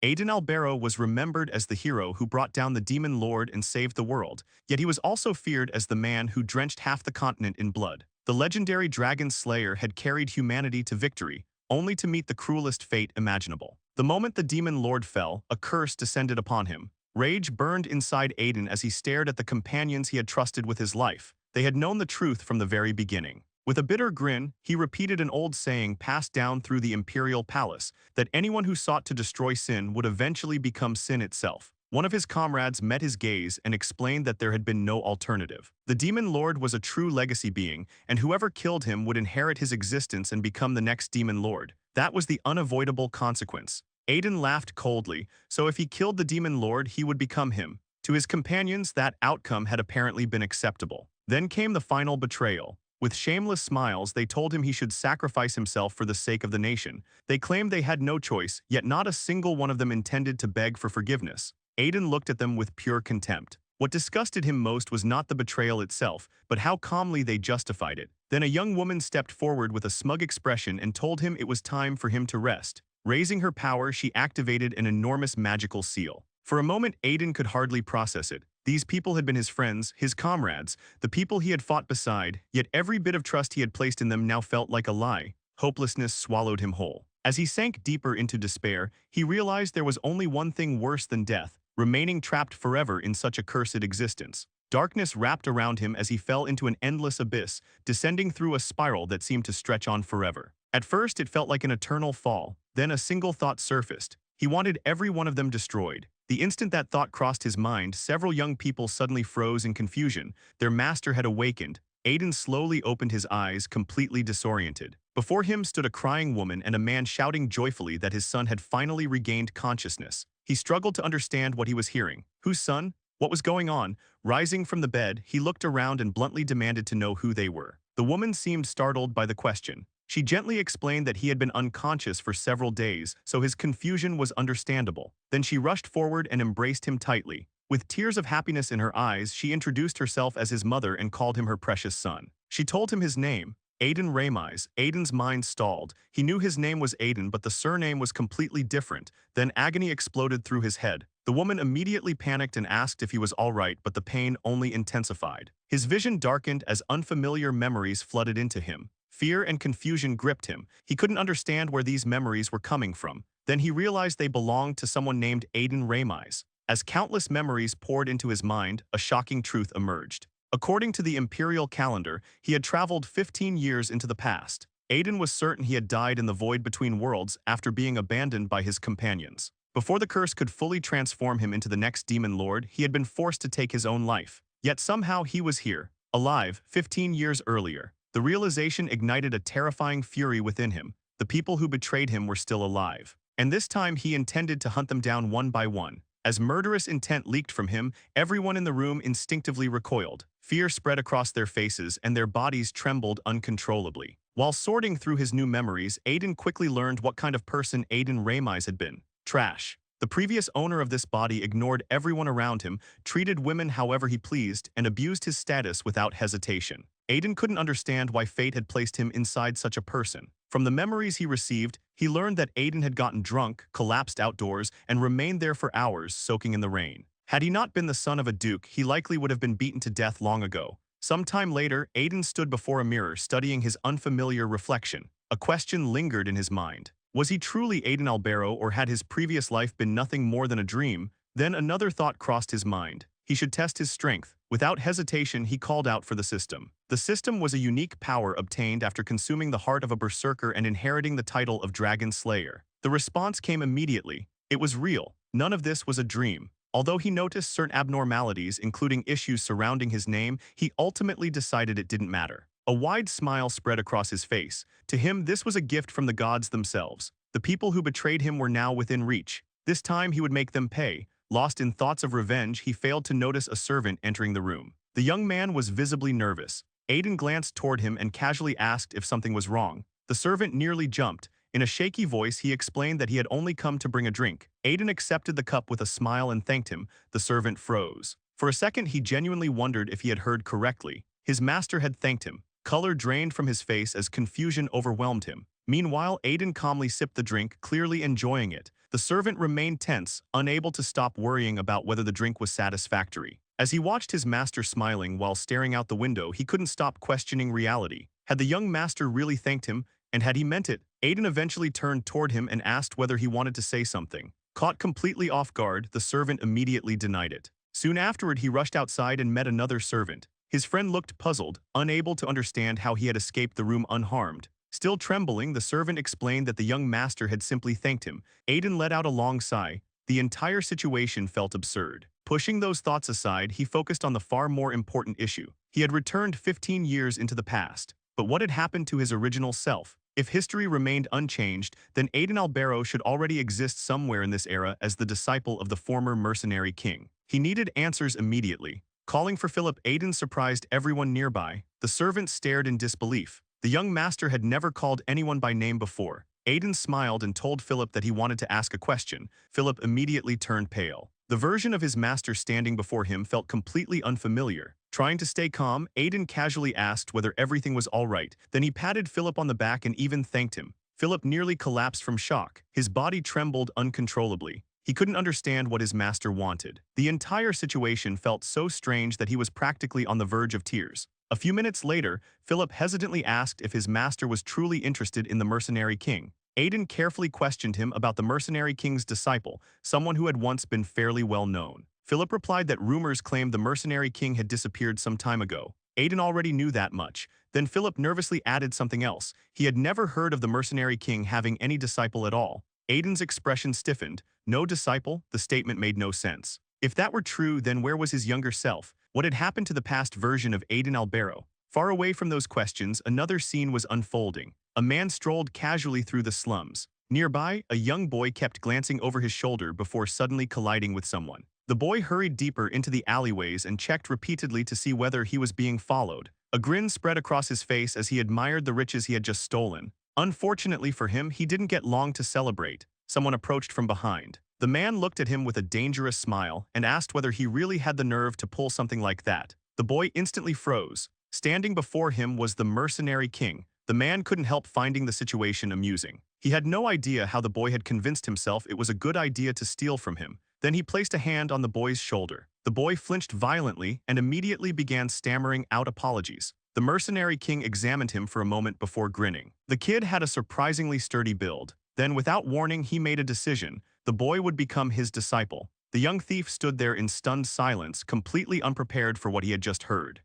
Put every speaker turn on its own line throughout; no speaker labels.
Aiden Albero was remembered as the hero who brought down the Demon Lord and saved the world, yet he was also feared as the man who drenched half the continent in blood. The legendary Dragon Slayer had carried humanity to victory, only to meet the cruelest fate imaginable. The moment the Demon Lord fell, a curse descended upon him. Rage burned inside Aiden as he stared at the companions he had trusted with his life. They had known the truth from the very beginning. With a bitter grin, he repeated an old saying passed down through the imperial palace, that anyone who sought to destroy sin would eventually become sin itself. One of his comrades met his gaze and explained that there had been no alternative. The Demon Lord was a true legacy being, and whoever killed him would inherit his existence and become the next Demon Lord. That was the unavoidable consequence. Aiden laughed coldly, so if he killed the Demon Lord, he would become him. To his companions, that outcome had apparently been acceptable. Then came the final betrayal. With shameless smiles, they told him he should sacrifice himself for the sake of the nation. They claimed they had no choice, yet not a single one of them intended to beg for forgiveness. Aiden looked at them with pure contempt. What disgusted him most was not the betrayal itself, but how calmly they justified it. Then a young woman stepped forward with a smug expression and told him it was time for him to rest. Raising her power, she activated an enormous magical seal. For a moment, Aiden could hardly process it. These people had been his friends, his comrades, the people he had fought beside, yet every bit of trust he had placed in them now felt like a lie. Hopelessness swallowed him whole. As he sank deeper into despair, he realized there was only one thing worse than death, remaining trapped forever in such a cursed existence. Darkness wrapped around him as he fell into an endless abyss, descending through a spiral that seemed to stretch on forever. At first, it felt like an eternal fall. Then a single thought surfaced. He wanted every one of them destroyed. The instant that thought crossed his mind, several young people suddenly froze in confusion. Their master had awakened. Aiden slowly opened his eyes, completely disoriented. Before him stood a crying woman and a man shouting joyfully that his son had finally regained consciousness. He struggled to understand what he was hearing. Whose son? What was going on? Rising from the bed, he looked around and bluntly demanded to know who they were. The woman seemed startled by the question. She gently explained that he had been unconscious for several days, so his confusion was understandable. Then she rushed forward and embraced him tightly. With tears of happiness in her eyes, she introduced herself as his mother and called him her precious son. She told him his name, Aiden Remes. Aiden's mind stalled. He knew his name was Aiden, but the surname was completely different. Then agony exploded through his head. The woman immediately panicked and asked if he was all right, but the pain only intensified. His vision darkened as unfamiliar memories flooded into him. Fear and confusion gripped him. He couldn't understand where these memories were coming from. Then he realized they belonged to someone named Aiden Remes. As countless memories poured into his mind, a shocking truth emerged. According to the imperial calendar, he had traveled 15 years into the past. Aiden was certain he had died in the void between worlds after being abandoned by his companions. Before the curse could fully transform him into the next Demon Lord, he had been forced to take his own life. Yet somehow he was here, alive, 15 years earlier. The realization ignited a terrifying fury within him. The people who betrayed him were still alive. And this time he intended to hunt them down one by one. As murderous intent leaked from him, everyone in the room instinctively recoiled. Fear spread across their faces and their bodies trembled uncontrollably. While sorting through his new memories, Aiden quickly learned what kind of person Aiden Remes had been. Trash. The previous owner of this body ignored everyone around him, treated women however he pleased, and abused his status without hesitation. Aiden couldn't understand why fate had placed him inside such a person. From the memories he received, he learned that Aiden had gotten drunk, collapsed outdoors, and remained there for hours, soaking in the rain. Had he not been the son of a duke, he likely would have been beaten to death long ago. Sometime later, Aiden stood before a mirror studying his unfamiliar reflection. A question lingered in his mind. Was he truly Aiden Albero, or had his previous life been nothing more than a dream? Then another thought crossed his mind. He should test his strength. Without hesitation, he called out for the system. The system was a unique power obtained after consuming the heart of a berserker and inheriting the title of Dragon Slayer. The response came immediately. It was real. None of this was a dream. Although he noticed certain abnormalities, including issues surrounding his name, he ultimately decided it didn't matter. A wide smile spread across his face. To him, this was a gift from the gods themselves. The people who betrayed him were now within reach. This time he would make them pay. Lost in thoughts of revenge, he failed to notice a servant entering the room. The young man was visibly nervous. Aiden glanced toward him and casually asked if something was wrong. The servant nearly jumped. In a shaky voice, he explained that he had only come to bring a drink. Aiden accepted the cup with a smile and thanked him. The servant froze. For a second, he genuinely wondered if he had heard correctly. His master had thanked him. Color drained from his face as confusion overwhelmed him. Meanwhile, Aiden calmly sipped the drink, clearly enjoying it. The servant remained tense, unable to stop worrying about whether the drink was satisfactory. As he watched his master smiling while staring out the window, he couldn't stop questioning reality. Had the young master really thanked him, and had he meant it? Aiden eventually turned toward him and asked whether he wanted to say something. Caught completely off guard, the servant immediately denied it. Soon afterward, he rushed outside and met another servant. His friend looked puzzled, unable to understand how he had escaped the room unharmed. Still trembling, the servant explained that the young master had simply thanked him. Aiden let out a long sigh. The entire situation felt absurd. Pushing those thoughts aside, he focused on the far more important issue. He had returned 15 years into the past. But what had happened to his original self? If history remained unchanged, then Aiden Albero should already exist somewhere in this era as the disciple of the former mercenary king. He needed answers immediately. Calling for Philip, Aiden surprised everyone nearby. The servant stared in disbelief. The young master had never called anyone by name before. Aiden smiled and told Philip that he wanted to ask a question. Philip immediately turned pale. The version of his master standing before him felt completely unfamiliar. Trying to stay calm, Aiden casually asked whether everything was all right. Then he patted Philip on the back and even thanked him. Philip nearly collapsed from shock. His body trembled uncontrollably. He couldn't understand what his master wanted. The entire situation felt so strange that he was practically on the verge of tears. A few minutes later, Philip hesitantly asked if his master was truly interested in the mercenary king. Aiden carefully questioned him about the mercenary king's disciple, someone who had once been fairly well known. Philip replied that rumors claimed the mercenary king had disappeared some time ago. Aiden already knew that much. Then Philip nervously added something else. He had never heard of the mercenary king having any disciple at all. Aiden's expression stiffened. No disciple? The statement made no sense. If that were true, then where was his younger self? What had happened to the past version of Aiden Albero? Far away from those questions, another scene was unfolding. A man strolled casually through the slums. Nearby, a young boy kept glancing over his shoulder before suddenly colliding with someone. The boy hurried deeper into the alleyways and checked repeatedly to see whether he was being followed. A grin spread across his face as he admired the riches he had just stolen. Unfortunately for him, he didn't get long to celebrate. Someone approached from behind. The man looked at him with a dangerous smile and asked whether he really had the nerve to pull something like that. The boy instantly froze. Standing before him was the mercenary king. The man couldn't help finding the situation amusing. He had no idea how the boy had convinced himself it was a good idea to steal from him. Then he placed a hand on the boy's shoulder. The boy flinched violently and immediately began stammering out apologies. The mercenary king examined him for a moment before grinning. The kid had a surprisingly sturdy build. Then, without warning, he made a decision. The boy would become his disciple. The young thief stood there in stunned silence, completely unprepared for what he had just heard.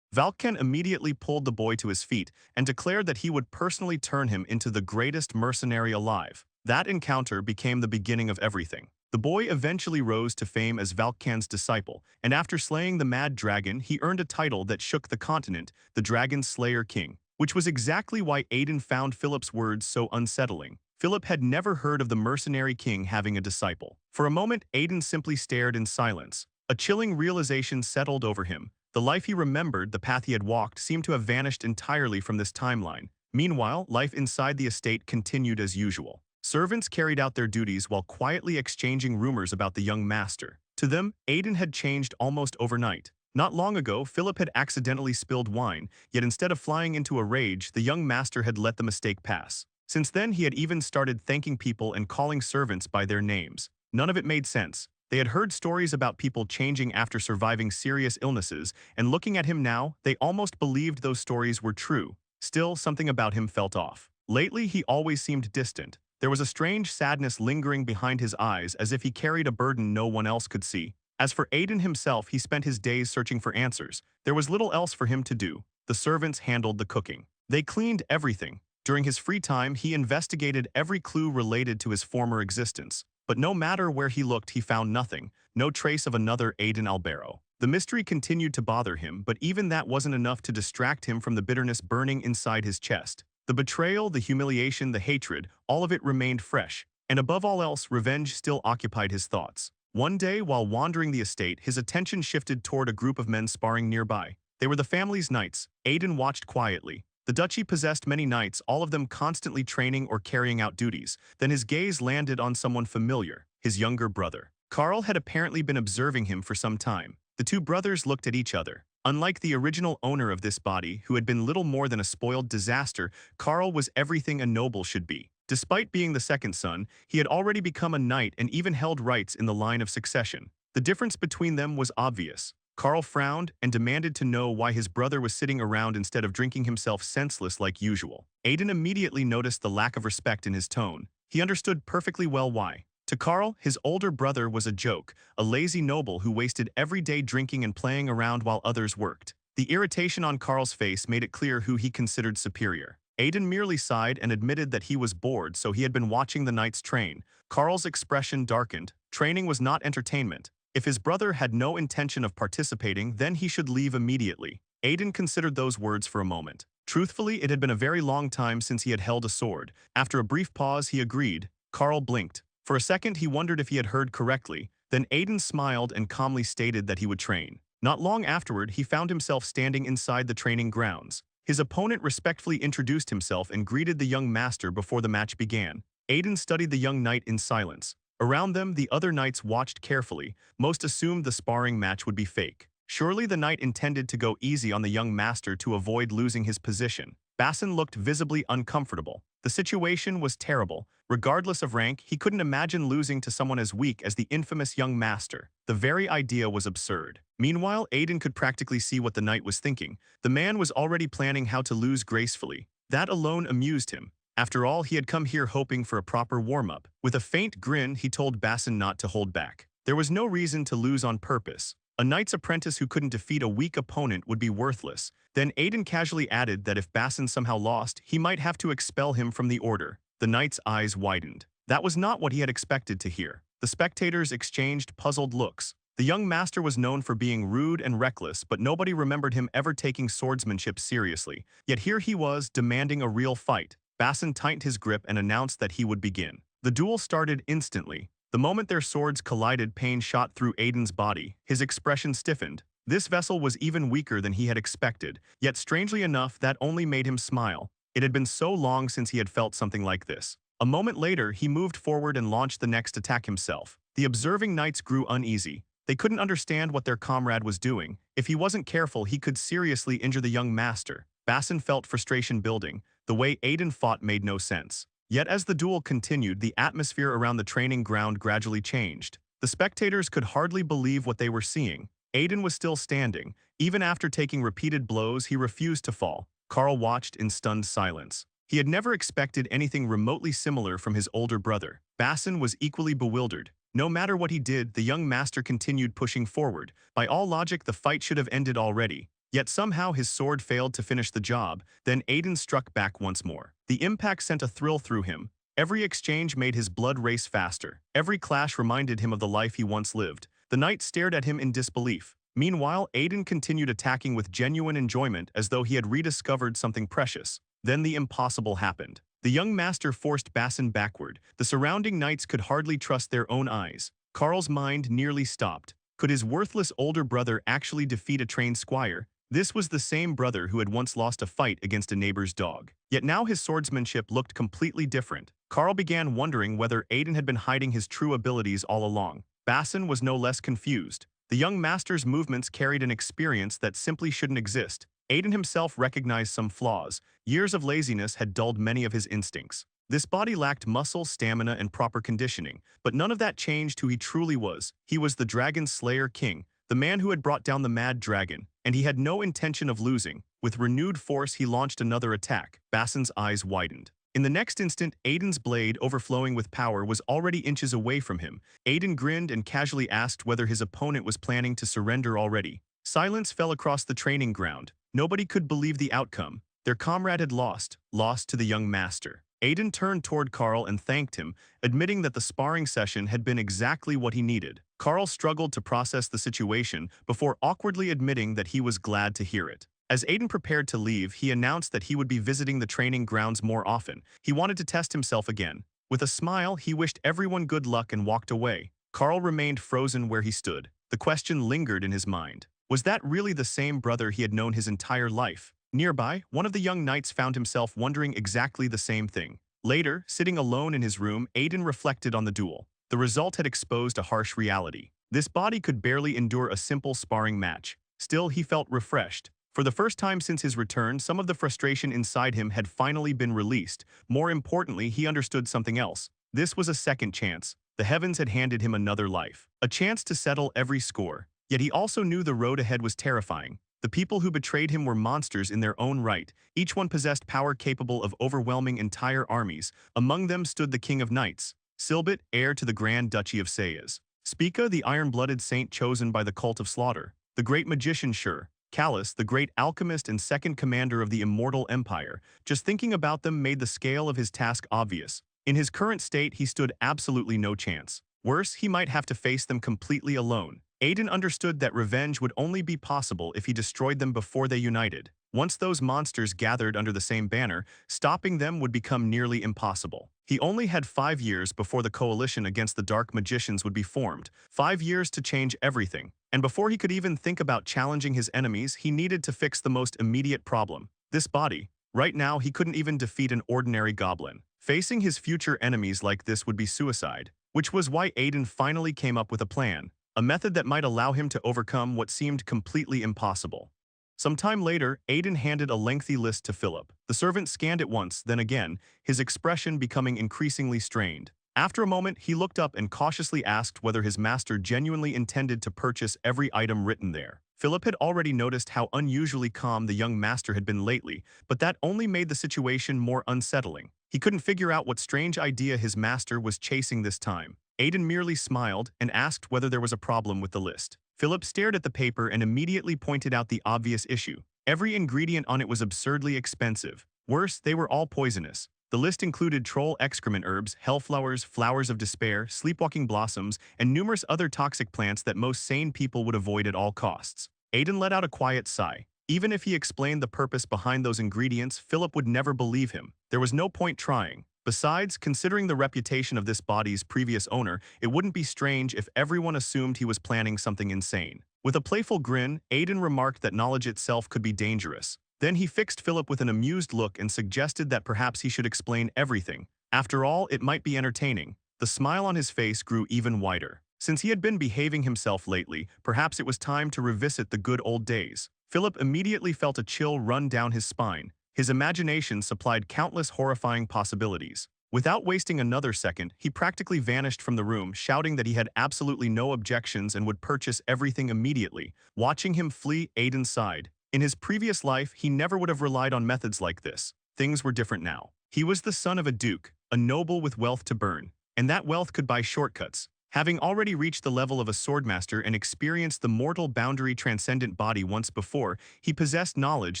Valken immediately pulled the boy to his feet and declared that he would personally turn him into the greatest mercenary alive. That encounter became the beginning of everything. The boy eventually rose to fame as Valken's disciple, and after slaying the mad dragon, he earned a title that shook the continent, the Dragon Slayer King, which was exactly why Aiden found Philip's words so unsettling. Philip had never heard of the mercenary king having a disciple. For a moment, Aiden simply stared in silence. A chilling realization settled over him. The life he remembered, the path he had walked, seemed to have vanished entirely from this timeline. Meanwhile, life inside the estate continued as usual. Servants carried out their duties while quietly exchanging rumors about the young master. To them, Aiden had changed almost overnight. Not long ago, Philip had accidentally spilled wine, yet instead of flying into a rage, the young master had let the mistake pass. Since then, he had even started thanking people and calling servants by their names. None of it made sense. They had heard stories about people changing after surviving serious illnesses, and looking at him now, they almost believed those stories were true. Still, something about him felt off. Lately, he always seemed distant. There was a strange sadness lingering behind his eyes, as if he carried a burden no one else could see. As for Aiden himself, he spent his days searching for answers. There was little else for him to do. The servants handled the cooking. They cleaned everything. During his free time, he investigated every clue related to his former existence. But no matter where he looked, he found nothing. No trace of another Aiden Albero. The mystery continued to bother him, but even that wasn't enough to distract him from the bitterness burning inside his chest. The betrayal, the humiliation, the hatred, all of it remained fresh. And above all else, revenge still occupied his thoughts. One day, while wandering the estate, his attention shifted toward a group of men sparring nearby. They were the family's knights. Aiden watched quietly. The duchy possessed many knights, all of them constantly training or carrying out duties. Then his gaze landed on someone familiar, his younger brother. Carl had apparently been observing him for some time. The two brothers looked at each other. Unlike the original owner of this body, who had been little more than a spoiled disaster, Carl was everything a noble should be. Despite being the second son, he had already become a knight and even held rights in the line of succession. The difference between them was obvious. Carl frowned and demanded to know why his brother was sitting around instead of drinking himself senseless like usual. Aiden immediately noticed the lack of respect in his tone. He understood perfectly well why. To Carl, his older brother was a joke, a lazy noble who wasted every day drinking and playing around while others worked. The irritation on Carl's face made it clear who he considered superior. Aiden merely sighed and admitted that he was bored, so he had been watching the knights train. Carl's expression darkened. Training was not entertainment. If his brother had no intention of participating, then he should leave immediately. Aiden considered those words for a moment. Truthfully, it had been a very long time since he had held a sword. After a brief pause, he agreed. Carl blinked. For a second, he wondered if he had heard correctly. Then Aiden smiled and calmly stated that he would train. Not long afterward, he found himself standing inside the training grounds. His opponent respectfully introduced himself and greeted the young master before the match began. Aiden studied the young knight in silence. Around them, the other knights watched carefully. Most assumed the sparring match would be fake. Surely the knight intended to go easy on the young master to avoid losing his position. Basson looked visibly uncomfortable. The situation was terrible. Regardless of rank, he couldn't imagine losing to someone as weak as the infamous young master. The very idea was absurd. Meanwhile, Aiden could practically see what the knight was thinking. The man was already planning how to lose gracefully. That alone amused him. After all, he had come here hoping for a proper warm-up. With a faint grin, he told Basson not to hold back. There was no reason to lose on purpose. A knight's apprentice who couldn't defeat a weak opponent would be worthless. Then Aiden casually added that if Basson somehow lost, he might have to expel him from the order. The knight's eyes widened. That was not what he had expected to hear. The spectators exchanged puzzled looks. The young master was known for being rude and reckless, but nobody remembered him ever taking swordsmanship seriously. Yet here he was, demanding a real fight. Basson tightened his grip and announced that he would begin. The duel started instantly. The moment their swords collided, pain shot through Aiden's body. His expression stiffened. This vessel was even weaker than he had expected, yet strangely enough, that only made him smile. It had been so long since he had felt something like this. A moment later, he moved forward and launched the next attack himself. The observing knights grew uneasy. They couldn't understand what their comrade was doing. If he wasn't careful, he could seriously injure the young master. Basson felt frustration building. The way Aiden fought made no sense. Yet as the duel continued, the atmosphere around the training ground gradually changed. The spectators could hardly believe what they were seeing. Aiden was still standing. Even after taking repeated blows, he refused to fall. Carl watched in stunned silence. He had never expected anything remotely similar from his older brother. Basson was equally bewildered. No matter what he did, the young master continued pushing forward. By all logic, the fight should have ended already. Yet somehow his sword failed to finish the job. Then Aiden struck back once more. The impact sent a thrill through him. Every exchange made his blood race faster. Every clash reminded him of the life he once lived. The knight stared at him in disbelief. Meanwhile, Aiden continued attacking with genuine enjoyment as though he had rediscovered something precious. Then the impossible happened. The young master forced Basson backward. The surrounding knights could hardly trust their own eyes. Carl's mind nearly stopped. Could his worthless older brother actually defeat a trained squire? This was the same brother who had once lost a fight against a neighbor's dog. Yet now his swordsmanship looked completely different. Carl began wondering whether Aiden had been hiding his true abilities all along. Basson was no less confused. The young master's movements carried an experience that simply shouldn't exist. Aiden himself recognized some flaws. Years of laziness had dulled many of his instincts. This body lacked muscle, stamina, and proper conditioning, but none of that changed who he truly was. He was the Dragon Slayer King, the man who had brought down the mad dragon, and he had no intention of losing. With renewed force, he launched another attack. Basson's eyes widened. In the next instant, Aiden's blade, overflowing with power, was already inches away from him. Aiden grinned and casually asked whether his opponent was planning to surrender already. Silence fell across the training ground. Nobody could believe the outcome. Their comrade had lost to the young master. Aiden turned toward Carl and thanked him, admitting that the sparring session had been exactly what he needed. Carl struggled to process the situation before awkwardly admitting that he was glad to hear it. As Aiden prepared to leave, he announced that he would be visiting the training grounds more often. He wanted to test himself again. With a smile, he wished everyone good luck and walked away. Carl remained frozen where he stood. The question lingered in his mind. Was that really the same brother he had known his entire life? Nearby, one of the young knights found himself wondering exactly the same thing. Later, sitting alone in his room, Aiden reflected on the duel. The result had exposed a harsh reality. This body could barely endure a simple sparring match. Still, he felt refreshed. For the first time since his return, some of the frustration inside him had finally been released. More importantly, he understood something else. This was a second chance. The heavens had handed him another life. A chance to settle every score. Yet he also knew the road ahead was terrifying. The people who betrayed him were monsters in their own right. Each one possessed power capable of overwhelming entire armies. Among them stood the King of Knights, Silbit, heir to the Grand Duchy of Sayas, Spica, the iron-blooded saint chosen by the cult of slaughter, the great magician Shur, Callus, the great alchemist and second commander of the immortal empire. Just thinking about them made the scale of his task obvious. In his current state, he stood absolutely no chance. Worse, he might have to face them completely alone. Aiden understood that revenge would only be possible if he destroyed them before they united. Once those monsters gathered under the same banner, stopping them would become nearly impossible. He only had 5 years before the coalition against the dark magicians would be formed, 5 years to change everything. And before he could even think about challenging his enemies, he needed to fix the most immediate problem. This body. Right now, he couldn't even defeat an ordinary goblin. Facing his future enemies like this would be suicide, which was why Aiden finally came up with a plan. A method that might allow him to overcome what seemed completely impossible. Some time later, Aiden handed a lengthy list to Philip. The servant scanned it once, then again, his expression becoming increasingly strained. After a moment, he looked up and cautiously asked whether his master genuinely intended to purchase every item written there. Philip had already noticed how unusually calm the young master had been lately, but that only made the situation more unsettling. He couldn't figure out what strange idea his master was chasing this time. Aiden merely smiled and asked whether there was a problem with the list. Philip stared at the paper and immediately pointed out the obvious issue. Every ingredient on it was absurdly expensive. Worse, they were all poisonous. The list included troll excrement herbs, hellflowers, flowers of despair, sleepwalking blossoms, and numerous other toxic plants that most sane people would avoid at all costs. Aiden let out a quiet sigh. Even if he explained the purpose behind those ingredients, Philip would never believe him. There was no point trying. Besides, considering the reputation of this body's previous owner, it wouldn't be strange if everyone assumed he was planning something insane. With a playful grin, Aiden remarked that knowledge itself could be dangerous. Then he fixed Philip with an amused look and suggested that perhaps he should explain everything. After all, it might be entertaining. The smile on his face grew even wider. Since he had been behaving himself lately, perhaps it was time to revisit the good old days. Philip immediately felt a chill run down his spine. His imagination supplied countless horrifying possibilities. Without wasting another second, he practically vanished from the room, shouting that he had absolutely no objections and would purchase everything immediately. Watching him flee, Aiden sighed. In his previous life, he never would have relied on methods like this. Things were different now. He was the son of a duke, a noble with wealth to burn, and that wealth could buy shortcuts. Having already reached the level of a swordmaster and experienced the mortal boundary transcendent body once before, he possessed knowledge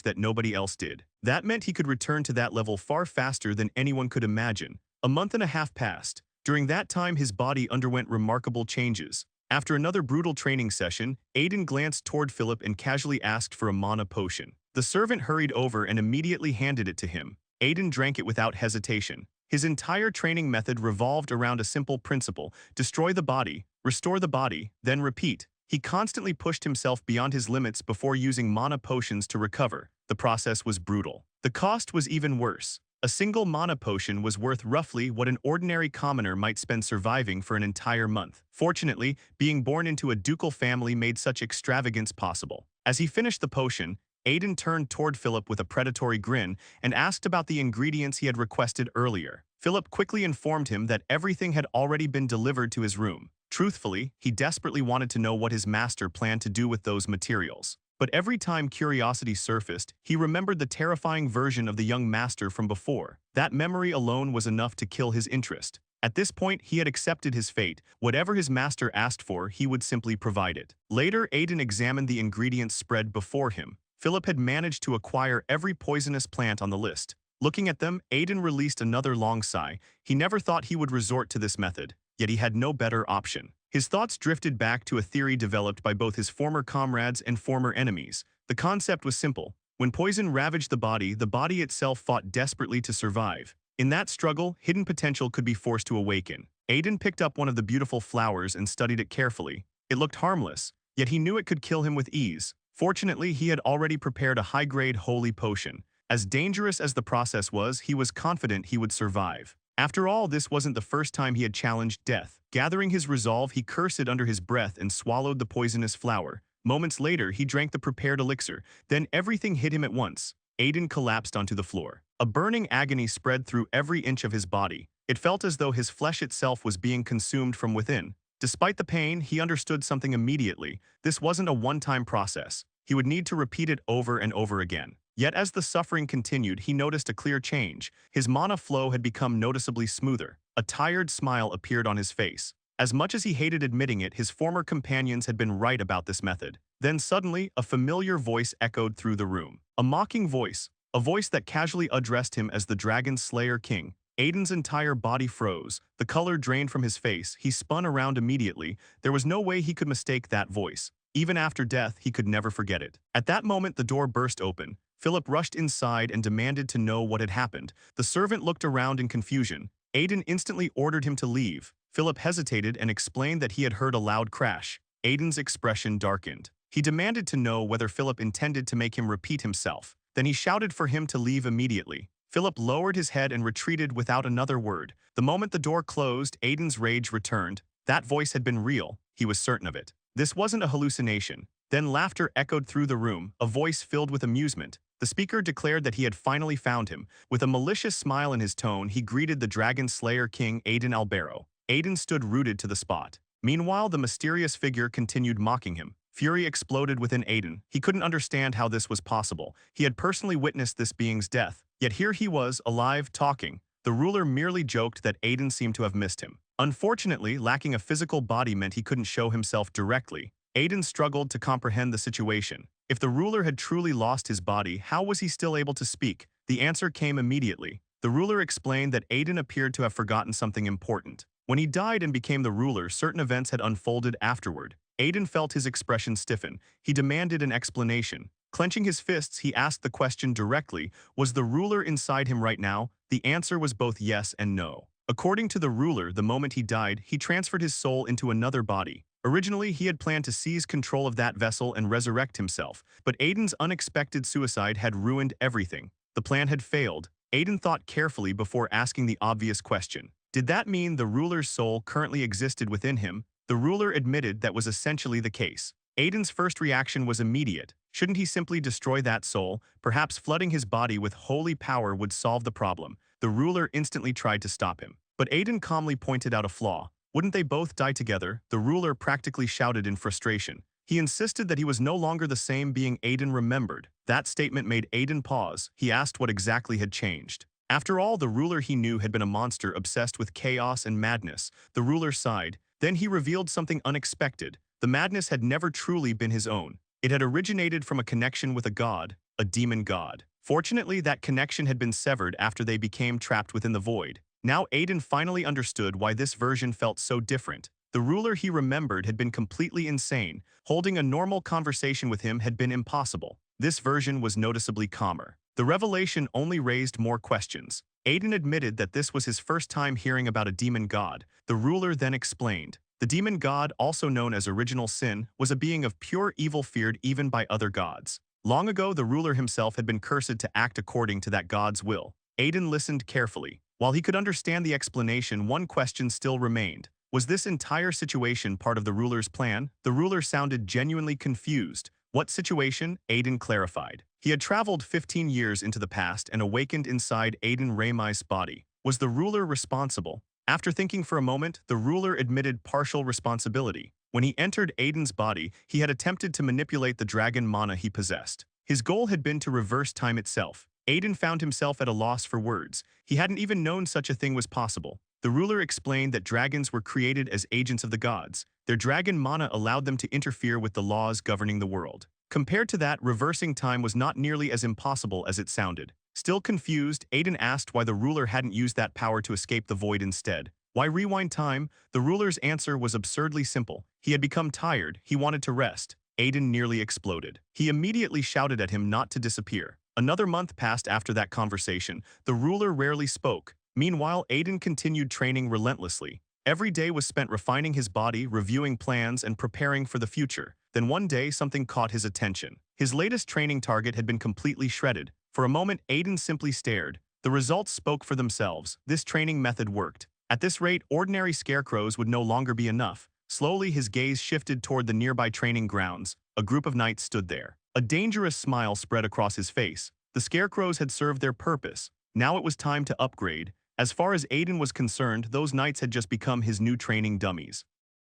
that nobody else did. That meant he could return to that level far faster than anyone could imagine. A month and a half passed. During that time, his body underwent remarkable changes. After another brutal training session, Aiden glanced toward Philip and casually asked for a mana potion. The servant hurried over and immediately handed it to him. Aiden drank it without hesitation. His entire training method revolved around a simple principle: destroy the body, restore the body, then repeat. He constantly pushed himself beyond his limits before using mana potions to recover. The process was brutal. The cost was even worse. A single mana potion was worth roughly what an ordinary commoner might spend surviving for an entire month. Fortunately, being born into a ducal family made such extravagance possible. As he finished the potion, Aiden turned toward Philip with a predatory grin and asked about the ingredients he had requested earlier. Philip quickly informed him that everything had already been delivered to his room. Truthfully, he desperately wanted to know what his master planned to do with those materials. But every time curiosity surfaced, he remembered the terrifying version of the young master from before. That memory alone was enough to kill his interest. At this point, he had accepted his fate. Whatever his master asked for, he would simply provide it. Later, Aiden examined the ingredients spread before him. Philip had managed to acquire every poisonous plant on the list. Looking at them, Aiden released another long sigh. He never thought he would resort to this method, yet he had no better option. His thoughts drifted back to a theory developed by both his former comrades and former enemies. The concept was simple. When poison ravaged the body itself fought desperately to survive. In that struggle, hidden potential could be forced to awaken. Aiden picked up one of the beautiful flowers and studied it carefully. It looked harmless, yet he knew it could kill him with ease. Fortunately, he had already prepared a high-grade holy potion. As dangerous as the process was, he was confident he would survive. After all, this wasn't the first time he had challenged death. Gathering his resolve, he cursed under his breath and swallowed the poisonous flower. Moments later, he drank the prepared elixir. Then everything hit him at once. Aiden collapsed onto the floor. A burning agony spread through every inch of his body. It felt as though his flesh itself was being consumed from within. Despite the pain, he understood something immediately. This wasn't a one-time process. He would need to repeat it over and over again. Yet as the suffering continued, he noticed a clear change. His mana flow had become noticeably smoother. A tired smile appeared on his face. As much as he hated admitting it, his former companions had been right about this method. Then suddenly, a familiar voice echoed through the room. A mocking voice. A voice that casually addressed him as the Dragon Slayer King. Aiden's entire body froze. The color drained from his face. He spun around immediately. There was no way he could mistake that voice. Even after death, he could never forget it. At that moment, the door burst open. Philip rushed inside and demanded to know what had happened. The servant looked around in confusion. Aiden instantly ordered him to leave. Philip hesitated and explained that he had heard a loud crash. Aiden's expression darkened. He demanded to know whether Philip intended to make him repeat himself. Then he shouted for him to leave immediately. Philip lowered his head and retreated without another word. The moment the door closed, Aiden's rage returned. That voice had been real. He was certain of it. This wasn't a hallucination. Then laughter echoed through the room, a voice filled with amusement. The speaker declared that he had finally found him. With a malicious smile in his tone, he greeted the Dragon Slayer King Aiden Albero. Aiden stood rooted to the spot. Meanwhile, the mysterious figure continued mocking him. Fury exploded within Aiden. He couldn't understand how this was possible. He had personally witnessed this being's death. Yet here he was, alive, talking. The ruler merely joked that Aiden seemed to have missed him. Unfortunately, lacking a physical body meant he couldn't show himself directly. Aiden struggled to comprehend the situation. If the ruler had truly lost his body, how was he still able to speak? The answer came immediately. The ruler explained that Aiden appeared to have forgotten something important. When he died and became the ruler, certain events had unfolded afterward. Aiden felt his expression stiffen. He demanded an explanation. Clenching his fists, he asked the question directly, was the ruler inside him right now? The answer was both yes and no. According to the ruler, the moment he died, he transferred his soul into another body. Originally, he had planned to seize control of that vessel and resurrect himself, but Aiden's unexpected suicide had ruined everything. The plan had failed. Aiden thought carefully before asking the obvious question. Did that mean the ruler's soul currently existed within him? The ruler admitted that was essentially the case. Aiden's first reaction was immediate. Shouldn't he simply destroy that soul? Perhaps flooding his body with holy power would solve the problem. The ruler instantly tried to stop him. But Aiden calmly pointed out a flaw. Wouldn't they both die together? The ruler practically shouted in frustration. He insisted that he was no longer the same being Aiden remembered. That statement made Aiden pause. He asked what exactly had changed. After all, the ruler he knew had been a monster obsessed with chaos and madness. The ruler sighed. Then he revealed something unexpected. The madness had never truly been his own. It had originated from a connection with a god, a demon god. Fortunately, that connection had been severed after they became trapped within the void. Now Aiden finally understood why this version felt so different. The ruler he remembered had been completely insane. Holding a normal conversation with him had been impossible. This version was noticeably calmer. The revelation only raised more questions. Aiden admitted that this was his first time hearing about a demon god. The ruler then explained. The demon god, also known as Original Sin, was a being of pure evil feared even by other gods. Long ago, the ruler himself had been cursed to act according to that god's will. Aiden listened carefully. While he could understand the explanation, one question still remained. Was this entire situation part of the ruler's plan? The ruler sounded genuinely confused. What situation? Aiden clarified. He had traveled 15 years into the past and awakened inside Aiden Remes' body. Was the ruler responsible? After thinking for a moment, the ruler admitted partial responsibility. When he entered Aiden's body, he had attempted to manipulate the dragon mana he possessed. His goal had been to reverse time itself. Aiden found himself at a loss for words. He hadn't even known such a thing was possible. The ruler explained that dragons were created as agents of the gods. Their dragon mana allowed them to interfere with the laws governing the world. Compared to that, reversing time was not nearly as impossible as it sounded. Still confused, Aiden asked why the ruler hadn't used that power to escape the void instead. Why rewind time? The ruler's answer was absurdly simple. He had become tired. He wanted to rest. Aiden nearly exploded. He immediately shouted at him not to disappear. Another month passed after that conversation. The ruler rarely spoke. Meanwhile, Aiden continued training relentlessly. Every day was spent refining his body, reviewing plans, and preparing for the future. Then one day, something caught his attention. His latest training target had been completely shredded. For a moment, Aiden simply stared. The results spoke for themselves. This training method worked. At this rate, ordinary scarecrows would no longer be enough. Slowly, his gaze shifted toward the nearby training grounds. A group of knights stood there. A dangerous smile spread across his face. The scarecrows had served their purpose. Now it was time to upgrade. As far as Aiden was concerned, those knights had just become his new training dummies.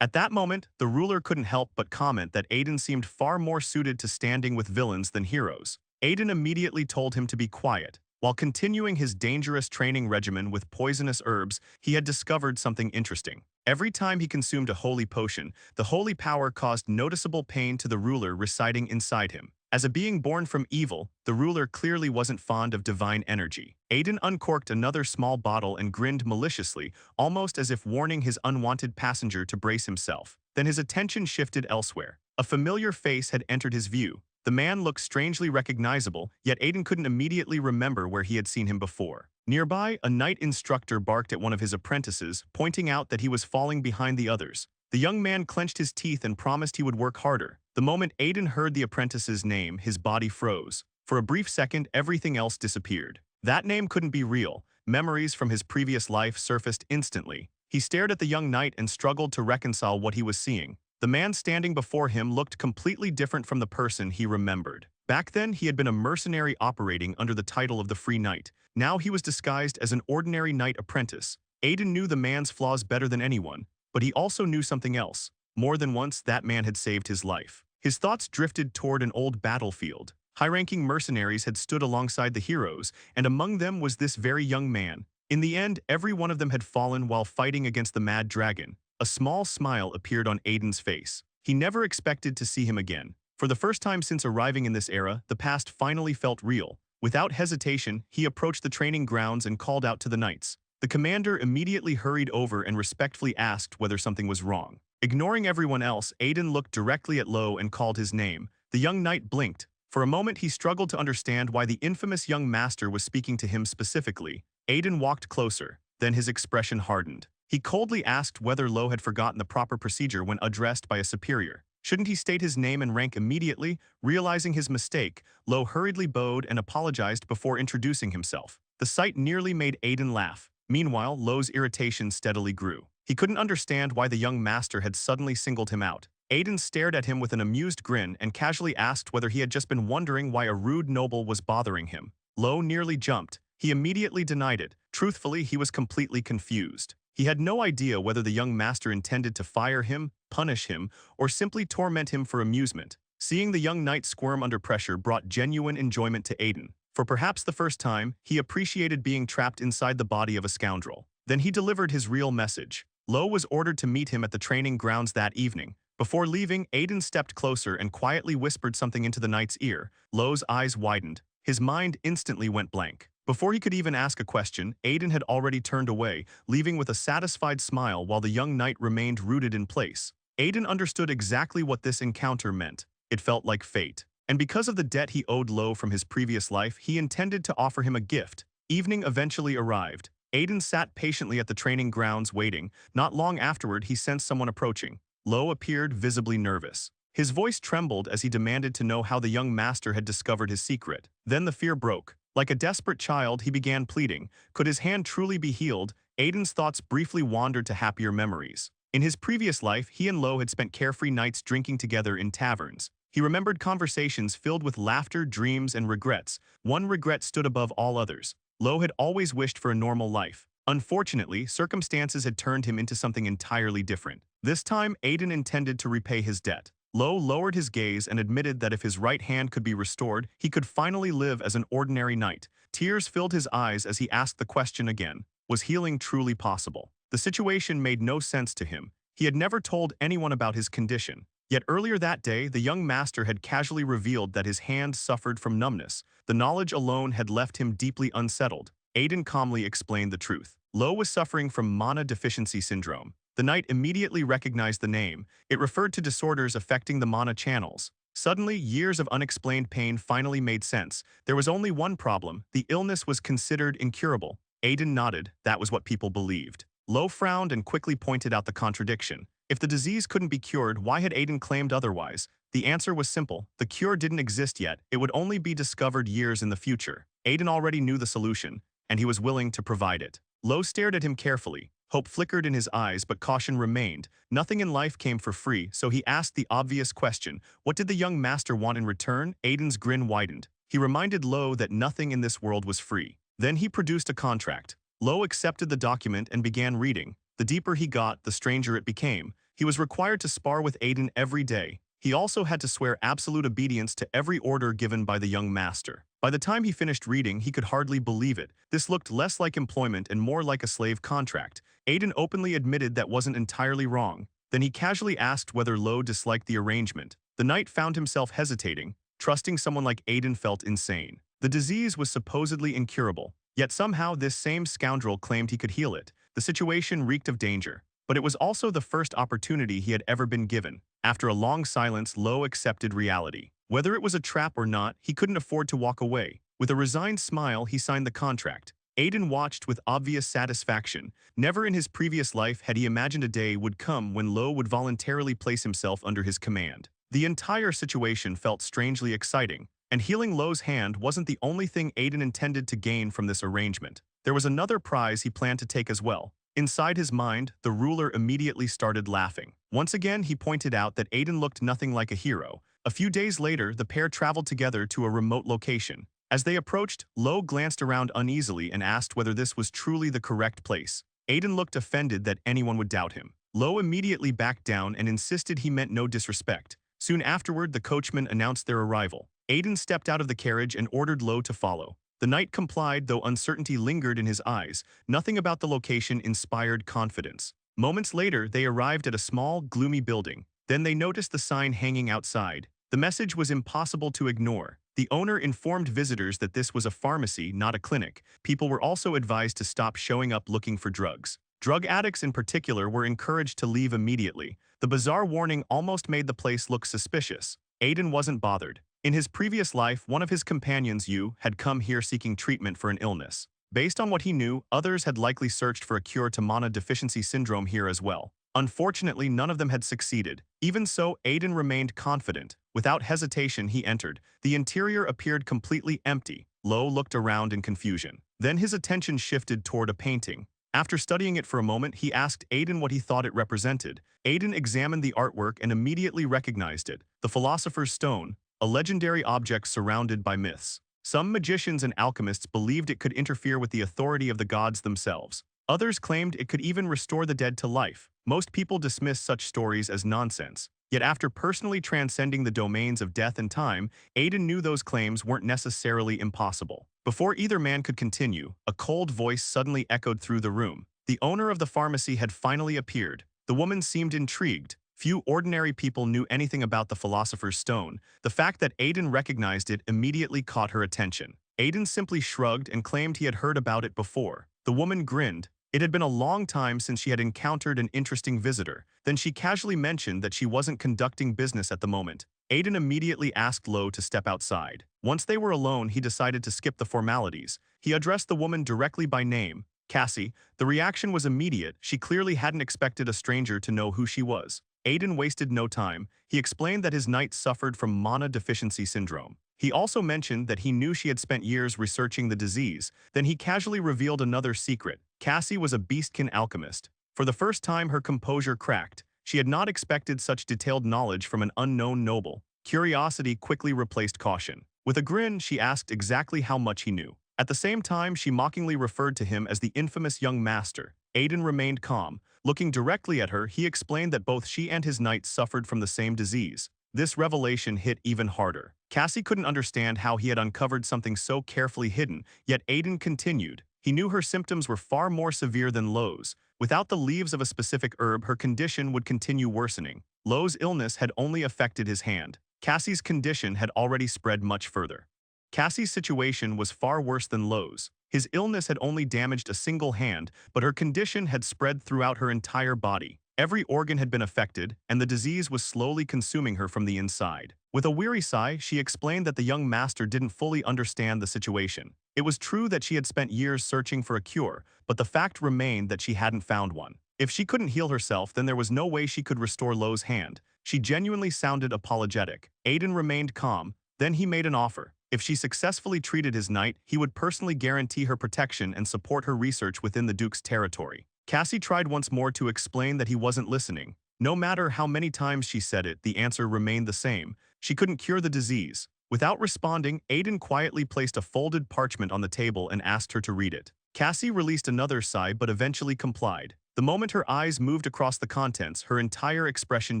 At that moment, the ruler couldn't help but comment that Aiden seemed far more suited to standing with villains than heroes. Aiden immediately told him to be quiet. While continuing his dangerous training regimen with poisonous herbs, he had discovered something interesting. Every time he consumed a holy potion, the holy power caused noticeable pain to the ruler residing inside him. As a being born from evil, the ruler clearly wasn't fond of divine energy. Aiden uncorked another small bottle and grinned maliciously, almost as if warning his unwanted passenger to brace himself. Then his attention shifted elsewhere. A familiar face had entered his view. The man looked strangely recognizable, yet Aiden couldn't immediately remember where he had seen him before. Nearby, a knight instructor barked at one of his apprentices, pointing out that he was falling behind the others. The young man clenched his teeth and promised he would work harder. The moment Aiden heard the apprentice's name, his body froze. For a brief second, everything else disappeared. That name couldn't be real. Memories from his previous life surfaced instantly. He stared at the young knight and struggled to reconcile what he was seeing. The man standing before him looked completely different from the person he remembered. Back then, he had been a mercenary operating under the title of the Free Knight. Now he was disguised as an ordinary knight apprentice. Aiden knew the man's flaws better than anyone, but he also knew something else. More than once, that man had saved his life. His thoughts drifted toward an old battlefield. High-ranking mercenaries had stood alongside the heroes, and among them was this very young man. In the end, every one of them had fallen while fighting against the mad dragon. A small smile appeared on Aiden's face. He never expected to see him again. For the first time since arriving in this era, the past finally felt real. Without hesitation, he approached the training grounds and called out to the knights. The commander immediately hurried over and respectfully asked whether something was wrong. Ignoring everyone else, Aiden looked directly at Lo and called his name. The young knight blinked. For a moment, he struggled to understand why the infamous young master was speaking to him specifically. Aiden walked closer. Then his expression hardened. He coldly asked whether Lo had forgotten the proper procedure when addressed by a superior. Shouldn't he state his name and rank immediately? Realizing his mistake, Lo hurriedly bowed and apologized before introducing himself. The sight nearly made Aiden laugh. Meanwhile, Lo's irritation steadily grew. He couldn't understand why the young master had suddenly singled him out. Aiden stared at him with an amused grin and casually asked whether he had just been wondering why a rude noble was bothering him. Lo nearly jumped. He immediately denied it. Truthfully, he was completely confused. He had no idea whether the young master intended to fire him, punish him, or simply torment him for amusement. Seeing the young knight squirm under pressure brought genuine enjoyment to Aiden. For perhaps the first time, he appreciated being trapped inside the body of a scoundrel. Then he delivered his real message. Lo was ordered to meet him at the training grounds that evening. Before leaving, Aiden stepped closer and quietly whispered something into the knight's ear. Lo's eyes widened. His mind instantly went blank. Before he could even ask a question, Aiden had already turned away, leaving with a satisfied smile while the young knight remained rooted in place. Aiden understood exactly what this encounter meant. It felt like fate. And because of the debt he owed Lo from his previous life, he intended to offer him a gift. Evening eventually arrived. Aiden sat patiently at the training grounds waiting. Not long afterward, he sensed someone approaching. Lo appeared visibly nervous. His voice trembled as he demanded to know how the young master had discovered his secret. Then the fear broke. Like a desperate child, he began pleading. Could his hand truly be healed? Aiden's thoughts briefly wandered to happier memories. In his previous life, he and Lo had spent carefree nights drinking together in taverns. He remembered conversations filled with laughter, dreams, and regrets. One regret stood above all others. Lo had always wished for a normal life. Unfortunately, circumstances had turned him into something entirely different. This time, Aiden intended to repay his debt. Lo lowered his gaze and admitted that if his right hand could be restored, he could finally live as an ordinary knight. Tears filled his eyes as he asked the question again. Was healing truly possible? The situation made no sense to him. He had never told anyone about his condition. Yet earlier that day, the young master had casually revealed that his hand suffered from numbness. The knowledge alone had left him deeply unsettled. Aiden calmly explained the truth. Lo was suffering from mana deficiency syndrome. The knight immediately recognized the name. It referred to disorders affecting the mana channels. Suddenly, years of unexplained pain finally made sense. There was only one problem. The illness was considered incurable. Aiden nodded. That was what people believed. Lo frowned and quickly pointed out the contradiction. If the disease couldn't be cured, why had Aiden claimed otherwise? The answer was simple. The cure didn't exist yet. It would only be discovered years in the future. Aiden already knew the solution, and he was willing to provide it. Lo stared at him carefully. Hope flickered in his eyes, but caution remained. Nothing in life came for free, so he asked the obvious question. What did the young master want in return? Aiden's grin widened. He reminded Lo that nothing in this world was free. Then he produced a contract. Lo accepted the document and began reading. The deeper he got, the stranger it became. He was required to spar with Aiden every day. He also had to swear absolute obedience to every order given by the young master. By the time he finished reading, he could hardly believe it. This looked less like employment and more like a slave contract. Aiden openly admitted that wasn't entirely wrong. Then he casually asked whether Lo disliked the arrangement. The knight found himself hesitating. Trusting someone like Aiden felt insane. The disease was supposedly incurable, yet somehow this same scoundrel claimed he could heal it. The situation reeked of danger, but it was also the first opportunity he had ever been given. After a long silence, Lo accepted reality. Whether it was a trap or not, he couldn't afford to walk away. With a resigned smile, he signed the contract. Aiden watched with obvious satisfaction. Never in his previous life had he imagined a day would come when Lo would voluntarily place himself under his command. The entire situation felt strangely exciting, and healing Lo's hand wasn't the only thing Aiden intended to gain from this arrangement. There was another prize he planned to take as well. Inside his mind, the ruler immediately started laughing. Once again, he pointed out that Aiden looked nothing like a hero. A few days later, the pair traveled together to a remote location. As they approached, Lo glanced around uneasily and asked whether this was truly the correct place. Aiden looked offended that anyone would doubt him. Lo immediately backed down and insisted he meant no disrespect. Soon afterward, the coachman announced their arrival. Aiden stepped out of the carriage and ordered Lo to follow. The knight complied, though uncertainty lingered in his eyes. Nothing about the location inspired confidence. Moments later, they arrived at a small, gloomy building. Then they noticed the sign hanging outside. The message was impossible to ignore. The owner informed visitors that this was a pharmacy, not a clinic. People were also advised to stop showing up looking for drugs. Drug addicts in particular were encouraged to leave immediately. The bizarre warning almost made the place look suspicious. Aiden wasn't bothered. In his previous life, one of his companions, Yu, had come here seeking treatment for an illness. Based on what he knew, others had likely searched for a cure to mana deficiency syndrome here as well. Unfortunately, none of them had succeeded. Even so, Aiden remained confident. Without hesitation, he entered. The interior appeared completely empty. Lo looked around in confusion. Then his attention shifted toward a painting. After studying it for a moment, he asked Aiden what he thought it represented. Aiden examined the artwork and immediately recognized it. The Philosopher's Stone, a legendary object surrounded by myths. Some magicians and alchemists believed it could interfere with the authority of the gods themselves. Others claimed it could even restore the dead to life. Most people dismissed such stories as nonsense. Yet after personally transcending the domains of death and time, Aiden knew those claims weren't necessarily impossible. Before either man could continue, a cold voice suddenly echoed through the room. The owner of the pharmacy had finally appeared. The woman seemed intrigued. Few ordinary people knew anything about the Philosopher's Stone. The fact that Aiden recognized it immediately caught her attention. Aiden simply shrugged and claimed he had heard about it before. The woman grinned. It had been a long time since she had encountered an interesting visitor. Then she casually mentioned that she wasn't conducting business at the moment. Aiden immediately asked Lo to step outside. Once they were alone, he decided to skip the formalities. He addressed the woman directly by name, Cassie. The reaction was immediate. She clearly hadn't expected a stranger to know who she was. Aiden wasted no time. He explained that his knight suffered from mana deficiency syndrome. He also mentioned that he knew she had spent years researching the disease. Then he casually revealed another secret. Cassie was a beastkin alchemist. For the first time, her composure cracked. She had not expected such detailed knowledge from an unknown noble. Curiosity quickly replaced caution. With a grin, she asked exactly how much he knew. At the same time, she mockingly referred to him as the infamous young master. Aiden remained calm. Looking directly at her, he explained that both she and his knight suffered from the same disease. This revelation hit even harder. Cassie couldn't understand how he had uncovered something so carefully hidden, yet Aiden continued. He knew her symptoms were far more severe than Lo's. Without the leaves of a specific herb, her condition would continue worsening. Lo's illness had only affected his hand. Cassie's condition had already spread much further. Cassie's situation was far worse than Lo's. His illness had only damaged a single hand, but her condition had spread throughout her entire body. Every organ had been affected, and the disease was slowly consuming her from the inside. With a weary sigh, she explained that the young master didn't fully understand the situation. It was true that she had spent years searching for a cure, but the fact remained that she hadn't found one. If she couldn't heal herself, then there was no way she could restore Lo's hand. She genuinely sounded apologetic. Aiden remained calm. Then he made an offer. If she successfully treated his knight, he would personally guarantee her protection and support her research within the Duke's territory. Cassie tried once more to explain that he wasn't listening. No matter how many times she said it, the answer remained the same. She couldn't cure the disease. Without responding, Aiden quietly placed a folded parchment on the table and asked her to read it. Cassie released another sigh but eventually complied. The moment her eyes moved across the contents, her entire expression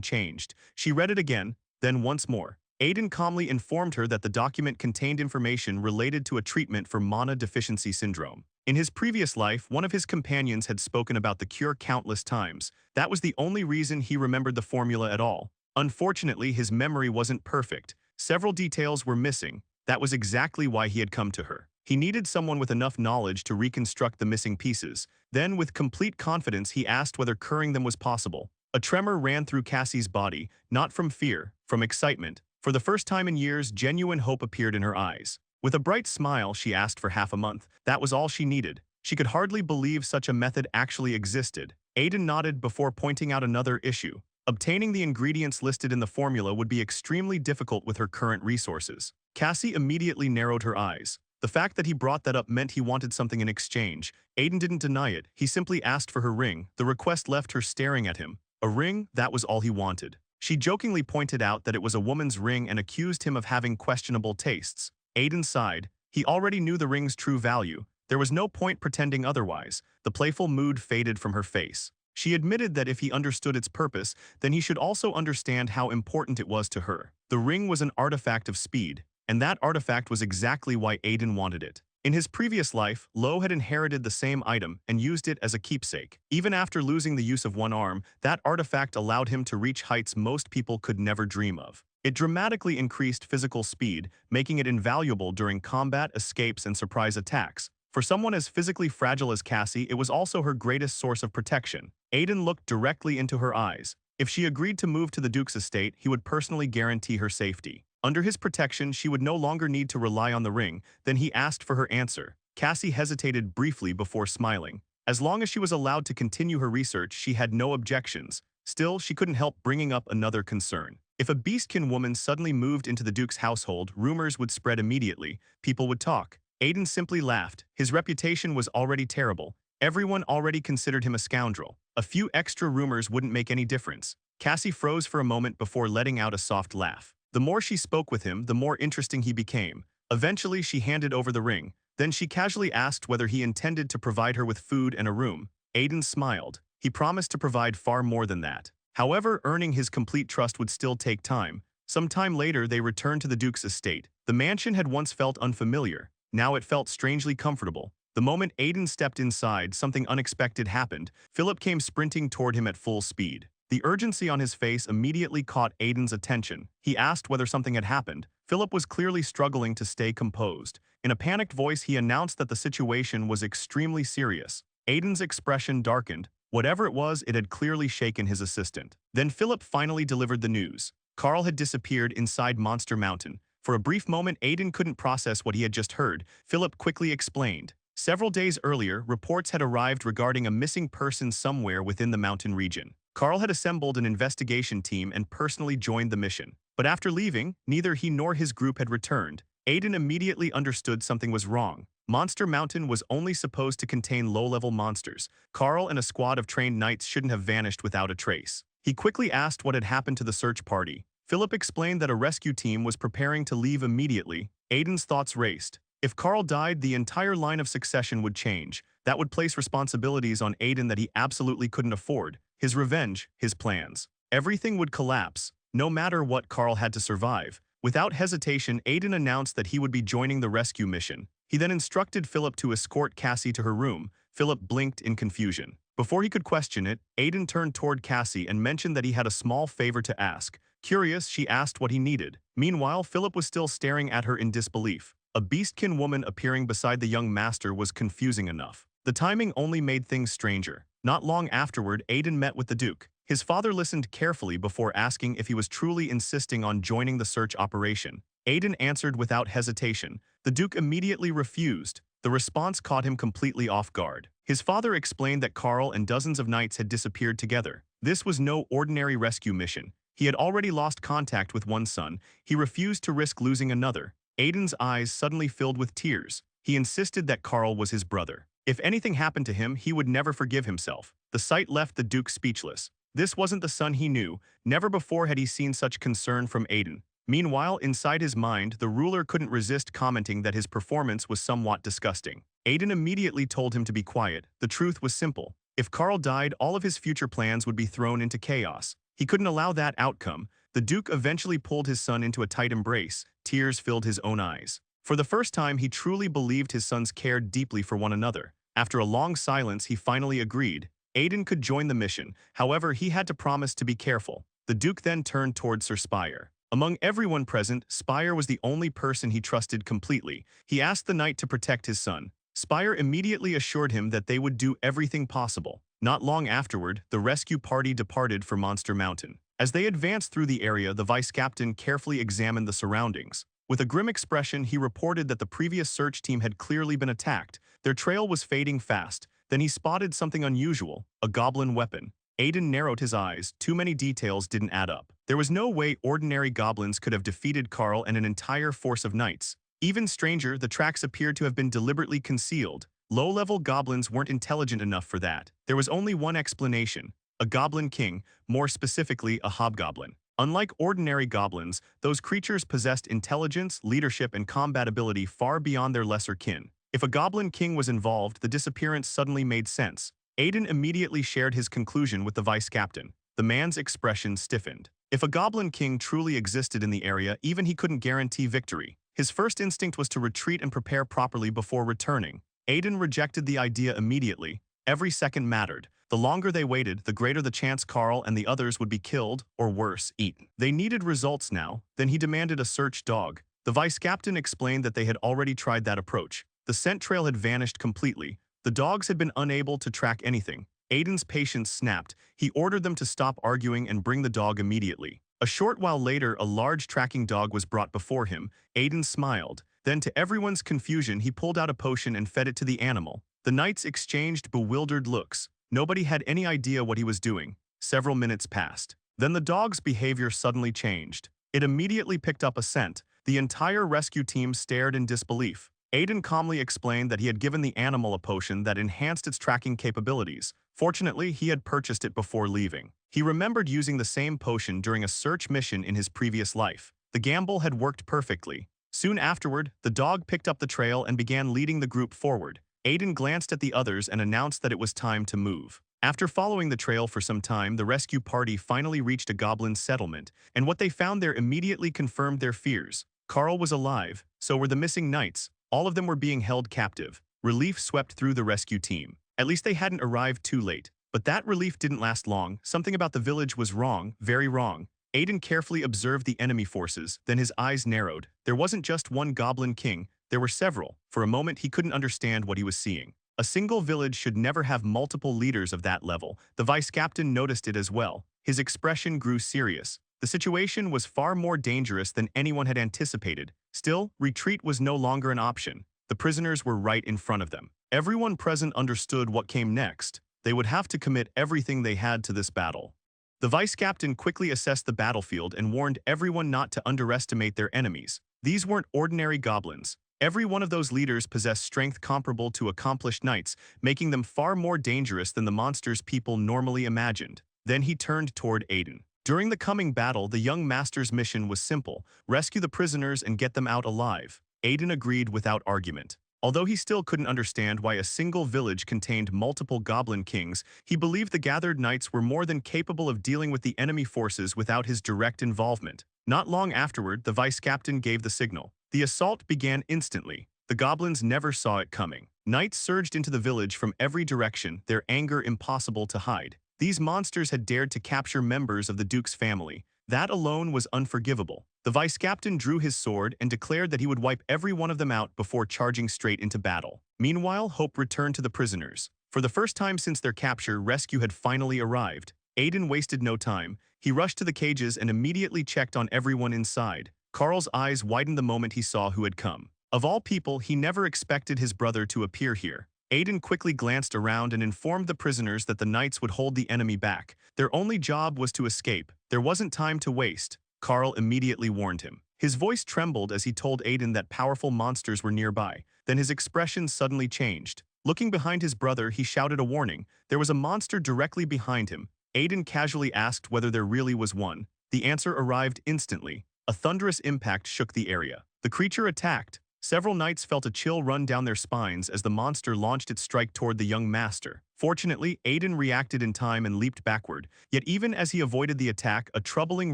changed. She read it again, then once more. Aiden calmly informed her that the document contained information related to a treatment for mana deficiency syndrome. In his previous life, one of his companions had spoken about the cure countless times. That was the only reason he remembered the formula at all. Unfortunately, his memory wasn't perfect. Several details were missing. That was exactly why he had come to her. He needed someone with enough knowledge to reconstruct the missing pieces. Then, with complete confidence, he asked whether curing them was possible. A tremor ran through Cassie's body, not from fear, from excitement. For the first time in years, genuine hope appeared in her eyes. With a bright smile, she asked for half a month. That was all she needed. She could hardly believe such a method actually existed. Aiden nodded before pointing out another issue. Obtaining the ingredients listed in the formula would be extremely difficult with her current resources. Cassie immediately narrowed her eyes. The fact that he brought that up meant he wanted something in exchange. Aiden didn't deny it. He simply asked for her ring. The request left her staring at him. A ring, that was all he wanted. She jokingly pointed out that it was a woman's ring and accused him of having questionable tastes. Aiden sighed. He already knew the ring's true value. There was no point pretending otherwise. The playful mood faded from her face. She admitted that if he understood its purpose, then he should also understand how important it was to her. The ring was an artifact of speed, and that artifact was exactly why Aiden wanted it. In his previous life, Lo had inherited the same item and used it as a keepsake. Even after losing the use of one arm, that artifact allowed him to reach heights most people could never dream of. It dramatically increased physical speed, making it invaluable during combat, escapes, and surprise attacks. For someone as physically fragile as Cassie, it was also her greatest source of protection. Aiden looked directly into her eyes. If she agreed to move to the Duke's estate, he would personally guarantee her safety. Under his protection, she would no longer need to rely on the ring. Then he asked for her answer. Cassie hesitated briefly before smiling. As long as she was allowed to continue her research, she had no objections. Still, she couldn't help bringing up another concern. If a beastkin woman suddenly moved into the Duke's household, rumors would spread immediately. People would talk. Aiden simply laughed. His reputation was already terrible. Everyone already considered him a scoundrel. A few extra rumors wouldn't make any difference. Cassie froze for a moment before letting out a soft laugh. The more she spoke with him, the more interesting he became. Eventually, she handed over the ring. Then she casually asked whether he intended to provide her with food and a room. Aiden smiled. He promised to provide far more than that. However, earning his complete trust would still take time. Some time later, they returned to the Duke's estate. The mansion had once felt unfamiliar. Now it felt strangely comfortable. The moment Aiden stepped inside, something unexpected happened. Philip came sprinting toward him at full speed. The urgency on his face immediately caught Aiden's attention. He asked whether something had happened. Philip was clearly struggling to stay composed. In a panicked voice, he announced that the situation was extremely serious. Aiden's expression darkened. Whatever it was, it had clearly shaken his assistant. Then Philip finally delivered the news. Carl had disappeared inside Monster Mountain. For a brief moment, Aiden couldn't process what he had just heard. Philip quickly explained. Several days earlier, reports had arrived regarding a missing person somewhere within the mountain region. Carl had assembled an investigation team and personally joined the mission. But after leaving, neither he nor his group had returned. Aiden immediately understood something was wrong. Monster Mountain was only supposed to contain low-level monsters. Carl and a squad of trained knights shouldn't have vanished without a trace. He quickly asked what had happened to the search party. Philip explained that a rescue team was preparing to leave immediately. Aiden's thoughts raced. If Carl died, the entire line of succession would change. That would place responsibilities on Aiden that he absolutely couldn't afford. His revenge, his plans. Everything would collapse, no matter what Carl had to survive. Without hesitation, Aiden announced that he would be joining the rescue mission. He then instructed Philip to escort Cassie to her room. Philip blinked in confusion. Before he could question it, Aiden turned toward Cassie and mentioned that he had a small favor to ask. Curious, she asked what he needed. Meanwhile, Philip was still staring at her in disbelief. A beastkin woman appearing beside the young master was confusing enough. The timing only made things stranger. Not long afterward, Aiden met with the Duke. His father listened carefully before asking if he was truly insisting on joining the search operation. Aiden answered without hesitation. The Duke immediately refused. The response caught him completely off guard. His father explained that Carl and dozens of knights had disappeared together. This was no ordinary rescue mission. He had already lost contact with one son. He refused to risk losing another. Aiden's eyes suddenly filled with tears. He insisted that Carl was his brother. If anything happened to him, he would never forgive himself. The sight left the Duke speechless. This wasn't the son he knew. Never before had he seen such concern from Aiden. Meanwhile, inside his mind, the ruler couldn't resist commenting that his performance was somewhat disgusting. Aiden immediately told him to be quiet. The truth was simple. If Carl died, all of his future plans would be thrown into chaos. He couldn't allow that outcome. The Duke eventually pulled his son into a tight embrace. Tears filled his own eyes. For the first time, he truly believed his sons cared deeply for one another. After a long silence, he finally agreed. Aiden could join the mission. However, he had to promise to be careful. The Duke then turned toward Sir Spire. Among everyone present, Spire was the only person he trusted completely. He asked the knight to protect his son. Spire immediately assured him that they would do everything possible. Not long afterward, the rescue party departed for Monster Mountain. As they advanced through the area, the vice captain carefully examined the surroundings. With a grim expression, he reported that the previous search team had clearly been attacked. Their trail was fading fast. Then he spotted something unusual, a goblin weapon. Aiden narrowed his eyes. Too many details didn't add up. There was no way ordinary goblins could have defeated Carl and an entire force of knights. Even stranger, the tracks appeared to have been deliberately concealed. Low-level goblins weren't intelligent enough for that. There was only one explanation: a goblin king, more specifically a hobgoblin. Unlike ordinary goblins, those creatures possessed intelligence, leadership, and combat ability far beyond their lesser kin. If a goblin king was involved, the disappearance suddenly made sense. Aiden immediately shared his conclusion with the vice captain. The man's expression stiffened. If a goblin king truly existed in the area, even he couldn't guarantee victory. His first instinct was to retreat and prepare properly before returning. Aiden rejected the idea immediately. Every second mattered. The longer they waited, the greater the chance Carl and the others would be killed, or worse, eaten. They needed results now. Then he demanded a search dog. The vice captain explained that they had already tried that approach. The scent trail had vanished completely. The dogs had been unable to track anything. Aiden's patience snapped. He ordered them to stop arguing and bring the dog immediately. A short while later, a large tracking dog was brought before him. Aiden smiled. Then, to everyone's confusion, he pulled out a potion and fed it to the animal. The knights exchanged bewildered looks. Nobody had any idea what he was doing. Several minutes passed. Then the dog's behavior suddenly changed. It immediately picked up a scent. The entire rescue team stared in disbelief. Aiden calmly explained that he had given the animal a potion that enhanced its tracking capabilities. Fortunately, he had purchased it before leaving. He remembered using the same potion during a search mission in his previous life. The gamble had worked perfectly. Soon afterward, the dog picked up the trail and began leading the group forward. Aiden glanced at the others and announced that it was time to move. After following the trail for some time, the rescue party finally reached a goblin settlement, and what they found there immediately confirmed their fears. Carl was alive, so were the missing knights. All of them were being held captive. Relief swept through the rescue team. At least they hadn't arrived too late. But that relief didn't last long. Something about the village was wrong, very wrong. Aiden carefully observed the enemy forces, then his eyes narrowed. There wasn't just one goblin king, there were several. For a moment, he couldn't understand what he was seeing. A single village should never have multiple leaders of that level. The vice captain noticed it as well. His expression grew serious. The situation was far more dangerous than anyone had anticipated. Still, retreat was no longer an option. The prisoners were right in front of them. Everyone present understood what came next. They would have to commit everything they had to this battle. The vice captain quickly assessed the battlefield and warned everyone not to underestimate their enemies. These weren't ordinary goblins. Every one of those leaders possessed strength comparable to accomplished knights, making them far more dangerous than the monsters people normally imagined. Then he turned toward Aiden. During the coming battle, the young master's mission was simple: rescue the prisoners and get them out alive. Aiden agreed without argument. Although he still couldn't understand why a single village contained multiple goblin kings, he believed the gathered knights were more than capable of dealing with the enemy forces without his direct involvement. Not long afterward, the vice captain gave the signal. The assault began instantly. The goblins never saw it coming. Knights surged into the village from every direction, their anger impossible to hide. These monsters had dared to capture members of the Duke's family. That alone was unforgivable. The vice captain drew his sword and declared that he would wipe every one of them out before charging straight into battle. Meanwhile, hope returned to the prisoners. For the first time since their capture, rescue had finally arrived. Aiden wasted no time. He rushed to the cages and immediately checked on everyone inside. Carl's eyes widened the moment he saw who had come. Of all people, he never expected his brother to appear here. Aiden quickly glanced around and informed the prisoners that the knights would hold the enemy back. Their only job was to escape. There wasn't time to waste. Carl immediately warned him. His voice trembled as he told Aiden that powerful monsters were nearby. Then his expression suddenly changed. Looking behind his brother, he shouted a warning. There was a monster directly behind him. Aiden casually asked whether there really was one. The answer arrived instantly. A thunderous impact shook the area. The creature attacked. Several knights felt a chill run down their spines as the monster launched its strike toward the young master. Fortunately, Aiden reacted in time and leaped backward. Yet even as he avoided the attack, a troubling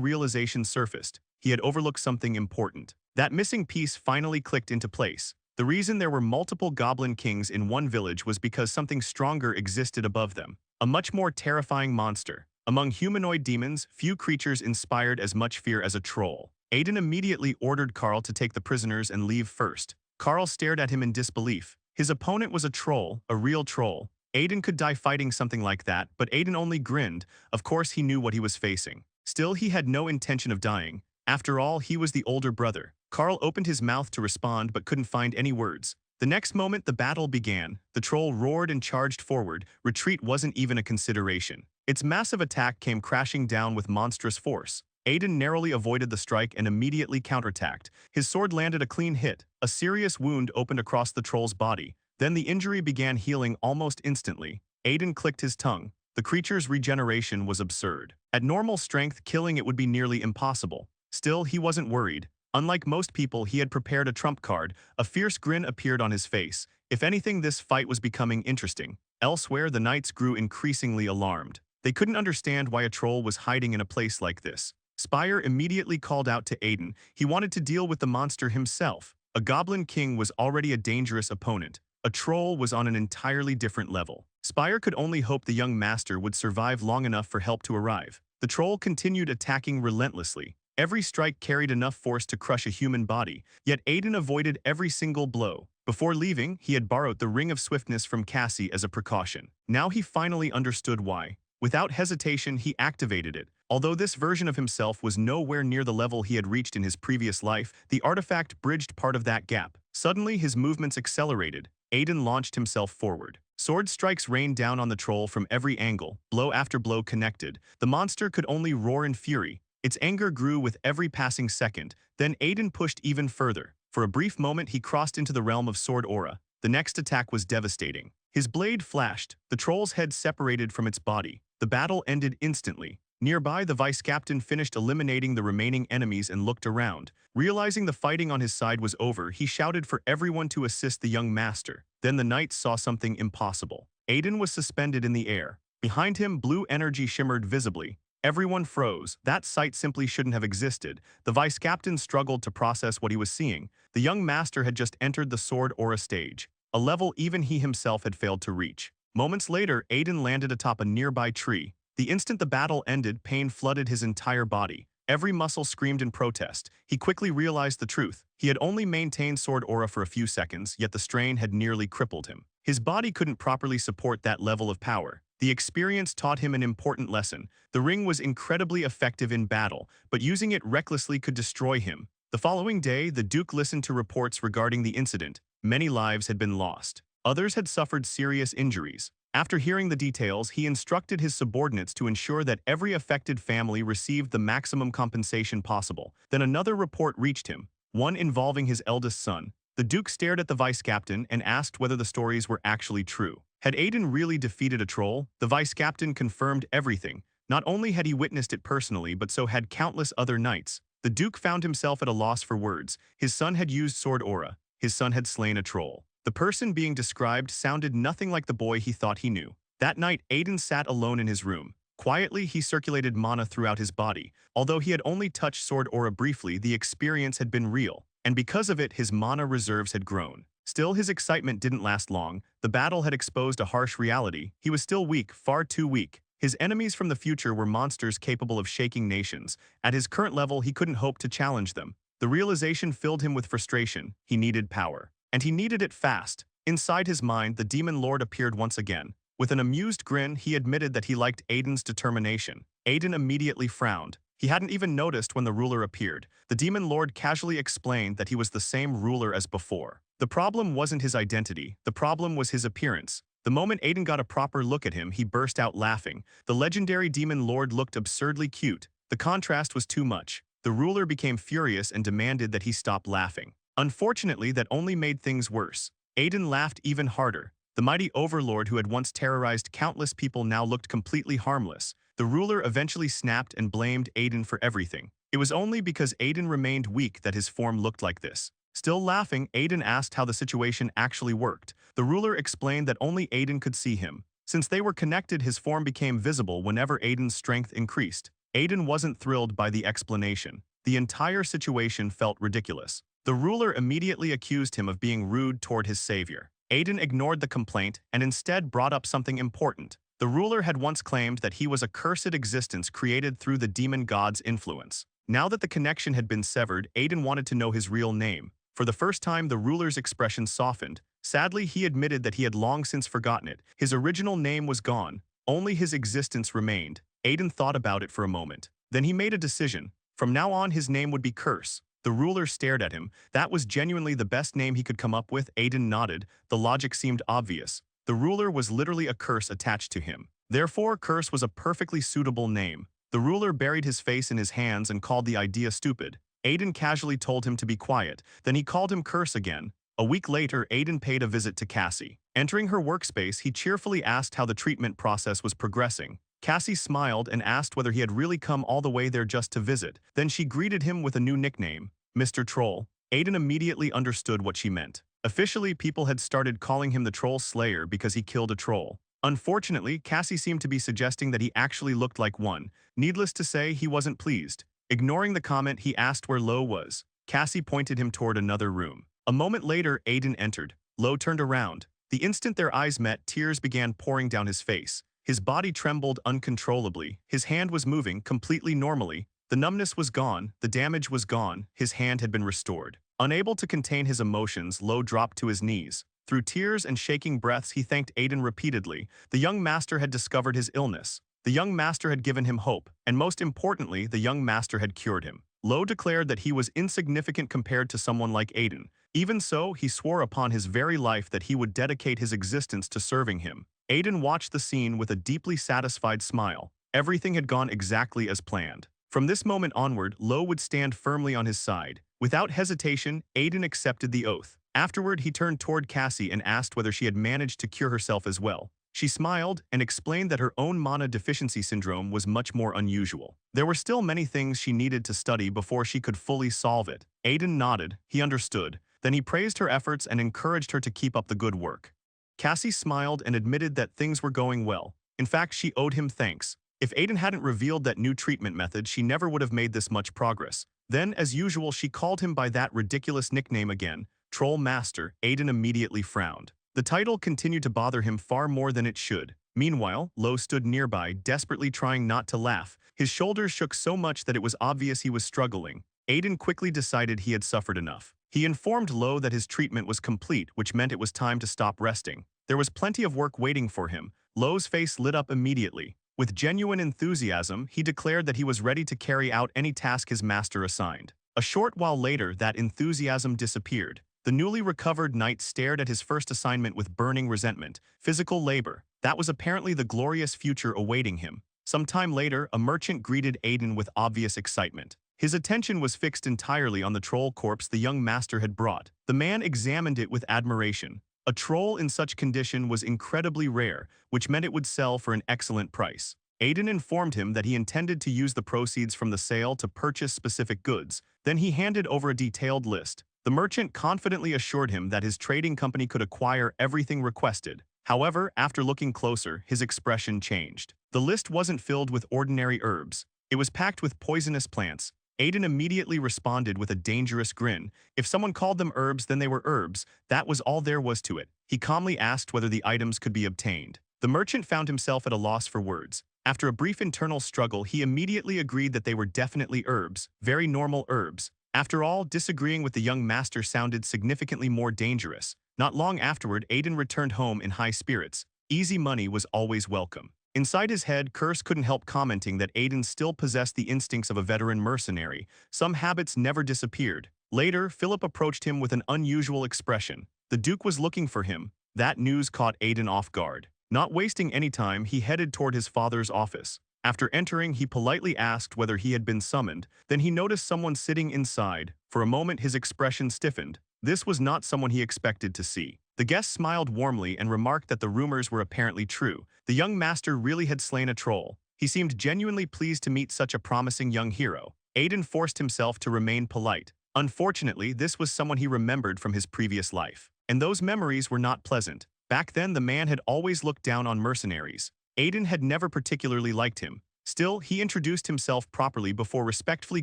realization surfaced. He had overlooked something important. That missing piece finally clicked into place. The reason there were multiple goblin kings in one village was because something stronger existed above them. A much more terrifying monster. Among humanoid demons, few creatures inspired as much fear as a troll. Aiden immediately ordered Carl to take the prisoners and leave first. Carl stared at him in disbelief. His opponent was a troll, a real troll. Aiden could die fighting something like that, but Aiden only grinned. Of course he knew what he was facing. Still, he had no intention of dying. After all, he was the older brother. Carl opened his mouth to respond but couldn't find any words. The next moment, the battle began. The troll roared and charged forward. Retreat wasn't even a consideration. Its massive attack came crashing down with monstrous force. Aiden narrowly avoided the strike and immediately counterattacked. His sword landed a clean hit. A serious wound opened across the troll's body. Then the injury began healing almost instantly. Aiden clicked his tongue. The creature's regeneration was absurd. At normal strength, killing it would be nearly impossible. Still, he wasn't worried. Unlike most people, he had prepared a trump card. A fierce grin appeared on his face. If anything, this fight was becoming interesting. Elsewhere, the knights grew increasingly alarmed. They couldn't understand why a troll was hiding in a place like this. Spire immediately called out to Aiden. He wanted to deal with the monster himself. A goblin king was already a dangerous opponent. A troll was on an entirely different level. Spire could only hope the young master would survive long enough for help to arrive. The troll continued attacking relentlessly. Every strike carried enough force to crush a human body, yet Aiden avoided every single blow. Before leaving, he had borrowed the Ring of Swiftness from Cassie as a precaution. Now he finally understood why. Without hesitation, he activated it. Although this version of himself was nowhere near the level he had reached in his previous life, the artifact bridged part of that gap. Suddenly, his movements accelerated. Aiden launched himself forward. Sword strikes rained down on the troll from every angle, blow after blow connected. The monster could only roar in fury. Its anger grew with every passing second. Then Aiden pushed even further. For a brief moment, he crossed into the realm of sword aura. The next attack was devastating. His blade flashed. The troll's head separated from its body. The battle ended instantly. Nearby, the vice captain finished eliminating the remaining enemies and looked around. Realizing the fighting on his side was over, he shouted for everyone to assist the young master. Then the knights saw something impossible. Aiden was suspended in the air. Behind him, blue energy shimmered visibly. Everyone froze. That sight simply shouldn't have existed. The vice captain struggled to process what he was seeing. The young master had just entered the sword aura stage, a level even he himself had failed to reach. Moments later, Aiden landed atop a nearby tree. The instant the battle ended, pain flooded his entire body. Every muscle screamed in protest. He quickly realized the truth. He had only maintained sword aura for a few seconds, yet the strain had nearly crippled him. His body couldn't properly support that level of power. The experience taught him an important lesson. The ring was incredibly effective in battle, but using it recklessly could destroy him. The following day, the Duke listened to reports regarding the incident. Many lives had been lost. Others had suffered serious injuries. After hearing the details, he instructed his subordinates to ensure that every affected family received the maximum compensation possible. Then another report reached him, one involving his eldest son. The Duke stared at the vice captain and asked whether the stories were actually true. Had Aiden really defeated a troll? The vice captain confirmed everything. Not only had he witnessed it personally, but so had countless other knights. The Duke found himself at a loss for words. His son had used sword aura. His son had slain a troll. The person being described sounded nothing like the boy he thought he knew. That night, Aiden sat alone in his room. Quietly, he circulated mana throughout his body. Although he had only touched sword aura briefly, the experience had been real, and because of it, his mana reserves had grown. Still, his excitement didn't last long. The battle had exposed a harsh reality. He was still weak, far too weak. His enemies from the future were monsters capable of shaking nations. At his current level, he couldn't hope to challenge them. The realization filled him with frustration. He needed power. And he needed it fast. Inside his mind, the demon lord appeared once again. With an amused grin, he admitted that he liked Aiden's determination. Aiden immediately frowned. He hadn't even noticed when the ruler appeared. The demon lord casually explained that he was the same ruler as before. The problem wasn't his identity. The problem was his appearance. The moment Aiden got a proper look at him, he burst out laughing. The legendary demon lord looked absurdly cute. The contrast was too much. The ruler became furious and demanded that he stop laughing. Unfortunately, that only made things worse. Aiden laughed even harder. The mighty overlord who had once terrorized countless people now looked completely harmless. The ruler eventually snapped and blamed Aiden for everything. It was only because Aiden remained weak that his form looked like this. Still laughing, Aiden asked how the situation actually worked. The ruler explained that only Aiden could see him. Since they were connected, his form became visible whenever Aiden's strength increased. Aiden wasn't thrilled by the explanation. The entire situation felt ridiculous. The ruler immediately accused him of being rude toward his savior. Aiden ignored the complaint and instead brought up something important. The ruler had once claimed that he was a cursed existence created through the demon god's influence. Now that the connection had been severed, Aiden wanted to know his real name. For the first time, the ruler's expression softened. Sadly, he admitted that he had long since forgotten it. His original name was gone. Only his existence remained. Aiden thought about it for a moment. Then he made a decision. From now on, his name would be Curse. The ruler stared at him. That was genuinely the best name he could come up with. Aiden nodded. The logic seemed obvious. The ruler was literally a curse attached to him. Therefore, Curse was a perfectly suitable name. The ruler buried his face in his hands and called the idea stupid. Aiden casually told him to be quiet. Then he called him Curse again. A week later, Aiden paid a visit to Cassie. Entering her workspace, he cheerfully asked how the treatment process was progressing. Cassie smiled and asked whether he had really come all the way there just to visit. Then she greeted him with a new nickname, Mr. Troll. Aiden immediately understood what she meant. Officially, people had started calling him the Troll Slayer because he killed a troll. Unfortunately, Cassie seemed to be suggesting that he actually looked like one. Needless to say, he wasn't pleased. Ignoring the comment, he asked where Lo was. Cassie pointed him toward another room. A moment later, Aiden entered. Lo turned around. The instant their eyes met, tears began pouring down his face. His body trembled uncontrollably. His hand was moving completely normally. The numbness was gone. The damage was gone. His hand had been restored. Unable to contain his emotions, Lo dropped to his knees. Through tears and shaking breaths, he thanked Aiden repeatedly. The young master had discovered his illness. The young master had given him hope, and most importantly, the young master had cured him. Lo declared that he was insignificant compared to someone like Aiden. Even so, he swore upon his very life that he would dedicate his existence to serving him. Aiden watched the scene with a deeply satisfied smile. Everything had gone exactly as planned. From this moment onward, Lo would stand firmly on his side. Without hesitation, Aiden accepted the oath. Afterward, he turned toward Cassie and asked whether she had managed to cure herself as well. She smiled and explained that her own mana deficiency syndrome was much more unusual. There were still many things she needed to study before she could fully solve it. Aiden nodded. He understood. Then he praised her efforts and encouraged her to keep up the good work. Cassie smiled and admitted that things were going well. In fact, she owed him thanks. If Aiden hadn't revealed that new treatment method, she never would have made this much progress. Then, as usual, she called him by that ridiculous nickname again, Troll Master. Aiden immediately frowned. The title continued to bother him far more than it should. Meanwhile, Lo stood nearby, desperately trying not to laugh. His shoulders shook so much that it was obvious he was struggling. Aiden quickly decided he had suffered enough. He informed Lo that his treatment was complete, which meant it was time to stop resting. There was plenty of work waiting for him. Lo's face lit up immediately. With genuine enthusiasm, he declared that he was ready to carry out any task his master assigned. A short while later, that enthusiasm disappeared. The newly recovered knight stared at his first assignment with burning resentment. Physical labor. That was apparently the glorious future awaiting him. Some time later, a merchant greeted Aiden with obvious excitement. His attention was fixed entirely on the troll corpse the young master had brought. The man examined it with admiration. A troll in such condition was incredibly rare, which meant it would sell for an excellent price. Aiden informed him that he intended to use the proceeds from the sale to purchase specific goods. Then he handed over a detailed list. The merchant confidently assured him that his trading company could acquire everything requested. However, after looking closer, his expression changed. The list wasn't filled with ordinary herbs. It was packed with poisonous plants. Aiden immediately responded with a dangerous grin. If someone called them herbs, then they were herbs. That was all there was to it. He calmly asked whether the items could be obtained. The merchant found himself at a loss for words. After a brief internal struggle, he immediately agreed that they were definitely herbs, very normal herbs. After all, disagreeing with the young master sounded significantly more dangerous. Not long afterward, Aiden returned home in high spirits. Easy money was always welcome. Inside his head, Curse couldn't help commenting that Aiden still possessed the instincts of a veteran mercenary. Some habits never disappeared. Later, Philip approached him with an unusual expression. The Duke was looking for him. That news caught Aiden off guard. Not wasting any time, he headed toward his father's office. After entering, he politely asked whether he had been summoned. Then he noticed someone sitting inside. For a moment, his expression stiffened. This was not someone he expected to see. The guest smiled warmly and remarked that the rumors were apparently true. The young master really had slain a troll. He seemed genuinely pleased to meet such a promising young hero. Aiden forced himself to remain polite. Unfortunately, this was someone he remembered from his previous life. And those memories were not pleasant. Back then, the man had always looked down on mercenaries. Aiden had never particularly liked him. Still, he introduced himself properly before respectfully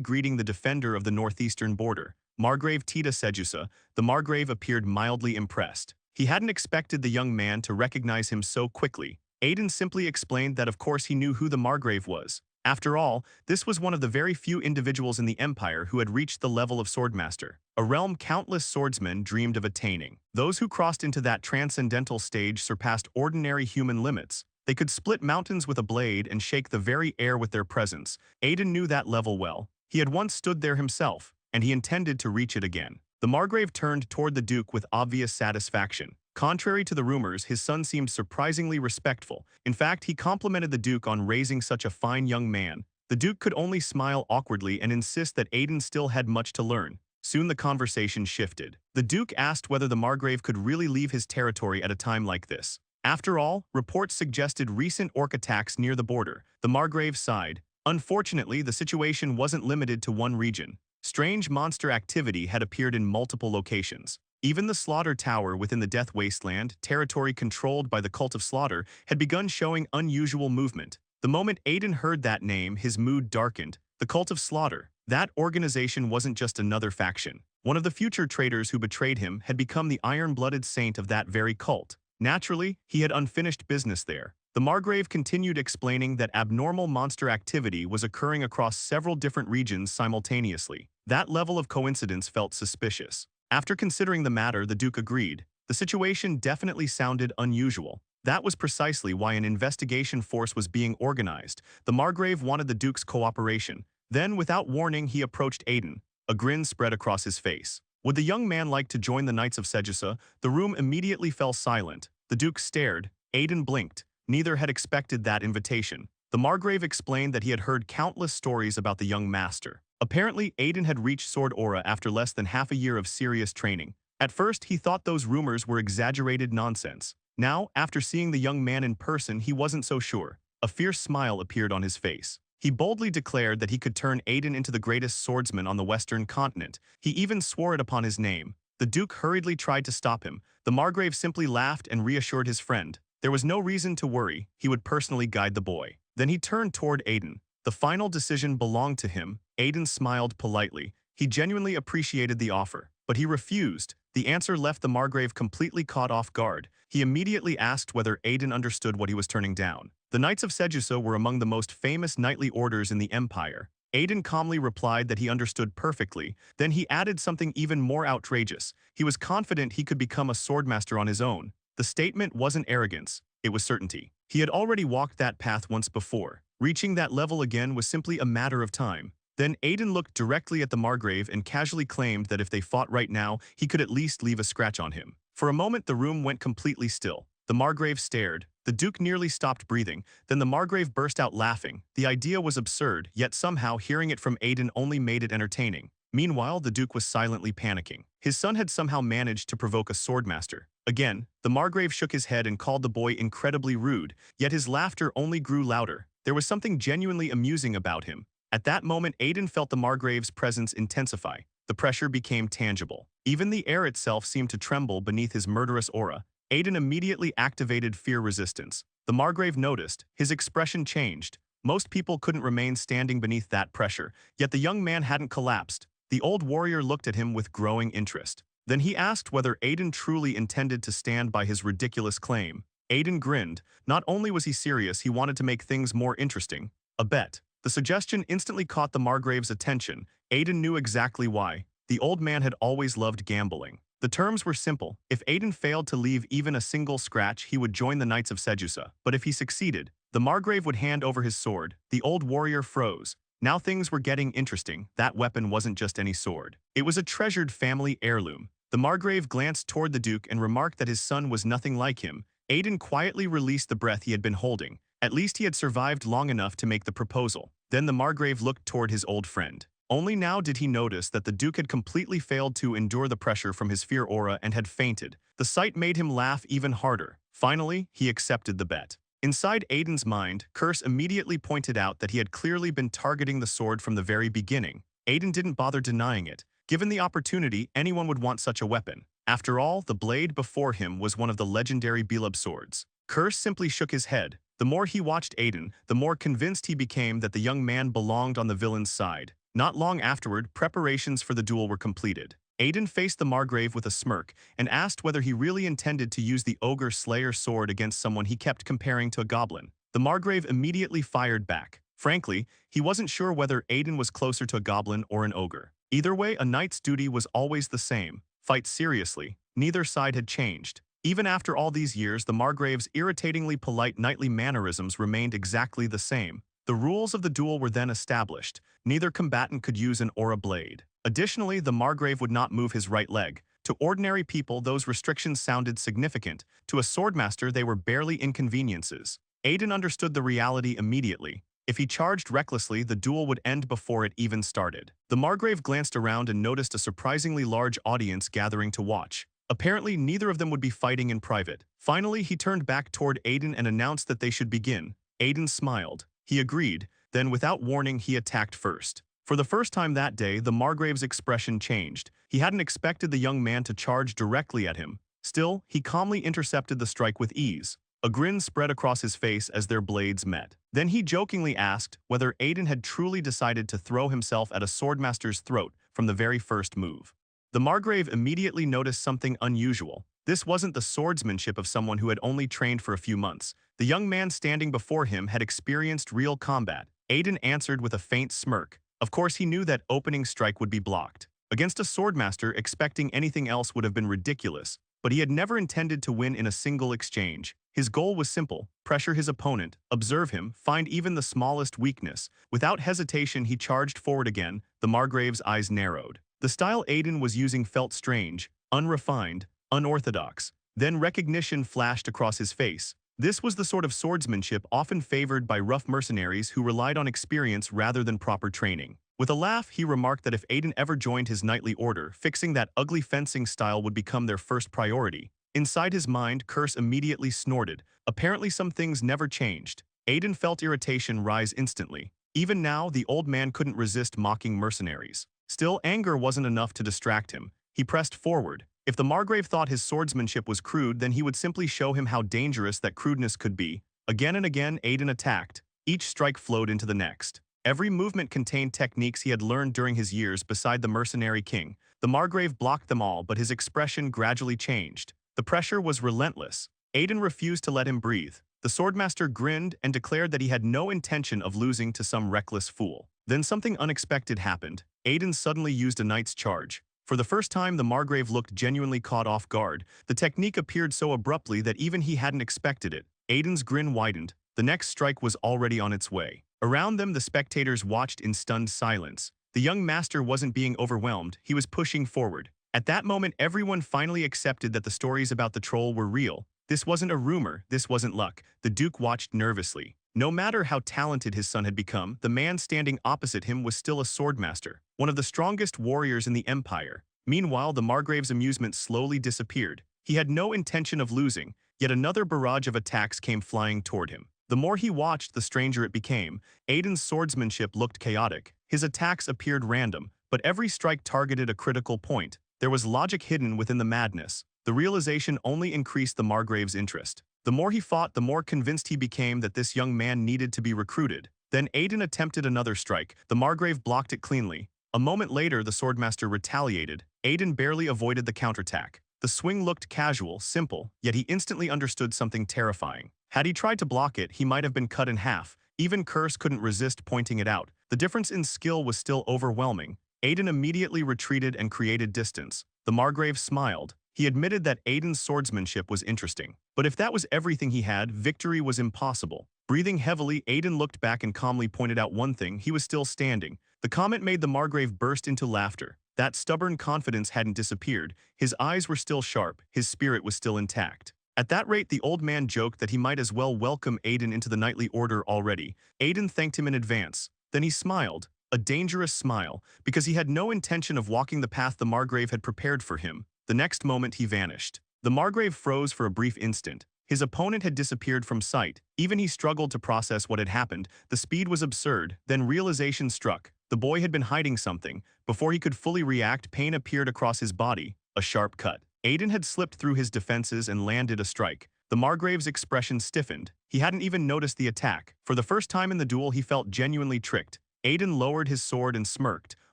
greeting the defender of the northeastern border, Margrave Tita Sejusa. The Margrave appeared mildly impressed. He hadn't expected the young man to recognize him so quickly. Aiden simply explained that of course he knew who the Margrave was. After all, this was one of the very few individuals in the Empire who had reached the level of Swordmaster, a realm countless swordsmen dreamed of attaining. Those who crossed into that transcendental stage surpassed ordinary human limits. They could split mountains with a blade and shake the very air with their presence. Aiden knew that level well. He had once stood there himself, and he intended to reach it again. The Margrave turned toward the Duke with obvious satisfaction. Contrary to the rumors, his son seemed surprisingly respectful. In fact, he complimented the Duke on raising such a fine young man. The Duke could only smile awkwardly and insist that Aiden still had much to learn. Soon the conversation shifted. The Duke asked whether the Margrave could really leave his territory at a time like this. After all, reports suggested recent orc attacks near the border. The Margrave sighed. Unfortunately, the situation wasn't limited to one region. Strange monster activity had appeared in multiple locations. Even the Slaughter Tower within the Death Wasteland, territory controlled by the Cult of Slaughter, had begun showing unusual movement. The moment Aiden heard that name, his mood darkened. The Cult of Slaughter. That organization wasn't just another faction. One of the future traitors who betrayed him had become the iron-blooded saint of that very cult. Naturally, he had unfinished business there. The Margrave continued explaining that abnormal monster activity was occurring across several different regions simultaneously. That level of coincidence felt suspicious. After considering the matter, the Duke agreed. The situation definitely sounded unusual. That was precisely why an investigation force was being organized. The Margrave wanted the Duke's cooperation. Then, without warning, he approached Aiden. A grin spread across his face. Would the young man like to join the Knights of Sejusa? The room immediately fell silent. The Duke stared. Aiden blinked. Neither had expected that invitation. The Margrave explained that he had heard countless stories about the young master. Apparently, Aiden had reached Sword Aura after less than half a year of serious training. At first, he thought those rumors were exaggerated nonsense. Now, after seeing the young man in person, he wasn't so sure. A fierce smile appeared on his face. He boldly declared that he could turn Aiden into the greatest swordsman on the Western continent. He even swore it upon his name. The Duke hurriedly tried to stop him. The Margrave simply laughed and reassured his friend. There was no reason to worry. He would personally guide the boy. Then he turned toward Aiden. The final decision belonged to him. Aiden smiled politely. He genuinely appreciated the offer, but he refused. The answer left the Margrave completely caught off guard. He immediately asked whether Aiden understood what he was turning down. The Knights of Sejusa were among the most famous knightly orders in the Empire. Aiden calmly replied that he understood perfectly. Then he added something even more outrageous. He was confident he could become a swordmaster on his own. The statement wasn't arrogance, it was certainty. He had already walked that path once before. Reaching that level again was simply a matter of time. Then Aiden looked directly at the Margrave and casually claimed that if they fought right now, he could at least leave a scratch on him. For a moment, the room went completely still. The Margrave stared. The Duke nearly stopped breathing. Then the Margrave burst out laughing. The idea was absurd, yet somehow hearing it from Aiden only made it entertaining. Meanwhile, the Duke was silently panicking. His son had somehow managed to provoke a swordmaster. Again, the Margrave shook his head and called the boy incredibly rude, yet his laughter only grew louder. There was something genuinely amusing about him. At that moment, Aiden felt the Margrave's presence intensify. The pressure became tangible. Even the air itself seemed to tremble beneath his murderous aura. Aiden immediately activated fear resistance. The Margrave noticed. His expression changed. Most people couldn't remain standing beneath that pressure, yet the young man hadn't collapsed. The old warrior looked at him with growing interest. Then he asked whether Aiden truly intended to stand by his ridiculous claim. Aiden grinned. Not only was he serious, he wanted to make things more interesting. A bet. The suggestion instantly caught the Margrave's attention. Aiden knew exactly why. The old man had always loved gambling. The terms were simple. If Aiden failed to leave even a single scratch, he would join the Knights of Sejusa. But if he succeeded, the Margrave would hand over his sword. The old warrior froze. Now things were getting interesting. That weapon wasn't just any sword. It was a treasured family heirloom. The Margrave glanced toward the Duke and remarked that his son was nothing like him. Aiden quietly released the breath he had been holding. At least he had survived long enough to make the proposal. Then the Margrave looked toward his old friend. Only now did he notice that the Duke had completely failed to endure the pressure from his fear aura and had fainted. The sight made him laugh even harder. Finally, he accepted the bet. Inside Aiden's mind, Curse immediately pointed out that he had clearly been targeting the sword from the very beginning. Aiden didn't bother denying it. Given the opportunity, anyone would want such a weapon. After all, the blade before him was one of the legendary Belub swords. Curse simply shook his head. The more he watched Aiden, the more convinced he became that the young man belonged on the villain's side. Not long afterward, preparations for the duel were completed. Aiden faced the Margrave with a smirk and asked whether he really intended to use the Ogre Slayer sword against someone he kept comparing to a goblin. The Margrave immediately fired back. Frankly, he wasn't sure whether Aiden was closer to a goblin or an ogre. Either way, a knight's duty was always the same: fight seriously. Neither side had changed. Even after all these years, the Margrave's irritatingly polite knightly mannerisms remained exactly the same. The rules of the duel were then established. Neither combatant could use an aura blade. Additionally, the Margrave would not move his right leg. To ordinary people, those restrictions sounded significant. To a swordmaster, they were barely inconveniences. Aiden understood the reality immediately. If he charged recklessly, the duel would end before it even started. The Margrave glanced around and noticed a surprisingly large audience gathering to watch. Apparently, neither of them would be fighting in private. Finally, he turned back toward Aiden and announced that they should begin. Aiden smiled. He agreed. Then, without warning, he attacked first. For the first time that day, the Margrave's expression changed. He hadn't expected the young man to charge directly at him. Still, he calmly intercepted the strike with ease. A grin spread across his face as their blades met. Then he jokingly asked whether Aiden had truly decided to throw himself at a swordmaster's throat from the very first move. The Margrave immediately noticed something unusual. This wasn't the swordsmanship of someone who had only trained for a few months. The young man standing before him had experienced real combat. Aiden answered with a faint smirk. Of course, he knew that opening strike would be blocked. Against a swordmaster, expecting anything else would have been ridiculous, but he had never intended to win in a single exchange. His goal was simple: pressure his opponent, observe him, find even the smallest weakness. Without hesitation, he charged forward again. The Margrave's eyes narrowed. The style Aiden was using felt strange, unrefined, unorthodox. Then recognition flashed across his face. This was the sort of swordsmanship often favored by rough mercenaries who relied on experience rather than proper training. With a laugh, he remarked that if Aiden ever joined his knightly order, fixing that ugly fencing style would become their first priority. Inside his mind, Curse immediately snorted. Apparently some things never changed. Aiden felt irritation rise instantly. Even now, the old man couldn't resist mocking mercenaries. Still, anger wasn't enough to distract him. He pressed forward. If the Margrave thought his swordsmanship was crude, then he would simply show him how dangerous that crudeness could be. Again and again, Aiden attacked. Each strike flowed into the next. Every movement contained techniques he had learned during his years beside the mercenary king. The Margrave blocked them all, but his expression gradually changed. The pressure was relentless. Aiden refused to let him breathe. The swordmaster grinned and declared that he had no intention of losing to some reckless fool. Then something unexpected happened. Aiden suddenly used a knight's charge. For the first time, the Margrave looked genuinely caught off guard. The technique appeared so abruptly that even he hadn't expected it. Aiden's grin widened. The next strike was already on its way. Around them, the spectators watched in stunned silence. The young master wasn't being overwhelmed, he was pushing forward. At that moment, everyone finally accepted that the stories about the troll were real. This wasn't a rumor, this wasn't luck. The Duke watched nervously. No matter how talented his son had become, the man standing opposite him was still a swordmaster, one of the strongest warriors in the Empire. Meanwhile, the Margrave's amusement slowly disappeared. He had no intention of losing, yet another barrage of attacks came flying toward him. The more he watched, the stranger it became. Aiden's swordsmanship looked chaotic. His attacks appeared random, but every strike targeted a critical point. There was logic hidden within the madness. The realization only increased the Margrave's interest. The more he fought, the more convinced he became that this young man needed to be recruited. Then Aiden attempted another strike. The Margrave blocked it cleanly. A moment later, the swordmaster retaliated. Aiden barely avoided the counterattack. The swing looked casual, simple, yet he instantly understood something terrifying. Had he tried to block it, he might have been cut in half. Even Curse couldn't resist pointing it out. The difference in skill was still overwhelming. Aiden immediately retreated and created distance. The Margrave smiled. He admitted that Aiden's swordsmanship was interesting. But if that was everything he had, victory was impossible. Breathing heavily, Aiden looked back and calmly pointed out one thing: he was still standing. The comment made the Margrave burst into laughter. That stubborn confidence hadn't disappeared. His eyes were still sharp, his spirit was still intact. At that rate, the old man joked that he might as well welcome Aiden into the knightly order already. Aiden thanked him in advance. Then he smiled. A dangerous smile, because he had no intention of walking the path the Margrave had prepared for him. The next moment he vanished. The Margrave froze for a brief instant. His opponent had disappeared from sight. Even he struggled to process what had happened. The speed was absurd. Then realization struck. The boy had been hiding something. Before he could fully react, pain appeared across his body. A sharp cut. Aiden had slipped through his defenses and landed a strike. The Margrave's expression stiffened. He hadn't even noticed the attack. For the first time in the duel, he felt genuinely tricked. Aiden lowered his sword and smirked.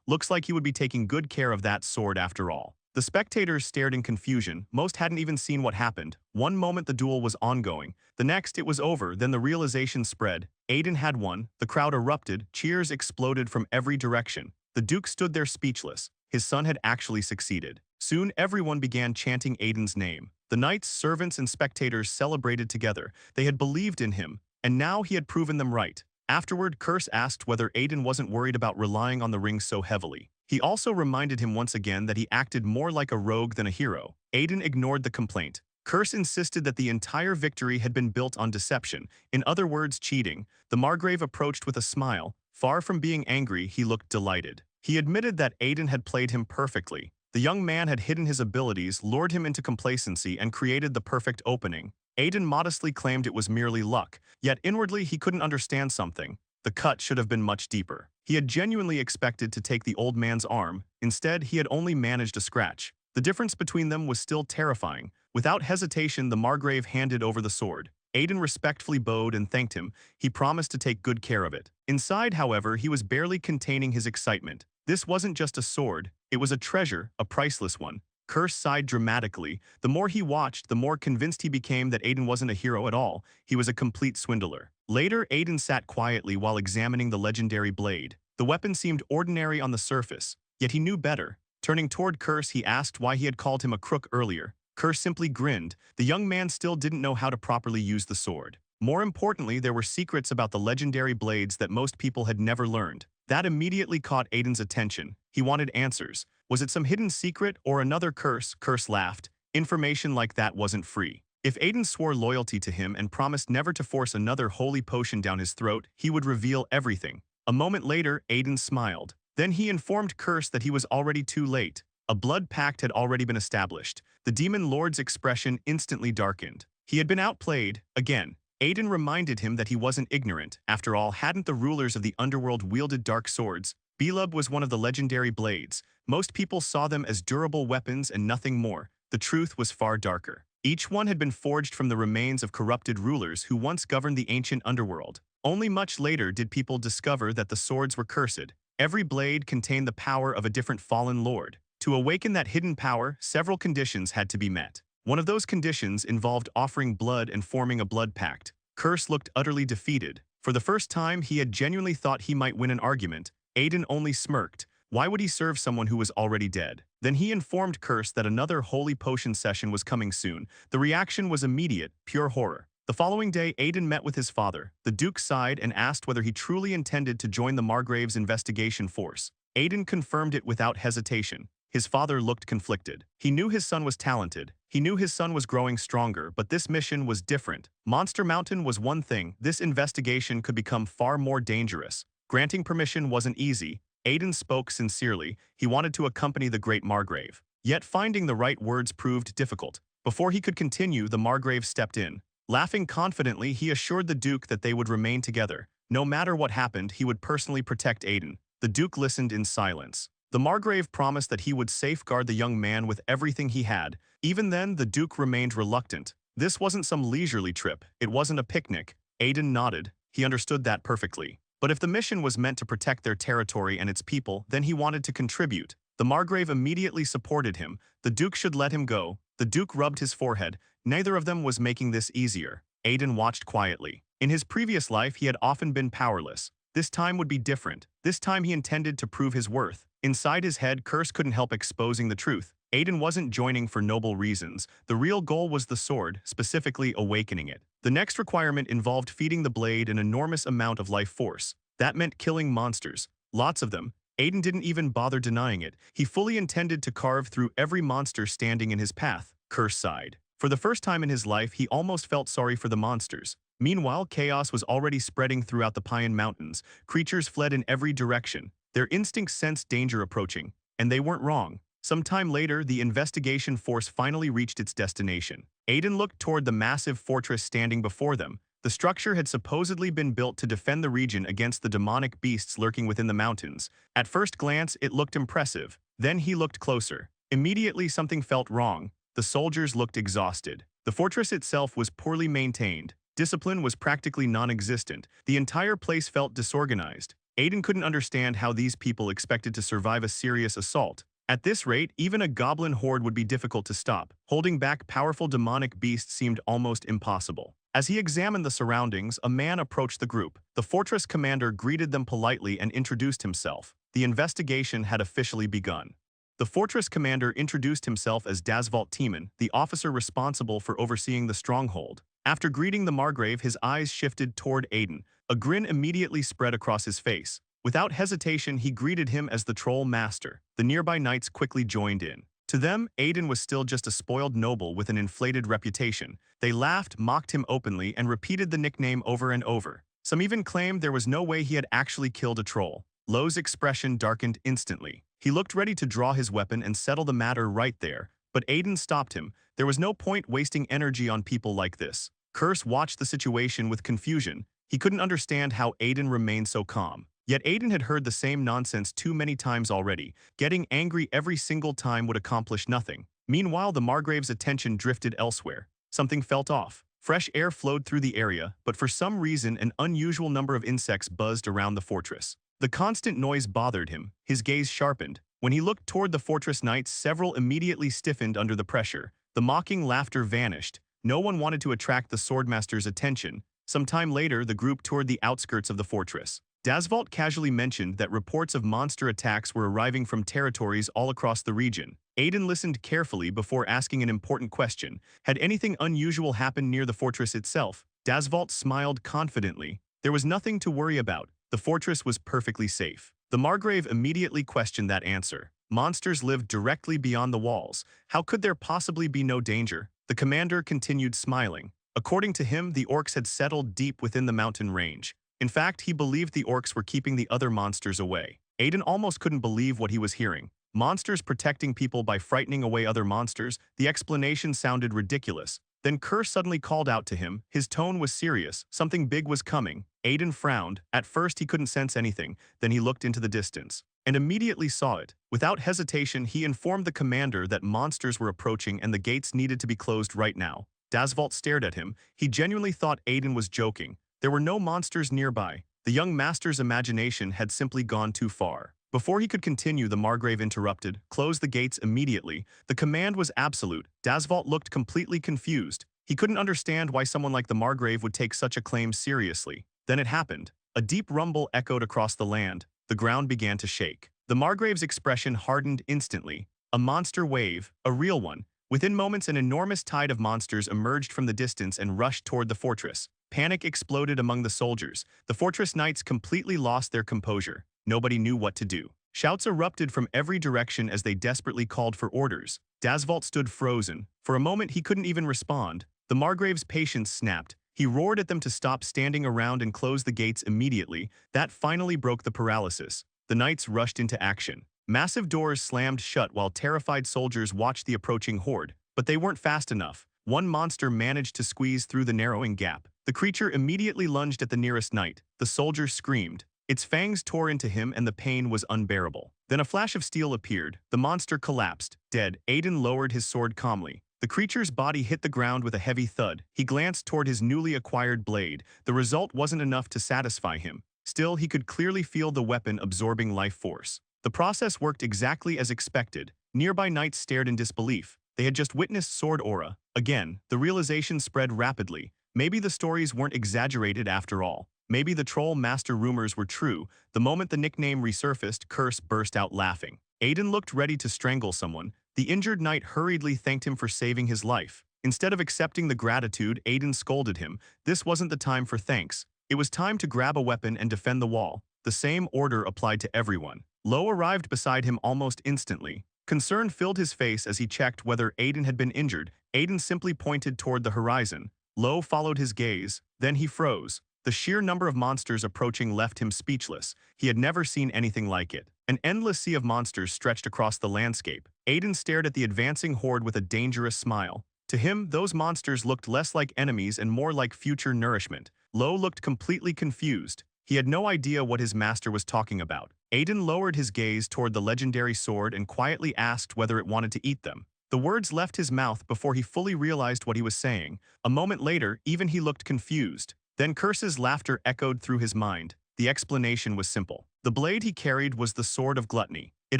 Looks like he would be taking good care of that sword after all. The spectators stared in confusion. Most hadn't even seen what happened. One moment the duel was ongoing. The next it was over. Then the realization spread. Aiden had won. The crowd erupted. Cheers exploded from every direction. The Duke stood there speechless. His son had actually succeeded. Soon everyone began chanting Aiden's name. The knights, servants, and spectators celebrated together. They had believed in him, and now he had proven them right. Afterward, Curse asked whether Aiden wasn't worried about relying on the ring so heavily. He also reminded him once again that he acted more like a rogue than a hero. Aiden ignored the complaint. Curse insisted that the entire victory had been built on deception, in other words, cheating. The Margrave approached with a smile. Far from being angry, he looked delighted. He admitted that Aiden had played him perfectly. The young man had hidden his abilities, lured him into complacency, and created the perfect opening. Aiden modestly claimed it was merely luck, yet inwardly he couldn't understand something. The cut should have been much deeper. He had genuinely expected to take the old man's arm. Instead, he had only managed a scratch. The difference between them was still terrifying. Without hesitation, the Margrave handed over the sword. Aiden respectfully bowed and thanked him. He promised to take good care of it. Inside, however, he was barely containing his excitement. This wasn't just a sword. It was a treasure, a priceless one. Curse sighed dramatically. The more he watched, the more convinced he became that Aiden wasn't a hero at all. He was a complete swindler. Later, Aiden sat quietly while examining the legendary blade. The weapon seemed ordinary on the surface, yet he knew better. Turning toward Curse, he asked why he had called him a crook earlier. Curse simply grinned. The young man still didn't know how to properly use the sword. More importantly, there were secrets about the legendary blades that most people had never learned. That immediately caught Aiden's attention. He wanted answers. Was it some hidden secret or another curse? Curse laughed. Information like that wasn't free. If Aiden swore loyalty to him and promised never to force another holy potion down his throat, he would reveal everything. A moment later, Aiden smiled. Then he informed Curse that he was already too late. A blood pact had already been established. The demon lord's expression instantly darkened. He had been outplayed, again. Aiden reminded him that he wasn't ignorant. After all, hadn't the rulers of the underworld wielded dark swords? Belub was one of the legendary blades. Most people saw them as durable weapons and nothing more. The truth was far darker. Each one had been forged from the remains of corrupted rulers who once governed the ancient underworld. Only much later did people discover that the swords were cursed. Every blade contained the power of a different fallen lord. To awaken that hidden power, several conditions had to be met. One of those conditions involved offering blood and forming a blood pact. Curse looked utterly defeated. For the first time, he had genuinely thought he might win an argument. Aiden only smirked. Why would he serve someone who was already dead? Then he informed Curse that another holy potion session was coming soon. The reaction was immediate, pure horror. The following day, Aiden met with his father. The Duke sighed and asked whether he truly intended to join the Margrave's investigation force. Aiden confirmed it without hesitation. His father looked conflicted. He knew his son was talented. He knew his son was growing stronger, but this mission was different. Monster Mountain was one thing. This investigation could become far more dangerous. Granting permission wasn't easy. Aiden spoke sincerely. He wanted to accompany the great Margrave. Yet finding the right words proved difficult. Before he could continue, the Margrave stepped in. Laughing confidently, he assured the Duke that they would remain together. No matter what happened, he would personally protect Aiden. The Duke listened in silence. The Margrave promised that he would safeguard the young man with everything he had. Even then, the Duke remained reluctant. This wasn't some leisurely trip. It wasn't a picnic. Aiden nodded. He understood that perfectly. But if the mission was meant to protect their territory and its people, then he wanted to contribute. The Margrave immediately supported him. The Duke should let him go. The Duke rubbed his forehead. Neither of them was making this easier. Aiden watched quietly. In his previous life, he had often been powerless. This time would be different. This time he intended to prove his worth. Inside his head, Curse couldn't help exposing the truth. Aiden wasn't joining for noble reasons. The real goal was the sword, specifically awakening it. The next requirement involved feeding the blade an enormous amount of life force. That meant killing monsters. Lots of them. Aiden didn't even bother denying it. He fully intended to carve through every monster standing in his path. Curse sighed. For the first time in his life, he almost felt sorry for the monsters. Meanwhile, chaos was already spreading throughout the Payan Mountains. Creatures fled in every direction. Their instincts sensed danger approaching, and they weren't wrong. Sometime later, the investigation force finally reached its destination. Aiden looked toward the massive fortress standing before them. The structure had supposedly been built to defend the region against the demonic beasts lurking within the mountains. At first glance, it looked impressive. Then he looked closer. Immediately, something felt wrong. The soldiers looked exhausted. The fortress itself was poorly maintained. Discipline was practically non-existent. The entire place felt disorganized. Aiden couldn't understand how these people expected to survive a serious assault. At this rate, even a goblin horde would be difficult to stop. Holding back powerful demonic beasts seemed almost impossible. As he examined the surroundings, a man approached the group. The fortress commander greeted them politely and introduced himself. The investigation had officially begun. The fortress commander introduced himself as Dasvalt Tiemann, the officer responsible for overseeing the stronghold. After greeting the Margrave, his eyes shifted toward Aiden. A grin immediately spread across his face. Without hesitation, he greeted him as the Troll Master. The nearby knights quickly joined in. To them, Aiden was still just a spoiled noble with an inflated reputation. They laughed, mocked him openly, and repeated the nickname over and over. Some even claimed there was no way he had actually killed a troll. Lo's expression darkened instantly. He looked ready to draw his weapon and settle the matter right there, but Aiden stopped him. There was no point wasting energy on people like this. Curse watched the situation with confusion. He couldn't understand how Aiden remained so calm. Yet Aiden had heard the same nonsense too many times already. Getting angry every single time would accomplish nothing. Meanwhile, the Margrave's attention drifted elsewhere. Something felt off. Fresh air flowed through the area, but for some reason an unusual number of insects buzzed around the fortress. The constant noise bothered him. His gaze sharpened. When he looked toward the fortress knights, several immediately stiffened under the pressure. The mocking laughter vanished. No one wanted to attract the swordmaster's attention. Some time later, the group toured the outskirts of the fortress. Dasvalt casually mentioned that reports of monster attacks were arriving from territories all across the region. Aiden listened carefully before asking an important question. Had anything unusual happened near the fortress itself? Dasvalt smiled confidently. There was nothing to worry about. The fortress was perfectly safe. The Margrave immediately questioned that answer. Monsters lived directly beyond the walls. How could there possibly be no danger? The commander continued smiling. According to him, the orcs had settled deep within the mountain range. In fact, he believed the orcs were keeping the other monsters away. Aiden almost couldn't believe what he was hearing. Monsters protecting people by frightening away other monsters? The explanation sounded ridiculous. Then Kerr suddenly called out to him. His tone was serious. Something big was coming. Aiden frowned. At first, he couldn't sense anything. Then he looked into the distance and immediately saw it. Without hesitation, he informed the commander that monsters were approaching and the gates needed to be closed right now. Dasvalt stared at him. He genuinely thought Aiden was joking. There were no monsters nearby. The young master's imagination had simply gone too far. Before he could continue, the Margrave interrupted. Close the gates immediately. The command was absolute. Dasvalt looked completely confused. He couldn't understand why someone like the Margrave would take such a claim seriously. Then it happened. A deep rumble echoed across the land. The ground began to shake. The Margrave's expression hardened instantly. A monster wave, a real one. Within moments, an enormous tide of monsters emerged from the distance and rushed toward the fortress. Panic exploded among the soldiers. The fortress knights completely lost their composure. Nobody knew what to do. Shouts erupted from every direction as they desperately called for orders. Dasvalt stood frozen. For a moment, he couldn't even respond. The Margrave's patience snapped. He roared at them to stop standing around and close the gates immediately. That finally broke the paralysis. The knights rushed into action. Massive doors slammed shut while terrified soldiers watched the approaching horde. But they weren't fast enough. One monster managed to squeeze through the narrowing gap. The creature immediately lunged at the nearest knight. The soldier screamed. Its fangs tore into him and the pain was unbearable. Then a flash of steel appeared. The monster collapsed. Dead, Aiden lowered his sword calmly. The creature's body hit the ground with a heavy thud. He glanced toward his newly acquired blade. The result wasn't enough to satisfy him. Still, he could clearly feel the weapon absorbing life force. The process worked exactly as expected. Nearby knights stared in disbelief. They had just witnessed sword aura. Again, the realization spread rapidly. Maybe the stories weren't exaggerated after all. Maybe the troll master rumors were true. The moment the nickname resurfaced, Curse burst out laughing. Aiden looked ready to strangle someone. The injured knight hurriedly thanked him for saving his life. Instead of accepting the gratitude, Aiden scolded him. This wasn't the time for thanks. It was time to grab a weapon and defend the wall. The same order applied to everyone. Lo arrived beside him almost instantly. Concern filled his face as he checked whether Aiden had been injured. Aiden simply pointed toward the horizon. Lo followed his gaze. Then he froze. The sheer number of monsters approaching left him speechless. He had never seen anything like it. An endless sea of monsters stretched across the landscape. Aiden stared at the advancing horde with a dangerous smile. To him, those monsters looked less like enemies and more like future nourishment. Lo looked completely confused. He had no idea what his master was talking about. Aiden lowered his gaze toward the legendary sword and quietly asked whether it wanted to eat them. The words left his mouth before he fully realized what he was saying. A moment later, even he looked confused. Then Curse's laughter echoed through his mind. The explanation was simple. The blade he carried was the sword of gluttony. It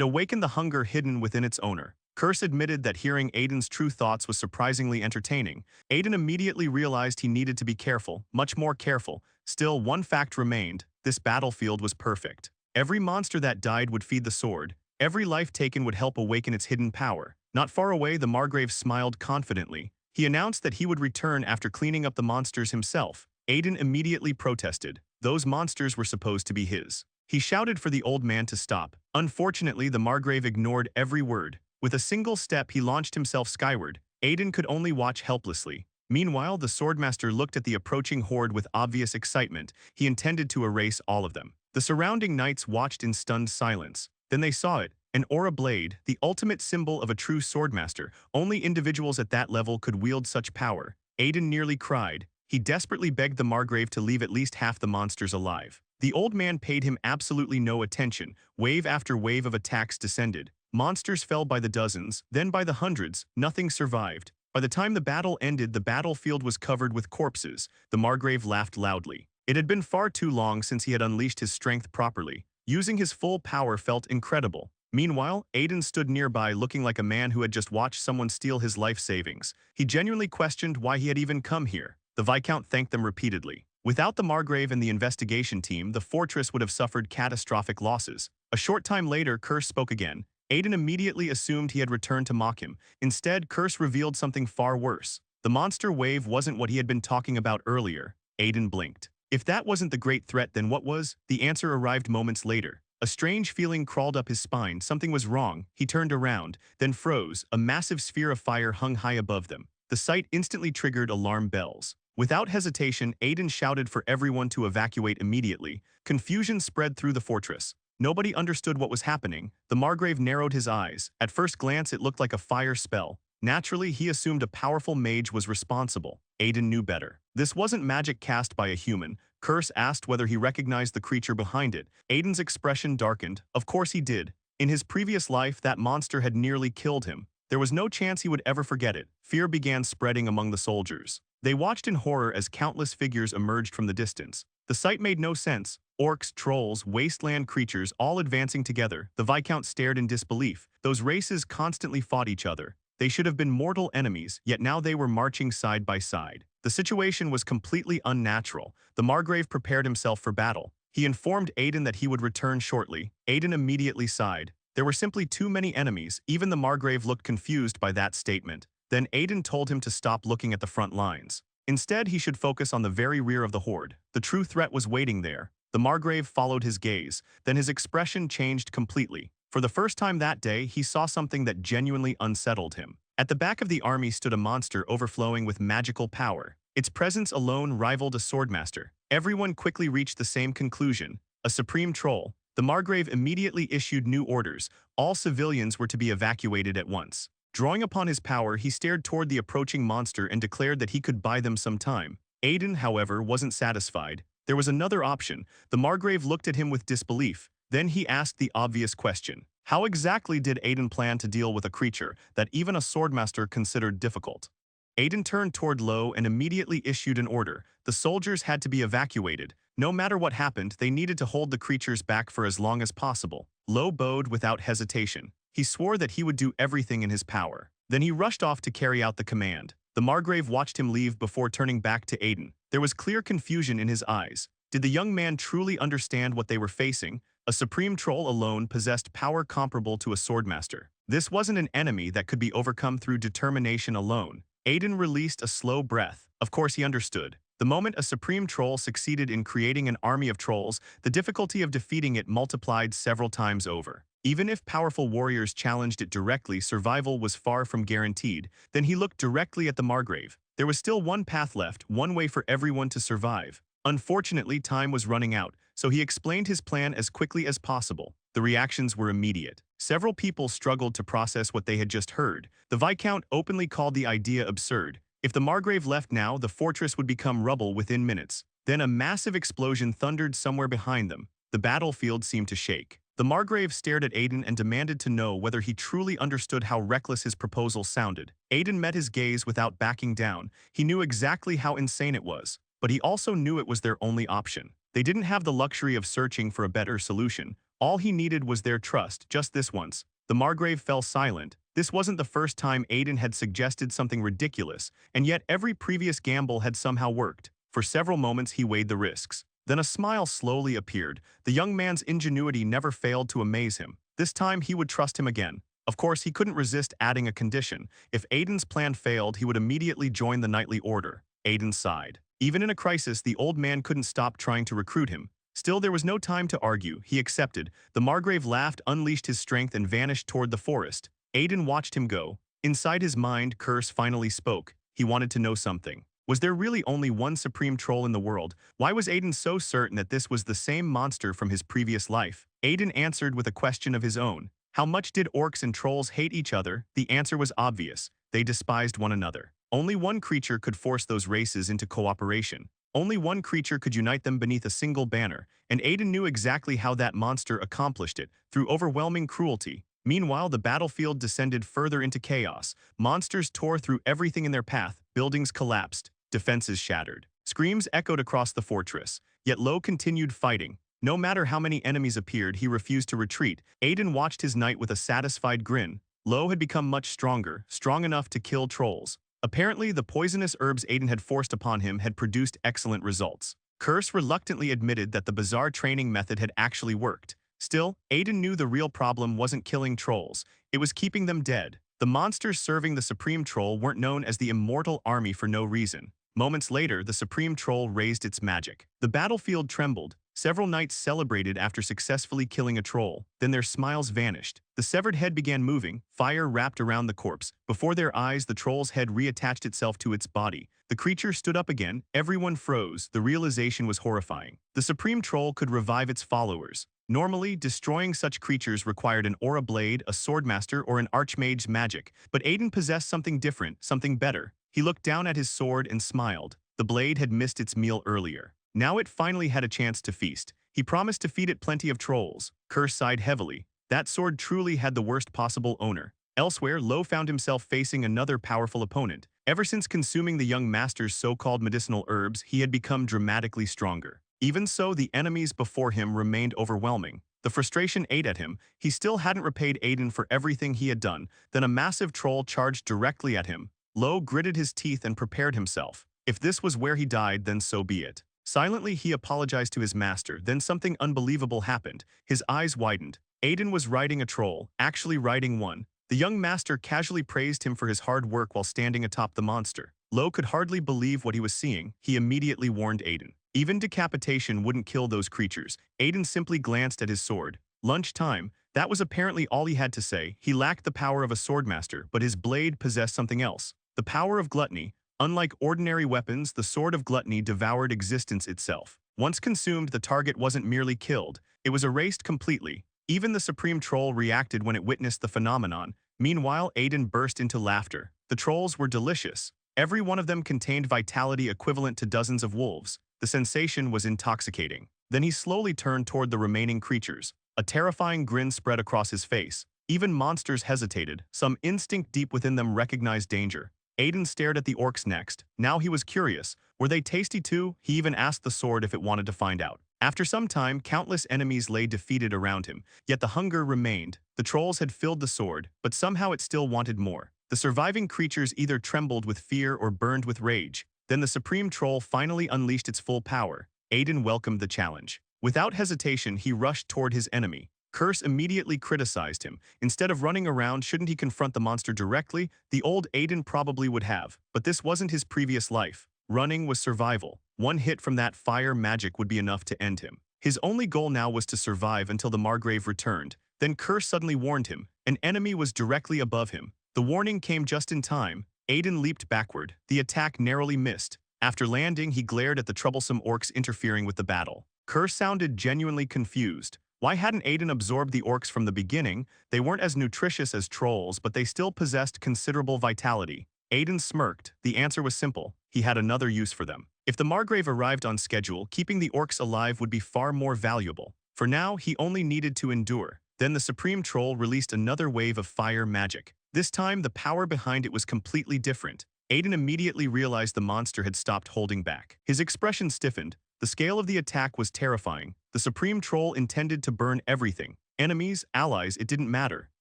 awakened the hunger hidden within its owner. Curse admitted that hearing Aiden's true thoughts was surprisingly entertaining. Aiden immediately realized he needed to be careful, much more careful. Still, one fact remained. This battlefield was perfect. Every monster that died would feed the sword. Every life taken would help awaken its hidden power. Not far away, the Margrave smiled confidently. He announced that he would return after cleaning up the monsters himself. Aiden immediately protested. Those monsters were supposed to be his. He shouted for the old man to stop. Unfortunately, the Margrave ignored every word. With a single step, he launched himself skyward. Aiden could only watch helplessly. Meanwhile, the swordmaster looked at the approaching horde with obvious excitement. He intended to erase all of them. The surrounding knights watched in stunned silence. Then they saw it. An aura blade, the ultimate symbol of a true swordmaster. Only individuals at that level could wield such power. Aiden nearly cried. He desperately begged the Margrave to leave at least half the monsters alive. The old man paid him absolutely no attention. Wave after wave of attacks descended. Monsters fell by the dozens, then by the hundreds. Nothing survived. By the time the battle ended, the battlefield was covered with corpses. The Margrave laughed loudly. It had been far too long since he had unleashed his strength properly. Using his full power felt incredible. Meanwhile, Aiden stood nearby looking like a man who had just watched someone steal his life savings. He genuinely questioned why he had even come here. The Viscount thanked them repeatedly. Without the Margrave and the investigation team, the fortress would have suffered catastrophic losses. A short time later, Curse spoke again. Aiden immediately assumed he had returned to mock him. Instead, Curse revealed something far worse. The monster wave wasn't what he had been talking about earlier. Aiden blinked. If that wasn't the great threat, then what was? The answer arrived moments later. A strange feeling crawled up his spine. Something was wrong. He turned around, then froze. A massive sphere of fire hung high above them. The sight instantly triggered alarm bells. Without hesitation, Aiden shouted for everyone to evacuate immediately. Confusion spread through the fortress. Nobody understood what was happening. The Margrave narrowed his eyes. At first glance, it looked like a fire spell. Naturally, he assumed a powerful mage was responsible. Aiden knew better. This wasn't magic cast by a human. Curse asked whether he recognized the creature behind it. Aiden's expression darkened. Of course he did. In his previous life, that monster had nearly killed him. There was no chance he would ever forget it. Fear began spreading among the soldiers. They watched in horror as countless figures emerged from the distance. The sight made no sense. Orcs, trolls, wasteland creatures all advancing together. The Viscount stared in disbelief. Those races constantly fought each other. They should have been mortal enemies, yet now they were marching side by side. The situation was completely unnatural. The Margrave prepared himself for battle. He informed Aiden that he would return shortly. Aiden immediately sighed. There were simply too many enemies. Even the Margrave looked confused by that statement. Then Aiden told him to stop looking at the front lines. Instead, he should focus on the very rear of the horde. The true threat was waiting there. The Margrave followed his gaze. Then his expression changed completely. For the first time that day, he saw something that genuinely unsettled him. At the back of the army stood a monster overflowing with magical power. Its presence alone rivaled a swordmaster. Everyone quickly reached the same conclusion: a supreme troll. The Margrave immediately issued new orders. All civilians were to be evacuated at once. Drawing upon his power, he stared toward the approaching monster and declared that he could buy them some time. Aiden, however, wasn't satisfied. There was another option. The Margrave looked at him with disbelief. Then he asked the obvious question. How exactly did Aiden plan to deal with a creature that even a swordmaster considered difficult? Aiden turned toward Lo and immediately issued an order. The soldiers had to be evacuated. No matter what happened, they needed to hold the creatures back for as long as possible. Lo bowed without hesitation. He swore that he would do everything in his power. Then he rushed off to carry out the command. The Margrave watched him leave before turning back to Aiden. There was clear confusion in his eyes. Did the young man truly understand what they were facing? A supreme troll alone possessed power comparable to a swordmaster. This wasn't an enemy that could be overcome through determination alone. Aiden released a slow breath. Of course he understood. The moment a supreme troll succeeded in creating an army of trolls, the difficulty of defeating it multiplied several times over. Even if powerful warriors challenged it directly, survival was far from guaranteed. Then he looked directly at the Margrave. There was still one path left, one way for everyone to survive. Unfortunately, time was running out, so he explained his plan as quickly as possible. The reactions were immediate. Several people struggled to process what they had just heard. The Viscount openly called the idea absurd. If the Margrave left now, the fortress would become rubble within minutes. Then a massive explosion thundered somewhere behind them. The battlefield seemed to shake. The Margrave stared at Aiden and demanded to know whether he truly understood how reckless his proposal sounded. Aiden met his gaze without backing down. He knew exactly how insane it was, but he also knew it was their only option. They didn't have the luxury of searching for a better solution. All he needed was their trust, just this once. The Margrave fell silent. This wasn't the first time Aiden had suggested something ridiculous, and yet every previous gamble had somehow worked. For several moments he weighed the risks. Then a smile slowly appeared. The young man's ingenuity never failed to amaze him. This time he would trust him again. Of course, he couldn't resist adding a condition. If Aiden's plan failed, he would immediately join the knightly order. Aiden sighed. Even in a crisis, the old man couldn't stop trying to recruit him. Still, there was no time to argue. He accepted. The Margrave laughed, unleashed his strength, and vanished toward the forest. Aiden watched him go. Inside his mind, Curse finally spoke. He wanted to know something. Was there really only one supreme troll in the world? Why was Aiden so certain that this was the same monster from his previous life? Aiden answered with a question of his own. How much did orcs and trolls hate each other? The answer was obvious. They despised one another. Only one creature could force those races into cooperation. Only one creature could unite them beneath a single banner, and Aiden knew exactly how that monster accomplished it, through overwhelming cruelty. Meanwhile, the battlefield descended further into chaos. Monsters tore through everything in their path, buildings collapsed, defenses shattered. Screams echoed across the fortress, yet Lo continued fighting. No matter how many enemies appeared, he refused to retreat. Aiden watched his knight with a satisfied grin. Lo had become much stronger, strong enough to kill trolls. Apparently, the poisonous herbs Aiden had forced upon him had produced excellent results. Curse reluctantly admitted that the bizarre training method had actually worked. Still, Aiden knew the real problem wasn't killing trolls, it was keeping them dead. The monsters serving the Supreme Troll weren't known as the Immortal Army for no reason. Moments later, the Supreme Troll raised its magic. The battlefield trembled. Several knights celebrated after successfully killing a troll. Then their smiles vanished. The severed head began moving, fire wrapped around the corpse. Before their eyes, the troll's head reattached itself to its body. The creature stood up again. Everyone froze. The realization was horrifying. The Supreme Troll could revive its followers. Normally, destroying such creatures required an aura blade, a swordmaster, or an archmage's magic. But Aiden possessed something different, something better. He looked down at his sword and smiled. The blade had missed its meal earlier. Now it finally had a chance to feast. He promised to feed it plenty of trolls. Curse sighed heavily. That sword truly had the worst possible owner. Elsewhere, Lo found himself facing another powerful opponent. Ever since consuming the young master's so-called medicinal herbs, he had become dramatically stronger. Even so, the enemies before him remained overwhelming. The frustration ate at him. He still hadn't repaid Aiden for everything he had done. Then a massive troll charged directly at him. Lo gritted his teeth and prepared himself. If this was where he died, then so be it. Silently, he apologized to his master. Then something unbelievable happened. His eyes widened. Aiden was riding a troll, actually riding one. The young master casually praised him for his hard work while standing atop the monster. Lo could hardly believe what he was seeing. He immediately warned Aiden. Even decapitation wouldn't kill those creatures. Aiden simply glanced at his sword. Lunchtime. That was apparently all he had to say. He lacked the power of a swordmaster, but his blade possessed something else. The power of gluttony. Unlike ordinary weapons, the sword of gluttony devoured existence itself. Once consumed, the target wasn't merely killed, it was erased completely. Even the Supreme Troll reacted when it witnessed the phenomenon. Meanwhile, Aiden burst into laughter. The trolls were delicious. Every one of them contained vitality equivalent to dozens of wolves. The sensation was intoxicating. Then he slowly turned toward the remaining creatures. A terrifying grin spread across his face. Even monsters hesitated. Some instinct deep within them recognized danger. Aiden stared at the orcs next. Now he was curious. Were they tasty too? He even asked the sword if it wanted to find out. After some time, countless enemies lay defeated around him. Yet the hunger remained. The trolls had filled the sword, but somehow it still wanted more. The surviving creatures either trembled with fear or burned with rage. Then the Supreme Troll finally unleashed its full power. Aiden welcomed the challenge. Without hesitation, he rushed toward his enemy. Curse immediately criticized him. Instead of running around, shouldn't he confront the monster directly? The old Aiden probably would have. But this wasn't his previous life. Running was survival. One hit from that fire magic would be enough to end him. His only goal now was to survive until the Margrave returned. Then Curse suddenly warned him. An enemy was directly above him. The warning came just in time. Aiden leaped backward. The attack narrowly missed. After landing, he glared at the troublesome orcs interfering with the battle. Kerr sounded genuinely confused. Why hadn't Aiden absorbed the orcs from the beginning? They weren't as nutritious as trolls, but they still possessed considerable vitality. Aiden smirked. The answer was simple. He had another use for them. If the Margrave arrived on schedule, keeping the orcs alive would be far more valuable. For now, he only needed to endure. Then the Supreme Troll released another wave of fire magic. This time, the power behind it was completely different. Aiden immediately realized the monster had stopped holding back. His expression stiffened. The scale of the attack was terrifying. The Supreme Troll intended to burn everything. Enemies, allies, it didn't matter.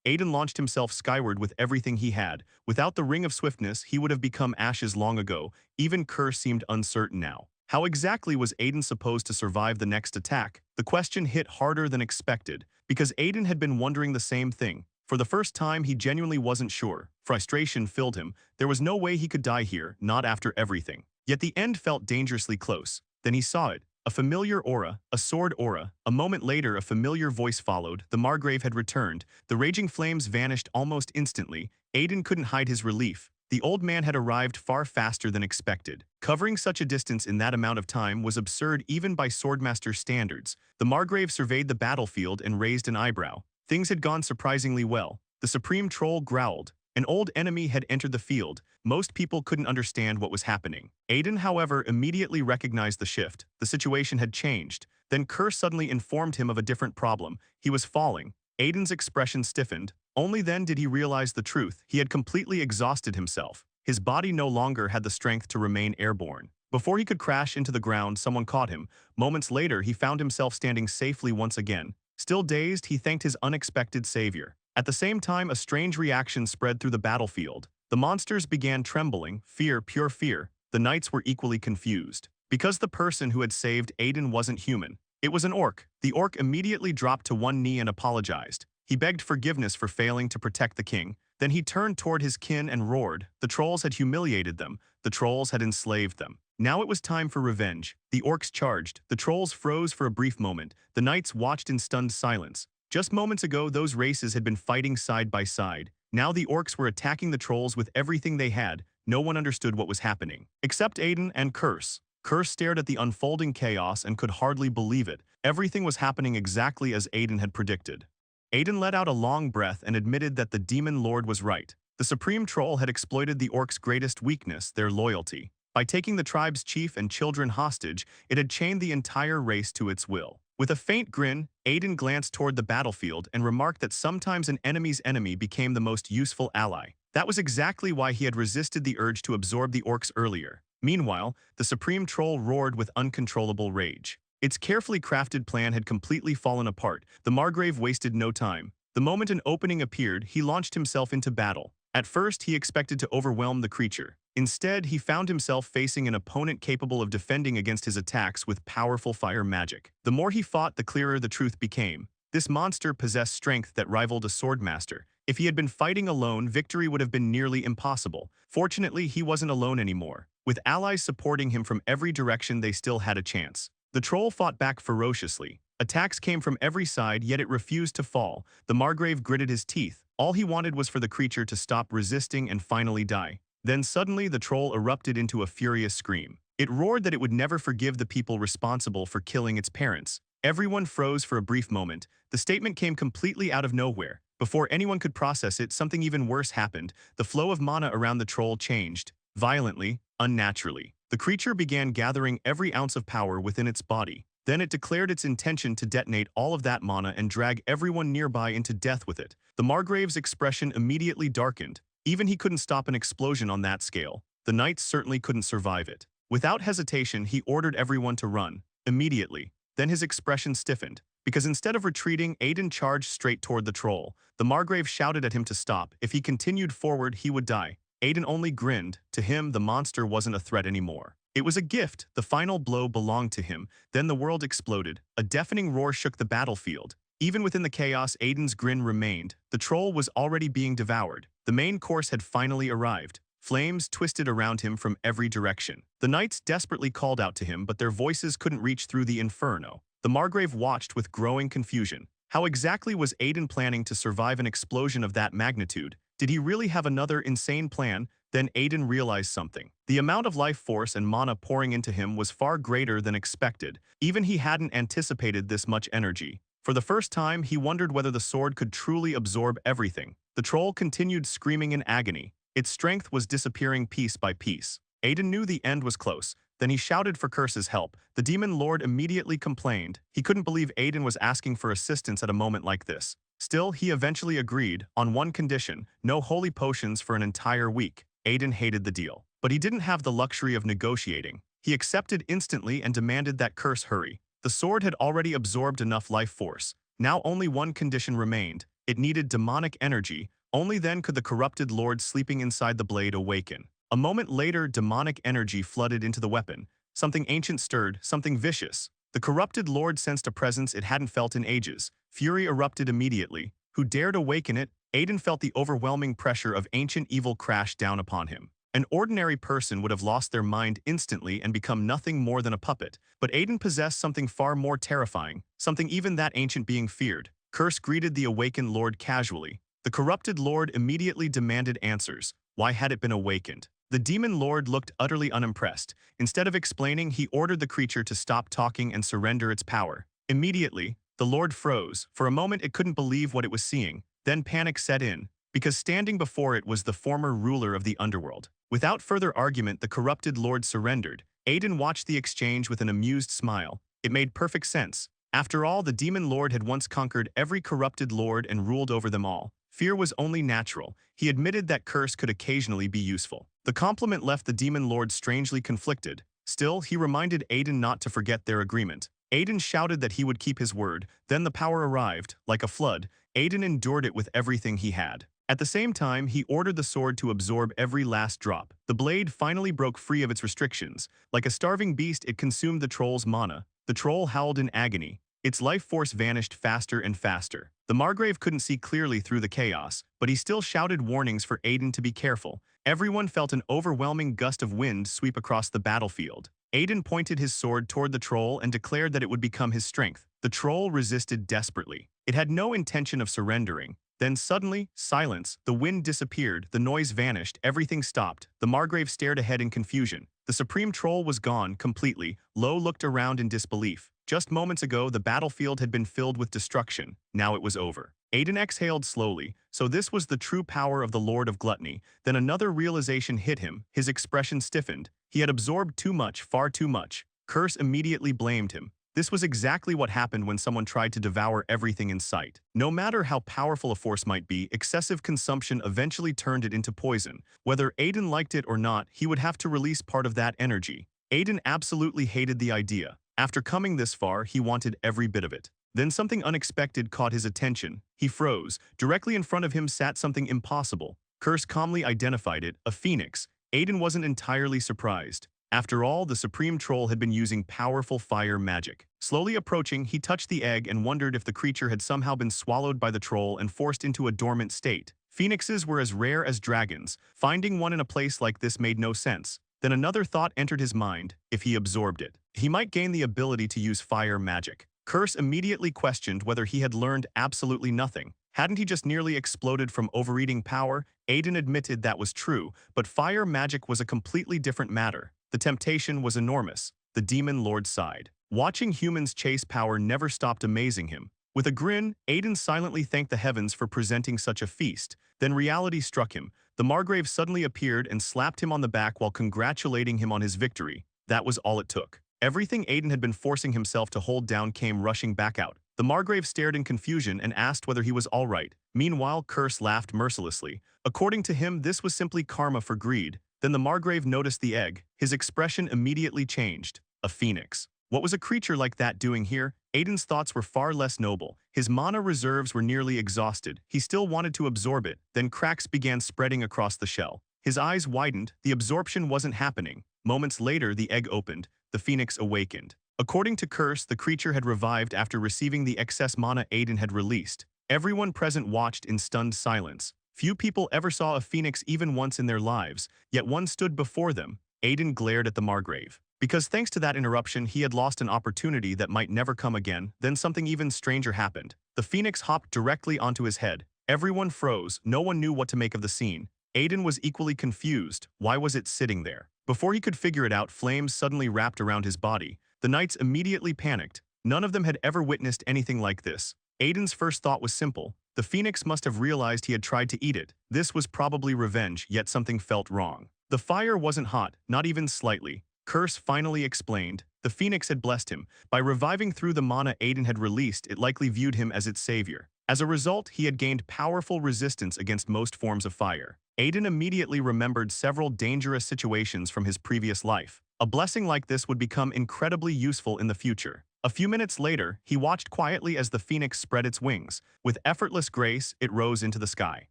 Aiden launched himself skyward with everything he had. Without the Ring of Swiftness, he would have become ashes long ago. Even Kerr seemed uncertain now. How exactly was Aiden supposed to survive the next attack? The question hit harder than expected, because Aiden had been wondering the same thing. For the first time, he genuinely wasn't sure. Frustration filled him. There was no way he could die here, not after everything. Yet the end felt dangerously close. Then he saw it. A familiar aura, a sword aura. A moment later, a familiar voice followed. The Margrave had returned. The raging flames vanished almost instantly. Aiden couldn't hide his relief. The old man had arrived far faster than expected. Covering such a distance in that amount of time was absurd even by Swordmaster standards. The Margrave surveyed the battlefield and raised an eyebrow. Things had gone surprisingly well. The Supreme Troll growled. An old enemy had entered the field. Most people couldn't understand what was happening. Aiden, however, immediately recognized the shift. The situation had changed. Then Kerr suddenly informed him of a different problem. He was falling. Aiden's expression stiffened. Only then did he realize the truth. He had completely exhausted himself. His body no longer had the strength to remain airborne. Before he could crash into the ground, someone caught him. Moments later, he found himself standing safely once again. Still dazed, he thanked his unexpected savior. At the same time, a strange reaction spread through the battlefield. The monsters began trembling, fear, pure fear. The knights were equally confused. Because the person who had saved Aiden wasn't human. It was an orc. The orc immediately dropped to one knee and apologized. He begged forgiveness for failing to protect the king. Then he turned toward his kin and roared. The trolls had humiliated them. The trolls had enslaved them. Now it was time for revenge. The orcs charged. The trolls froze for a brief moment. The knights watched in stunned silence. Just moments ago, those races had been fighting side by side. Now the orcs were attacking the trolls with everything they had. No one understood what was happening. Except Aiden and Curse. Curse stared at the unfolding chaos and could hardly believe it. Everything was happening exactly as Aiden had predicted. Aiden let out a long breath and admitted that the demon lord was right. The Supreme Troll had exploited the orcs' greatest weakness, their loyalty. By taking the tribe's chief and children hostage, it had chained the entire race to its will. With a faint grin, Aiden glanced toward the battlefield and remarked that sometimes an enemy's enemy became the most useful ally. That was exactly why he had resisted the urge to absorb the orcs earlier. Meanwhile, the Supreme Troll roared with uncontrollable rage. Its carefully crafted plan had completely fallen apart. The Margrave wasted no time. The moment an opening appeared, he launched himself into battle. At first, he expected to overwhelm the creature. Instead, he found himself facing an opponent capable of defending against his attacks with powerful fire magic. The more he fought, the clearer the truth became. This monster possessed strength that rivaled a swordmaster. If he had been fighting alone, victory would have been nearly impossible. Fortunately, he wasn't alone anymore. With allies supporting him from every direction, they still had a chance. The troll fought back ferociously. Attacks came from every side, yet it refused to fall. The Margrave gritted his teeth. All he wanted was for the creature to stop resisting and finally die. Then suddenly the troll erupted into a furious scream. It roared that it would never forgive the people responsible for killing its parents. Everyone froze for a brief moment. The statement came completely out of nowhere. Before anyone could process it, something even worse happened. The flow of mana around the troll changed. Violently, unnaturally. The creature began gathering every ounce of power within its body. Then it declared its intention to detonate all of that mana and drag everyone nearby into death with it. The Margrave's expression immediately darkened. Even he couldn't stop an explosion on that scale. The knights certainly couldn't survive it. Without hesitation, he ordered everyone to run. Immediately. Then his expression stiffened. Because instead of retreating, Aiden charged straight toward the troll. The Margrave shouted at him to stop. If he continued forward, he would die. Aiden only grinned. To him, the monster wasn't a threat anymore. It was a gift. The final blow belonged to him. Then the world exploded. A deafening roar shook the battlefield. Even within the chaos, Aiden's grin remained. The troll was already being devoured. The main course had finally arrived. Flames twisted around him from every direction. The knights desperately called out to him, but their voices couldn't reach through the inferno. The Margrave watched with growing confusion. How exactly was Aiden planning to survive an explosion of that magnitude? Did he really have another insane plan? Then Aiden realized something. The amount of life force and mana pouring into him was far greater than expected. Even he hadn't anticipated this much energy. For the first time, he wondered whether the sword could truly absorb everything. The troll continued screaming in agony. Its strength was disappearing piece by piece. Aiden knew the end was close. Then he shouted for Curse's help. The demon lord immediately complained. He couldn't believe Aiden was asking for assistance at a moment like this. Still, he eventually agreed, on one condition: no holy potions for an entire week. Aiden hated the deal. But he didn't have the luxury of negotiating. He accepted instantly and demanded that Curse hurry. The sword had already absorbed enough life force. Now only one condition remained. It needed demonic energy. Only then could the corrupted lord sleeping inside the blade awaken. A moment later, demonic energy flooded into the weapon. Something ancient stirred, something vicious. The corrupted lord sensed a presence it hadn't felt in ages. Fury erupted immediately. Who dared awaken it? Aiden felt the overwhelming pressure of ancient evil crash down upon him. An ordinary person would have lost their mind instantly and become nothing more than a puppet, but Aiden possessed something far more terrifying, something even that ancient being feared. Curse greeted the awakened lord casually. The corrupted lord immediately demanded answers. Why had it been awakened? The demon lord looked utterly unimpressed. Instead of explaining, he ordered the creature to stop talking and surrender its power. Immediately, the lord froze. For a moment it couldn't believe what it was seeing. Then panic set in, because standing before it was the former ruler of the underworld. Without further argument, the corrupted lord surrendered. Aiden watched the exchange with an amused smile. It made perfect sense. After all, the demon lord had once conquered every corrupted lord and ruled over them all. Fear was only natural. He admitted that Curse could occasionally be useful. The compliment left the demon lord strangely conflicted. Still, he reminded Aiden not to forget their agreement. Aiden shouted that he would keep his word. Then the power arrived. Like a flood, Aiden endured it with everything he had. At the same time, he ordered the sword to absorb every last drop. The blade finally broke free of its restrictions. Like a starving beast, it consumed the troll's mana. The troll howled in agony. Its life force vanished faster and faster. The Margrave couldn't see clearly through the chaos, but he still shouted warnings for Aiden to be careful. Everyone felt an overwhelming gust of wind sweep across the battlefield. Aiden pointed his sword toward the troll and declared that it would become his strength. The troll resisted desperately. It had no intention of surrendering. Then suddenly, silence. The wind disappeared, the noise vanished, everything stopped. The Margrave stared ahead in confusion. The supreme troll was gone, completely. Lo looked around in disbelief. Just moments ago, the battlefield had been filled with destruction. Now it was over. Aiden exhaled slowly. So this was the true power of the Lord of Gluttony. Then another realization hit him. His expression stiffened. He had absorbed too much, far too much. Curse immediately blamed him. This was exactly what happened when someone tried to devour everything in sight. No matter how powerful a force might be, excessive consumption eventually turned it into poison. Whether Aiden liked it or not, he would have to release part of that energy. Aiden absolutely hated the idea. After coming this far, he wanted every bit of it. Then something unexpected caught his attention. He froze. Directly in front of him sat something impossible. Curse calmly identified it, a phoenix. Aiden wasn't entirely surprised. After all, the supreme troll had been using powerful fire magic. Slowly approaching, he touched the egg and wondered if the creature had somehow been swallowed by the troll and forced into a dormant state. Phoenixes were as rare as dragons. Finding one in a place like this made no sense. Then another thought entered his mind. If he absorbed it, he might gain the ability to use fire magic. Curse immediately questioned whether he had learned absolutely nothing. Hadn't he just nearly exploded from overeating power? Aiden admitted that was true, but fire magic was a completely different matter. The temptation was enormous. The demon lord sighed. Watching humans chase power never stopped amazing him. With a grin, Aiden silently thanked the heavens for presenting such a feast. Then reality struck him. The Margrave suddenly appeared and slapped him on the back while congratulating him on his victory. That was all it took. Everything Aiden had been forcing himself to hold down came rushing back out. The Margrave stared in confusion and asked whether he was all right. Meanwhile, Curse laughed mercilessly. According to him, this was simply karma for greed. Then the Margrave noticed the egg. His expression immediately changed. A phoenix. What was a creature like that doing here? Aiden's thoughts were far less noble. His mana reserves were nearly exhausted. He still wanted to absorb it. Then cracks began spreading across the shell. His eyes widened. The absorption wasn't happening. Moments later, the egg opened. The phoenix awakened. According to Curse, the creature had revived after receiving the excess mana Aiden had released. Everyone present watched in stunned silence. Few people ever saw a phoenix even once in their lives, yet one stood before them. Aiden glared at the Margrave. Because thanks to that interruption, he had lost an opportunity that might never come again. Then something even stranger happened. The phoenix hopped directly onto his head. Everyone froze. No one knew what to make of the scene. Aiden was equally confused. Why was it sitting there? Before he could figure it out, flames suddenly wrapped around his body. The knights immediately panicked. None of them had ever witnessed anything like this. Aiden's first thought was simple. The phoenix must have realized he had tried to eat it. This was probably revenge, yet something felt wrong. The fire wasn't hot, not even slightly. Curse finally explained. The phoenix had blessed him. By reviving through the mana Aiden had released, it likely viewed him as its savior. As a result, he had gained powerful resistance against most forms of fire. Aiden immediately remembered several dangerous situations from his previous life. A blessing like this would become incredibly useful in the future. A few minutes later, he watched quietly as the phoenix spread its wings. With effortless grace, it rose into the sky.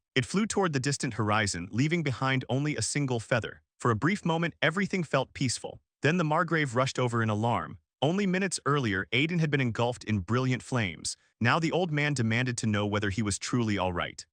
It flew toward the distant horizon, leaving behind only a single feather. For a brief moment, everything felt peaceful. Then the Margrave rushed over in alarm. Only minutes earlier, Aiden had been engulfed in brilliant flames. Now the old man demanded to know whether he was truly all right.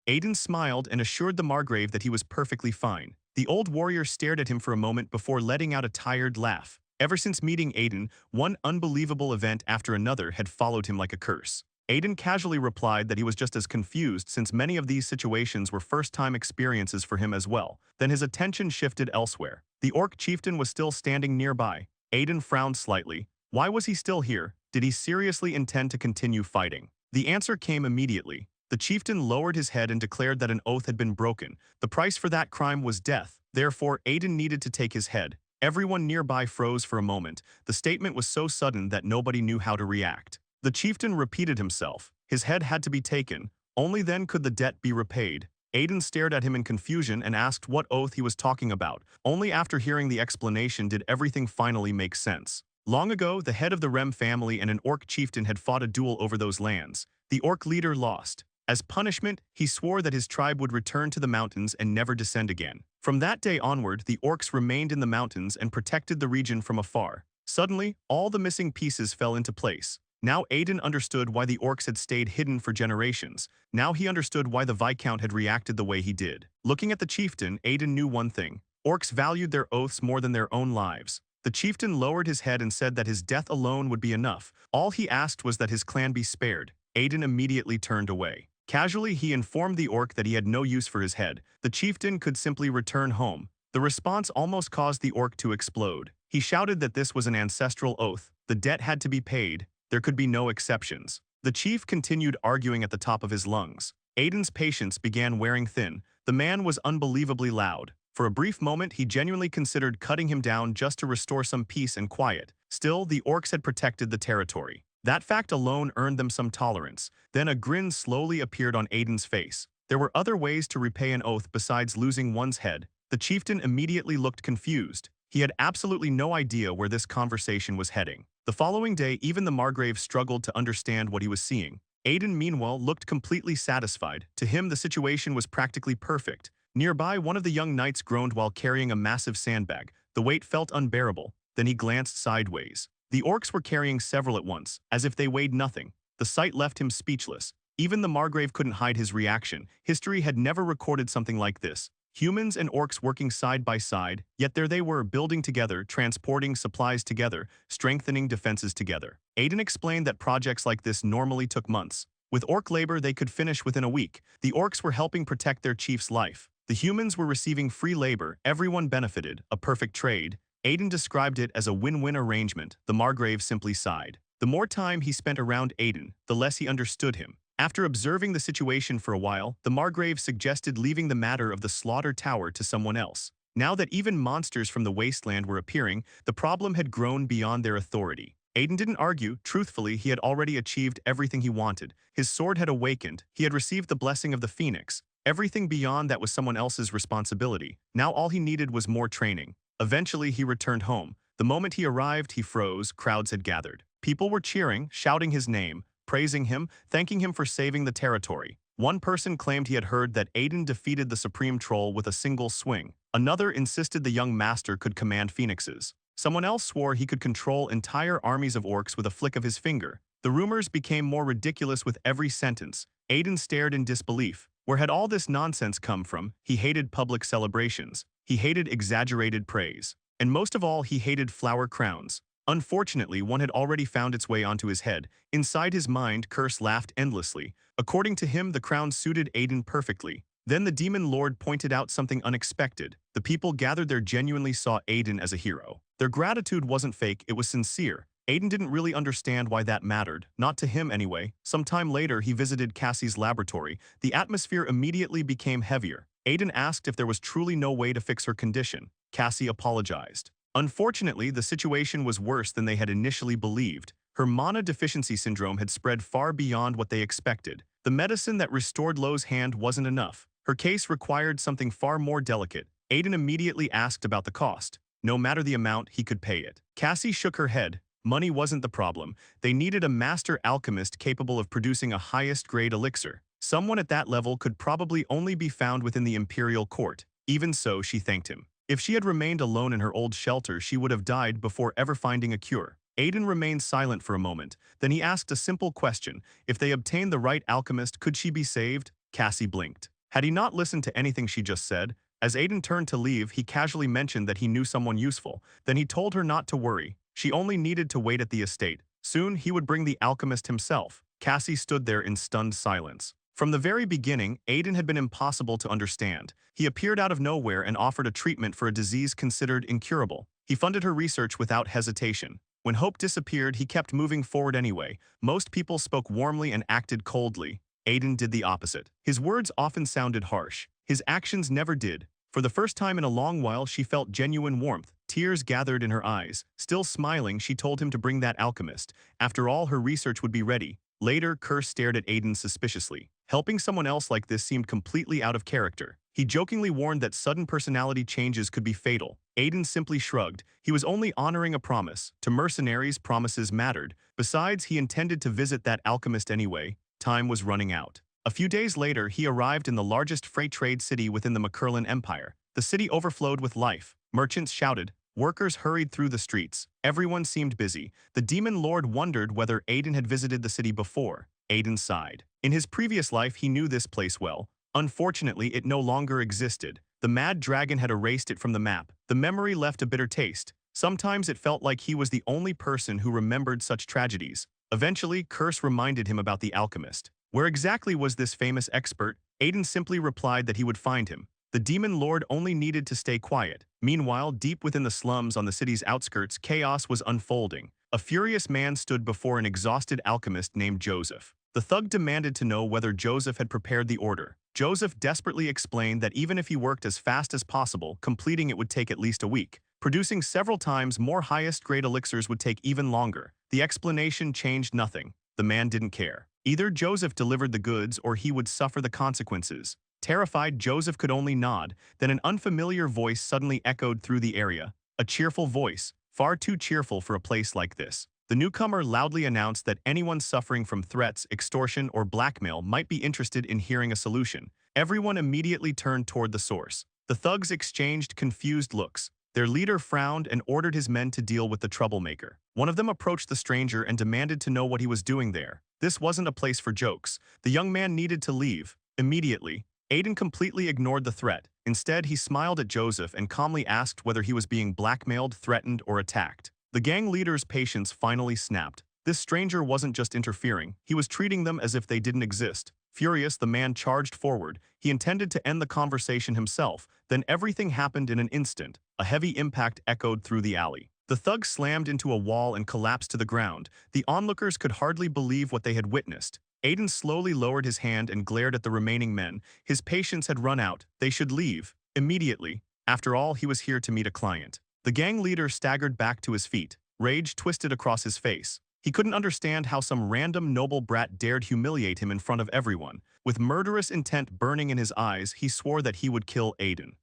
Aiden smiled and assured the Margrave that he was perfectly fine. The old warrior stared at him for a moment before letting out a tired laugh. Ever since meeting Aiden, one unbelievable event after another had followed him like a curse. Aiden casually replied that he was just as confused since many of these situations were first-time experiences for him as well. Then his attention shifted elsewhere. The orc chieftain was still standing nearby. Aiden frowned slightly. Why was he still here? Did he seriously intend to continue fighting? The answer came immediately. The chieftain lowered his head and declared that an oath had been broken. The price for that crime was death. Therefore, Aiden needed to take his head. Everyone nearby froze for a moment. The statement was so sudden that nobody knew how to react. The chieftain repeated himself. His head had to be taken. Only then could the debt be repaid. Aiden stared at him in confusion and asked what oath he was talking about. Only after hearing the explanation did everything finally make sense. Long ago, the head of the Rem family and an orc chieftain had fought a duel over those lands. The orc leader lost. As punishment, he swore that his tribe would return to the mountains and never descend again. From that day onward, the orcs remained in the mountains and protected the region from afar. Suddenly, all the missing pieces fell into place. Now Aiden understood why the orcs had stayed hidden for generations. Now he understood why the Viscount had reacted the way he did. Looking at the chieftain, Aiden knew one thing. Orcs valued their oaths more than their own lives. The chieftain lowered his head and said that his death alone would be enough. All he asked was that his clan be spared. Aiden immediately turned away. Casually, he informed the orc that he had no use for his head. The chieftain could simply return home. The response almost caused the orc to explode. He shouted that this was an ancestral oath. The debt had to be paid. There could be no exceptions. The chief continued arguing at the top of his lungs. Aiden's patience began wearing thin. The man was unbelievably loud. For a brief moment, he genuinely considered cutting him down just to restore some peace and quiet. Still, the orcs had protected the territory. That fact alone earned them some tolerance. Then a grin slowly appeared on Aiden's face. There were other ways to repay an oath besides losing one's head. The chieftain immediately looked confused. He had absolutely no idea where this conversation was heading. The following day, even the Margrave struggled to understand what he was seeing. Aiden, meanwhile, looked completely satisfied. To him, the situation was practically perfect. Nearby, one of the young knights groaned while carrying a massive sandbag. The weight felt unbearable. Then he glanced sideways. The orcs were carrying several at once, as if they weighed nothing. The sight left him speechless. Even the Margrave couldn't hide his reaction. History had never recorded something like this. Humans and orcs working side by side, yet there they were, building together, transporting supplies together, strengthening defenses together. Aiden explained that projects like this normally took months. With orc labor, they could finish within a week. The orcs were helping protect their chief's life. The humans were receiving free labor. Everyone benefited. A perfect trade. Aiden described it as a win-win arrangement. The Margrave simply sighed. The more time he spent around Aiden, the less he understood him. After observing the situation for a while, the Margrave suggested leaving the matter of the slaughter tower to someone else. Now that even monsters from the wasteland were appearing, the problem had grown beyond their authority. Aiden didn't argue. Truthfully, he had already achieved everything he wanted. His sword had awakened. He had received the blessing of the Phoenix. Everything beyond that was someone else's responsibility. Now all he needed was more training. Eventually, he returned home. The moment he arrived, he froze. Crowds had gathered. People were cheering, shouting his name, praising him, thanking him for saving the territory. One person claimed he had heard that Aiden defeated the Supreme Troll with a single swing. Another insisted the young master could command phoenixes. Someone else swore he could control entire armies of orcs with a flick of his finger. The rumors became more ridiculous with every sentence. Aiden stared in disbelief. Where had all this nonsense come from? He hated public celebrations. He hated exaggerated praise. And most of all, he hated flower crowns. Unfortunately, one had already found its way onto his head. Inside his mind, Curse laughed endlessly. According to him, the crown suited Aiden perfectly. Then the demon lord pointed out something unexpected. The people gathered there genuinely saw Aiden as a hero. Their gratitude wasn't fake, it was sincere. Aiden didn't really understand why that mattered, not to him anyway. Sometime later, he visited Cassie's laboratory. The atmosphere immediately became heavier. Aiden asked if there was truly no way to fix her condition. Cassie apologized. Unfortunately, the situation was worse than they had initially believed. Her mana deficiency syndrome had spread far beyond what they expected. The medicine that restored Lo's hand wasn't enough. Her case required something far more delicate. Aiden immediately asked about the cost. No matter the amount, he could pay it. Cassie shook her head. Money wasn't the problem. They needed a master alchemist capable of producing a highest-grade elixir. Someone at that level could probably only be found within the imperial court. Even so, she thanked him. If she had remained alone in her old shelter, she would have died before ever finding a cure. Aiden remained silent for a moment. Then he asked a simple question. If they obtained the right alchemist, could she be saved? Cassie blinked. Had he not listened to anything she just said? As Aiden turned to leave, he casually mentioned that he knew someone useful. Then he told her not to worry. She only needed to wait at the estate. Soon, he would bring the alchemist himself. Cassie stood there in stunned silence. From the very beginning, Aiden had been impossible to understand. He appeared out of nowhere and offered a treatment for a disease considered incurable. He funded her research without hesitation. When hope disappeared, he kept moving forward anyway. Most people spoke warmly and acted coldly. Aiden did the opposite. His words often sounded harsh. His actions never did. For the first time in a long while, she felt genuine warmth. Tears gathered in her eyes. Still smiling, she told him to bring that alchemist. After all, her research would be ready. Later, Kerr stared at Aiden suspiciously. Helping someone else like this seemed completely out of character. He jokingly warned that sudden personality changes could be fatal. Aiden simply shrugged. He was only honoring a promise. To mercenaries, promises mattered. Besides, he intended to visit that alchemist anyway. Time was running out. A few days later, he arrived in the largest freight trade city within the Macurlan Empire. The city overflowed with life. Merchants shouted. Workers hurried through the streets. Everyone seemed busy. The demon lord wondered whether Aiden had visited the city before. Aiden sighed. In his previous life, he knew this place well. Unfortunately, it no longer existed. The mad dragon had erased it from the map. The memory left a bitter taste. Sometimes it felt like he was the only person who remembered such tragedies. Eventually, Curse reminded him about the alchemist. Where exactly was this famous expert? Aiden simply replied that he would find him. The demon lord only needed to stay quiet. Meanwhile, deep within the slums on the city's outskirts, chaos was unfolding. A furious man stood before an exhausted alchemist named Joseph. The thug demanded to know whether Joseph had prepared the order. Joseph desperately explained that even if he worked as fast as possible, completing it would take at least a week. Producing several times more highest-grade elixirs would take even longer. The explanation changed nothing. The man didn't care. Either Joseph delivered the goods or he would suffer the consequences. Terrified, Joseph could only nod. Then an unfamiliar voice suddenly echoed through the area. A cheerful voice, far too cheerful for a place like this. The newcomer loudly announced that anyone suffering from threats, extortion, or blackmail might be interested in hearing a solution. Everyone immediately turned toward the source. The thugs exchanged confused looks. Their leader frowned and ordered his men to deal with the troublemaker. One of them approached the stranger and demanded to know what he was doing there. This wasn't a place for jokes. The young man needed to leave. Immediately, Aiden completely ignored the threat. Instead, he smiled at Joseph and calmly asked whether he was being blackmailed, threatened, or attacked. The gang leader's patience finally snapped. This stranger wasn't just interfering. He was treating them as if they didn't exist. Furious, the man charged forward. He intended to end the conversation himself. Then everything happened in an instant. A heavy impact echoed through the alley. The thug slammed into a wall and collapsed to the ground. The onlookers could hardly believe what they had witnessed. Aiden slowly lowered his hand and glared at the remaining men. His patience had run out. They should leave. Immediately. After all, he was here to meet a client. The gang leader staggered back to his feet. Rage twisted across his face. He couldn't understand how some random noble brat dared humiliate him in front of everyone. With murderous intent burning in his eyes, he swore that he would kill Aiden.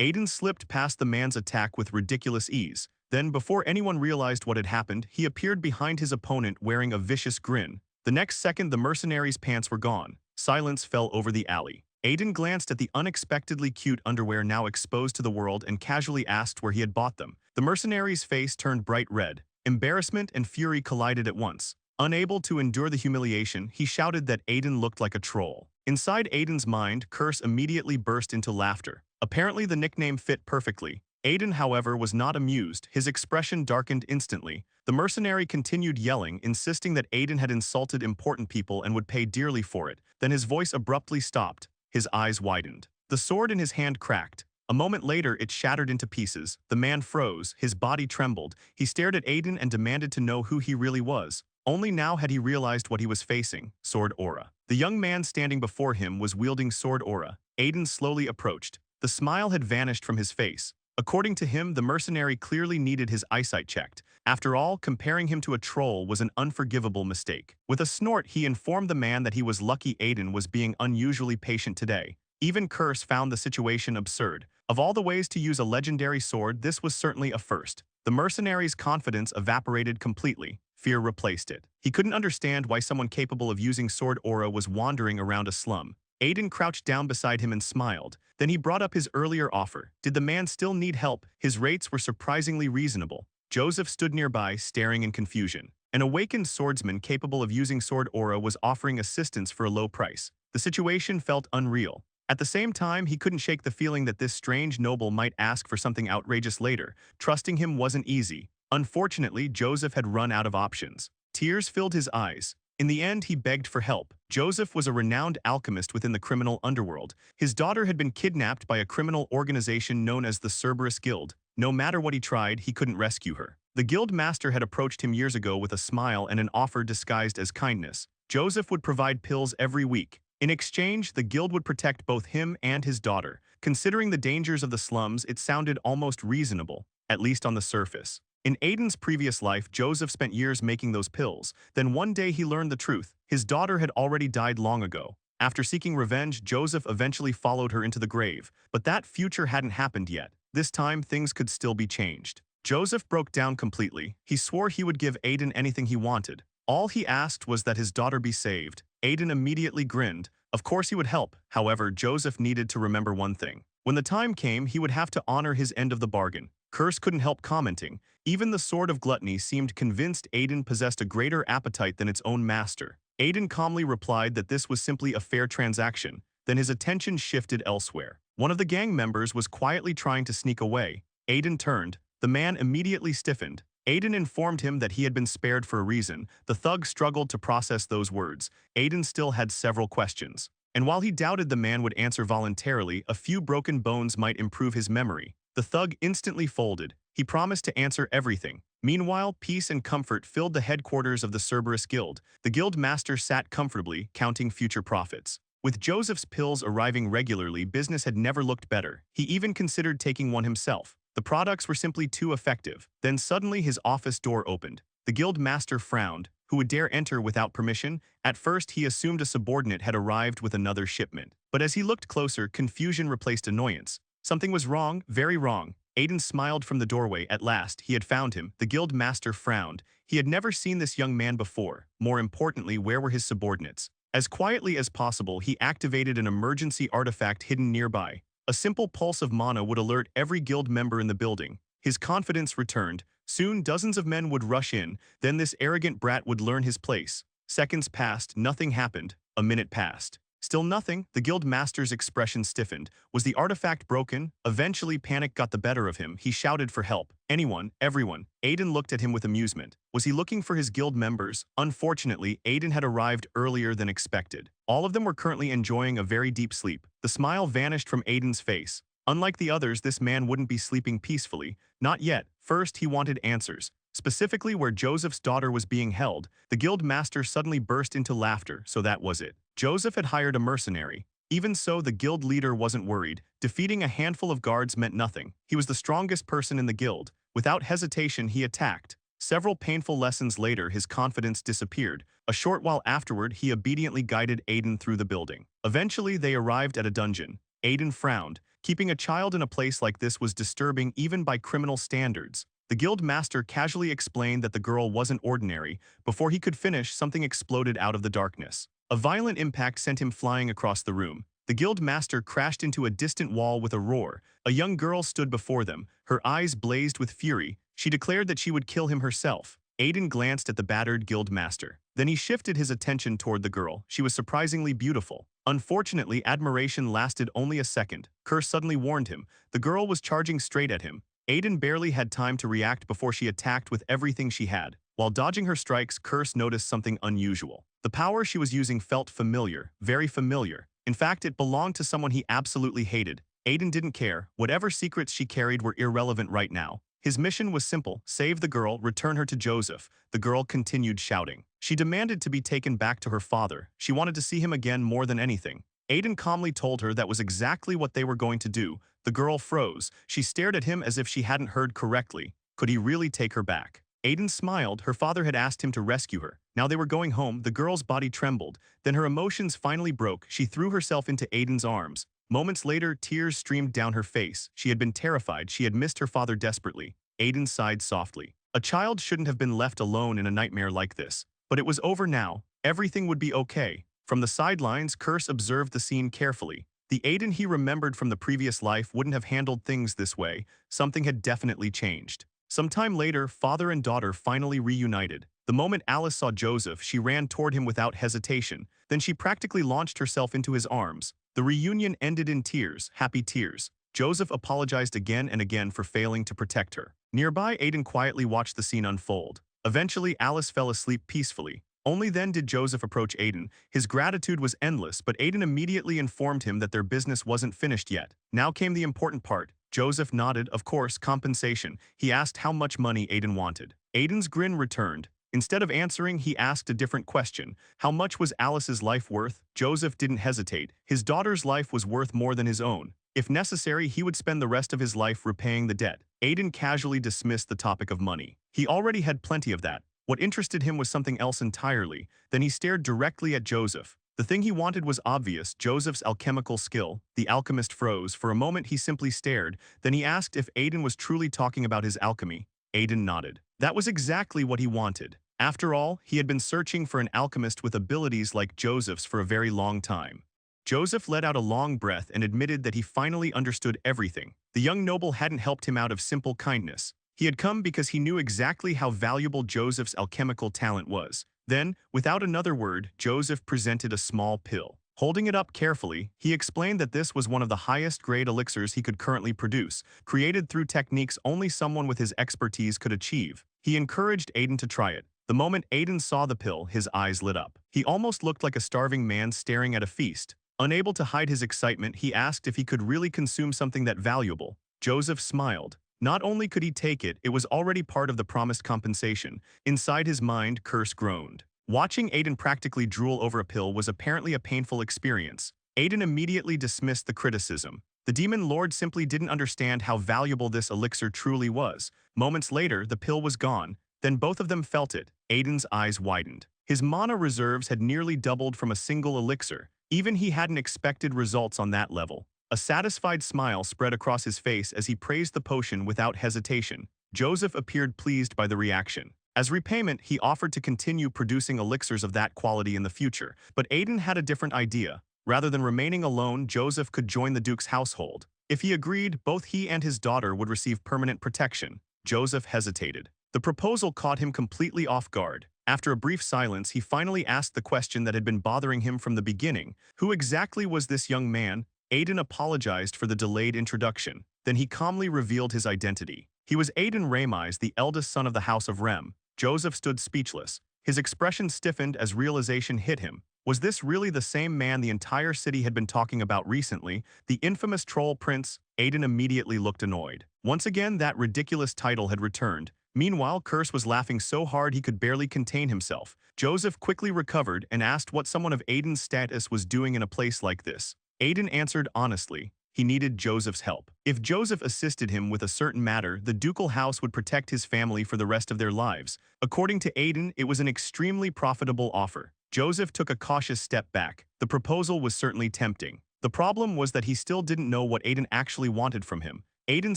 Aiden slipped past the man's attack with ridiculous ease. Then, before anyone realized what had happened, he appeared behind his opponent wearing a vicious grin. The next second, the mercenary's pants were gone. Silence fell over the alley. Aiden glanced at the unexpectedly cute underwear now exposed to the world and casually asked where he had bought them. The mercenary's face turned bright red. Embarrassment and fury collided at once. Unable to endure the humiliation, he shouted that Aiden looked like a troll. Inside Aiden's mind, Curse immediately burst into laughter. Apparently the nickname fit perfectly. Aiden, however, was not amused. His expression darkened instantly. The mercenary continued yelling, insisting that Aiden had insulted important people and would pay dearly for it. Then his voice abruptly stopped. His eyes widened. The sword in his hand cracked. A moment later, it shattered into pieces. The man froze, his body trembled. He stared at Aiden and demanded to know who he really was. Only now had he realized what he was facing, Sword Aura. The young man standing before him was wielding Sword Aura. Aiden slowly approached. The smile had vanished from his face. According to him, the mercenary clearly needed his eyesight checked. After all, comparing him to a troll was an unforgivable mistake. With a snort, he informed the man that he was lucky Aiden was being unusually patient today. Even Curse found the situation absurd. Of all the ways to use a legendary sword, this was certainly a first. The mercenary's confidence evaporated completely. Fear replaced it. He couldn't understand why someone capable of using Sword Aura was wandering around a slum. Aiden crouched down beside him and smiled. Then he brought up his earlier offer. Did the man still need help? His rates were surprisingly reasonable. Joseph stood nearby, staring in confusion. An awakened swordsman capable of using Sword Aura was offering assistance for a low price. The situation felt unreal. At the same time, he couldn't shake the feeling that this strange noble might ask for something outrageous later. Trusting him wasn't easy. Unfortunately, Joseph had run out of options. Tears filled his eyes. In the end, he begged for help. Joseph was a renowned alchemist within the criminal underworld. His daughter had been kidnapped by a criminal organization known as the Cerberus Guild. No matter what he tried, he couldn't rescue her. The guild master had approached him years ago with a smile and an offer disguised as kindness. Joseph would provide pills every week. In exchange, the guild would protect both him and his daughter. Considering the dangers of the slums, it sounded almost reasonable, at least on the surface. In Aiden's previous life, Joseph spent years making those pills. Then one day he learned the truth. His daughter had already died long ago. After seeking revenge, Joseph eventually followed her into the grave. But that future hadn't happened yet. This time, things could still be changed. Joseph broke down completely. He swore he would give Aiden anything he wanted. All he asked was that his daughter be saved. Aiden immediately grinned. Of course he would help. However, Joseph needed to remember one thing. When the time came, he would have to honor his end of the bargain. Curse couldn't help commenting. Even the Sword of Gluttony seemed convinced Aiden possessed a greater appetite than its own master. Aiden calmly replied that this was simply a fair transaction. Then his attention shifted elsewhere. One of the gang members was quietly trying to sneak away. Aiden turned. The man immediately stiffened. Aiden informed him that he had been spared for a reason. The thug struggled to process those words. Aiden still had several questions. And while he doubted the man would answer voluntarily, a few broken bones might improve his memory. The thug instantly folded. He promised to answer everything. Meanwhile, peace and comfort filled the headquarters of the Cerberus Guild. The guild master sat comfortably, counting future profits. With Joseph's pills arriving regularly, business had never looked better. He even considered taking one himself. The products were simply too effective. Then suddenly his office door opened. The guild master frowned. Who would dare enter without permission? At first, he assumed a subordinate had arrived with another shipment. But as he looked closer, confusion replaced annoyance. Something was wrong, very wrong. Aiden smiled from the doorway. At last, he had found him. The guild master frowned. He had never seen this young man before. More importantly, where were his subordinates? As quietly as possible, he activated an emergency artifact hidden nearby. A simple pulse of mana would alert every guild member in the building. His confidence returned. Soon, dozens of men would rush in. Then this arrogant brat would learn his place. Seconds passed, nothing happened. A minute passed. Still nothing. The guild master's expression stiffened. Was the artifact broken? Eventually, panic got the better of him. He shouted for help. Anyone, everyone. Aiden looked at him with amusement. Was he looking for his guild members? Unfortunately, Aiden had arrived earlier than expected. All of them were currently enjoying a very deep sleep. The smile vanished from Aiden's face. Unlike the others, this man wouldn't be sleeping peacefully. Not yet. First, he wanted answers. Specifically where Joseph's daughter was being held. The guild master suddenly burst into laughter, so that was it. Joseph had hired a mercenary. Even so, the guild leader wasn't worried. Defeating a handful of guards meant nothing. He was the strongest person in the guild. Without hesitation, he attacked. Several painful lessons later, his confidence disappeared. A short while afterward, he obediently guided Aiden through the building. Eventually, they arrived at a dungeon. Aiden frowned. Keeping a child in a place like this was disturbing even by criminal standards. The guild master casually explained that the girl wasn't ordinary. Before he could finish, something exploded out of the darkness. A violent impact sent him flying across the room. The guild master crashed into a distant wall with a roar. A young girl stood before them. Her eyes blazed with fury. She declared that she would kill him herself. Aiden glanced at the battered guild master. Then he shifted his attention toward the girl. She was surprisingly beautiful. Unfortunately, admiration lasted only a second. Curse suddenly warned him. The girl was charging straight at him. Aiden barely had time to react before she attacked with everything she had. While dodging her strikes, Curse noticed something unusual. The power she was using felt familiar, very familiar. In fact, it belonged to someone he absolutely hated. Aiden didn't care. Whatever secrets she carried were irrelevant right now. His mission was simple: save the girl, return her to Joseph. The girl continued shouting. She demanded to be taken back to her father. She wanted to see him again more than anything. Aiden calmly told her that was exactly what they were going to do. The girl froze. She stared at him as if she hadn't heard correctly. Could he really take her back? Aiden smiled. Her father had asked him to rescue her. Now they were going home. The girl's body trembled. Then her emotions finally broke. She threw herself into Aiden's arms. Moments later, tears streamed down her face. She had been terrified. She had missed her father desperately. Aiden sighed softly. A child shouldn't have been left alone in a nightmare like this. But it was over now. Everything would be okay. From the sidelines, Curse observed the scene carefully. The Aiden he remembered from the previous life wouldn't have handled things this way. Something had definitely changed. Sometime later, father and daughter finally reunited. The moment Alice saw Joseph, she ran toward him without hesitation. Then she practically launched herself into his arms. The reunion ended in tears, happy tears. Joseph apologized again and again for failing to protect her. Nearby, Aiden quietly watched the scene unfold. Eventually, Alice fell asleep peacefully. Only then did Joseph approach Aiden. His gratitude was endless, but Aiden immediately informed him that their business wasn't finished yet. Now came the important part. Joseph nodded, of course, compensation. He asked how much money Aiden wanted. Aiden's grin returned. Instead of answering, he asked a different question. How much was Alice's life worth? Joseph didn't hesitate. His daughter's life was worth more than his own. If necessary, he would spend the rest of his life repaying the debt. Aiden casually dismissed the topic of money. He already had plenty of that. What interested him was something else entirely. Then he stared directly at Joseph. The thing he wanted was obvious: Joseph's alchemical skill. The alchemist froze. For a moment he simply stared. Then he asked if Aiden was truly talking about his alchemy. Aiden nodded. That was exactly what he wanted. After all, he had been searching for an alchemist with abilities like Joseph's for a very long time. Joseph let out a long breath and admitted that he finally understood everything. The young noble hadn't helped him out of simple kindness. He had come because he knew exactly how valuable Joseph's alchemical talent was. Then, without another word, Joseph presented a small pill. Holding it up carefully, he explained that this was one of the highest-grade elixirs he could currently produce, created through techniques only someone with his expertise could achieve. He encouraged Aiden to try it. The moment Aiden saw the pill, his eyes lit up. He almost looked like a starving man staring at a feast. Unable to hide his excitement, he asked if he could really consume something that valuable. Joseph smiled. Not only could he take it, it was already part of the promised compensation. Inside his mind, Curse groaned. Watching Aiden practically drool over a pill was apparently a painful experience. Aiden immediately dismissed the criticism. The demon lord simply didn't understand how valuable this elixir truly was. Moments later, the pill was gone. Then both of them felt it. Aiden's eyes widened. His mana reserves had nearly doubled from a single elixir. Even he hadn't expected results on that level. A satisfied smile spread across his face as he praised the potion without hesitation. Joseph appeared pleased by the reaction. As repayment, he offered to continue producing elixirs of that quality in the future. But Aiden had a different idea. Rather than remaining alone, Joseph could join the Duke's household. If he agreed, both he and his daughter would receive permanent protection. Joseph hesitated. The proposal caught him completely off guard. After a brief silence, he finally asked the question that had been bothering him from the beginning. Who exactly was this young man? Aiden apologized for the delayed introduction. Then he calmly revealed his identity. He was Aiden Remes, the eldest son of the House of Rem. Joseph stood speechless. His expression stiffened as realization hit him. Was this really the same man the entire city had been talking about recently? The infamous troll prince? Aiden immediately looked annoyed. Once again, that ridiculous title had returned. Meanwhile, Curse was laughing so hard he could barely contain himself. Joseph quickly recovered and asked what someone of Aiden's status was doing in a place like this. Aiden answered honestly. He needed Joseph's help. If Joseph assisted him with a certain matter, the ducal house would protect his family for the rest of their lives. According to Aiden, it was an extremely profitable offer. Joseph took a cautious step back. The proposal was certainly tempting. The problem was that he still didn't know what Aiden actually wanted from him. Aiden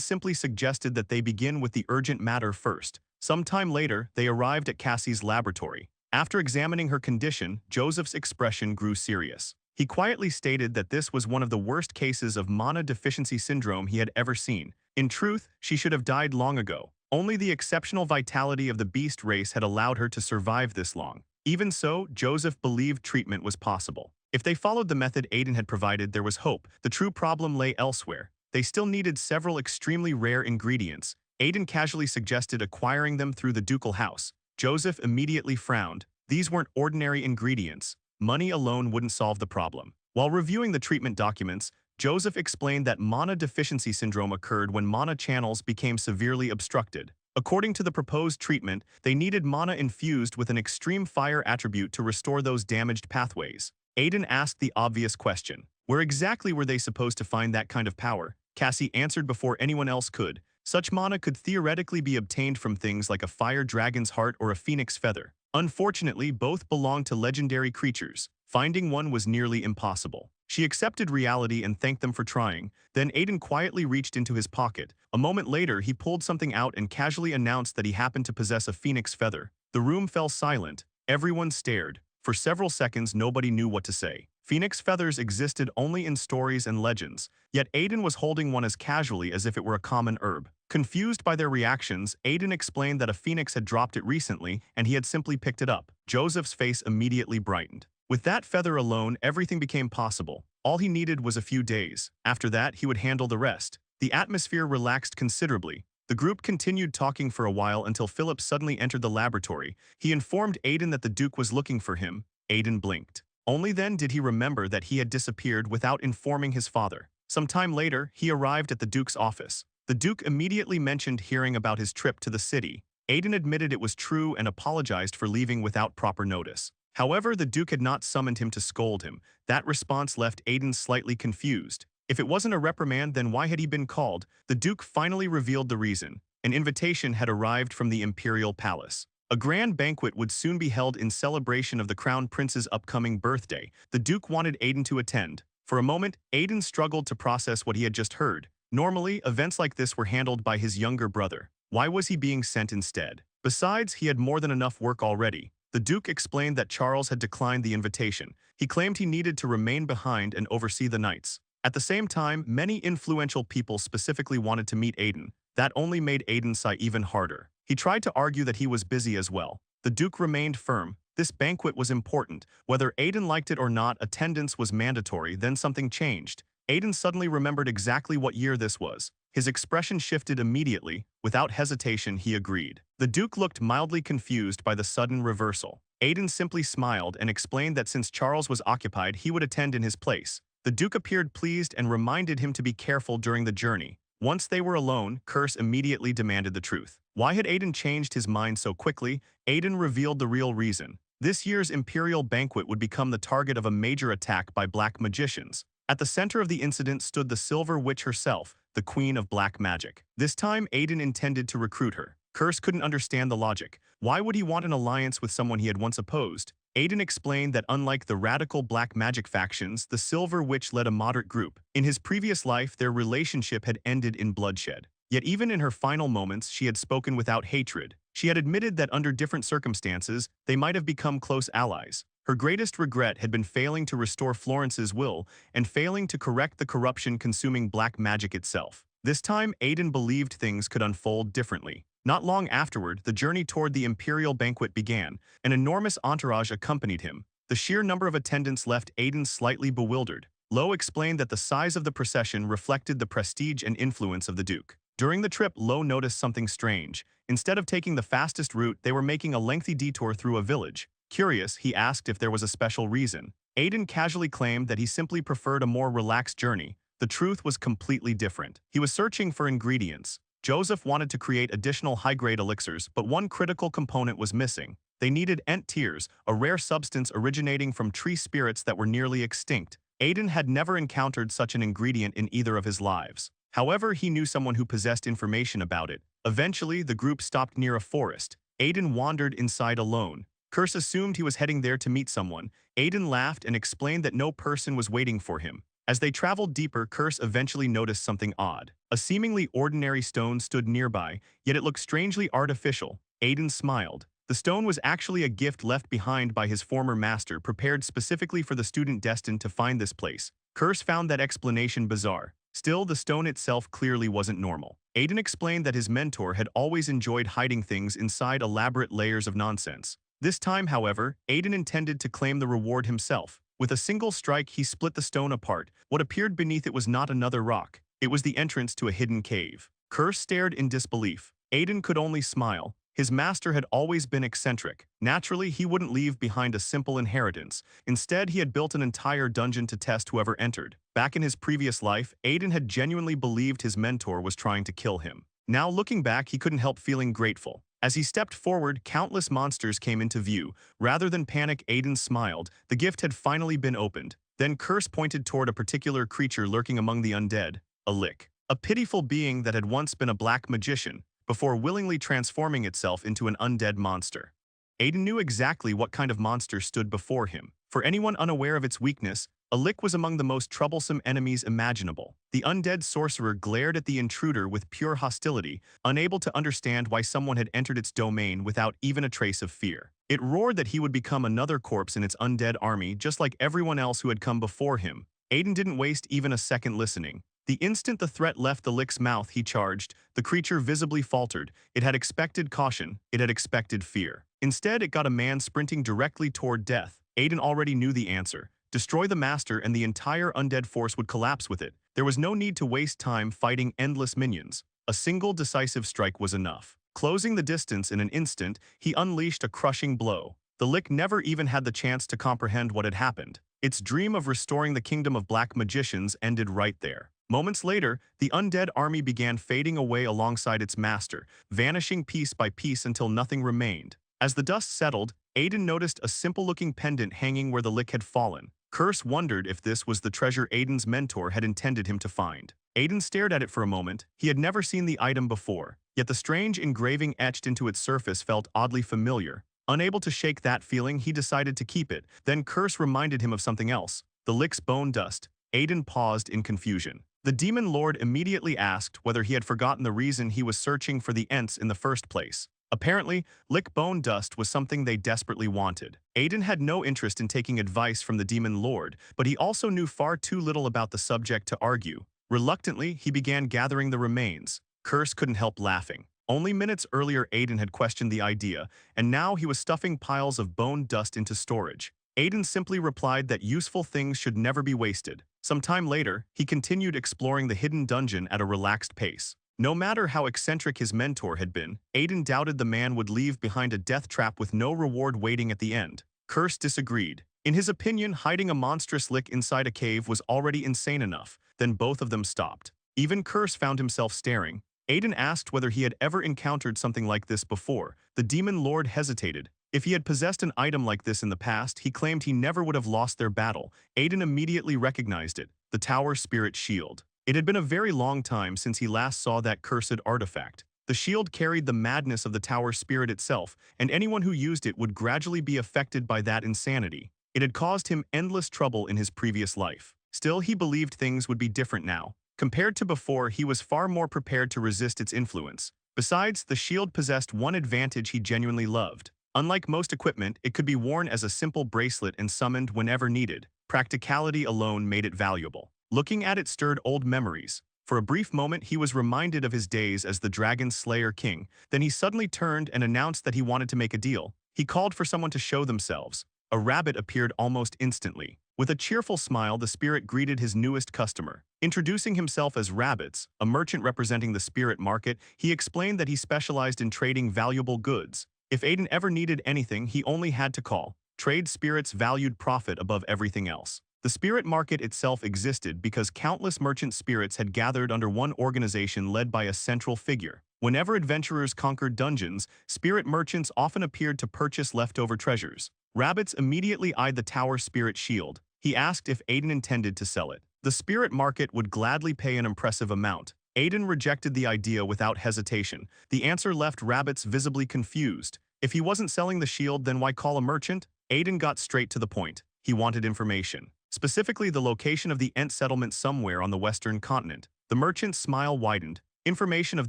simply suggested that they begin with the urgent matter first. Sometime later, they arrived at Cassie's laboratory. After examining her condition, Joseph's expression grew serious. He quietly stated that this was one of the worst cases of mana deficiency syndrome he had ever seen. In truth, she should have died long ago. Only the exceptional vitality of the beast race had allowed her to survive this long. Even so, Joseph believed treatment was possible. If they followed the method Aiden had provided, there was hope. The true problem lay elsewhere. They still needed several extremely rare ingredients. Aiden casually suggested acquiring them through the ducal house. Joseph immediately frowned. These weren't ordinary ingredients. Money alone wouldn't solve the problem. While reviewing the treatment documents, Joseph explained that mana deficiency syndrome occurred when mana channels became severely obstructed. According to the proposed treatment, they needed mana infused with an extreme fire attribute to restore those damaged pathways. Aiden asked the obvious question. Where exactly were they supposed to find that kind of power? Cassie answered before anyone else could. Such mana could theoretically be obtained from things like a fire dragon's heart or a phoenix feather. Unfortunately, both belonged to legendary creatures. Finding one was nearly impossible. She accepted reality and thanked them for trying. Then Aiden quietly reached into his pocket. A moment later, he pulled something out and casually announced that he happened to possess a phoenix feather. The room fell silent. Everyone stared. For several seconds, nobody knew what to say. Phoenix feathers existed only in stories and legends, yet Aiden was holding one as casually as if it were a common herb. Confused by their reactions, Aiden explained that a phoenix had dropped it recently and he had simply picked it up. Joseph's face immediately brightened. With that feather alone, everything became possible. All he needed was a few days. After that, he would handle the rest. The atmosphere relaxed considerably. The group continued talking for a while until Philip suddenly entered the laboratory. He informed Aiden that the Duke was looking for him. Aiden blinked. Only then did he remember that he had disappeared without informing his father. Some time later, he arrived at the Duke's office. The Duke immediately mentioned hearing about his trip to the city. Aiden admitted it was true and apologized for leaving without proper notice. However, the Duke had not summoned him to scold him. That response left Aiden slightly confused. If it wasn't a reprimand, then why had he been called? The Duke finally revealed the reason. An invitation had arrived from the Imperial Palace. A grand banquet would soon be held in celebration of the Crown Prince's upcoming birthday. The Duke wanted Aiden to attend. For a moment, Aiden struggled to process what he had just heard. Normally, events like this were handled by his younger brother. Why was he being sent instead? Besides, he had more than enough work already. The Duke explained that Charles had declined the invitation. He claimed he needed to remain behind and oversee the knights. At the same time, many influential people specifically wanted to meet Aiden. That only made Aiden sigh even harder. He tried to argue that he was busy as well. The Duke remained firm. This banquet was important. Whether Aiden liked it or not, attendance was mandatory. Then something changed. Aiden suddenly remembered exactly what year this was. His expression shifted immediately. Without hesitation, he agreed. The Duke looked mildly confused by the sudden reversal. Aiden simply smiled and explained that since Charles was occupied, he would attend in his place. The Duke appeared pleased and reminded him to be careful during the journey. Once they were alone, Curse immediately demanded the truth. Why had Aiden changed his mind so quickly? Aiden revealed the real reason. This year's Imperial Banquet would become the target of a major attack by black magicians. At the center of the incident stood the Silver Witch herself, the Queen of Black Magic. This time, Aiden intended to recruit her. Curse couldn't understand the logic. Why would he want an alliance with someone he had once opposed? Aiden explained that unlike the radical black magic factions, the Silver Witch led a moderate group. In his previous life, their relationship had ended in bloodshed. Yet even in her final moments, she had spoken without hatred. She had admitted that under different circumstances, they might have become close allies. Her greatest regret had been failing to restore Florence's will and failing to correct the corruption consuming black magic itself. This time, Aiden believed things could unfold differently. Not long afterward, the journey toward the Imperial Banquet began. An enormous entourage accompanied him. The sheer number of attendants left Aiden slightly bewildered. Lo explained that the size of the procession reflected the prestige and influence of the Duke. During the trip, Lo noticed something strange. Instead of taking the fastest route, they were making a lengthy detour through a village. Curious, he asked if there was a special reason. Aiden casually claimed that he simply preferred a more relaxed journey. The truth was completely different. He was searching for ingredients. Joseph wanted to create additional high-grade elixirs, but one critical component was missing. They needed ent tears, a rare substance originating from tree spirits that were nearly extinct. Aiden had never encountered such an ingredient in either of his lives. However, he knew someone who possessed information about it. Eventually, the group stopped near a forest. Aiden wandered inside alone. Curse assumed he was heading there to meet someone. Aiden laughed and explained that no person was waiting for him. As they traveled deeper, Curse eventually noticed something odd. A seemingly ordinary stone stood nearby, yet it looked strangely artificial. Aiden smiled. The stone was actually a gift left behind by his former master, prepared specifically for the student destined to find this place. Curse found that explanation bizarre. Still, the stone itself clearly wasn't normal. Aiden explained that his mentor had always enjoyed hiding things inside elaborate layers of nonsense. This time, however, Aiden intended to claim the reward himself. With a single strike, he split the stone apart. What appeared beneath it was not another rock. It was the entrance to a hidden cave. Curse stared in disbelief. Aiden could only smile. His master had always been eccentric. Naturally, he wouldn't leave behind a simple inheritance. Instead, he had built an entire dungeon to test whoever entered. Back in his previous life, Aiden had genuinely believed his mentor was trying to kill him. Now, looking back, he couldn't help feeling grateful. As he stepped forward, countless monsters came into view. Rather than panic, Aiden smiled. The gift had finally been opened. Then Curse pointed toward a particular creature lurking among the undead, a lick. A pitiful being that had once been a black magician, before willingly transforming itself into an undead monster. Aiden knew exactly what kind of monster stood before him. For anyone unaware of its weakness, a lick was among the most troublesome enemies imaginable. The undead sorcerer glared at the intruder with pure hostility, unable to understand why someone had entered its domain without even a trace of fear. It roared that he would become another corpse in its undead army just like everyone else who had come before him. Aiden didn't waste even a second listening. The instant the threat left the lick's mouth, he charged. The creature visibly faltered. It had expected caution. It had expected fear. Instead, it got a man sprinting directly toward death. Aiden already knew the answer. Destroy the master and the entire undead force would collapse with it. There was no need to waste time fighting endless minions. A single decisive strike was enough. Closing the distance in an instant, he unleashed a crushing blow. The lick never even had the chance to comprehend what had happened. Its dream of restoring the kingdom of black magicians ended right there. Moments later, the undead army began fading away alongside its master, vanishing piece by piece until nothing remained. As the dust settled, Aiden noticed a simple-looking pendant hanging where the lick had fallen. Curse wondered if this was the treasure Aiden's mentor had intended him to find. Aiden stared at it for a moment. He had never seen the item before, yet the strange engraving etched into its surface felt oddly familiar. Unable to shake that feeling, he decided to keep it. Then Curse reminded him of something else, the lick's bone dust. Aiden paused in confusion. The demon lord immediately asked whether he had forgotten the reason he was searching for the Ents in the first place. Apparently, lick bone dust was something they desperately wanted. Aiden had no interest in taking advice from the demon lord, but he also knew far too little about the subject to argue. Reluctantly, he began gathering the remains. Curse couldn't help laughing. Only minutes earlier, Aiden had questioned the idea, and now he was stuffing piles of bone dust into storage. Aiden simply replied that useful things should never be wasted. Some time later, he continued exploring the hidden dungeon at a relaxed pace. No matter how eccentric his mentor had been, Aiden doubted the man would leave behind a death trap with no reward waiting at the end. Curse disagreed. In his opinion, hiding a monstrous lick inside a cave was already insane enough. Then both of them stopped. Even Curse found himself staring. Aiden asked whether he had ever encountered something like this before. The demon lord hesitated. If he had possessed an item like this in the past, he claimed he never would have lost their battle. Aiden immediately recognized it, the Tower Spirit Shield. It had been a very long time since he last saw that cursed artifact. The shield carried the madness of the Tower Spirit itself, and anyone who used it would gradually be affected by that insanity. It had caused him endless trouble in his previous life. Still, he believed things would be different now. Compared to before, he was far more prepared to resist its influence. Besides, the shield possessed one advantage he genuinely loved. Unlike most equipment, it could be worn as a simple bracelet and summoned whenever needed. Practicality alone made it valuable. Looking at it stirred old memories. For a brief moment, he was reminded of his days as the Dragon Slayer King. Then he suddenly turned and announced that he wanted to make a deal. He called for someone to show themselves. A rabbit appeared almost instantly. With a cheerful smile, the spirit greeted his newest customer. Introducing himself as Rabbits, a merchant representing the spirit market, he explained that he specialized in trading valuable goods. If Aiden ever needed anything, he only had to call. Trade spirits valued profit above everything else. The spirit market itself existed because countless merchant spirits had gathered under one organization led by a central figure. Whenever adventurers conquered dungeons, spirit merchants often appeared to purchase leftover treasures. Rabbits immediately eyed the Tower Spirit Shield. He asked if Aiden intended to sell it. The spirit market would gladly pay an impressive amount. Aiden rejected the idea without hesitation. The answer left Rabbits visibly confused. If he wasn't selling the shield, then why call a merchant? Aiden got straight to the point. He wanted information. Specifically, the location of the Ent settlement somewhere on the western continent. The merchant's smile widened. Information of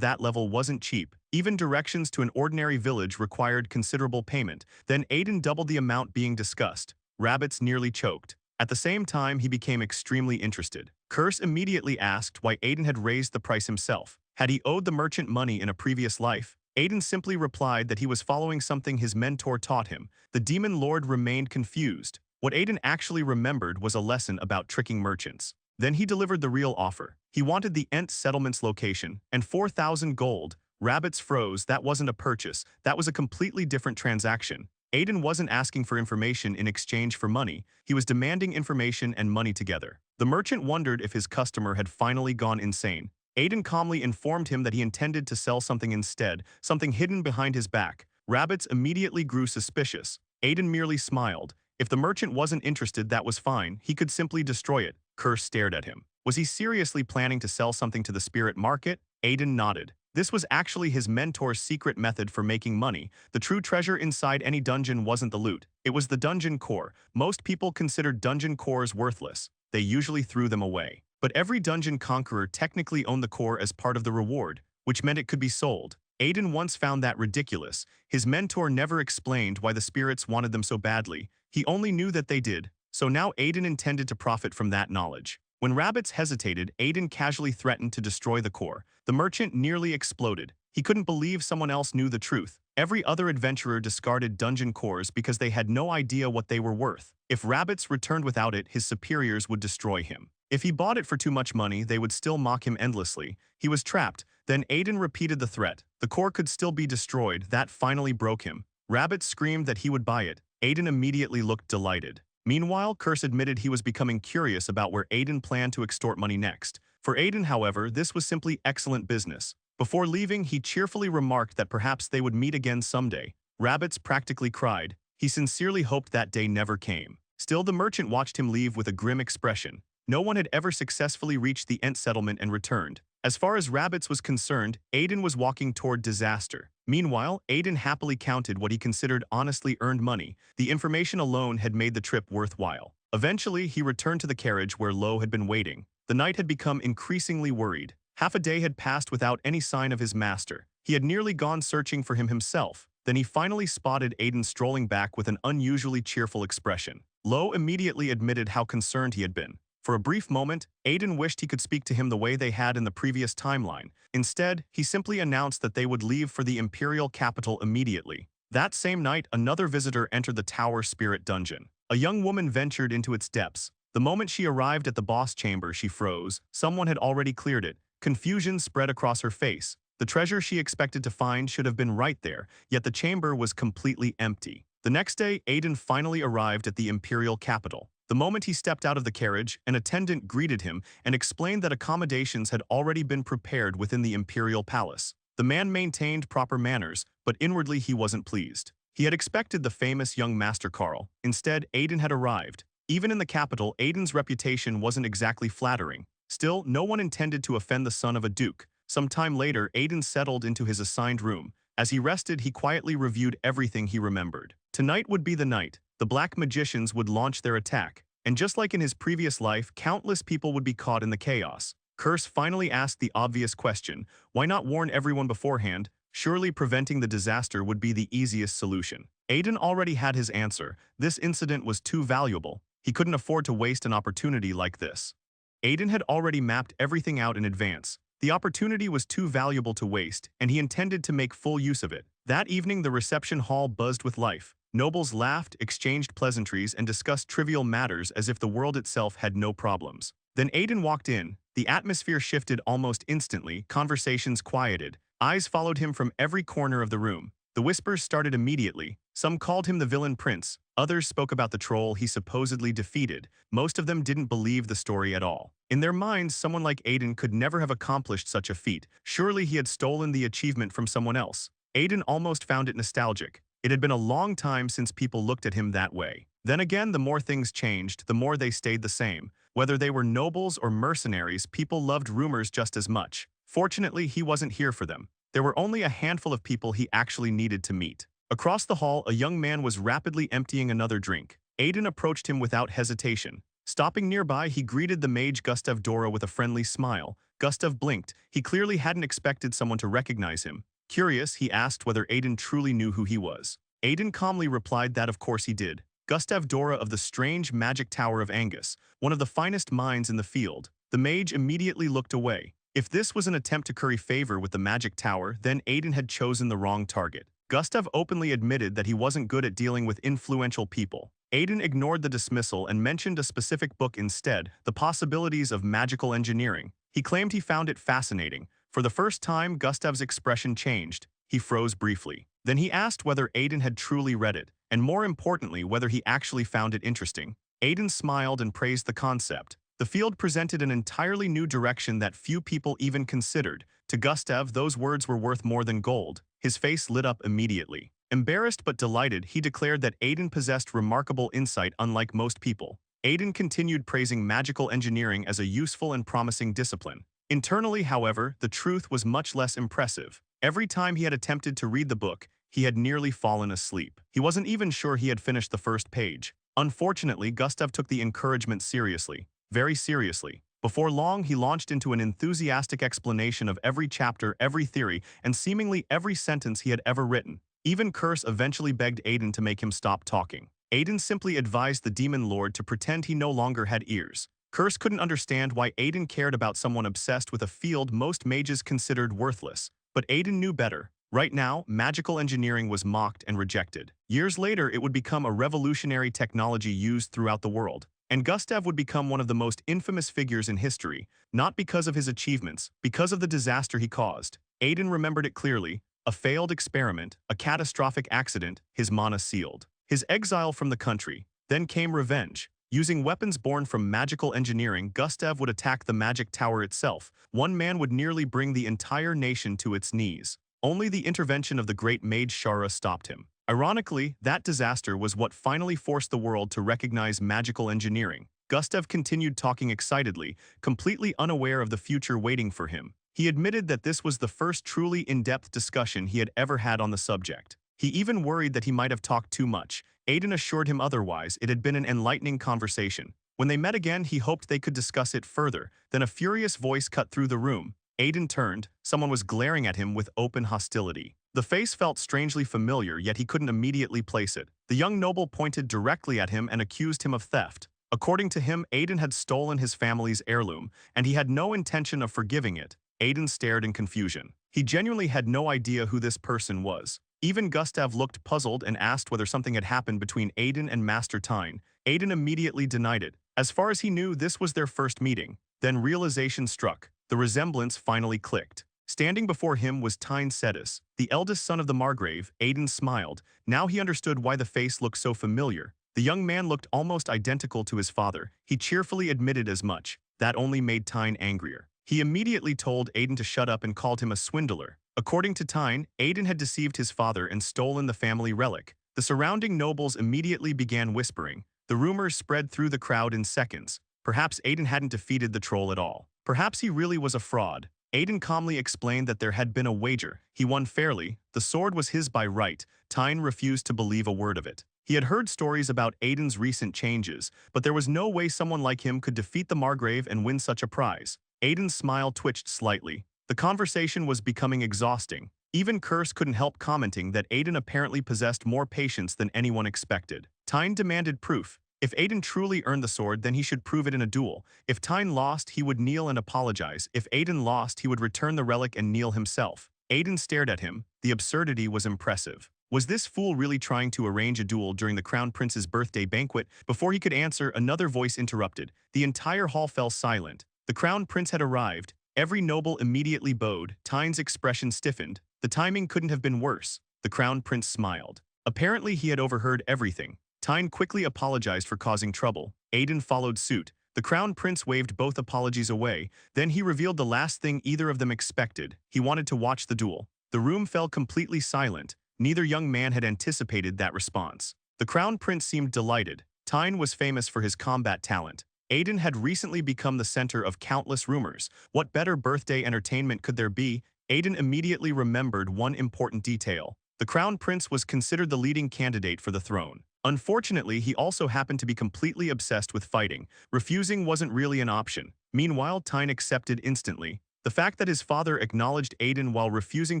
that level wasn't cheap. Even directions to an ordinary village required considerable payment. Then Aiden doubled the amount being discussed. Rabbits nearly choked. At the same time, he became extremely interested. Curse immediately asked why Aiden had raised the price himself. Had he owed the merchant money in a previous life? Aiden simply replied that he was following something his mentor taught him. The demon lord remained confused. What Aiden actually remembered was a lesson about tricking merchants. Then he delivered the real offer. He wanted the Ent settlement's location and 4,000 gold. Rabbits froze. That wasn't a purchase. That was a completely different transaction. Aiden wasn't asking for information in exchange for money. He was demanding information and money together. The merchant wondered if his customer had finally gone insane. Aiden calmly informed him that he intended to sell something instead, something hidden behind his back. Rabbits immediately grew suspicious. Aiden merely smiled. If the merchant wasn't interested, that was fine. He could simply destroy it. Curse stared at him. Was he seriously planning to sell something to the spirit market? Aiden nodded. This was actually his mentor's secret method for making money. The true treasure inside any dungeon wasn't the loot. It was the dungeon core. Most people considered dungeon cores worthless. They usually threw them away. But every dungeon conqueror technically owned the core as part of the reward, which meant it could be sold. Aiden once found that ridiculous. His mentor never explained why the spirits wanted them so badly. He only knew that they did. So now Aiden intended to profit from that knowledge. When Rabbits hesitated, Aiden casually threatened to destroy the core. The merchant nearly exploded. He couldn't believe someone else knew the truth. Every other adventurer discarded dungeon cores because they had no idea what they were worth. If Rabbits returned without it, his superiors would destroy him. If he bought it for too much money, they would still mock him endlessly. He was trapped. Then Aiden repeated the threat. The core could still be destroyed. That finally broke him. Rabbits screamed that he would buy it. Aiden immediately looked delighted. Meanwhile, Curse admitted he was becoming curious about where Aiden planned to extort money next. For Aiden, however, this was simply excellent business. Before leaving, he cheerfully remarked that perhaps they would meet again someday. Rabbits practically cried. He sincerely hoped that day never came. Still, the merchant watched him leave with a grim expression. No one had ever successfully reached the Ent settlement and returned. As far as Rabbits was concerned, Aiden was walking toward disaster. Meanwhile, Aiden happily counted what he considered honestly earned money. The information alone had made the trip worthwhile. Eventually, he returned to the carriage where Lo had been waiting. The knight had become increasingly worried. Half a day had passed without any sign of his master. He had nearly gone searching for him himself. Then he finally spotted Aiden strolling back with an unusually cheerful expression. Lo immediately admitted how concerned he had been. For a brief moment, Aiden wished he could speak to him the way they had in the previous timeline. Instead, he simply announced that they would leave for the imperial capital immediately. That same night, another visitor entered the Tower Spirit Dungeon. A young woman ventured into its depths. The moment she arrived at the boss chamber, she froze. Someone had already cleared it. Confusion spread across her face. The treasure she expected to find should have been right there, yet the chamber was completely empty. The next day, Aiden finally arrived at the imperial capital. The moment he stepped out of the carriage, an attendant greeted him and explained that accommodations had already been prepared within the imperial palace. The man maintained proper manners, but inwardly he wasn't pleased. He had expected the famous young Master Carl. Instead, Aiden had arrived. Even in the capital, Aiden's reputation wasn't exactly flattering. Still, no one intended to offend the son of a duke. Some time later, Aiden settled into his assigned room. As he rested, he quietly reviewed everything he remembered. Tonight would be the night. The black magicians would launch their attack. And just like in his previous life, countless people would be caught in the chaos. Curse finally asked the obvious question, why not warn everyone beforehand? Surely preventing the disaster would be the easiest solution. Aiden already had his answer. This incident was too valuable. He couldn't afford to waste an opportunity like this. Aiden had already mapped everything out in advance. The opportunity was too valuable to waste, and he intended to make full use of it. That evening, the reception hall buzzed with life. Nobles laughed, exchanged pleasantries, and discussed trivial matters as if the world itself had no problems. Then Aiden walked in. The atmosphere shifted almost instantly, conversations quieted. Eyes followed him from every corner of the room. The whispers started immediately. Some called him the villain prince. Others spoke about the troll he supposedly defeated. Most of them didn't believe the story at all. In their minds, someone like Aiden could never have accomplished such a feat. Surely he had stolen the achievement from someone else. Aiden almost found it nostalgic. It had been a long time since people looked at him that way. Then again, the more things changed, the more they stayed the same. Whether they were nobles or mercenaries, people loved rumors just as much. Fortunately, he wasn't here for them. There were only a handful of people he actually needed to meet. Across the hall, a young man was rapidly emptying another drink. Aiden approached him without hesitation. Stopping nearby, he greeted the mage Gustav Dora with a friendly smile. Gustav blinked. He clearly hadn't expected someone to recognize him. Curious, he asked whether Aiden truly knew who he was. Aiden calmly replied that of course he did. Gustav Dora of the strange magic tower of Angus, one of the finest minds in the field. The mage immediately looked away. If this was an attempt to curry favor with the magic tower, then Aiden had chosen the wrong target. Gustav openly admitted that he wasn't good at dealing with influential people. Aiden ignored the dismissal and mentioned a specific book instead, The Possibilities of Magical Engineering. He claimed he found it fascinating. For the first time, Gustav's expression changed. He froze briefly. Then he asked whether Aiden had truly read it, and more importantly, whether he actually found it interesting. Aiden smiled and praised the concept. The field presented an entirely new direction that few people even considered. To Gustav, those words were worth more than gold. His face lit up immediately. Embarrassed but delighted, he declared that Aiden possessed remarkable insight unlike most people. Aiden continued praising magical engineering as a useful and promising discipline. Internally, however, the truth was much less impressive. Every time he had attempted to read the book, he had nearly fallen asleep. He wasn't even sure he had finished the first page. Unfortunately, Gustav took the encouragement seriously. Very seriously. Before long, he launched into an enthusiastic explanation of every chapter, every theory, and seemingly every sentence he had ever written. Even Curse eventually begged Aiden to make him stop talking. Aiden simply advised the demon lord to pretend he no longer had ears. Curse couldn't understand why Aiden cared about someone obsessed with a field most mages considered worthless. But Aiden knew better. Right now, magical engineering was mocked and rejected. Years later, it would become a revolutionary technology used throughout the world. And Gustav would become one of the most infamous figures in history, not because of his achievements, because of the disaster he caused. Aiden remembered it clearly: a failed experiment, a catastrophic accident, his mana sealed. His exile from the country. Then came revenge. Using weapons born from magical engineering, Gustav would attack the magic tower itself. One man would nearly bring the entire nation to its knees. Only the intervention of the great mage Shara stopped him. Ironically, that disaster was what finally forced the world to recognize magical engineering. Gustav continued talking excitedly, completely unaware of the future waiting for him. He admitted that this was the first truly in-depth discussion he had ever had on the subject. He even worried that he might have talked too much. Aiden assured him otherwise. It had been an enlightening conversation. When they met again, he hoped they could discuss it further. Then a furious voice cut through the room. Aiden turned. Someone was glaring at him with open hostility. The face felt strangely familiar, yet he couldn't immediately place it. The young noble pointed directly at him and accused him of theft. According to him, Aiden had stolen his family's heirloom, and he had no intention of forgiving it. Aiden stared in confusion. He genuinely had no idea who this person was. Even Gustav looked puzzled and asked whether something had happened between Aiden and Master Tyne. Aiden immediately denied it. As far as he knew, this was their first meeting. Then realization struck. The resemblance finally clicked. Standing before him was Tyne Cetus, the eldest son of the Margrave. Aiden smiled. Now he understood why the face looked so familiar. The young man looked almost identical to his father. He cheerfully admitted as much. That only made Tyne angrier. He immediately told Aiden to shut up and called him a swindler. According to Tyne, Aiden had deceived his father and stolen the family relic. The surrounding nobles immediately began whispering. The rumors spread through the crowd in seconds. Perhaps Aiden hadn't defeated the troll at all. Perhaps he really was a fraud. Aiden calmly explained that there had been a wager. He won fairly. The sword was his by right. Tyne refused to believe a word of it. He had heard stories about Aiden's recent changes, but there was no way someone like him could defeat the Margrave and win such a prize. Aiden's smile twitched slightly. The conversation was becoming exhausting. Even Curse couldn't help commenting that Aiden apparently possessed more patience than anyone expected. Tyne demanded proof. If Aiden truly earned the sword, then he should prove it in a duel. If Tyne lost, he would kneel and apologize. If Aiden lost, he would return the relic and kneel himself. Aiden stared at him. The absurdity was impressive. Was this fool really trying to arrange a duel during the Crown Prince's birthday banquet? Before he could answer, another voice interrupted. The entire hall fell silent. The Crown Prince had arrived. Every noble immediately bowed. Tyne's expression stiffened. The timing couldn't have been worse. The Crown Prince smiled. Apparently, he had overheard everything. Tyne quickly apologized for causing trouble. Aiden followed suit. The Crown Prince waved both apologies away. Then he revealed the last thing either of them expected. He wanted to watch the duel. The room fell completely silent. Neither young man had anticipated that response. The Crown Prince seemed delighted. Tyne was famous for his combat talent. Aiden had recently become the center of countless rumors. What better birthday entertainment could there be? Aiden immediately remembered one important detail. The Crown Prince was considered the leading candidate for the throne. Unfortunately, he also happened to be completely obsessed with fighting. Refusing wasn't really an option. Meanwhile, Tyne accepted instantly. The fact that his father acknowledged Aiden while refusing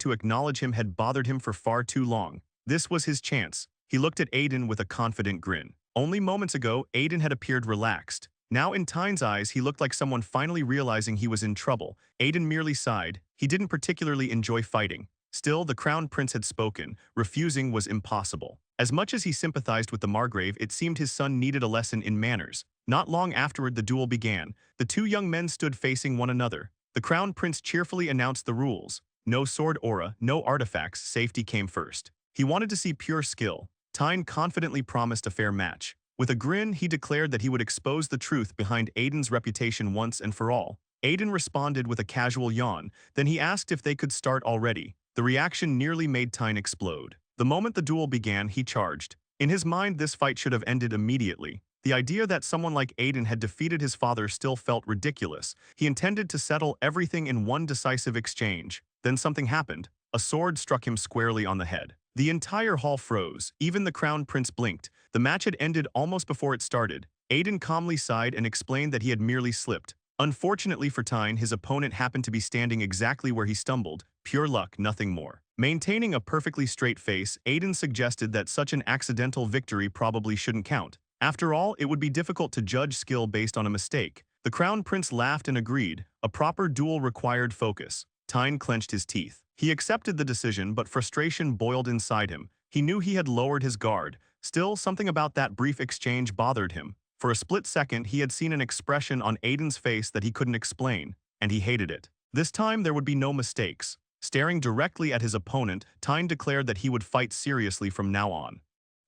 to acknowledge him had bothered him for far too long. This was his chance. He looked at Aiden with a confident grin. Only moments ago, Aiden had appeared relaxed. Now in Tyne's eyes, he looked like someone finally realizing he was in trouble. Aiden merely sighed. He didn't particularly enjoy fighting. Still, the Crown Prince had spoken. Refusing was impossible. As much as he sympathized with the Margrave, it seemed his son needed a lesson in manners. Not long afterward, the duel began. The two young men stood facing one another. The The Crown Prince cheerfully announced the rules. No sword aura, no artifacts, safety came first. He wanted to see pure skill. Tyne confidently promised a fair match. With a grin, he declared that he would expose the truth behind Aiden's reputation once and for all. Aiden responded with a casual yawn, then he asked if they could start already. The reaction nearly made Tyne explode. The moment the duel began, he charged. In his mind, this fight should have ended immediately. The idea that someone like Aiden had defeated his father still felt ridiculous. He intended to settle everything in one decisive exchange. Then something happened. A sword struck him squarely on the head. The entire hall froze. Even the Crown Prince blinked. The match had ended almost before it started. Aiden calmly sighed and explained that he had merely slipped. Unfortunately for Tyne, his opponent happened to be standing exactly where he stumbled. Pure luck, nothing more. Maintaining a perfectly straight face, Aiden suggested that such an accidental victory probably shouldn't count. After all, it would be difficult to judge skill based on a mistake. The Crown Prince laughed and agreed. A proper duel required focus. Tyne clenched his teeth. He accepted the decision, but frustration boiled inside him. He knew he had lowered his guard. Still, something about that brief exchange bothered him. For a split second, he had seen an expression on Aiden's face that he couldn't explain, and he hated it. This time, there would be no mistakes. Staring directly at his opponent, Tyne declared that he would fight seriously from now on.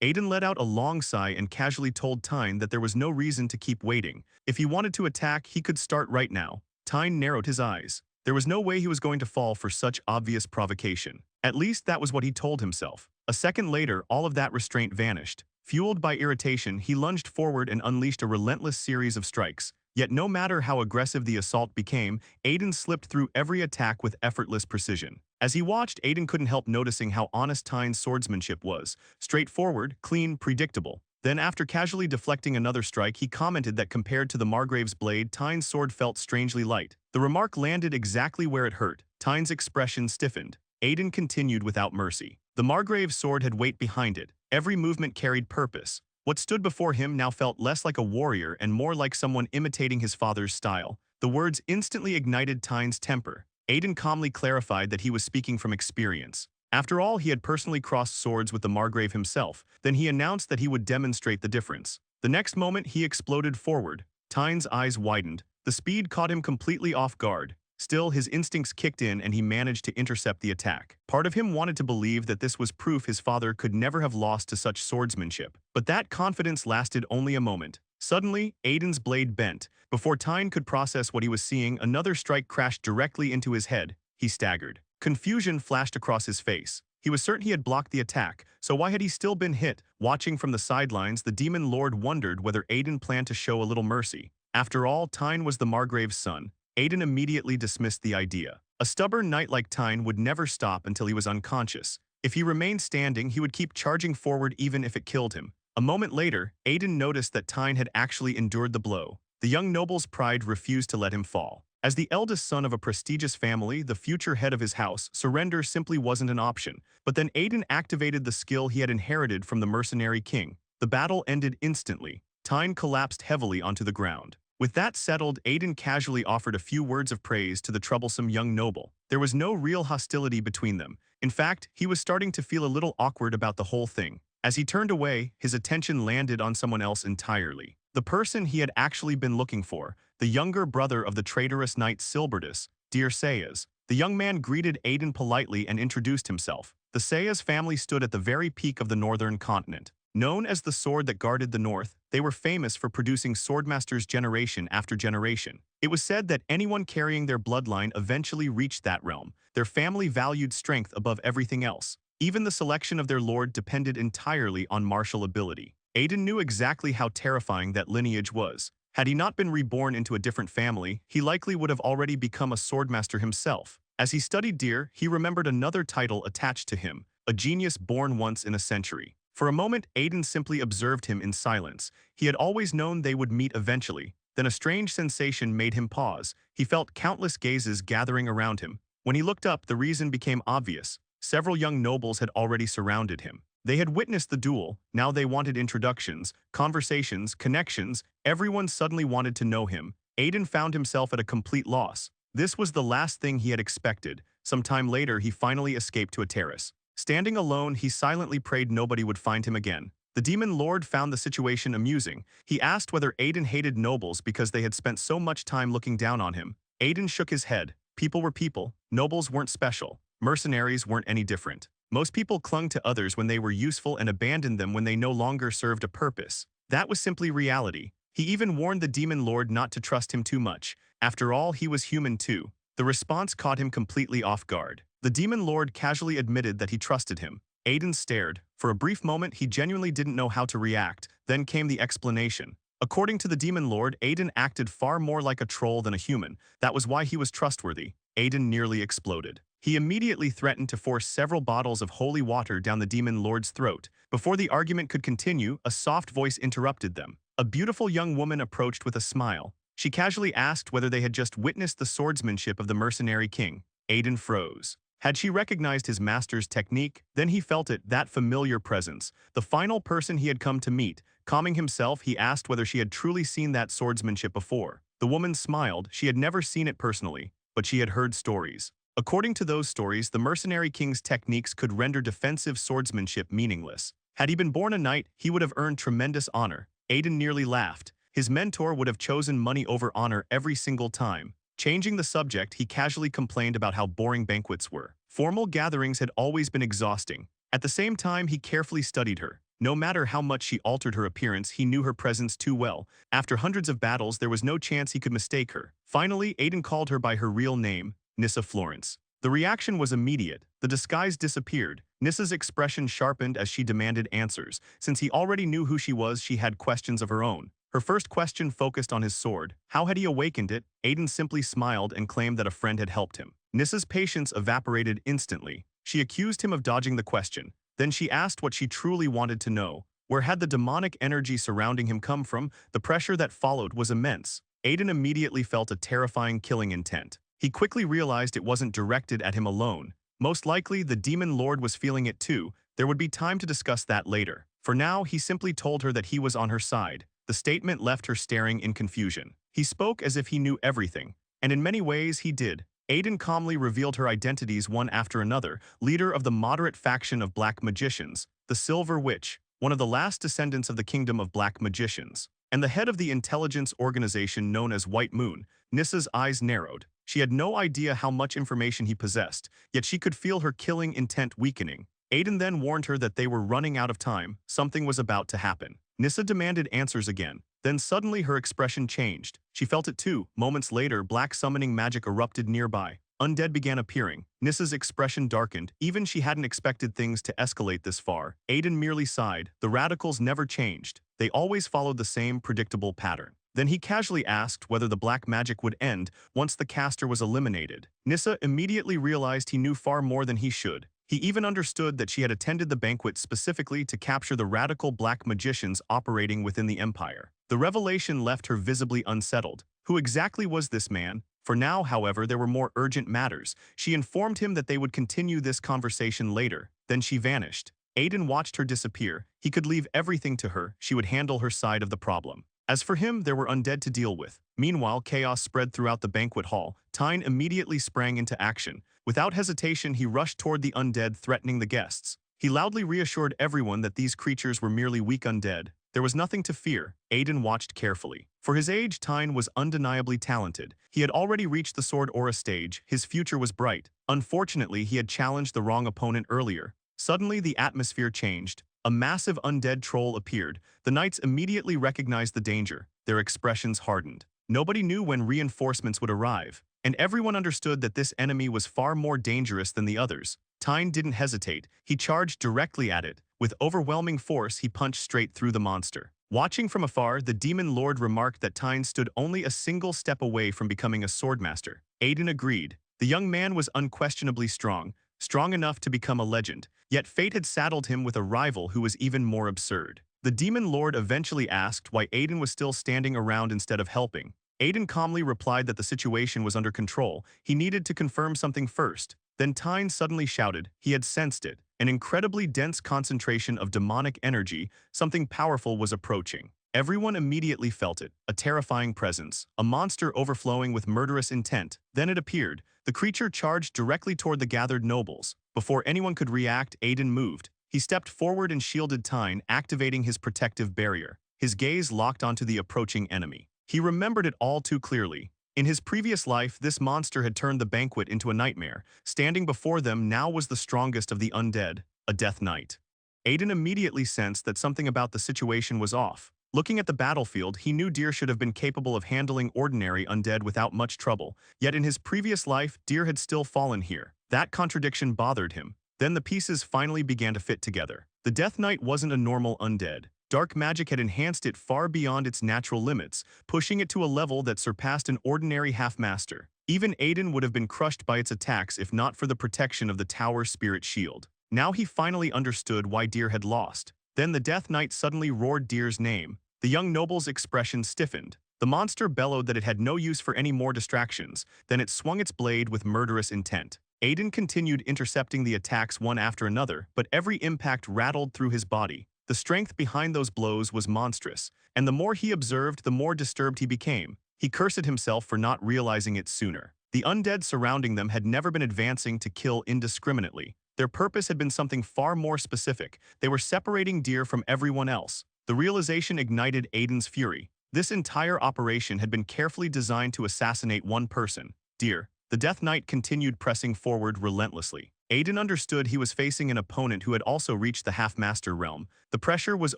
Aiden let out a long sigh and casually told Tyne that there was no reason to keep waiting. If he wanted to attack, he could start right now. Tyne narrowed his eyes. There was no way he was going to fall for such obvious provocation. At least that was what he told himself. A second later, all of that restraint vanished. Fueled by irritation, he lunged forward and unleashed a relentless series of strikes. Yet no matter how aggressive the assault became, Aiden slipped through every attack with effortless precision. As he watched, Aiden couldn't help noticing how honest Tyne's swordsmanship was. Straightforward, clean, predictable. Then after casually deflecting another strike, he commented that compared to the Margrave's blade, Tyne's sword felt strangely light. The remark landed exactly where it hurt. Tyne's expression stiffened. Aiden continued without mercy. The Margrave's sword had weight behind it. Every movement carried purpose. What stood before him now felt less like a warrior and more like someone imitating his father's style. The words instantly ignited Tyne's temper. Aiden calmly clarified that he was speaking from experience. After all, he had personally crossed swords with the Margrave himself. Then he announced that he would demonstrate the difference. The next moment, he exploded forward. Tyne's eyes widened. The speed caught him completely off guard. Still, his instincts kicked in and he managed to intercept the attack. Part of him wanted to believe that this was proof his father could never have lost to such swordsmanship. But that confidence lasted only a moment. Suddenly, Aiden's blade bent. Before Tyne could process what he was seeing, another strike crashed directly into his head. He staggered. Confusion flashed across his face. He was certain he had blocked the attack, so why had he still been hit? Watching from the sidelines, the Demon Lord wondered whether Aiden planned to show a little mercy. After all, Tyne was the Margrave's son. Aiden immediately dismissed the idea. A stubborn knight like Tyne would never stop until he was unconscious. If he remained standing, he would keep charging forward even if it killed him. A moment later, Aiden noticed that Tyne had actually endured the blow. The young noble's pride refused to let him fall. As the eldest son of a prestigious family, the future head of his house, surrender simply wasn't an option. But then Aiden activated the skill he had inherited from the mercenary king. The battle ended instantly. Tyne collapsed heavily onto the ground. With that settled, Aiden casually offered a few words of praise to the troublesome young noble. There was no real hostility between them. In fact, he was starting to feel a little awkward about the whole thing. As he turned away, his attention landed on someone else entirely. The person he had actually been looking for, the younger brother of the traitorous knight Silberdus, Dear Sayas. The young man greeted Aiden politely and introduced himself. The Sayas family stood at the very peak of the northern continent. Known as the sword that guarded the north, they were famous for producing swordmasters generation after generation. It was said that anyone carrying their bloodline eventually reached that realm. Their family valued strength above everything else. Even the selection of their lord depended entirely on martial ability. Aiden knew exactly how terrifying that lineage was. Had he not been reborn into a different family, he likely would have already become a swordmaster himself. As he studied Deer, he remembered another title attached to him, a genius born once in a century. For a moment, Aiden simply observed him in silence. He had always known they would meet eventually. Then a strange sensation made him pause. He felt countless gazes gathering around him. When he looked up, the reason became obvious. Several young nobles had already surrounded him. They had witnessed the duel. Now they wanted introductions, conversations, connections. Everyone suddenly wanted to know him. Aiden found himself at a complete loss. This was the last thing he had expected. Some time later, he finally escaped to a terrace. Standing alone, he silently prayed nobody would find him again. The Demon Lord found the situation amusing. He asked whether Aiden hated nobles because they had spent so much time looking down on him. Aiden shook his head. People were people, nobles weren't special, mercenaries weren't any different. Most people clung to others when they were useful and abandoned them when they no longer served a purpose. That was simply reality. He even warned the demon lord not to trust him too much. After all, he was human too. The response caught him completely off guard. The demon lord casually admitted that he trusted him. Aiden stared. For a brief moment, he genuinely didn't know how to react. Then came the explanation. According to the demon lord, Aiden acted far more like a troll than a human. That was why he was trustworthy. Aiden nearly exploded. He immediately threatened to force several bottles of holy water down the demon lord's throat. Before the argument could continue, a soft voice interrupted them. A beautiful young woman approached with a smile. She casually asked whether they had just witnessed the swordsmanship of the mercenary king. Aiden froze. Had she recognized his master's technique? Then he felt it, that familiar presence. The final person he had come to meet. Calming himself, he asked whether she had truly seen that swordsmanship before. The woman smiled. She had never seen it personally, but she had heard stories. According to those stories, the mercenary king's techniques could render defensive swordsmanship meaningless. Had he been born a knight, he would have earned tremendous honor. Aiden nearly laughed. His mentor would have chosen money over honor every single time. Changing the subject, he casually complained about how boring banquets were. Formal gatherings had always been exhausting. At the same time, he carefully studied her. No matter how much she altered her appearance, he knew her presence too well. After hundreds of battles, there was no chance he could mistake her. Finally, Aiden called her by her real name, Nissa Florence. The reaction was immediate. The disguise disappeared. Nissa's expression sharpened as she demanded answers. Since he already knew who she was, she had questions of her own. Her first question focused on his sword. How had he awakened it? Aiden simply smiled and claimed that a friend had helped him. Nissa's patience evaporated instantly. She accused him of dodging the question. Then she asked what she truly wanted to know. Where had the demonic energy surrounding him come from? The pressure that followed was immense. Aiden immediately felt a terrifying killing intent. He quickly realized it wasn't directed at him alone. Most likely, the demon lord was feeling it too. There would be time to discuss that later. For now, he simply told her that he was on her side. The statement left her staring in confusion. He spoke as if he knew everything, and in many ways he did. Aiden calmly revealed her identities one after another, leader of the moderate faction of black magicians, the Silver Witch, one of the last descendants of the kingdom of black magicians, and the head of the intelligence organization known as White Moon. Nissa's eyes narrowed. She had no idea how much information he possessed, yet she could feel her killing intent weakening. Aiden then warned her that they were running out of time. Something was about to happen. Nissa demanded answers again. Then suddenly her expression changed. She felt it too. Moments later, black summoning magic erupted nearby. Undead began appearing. Nissa's expression darkened. Even she hadn't expected things to escalate this far. Aiden merely sighed. The radicals never changed. They always followed the same predictable pattern. Then he casually asked whether the black magic would end once the caster was eliminated. Nissa immediately realized he knew far more than he should. He even understood that she had attended the banquet specifically to capture the radical black magicians operating within the empire. The revelation left her visibly unsettled. Who exactly was this man? For now, however, there were more urgent matters. She informed him that they would continue this conversation later. Then she vanished. Aiden watched her disappear. He could leave everything to her. She would handle her side of the problem. As for him, there were undead to deal with. Meanwhile, chaos spread throughout the banquet hall. Tyne immediately sprang into action. Without hesitation, he rushed toward the undead, threatening the guests. He loudly reassured everyone that these creatures were merely weak undead. There was nothing to fear. Aiden watched carefully. For his age, Tyne was undeniably talented. He had already reached the Sword Aura stage. His future was bright. Unfortunately, he had challenged the wrong opponent earlier. Suddenly, the atmosphere changed. A massive undead troll appeared. The knights immediately recognized the danger. Their expressions hardened. Nobody knew when reinforcements would arrive, and everyone understood that this enemy was far more dangerous than the others. Tyne didn't hesitate. He charged directly at it. With overwhelming force, he punched straight through the monster. Watching from afar, the demon lord remarked that Tyne stood only a single step away from becoming a swordmaster. Aiden agreed. The young man was unquestionably strong enough to become a legend. Yet fate had saddled him with a rival who was even more absurd. The demon lord eventually asked why Aiden was still standing around instead of helping. Aiden calmly replied that the situation was under control. He needed to confirm something first. Then Tyne suddenly shouted. He had sensed it. An incredibly dense concentration of demonic energy. Something powerful was approaching. Everyone immediately felt it. A terrifying presence. A monster overflowing with murderous intent. Then it appeared. The creature charged directly toward the gathered nobles. Before anyone could react, Aiden moved. He stepped forward and shielded Tyne, activating his protective barrier. His gaze locked onto the approaching enemy. He remembered it all too clearly. In his previous life, this monster had turned the banquet into a nightmare. Standing before them now was the strongest of the undead, a Death Knight. Aiden immediately sensed that something about the situation was off. Looking at the battlefield, he knew Deer should have been capable of handling ordinary undead without much trouble, yet in his previous life, Deer had still fallen here. That contradiction bothered him. Then the pieces finally began to fit together. The Death Knight wasn't a normal undead. Dark magic had enhanced it far beyond its natural limits, pushing it to a level that surpassed an ordinary half-master. Even Aiden would have been crushed by its attacks if not for the protection of the tower spirit shield. Now he finally understood why Deer had lost. Then the Death Knight suddenly roared Deer's name. The young noble's expression stiffened. The monster bellowed that it had no use for any more distractions. Then it swung its blade with murderous intent. Aiden continued intercepting the attacks one after another, but every impact rattled through his body. The strength behind those blows was monstrous, and the more he observed, the more disturbed he became. He cursed himself for not realizing it sooner. The undead surrounding them had never been advancing to kill indiscriminately. Their purpose had been something far more specific. They were separating Deer from everyone else. The realization ignited Aiden's fury. This entire operation had been carefully designed to assassinate one person, Deer. The Death Knight continued pressing forward relentlessly. Aiden understood he was facing an opponent who had also reached the half-master realm. The pressure was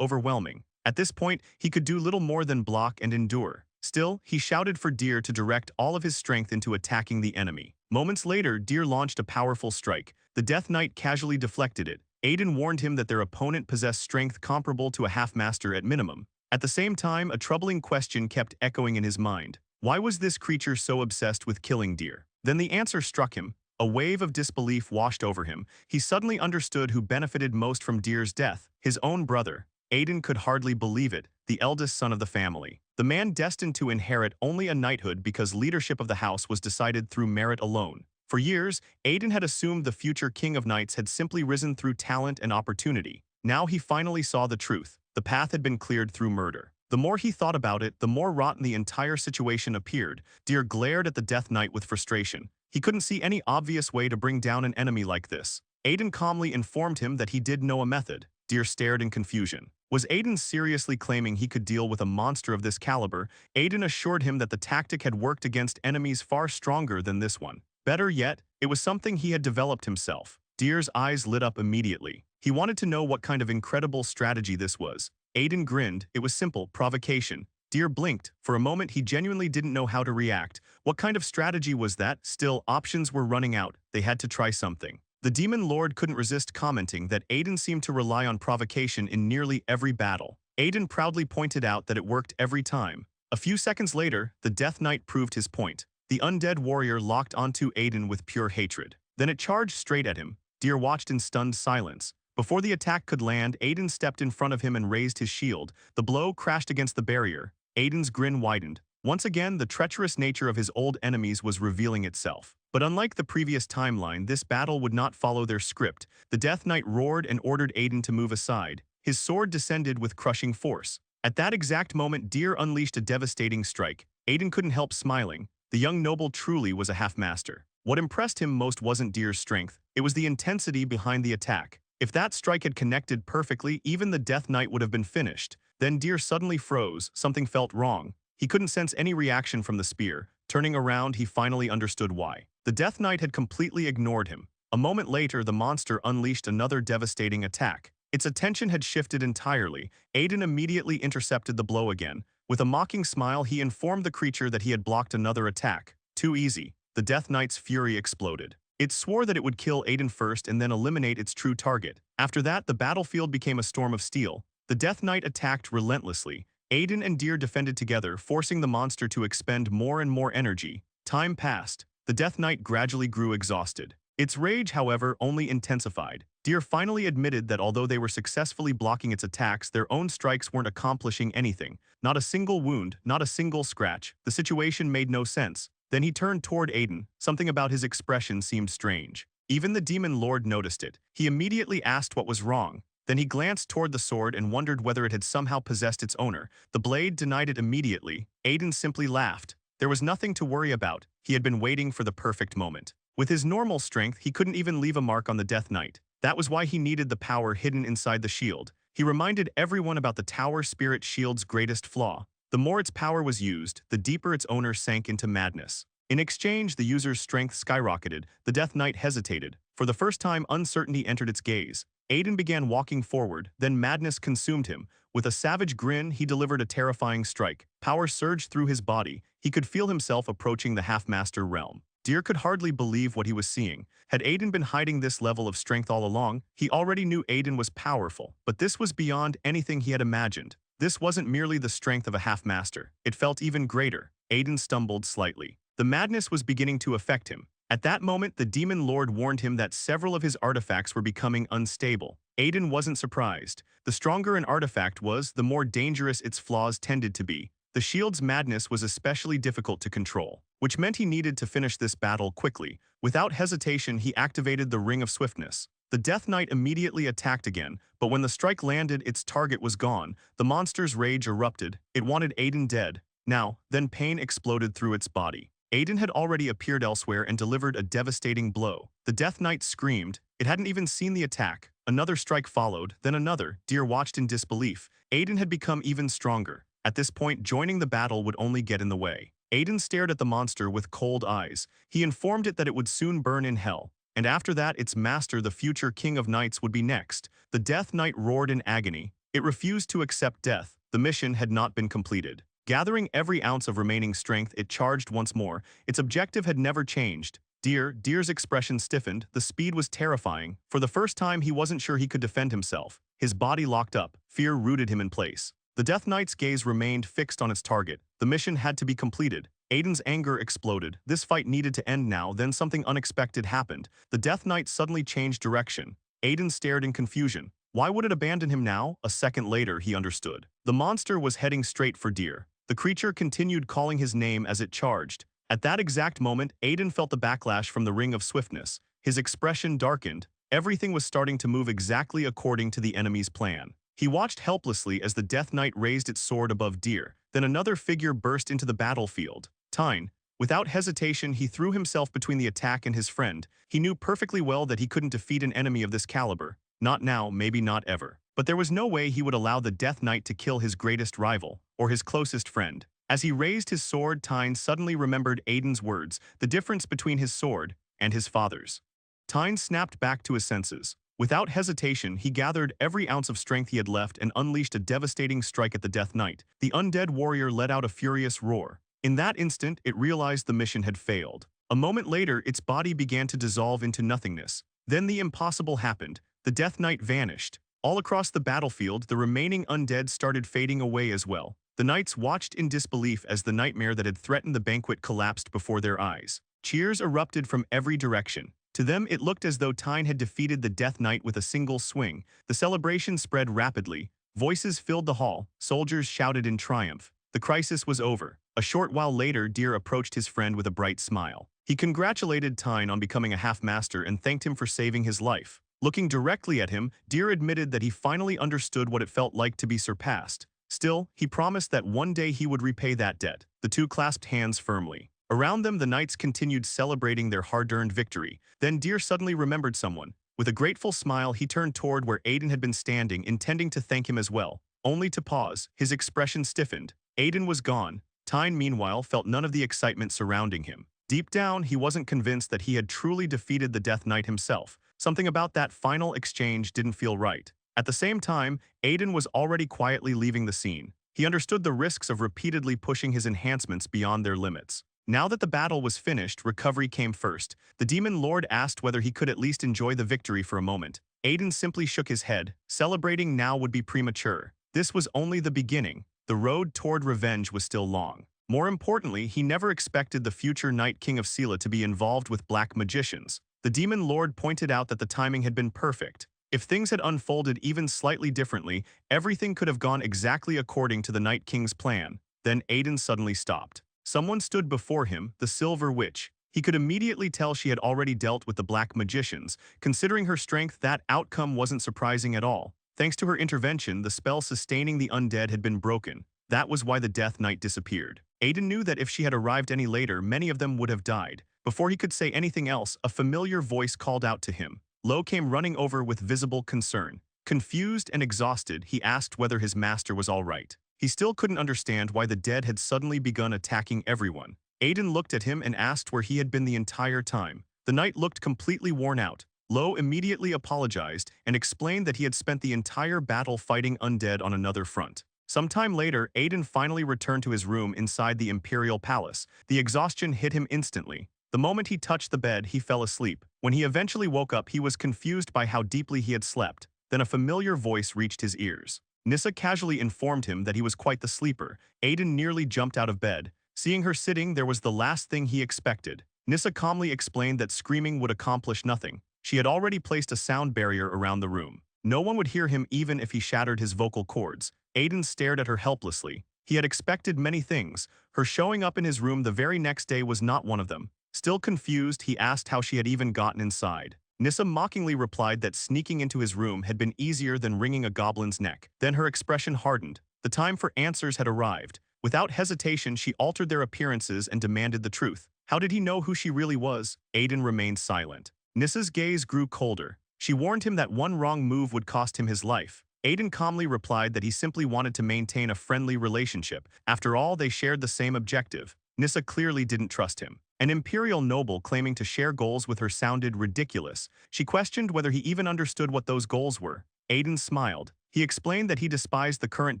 overwhelming. At this point, he could do little more than block and endure. Still, he shouted for Deer to direct all of his strength into attacking the enemy. Moments later, Deer launched a powerful strike. The Death Knight casually deflected it. Aiden warned him that their opponent possessed strength comparable to a half-master at minimum. At the same time, a troubling question kept echoing in his mind. Why was this creature so obsessed with killing Deer? Then the answer struck him. A wave of disbelief washed over him. He suddenly understood who benefited most from Deer's death, his own brother. Aiden could hardly believe it, the eldest son of the family. The man destined to inherit only a knighthood because leadership of the house was decided through merit alone. For years, Aiden had assumed the future king of knights had simply risen through talent and opportunity. Now he finally saw the truth. The path had been cleared through murder. The more he thought about it, the more rotten the entire situation appeared. Deer glared at the Death Knight with frustration. He couldn't see any obvious way to bring down an enemy like this. Aiden calmly informed him that he did know a method. Deer stared in confusion. Was Aiden seriously claiming he could deal with a monster of this caliber? Aiden assured him that the tactic had worked against enemies far stronger than this one. Better yet, it was something he had developed himself. Deer's eyes lit up immediately. He wanted to know what kind of incredible strategy this was. Aiden grinned. It was simple, provocation. Deer blinked. For a moment, he genuinely didn't know how to react. What kind of strategy was that? Still, options were running out. They had to try something. The Demon Lord couldn't resist commenting that Aiden seemed to rely on provocation in nearly every battle. Aiden proudly pointed out that it worked every time. A few seconds later, the Death Knight proved his point. The undead warrior locked onto Aiden with pure hatred. Then it charged straight at him. Deer watched in stunned silence. Before the attack could land, Aiden stepped in front of him and raised his shield. The blow crashed against the barrier. Aiden's grin widened. Once again, the treacherous nature of his old enemies was revealing itself. But unlike the previous timeline, this battle would not follow their script. The Death Knight roared and ordered Aiden to move aside. His sword descended with crushing force. At that exact moment, Deer unleashed a devastating strike. Aiden couldn't help smiling. The young noble truly was a half-master. What impressed him most wasn't Deer's strength. It was the intensity behind the attack. If that strike had connected perfectly, even the Death Knight would have been finished. Then Deer suddenly froze. Something felt wrong. He couldn't sense any reaction from the spear. Turning around, he finally understood why. The Death Knight had completely ignored him. A moment later, the monster unleashed another devastating attack. Its attention had shifted entirely. Aiden immediately intercepted the blow again. With a mocking smile, he informed the creature that he had blocked another attack. Too easy. The Death Knight's fury exploded. It swore that it would kill Aiden first and then eliminate its true target. After that, the battlefield became a storm of steel. The Death Knight attacked relentlessly. Aiden and Deer defended together, forcing the monster to expend more and more energy. Time passed. The Death Knight gradually grew exhausted. Its rage, however, only intensified. Deer finally admitted that although they were successfully blocking its attacks, their own strikes weren't accomplishing anything. Not a single wound, not a single scratch. The situation made no sense. Then he turned toward Aiden. Something about his expression seemed strange. Even the Demon Lord noticed it. He immediately asked what was wrong. Then he glanced toward the sword and wondered whether it had somehow possessed its owner. The blade denied it immediately. Aiden simply laughed. There was nothing to worry about. He had been waiting for the perfect moment. With his normal strength, he couldn't even leave a mark on the Death Knight. That was why he needed the power hidden inside the shield. He reminded everyone about the Tower Spirit Shield's greatest flaw. The more its power was used, the deeper its owner sank into madness. In exchange, the user's strength skyrocketed. The Death Knight hesitated. For the first time, uncertainty entered its gaze. Aiden began walking forward, then madness consumed him. With a savage grin, he delivered a terrifying strike. Power surged through his body. He could feel himself approaching the half-master realm. Deer could hardly believe what he was seeing. Had Aiden been hiding this level of strength all along, he already knew Aiden was powerful. But this was beyond anything he had imagined. This wasn't merely the strength of a half-master. It felt even greater. Aiden stumbled slightly. The madness was beginning to affect him. At that moment, the Demon Lord warned him that several of his artifacts were becoming unstable. Aiden wasn't surprised. The stronger an artifact was, the more dangerous its flaws tended to be. The shield's madness was especially difficult to control, which meant he needed to finish this battle quickly. Without hesitation, he activated the Ring of Swiftness. The Death Knight immediately attacked again, but when the strike landed, its target was gone. The monster's rage erupted. It wanted Aiden dead. Now, then pain exploded through its body. Aiden had already appeared elsewhere and delivered a devastating blow. The Death Knight screamed. It hadn't even seen the attack. Another strike followed, then another. Deer watched in disbelief. Aiden had become even stronger. At this point, joining the battle would only get in the way. Aiden stared at the monster with cold eyes. He informed it that it would soon burn in hell. And after that, its master, the future King of Knights, would be next. The Death Knight roared in agony. It refused to accept death. The mission had not been completed. Gathering every ounce of remaining strength, it charged once more. Its objective had never changed. Deer's expression stiffened. The speed was terrifying. For the first time, he wasn't sure he could defend himself. His body locked up. Fear rooted him in place. The Death Knight's gaze remained fixed on its target. The mission had to be completed. Aiden's anger exploded. This fight needed to end now. Then something unexpected happened. The Death Knight suddenly changed direction. Aiden stared in confusion. Why would it abandon him now? A second later, he understood. The monster was heading straight for Deer. The creature continued calling his name as it charged. At that exact moment, Aiden felt the backlash from the Ring of Swiftness. His expression darkened. Everything was starting to move exactly according to the enemy's plan. He watched helplessly as the Death Knight raised its sword above Deer. Then another figure burst into the battlefield. Tyne. Without hesitation, he threw himself between the attack and his friend. He knew perfectly well that he couldn't defeat an enemy of this caliber. Not now, maybe not ever. But there was no way he would allow the Death Knight to kill his greatest rival, or his closest friend. As he raised his sword, Tyne suddenly remembered Aiden's words, the difference between his sword and his father's. Tyne snapped back to his senses. Without hesitation, he gathered every ounce of strength he had left and unleashed a devastating strike at the Death Knight. The undead warrior let out a furious roar. In that instant, it realized the mission had failed. A moment later, its body began to dissolve into nothingness. Then the impossible happened. The Death Knight vanished. All across the battlefield, the remaining undead started fading away as well. The knights watched in disbelief as the nightmare that had threatened the banquet collapsed before their eyes. Cheers erupted from every direction. To them, it looked as though Tyne had defeated the Death Knight with a single swing. The celebration spread rapidly. Voices filled the hall. Soldiers shouted in triumph. The crisis was over. A short while later, Deer approached his friend with a bright smile. He congratulated Tyne on becoming a half-master and thanked him for saving his life. Looking directly at him, Deer admitted that he finally understood what it felt like to be surpassed. Still, he promised that one day he would repay that debt. The two clasped hands firmly. Around them, the knights continued celebrating their hard-earned victory. Then Deer suddenly remembered someone. With a grateful smile, he turned toward where Aiden had been standing, intending to thank him as well. Only to pause. His expression stiffened. Aiden was gone. Tyne, meanwhile, felt none of the excitement surrounding him. Deep down, he wasn't convinced that he had truly defeated the Death Knight himself. Something about that final exchange didn't feel right. At the same time, Aiden was already quietly leaving the scene. He understood the risks of repeatedly pushing his enhancements beyond their limits. Now that the battle was finished, recovery came first. The Demon Lord asked whether he could at least enjoy the victory for a moment. Aiden simply shook his head. Celebrating now would be premature. This was only the beginning. The road toward revenge was still long. More importantly, he never expected the future Night King of Sela to be involved with black magicians. The Demon Lord pointed out that the timing had been perfect. If things had unfolded even slightly differently, everything could have gone exactly according to the Night King's plan. Then Aiden suddenly stopped. Someone stood before him, the Silver Witch. He could immediately tell she had already dealt with the black magicians. Considering her strength, that outcome wasn't surprising at all. Thanks to her intervention, the spell sustaining the undead had been broken. That was why the Death Knight disappeared. Aiden knew that if she had arrived any later, many of them would have died. Before he could say anything else, a familiar voice called out to him. Lo came running over with visible concern. Confused and exhausted, he asked whether his master was all right. He still couldn't understand why the dead had suddenly begun attacking everyone. Aiden looked at him and asked where he had been the entire time. The knight looked completely worn out. Lo immediately apologized and explained that he had spent the entire battle fighting undead on another front. Sometime later, Aiden finally returned to his room inside the Imperial Palace. The exhaustion hit him instantly. The moment he touched the bed, he fell asleep. When he eventually woke up, he was confused by how deeply he had slept. Then a familiar voice reached his ears. Nissa casually informed him that he was quite the sleeper. Aiden nearly jumped out of bed. Seeing her sitting, there was the last thing he expected. Nissa calmly explained that screaming would accomplish nothing. She had already placed a sound barrier around the room. No one would hear him even if he shattered his vocal cords. Aiden stared at her helplessly. He had expected many things. Her showing up in his room the very next day was not one of them. Still confused, he asked how she had even gotten inside. Nissa mockingly replied that sneaking into his room had been easier than wringing a goblin's neck. Then her expression hardened. The time for answers had arrived. Without hesitation, she altered their appearances and demanded the truth. How did he know who she really was? Aiden remained silent. Nissa's gaze grew colder. She warned him that one wrong move would cost him his life. Aiden calmly replied that he simply wanted to maintain a friendly relationship. After all, they shared the same objective. Nissa clearly didn't trust him. An imperial noble claiming to share goals with her sounded ridiculous. She questioned whether he even understood what those goals were. Aiden smiled. He explained that he despised the current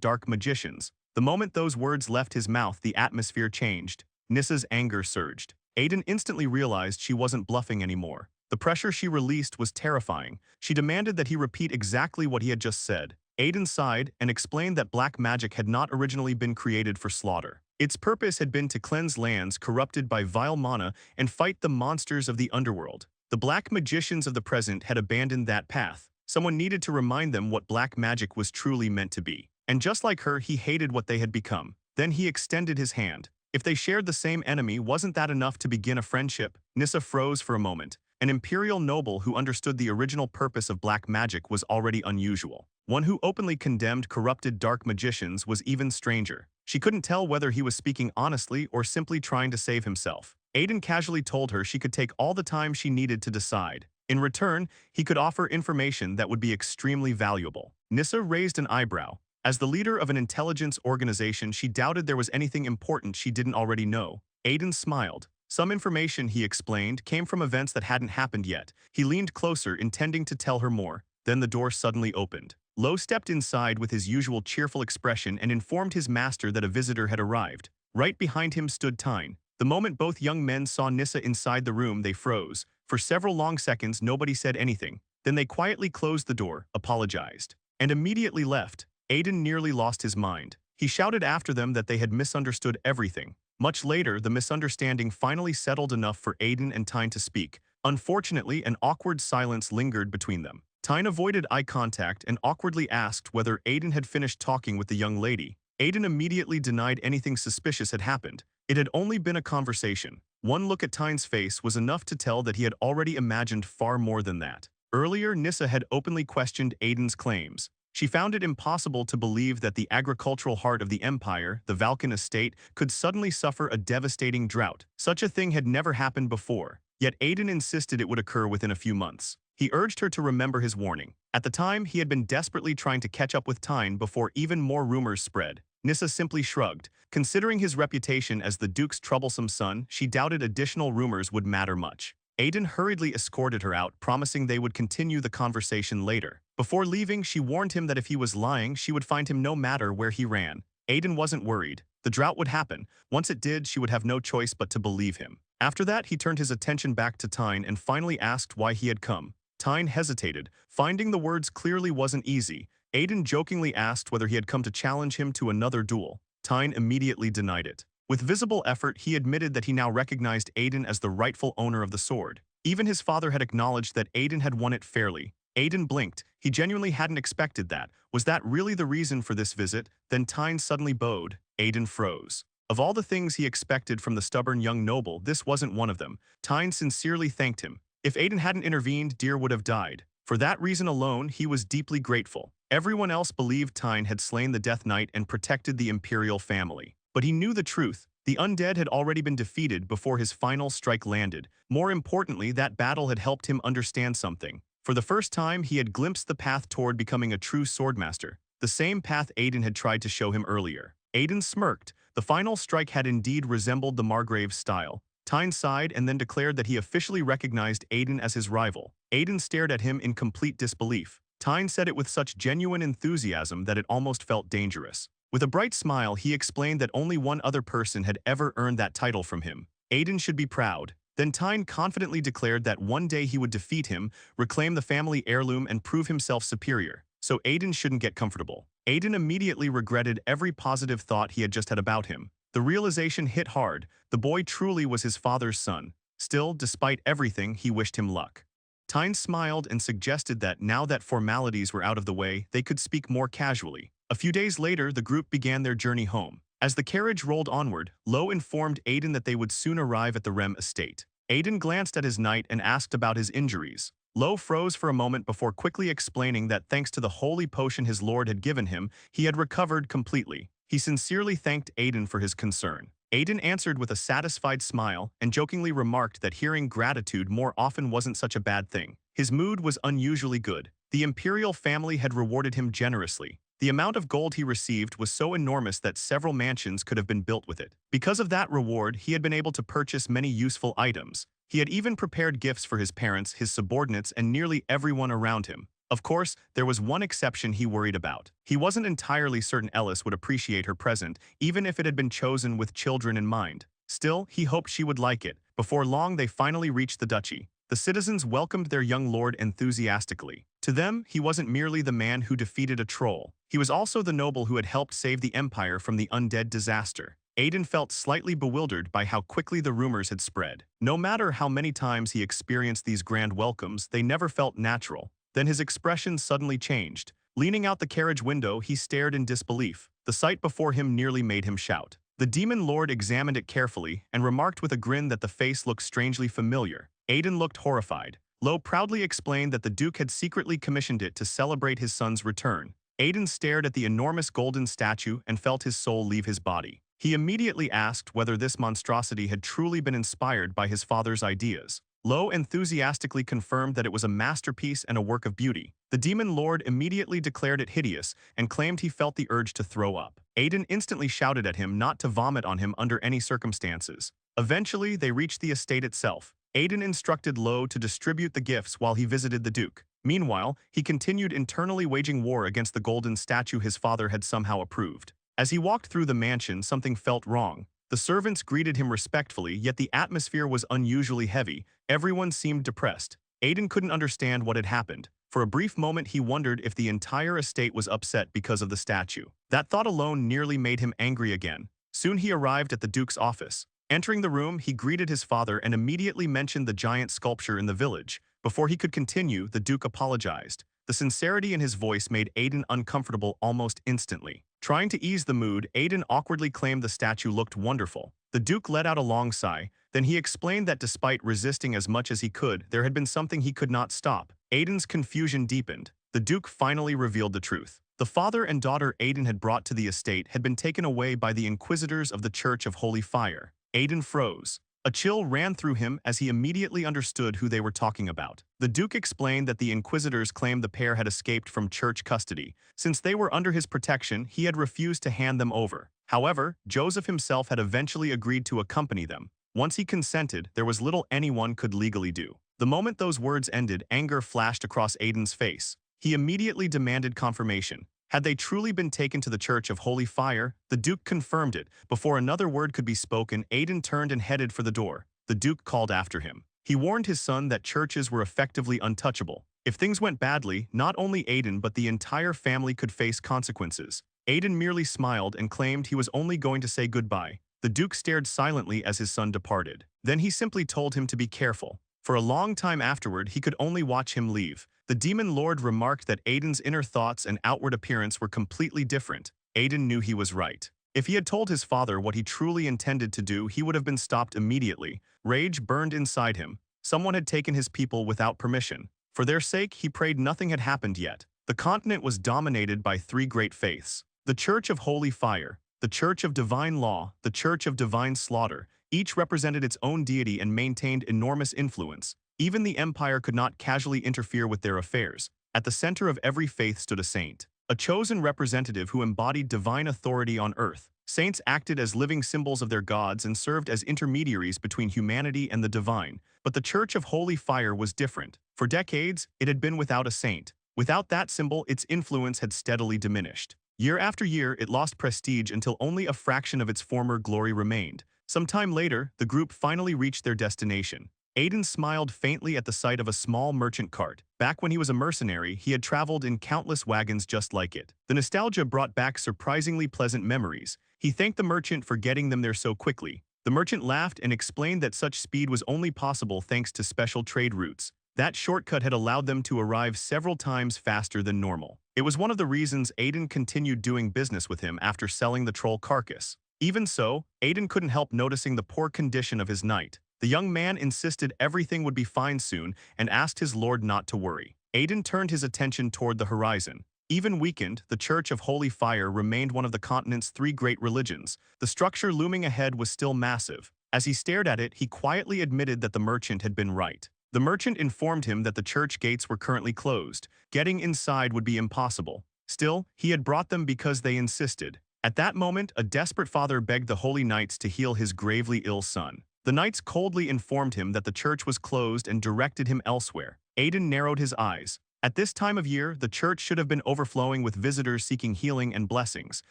dark magicians. The moment those words left his mouth, the atmosphere changed. Nissa's anger surged. Aiden instantly realized she wasn't bluffing anymore. The pressure she released was terrifying. She demanded that he repeat exactly what he had just said. Aiden sighed and explained that black magic had not originally been created for slaughter. Its purpose had been to cleanse lands corrupted by vile mana and fight the monsters of the underworld. The black magicians of the present had abandoned that path. Someone needed to remind them what black magic was truly meant to be. And just like her, he hated what they had become. Then he extended his hand. If they shared the same enemy, wasn't that enough to begin a friendship? Nissa froze for a moment. An imperial noble who understood the original purpose of black magic was already unusual. One who openly condemned corrupted dark magicians was even stranger. She couldn't tell whether he was speaking honestly or simply trying to save himself. Aiden casually told her she could take all the time she needed to decide. In return, he could offer information that would be extremely valuable. Nissa raised an eyebrow. As the leader of an intelligence organization, she doubted there was anything important she didn't already know. Aiden smiled. Some information, he explained, came from events that hadn't happened yet. He leaned closer, intending to tell her more. Then the door suddenly opened. Lo stepped inside with his usual cheerful expression and informed his master that a visitor had arrived. Right behind him stood Tyne. The moment both young men saw Nissa inside the room, they froze. For several long seconds, nobody said anything. Then they quietly closed the door, apologized, and immediately left. Aiden nearly lost his mind. He shouted after them that they had misunderstood everything. Much later, the misunderstanding finally settled enough for Aiden and Tyne to speak. Unfortunately, an awkward silence lingered between them. Tyne avoided eye contact and awkwardly asked whether Aiden had finished talking with the young lady. Aiden immediately denied anything suspicious had happened. It had only been a conversation. One look at Tyne's face was enough to tell that he had already imagined far more than that. Earlier, Nissa had openly questioned Aiden's claims. She found it impossible to believe that the agricultural heart of the empire, the Valkan estate, could suddenly suffer a devastating drought. Such a thing had never happened before. Yet Aiden insisted it would occur within a few months. He urged her to remember his warning. At the time, he had been desperately trying to catch up with Tyne before even more rumors spread. Nissa simply shrugged. Considering his reputation as the Duke's troublesome son, she doubted additional rumors would matter much. Aiden hurriedly escorted her out, promising they would continue the conversation later. Before leaving, she warned him that if he was lying, she would find him no matter where he ran. Aiden wasn't worried. The drought would happen. Once it did, she would have no choice but to believe him. After that, he turned his attention back to Tyne and finally asked why he had come. Tyne hesitated. Finding the words clearly wasn't easy. Aiden jokingly asked whether he had come to challenge him to another duel. Tyne immediately denied it. With visible effort, he admitted that he now recognized Aiden as the rightful owner of the sword. Even his father had acknowledged that Aiden had won it fairly. Aiden blinked. He genuinely hadn't expected that. Was that really the reason for this visit? Then Tyne suddenly bowed. Aiden froze. Of all the things he expected from the stubborn young noble, this wasn't one of them. Tyne sincerely thanked him. If Aiden hadn't intervened, Deer would have died. For that reason alone, he was deeply grateful. Everyone else believed Tyne had slain the Death Knight and protected the imperial family. But he knew the truth. The undead had already been defeated before his final strike landed. More importantly, that battle had helped him understand something. For the first time, he had glimpsed the path toward becoming a true swordmaster. the same path Aiden had tried to show him earlier. Aiden smirked. The final strike had indeed resembled the Margrave's style. Tyne sighed and then declared that he officially recognized Aiden as his rival. Aiden stared at him in complete disbelief. Tyne said it with such genuine enthusiasm that it almost felt dangerous. With a bright smile, he explained that only one other person had ever earned that title from him. Aiden should be proud. Then Tyne confidently declared that one day he would defeat him, reclaim the family heirloom and prove himself superior. So Aiden shouldn't get comfortable. Aiden immediately regretted every positive thought he had just had about him. The realization hit hard. The boy truly was his father's son. Still, despite everything, he wished him luck. Tyne smiled and suggested that now that formalities were out of the way, they could speak more casually. A few days later, the group began their journey home. As the carriage rolled onward, Lo informed Aiden that they would soon arrive at the Rem estate. Aiden glanced at his knight and asked about his injuries. Lo froze for a moment before quickly explaining that thanks to the holy potion his lord had given him, he had recovered completely. He sincerely thanked Aiden for his concern. Aiden answered with a satisfied smile and jokingly remarked that hearing gratitude more often wasn't such a bad thing. His mood was unusually good. The imperial family had rewarded him generously. The amount of gold he received was so enormous that several mansions could have been built with it. Because of that reward, he had been able to purchase many useful items. He had even prepared gifts for his parents, his subordinates, and nearly everyone around him. Of course, there was one exception he worried about. He wasn't entirely certain Ellis would appreciate her present, even if it had been chosen with children in mind. Still, he hoped she would like it. Before long, they finally reached the duchy. The citizens welcomed their young lord enthusiastically. To them, he wasn't merely the man who defeated a troll. He was also the noble who had helped save the empire from the undead disaster. Aiden felt slightly bewildered by how quickly the rumors had spread. No matter how many times he experienced these grand welcomes, they never felt natural. Then his expression suddenly changed. Leaning out the carriage window, he stared in disbelief. The sight before him nearly made him shout. The demon lord examined it carefully and remarked with a grin that the face looked strangely familiar. Aiden looked horrified. Lo proudly explained that the Duke had secretly commissioned it to celebrate his son's return. Aiden stared at the enormous golden statue and felt his soul leave his body. He immediately asked whether this monstrosity had truly been inspired by his father's ideas. Lo enthusiastically confirmed that it was a masterpiece and a work of beauty. The demon lord immediately declared it hideous and claimed he felt the urge to throw up. Aiden instantly shouted at him not to vomit on him under any circumstances. Eventually, they reached the estate itself. Aiden instructed Lo to distribute the gifts while he visited the Duke. Meanwhile, he continued internally waging war against the golden statue his father had somehow approved. As he walked through the mansion, something felt wrong. The servants greeted him respectfully, yet the atmosphere was unusually heavy. Everyone seemed depressed. Aiden couldn't understand what had happened. For a brief moment, he wondered if the entire estate was upset because of the statue. That thought alone nearly made him angry again. Soon he arrived at the Duke's office. Entering the room, he greeted his father and immediately mentioned the giant sculpture in the village. Before he could continue, the Duke apologized. The sincerity in his voice made Aiden uncomfortable almost instantly. Trying to ease the mood, Aiden awkwardly claimed the statue looked wonderful. The Duke let out a long sigh. Then he explained that despite resisting as much as he could, there had been something he could not stop. Aiden's confusion deepened. The Duke finally revealed the truth. The father and daughter Aiden had brought to the estate had been taken away by the Inquisitors of the Church of Holy Fire. Aiden froze. A chill ran through him as he immediately understood who they were talking about. The Duke explained that the Inquisitors claimed the pair had escaped from church custody. Since they were under his protection, he had refused to hand them over. However, Joseph himself had eventually agreed to accompany them. Once he consented, there was little anyone could legally do. The moment those words ended, anger flashed across Aiden's face. He immediately demanded confirmation. Had they truly been taken to the Church of Holy Fire? The Duke confirmed it. Before another word could be spoken, Aiden turned and headed for the door. The Duke called after him. He warned his son that churches were effectively untouchable. If things went badly, not only Aiden but the entire family could face consequences. Aiden merely smiled and claimed he was only going to say goodbye. The Duke stared silently as his son departed. Then he simply told him to be careful. For a long time afterward, he could only watch him leave. The demon lord remarked that Aiden's inner thoughts and outward appearance were completely different. Aiden knew he was right. If he had told his father what he truly intended to do, he would have been stopped immediately. Rage burned inside him. Someone had taken his people without permission. For their sake, he prayed nothing had happened yet. The continent was dominated by three great faiths: the Church of Holy Fire, the Church of Divine Law, the Church of Divine Slaughter. Each represented its own deity and maintained enormous influence. Even the empire could not casually interfere with their affairs. At the center of every faith stood a saint. a chosen representative who embodied divine authority on earth. Saints acted as living symbols of their gods and served as intermediaries between humanity and the divine. But the Church of Holy Fire was different. For decades, it had been without a saint. Without that symbol, its influence had steadily diminished. Year after year, it lost prestige until only a fraction of its former glory remained. Some time later, the group finally reached their destination. Aiden smiled faintly at the sight of a small merchant cart. Back when he was a mercenary, he had traveled in countless wagons just like it. The nostalgia brought back surprisingly pleasant memories. He thanked the merchant for getting them there so quickly. The merchant laughed and explained that such speed was only possible thanks to special trade routes. That shortcut had allowed them to arrive several times faster than normal. It was one of the reasons Aiden continued doing business with him after selling the troll carcass. Even so, Aiden couldn't help noticing the poor condition of his knight. The young man insisted everything would be fine soon and asked his lord not to worry. Aiden turned his attention toward the horizon. Even weakened, the Church of Holy Fire remained one of the continent's three great religions. The structure looming ahead was still massive. As he stared at it, he quietly admitted that the merchant had been right. The merchant informed him that the church gates were currently closed. Getting inside would be impossible. Still, he had brought them because they insisted. At that moment, a desperate father begged the holy knights to heal his gravely ill son. The knights coldly informed him that the church was closed and directed him elsewhere. Aiden narrowed his eyes. At this time of year, the church should have been overflowing with visitors seeking healing and blessings.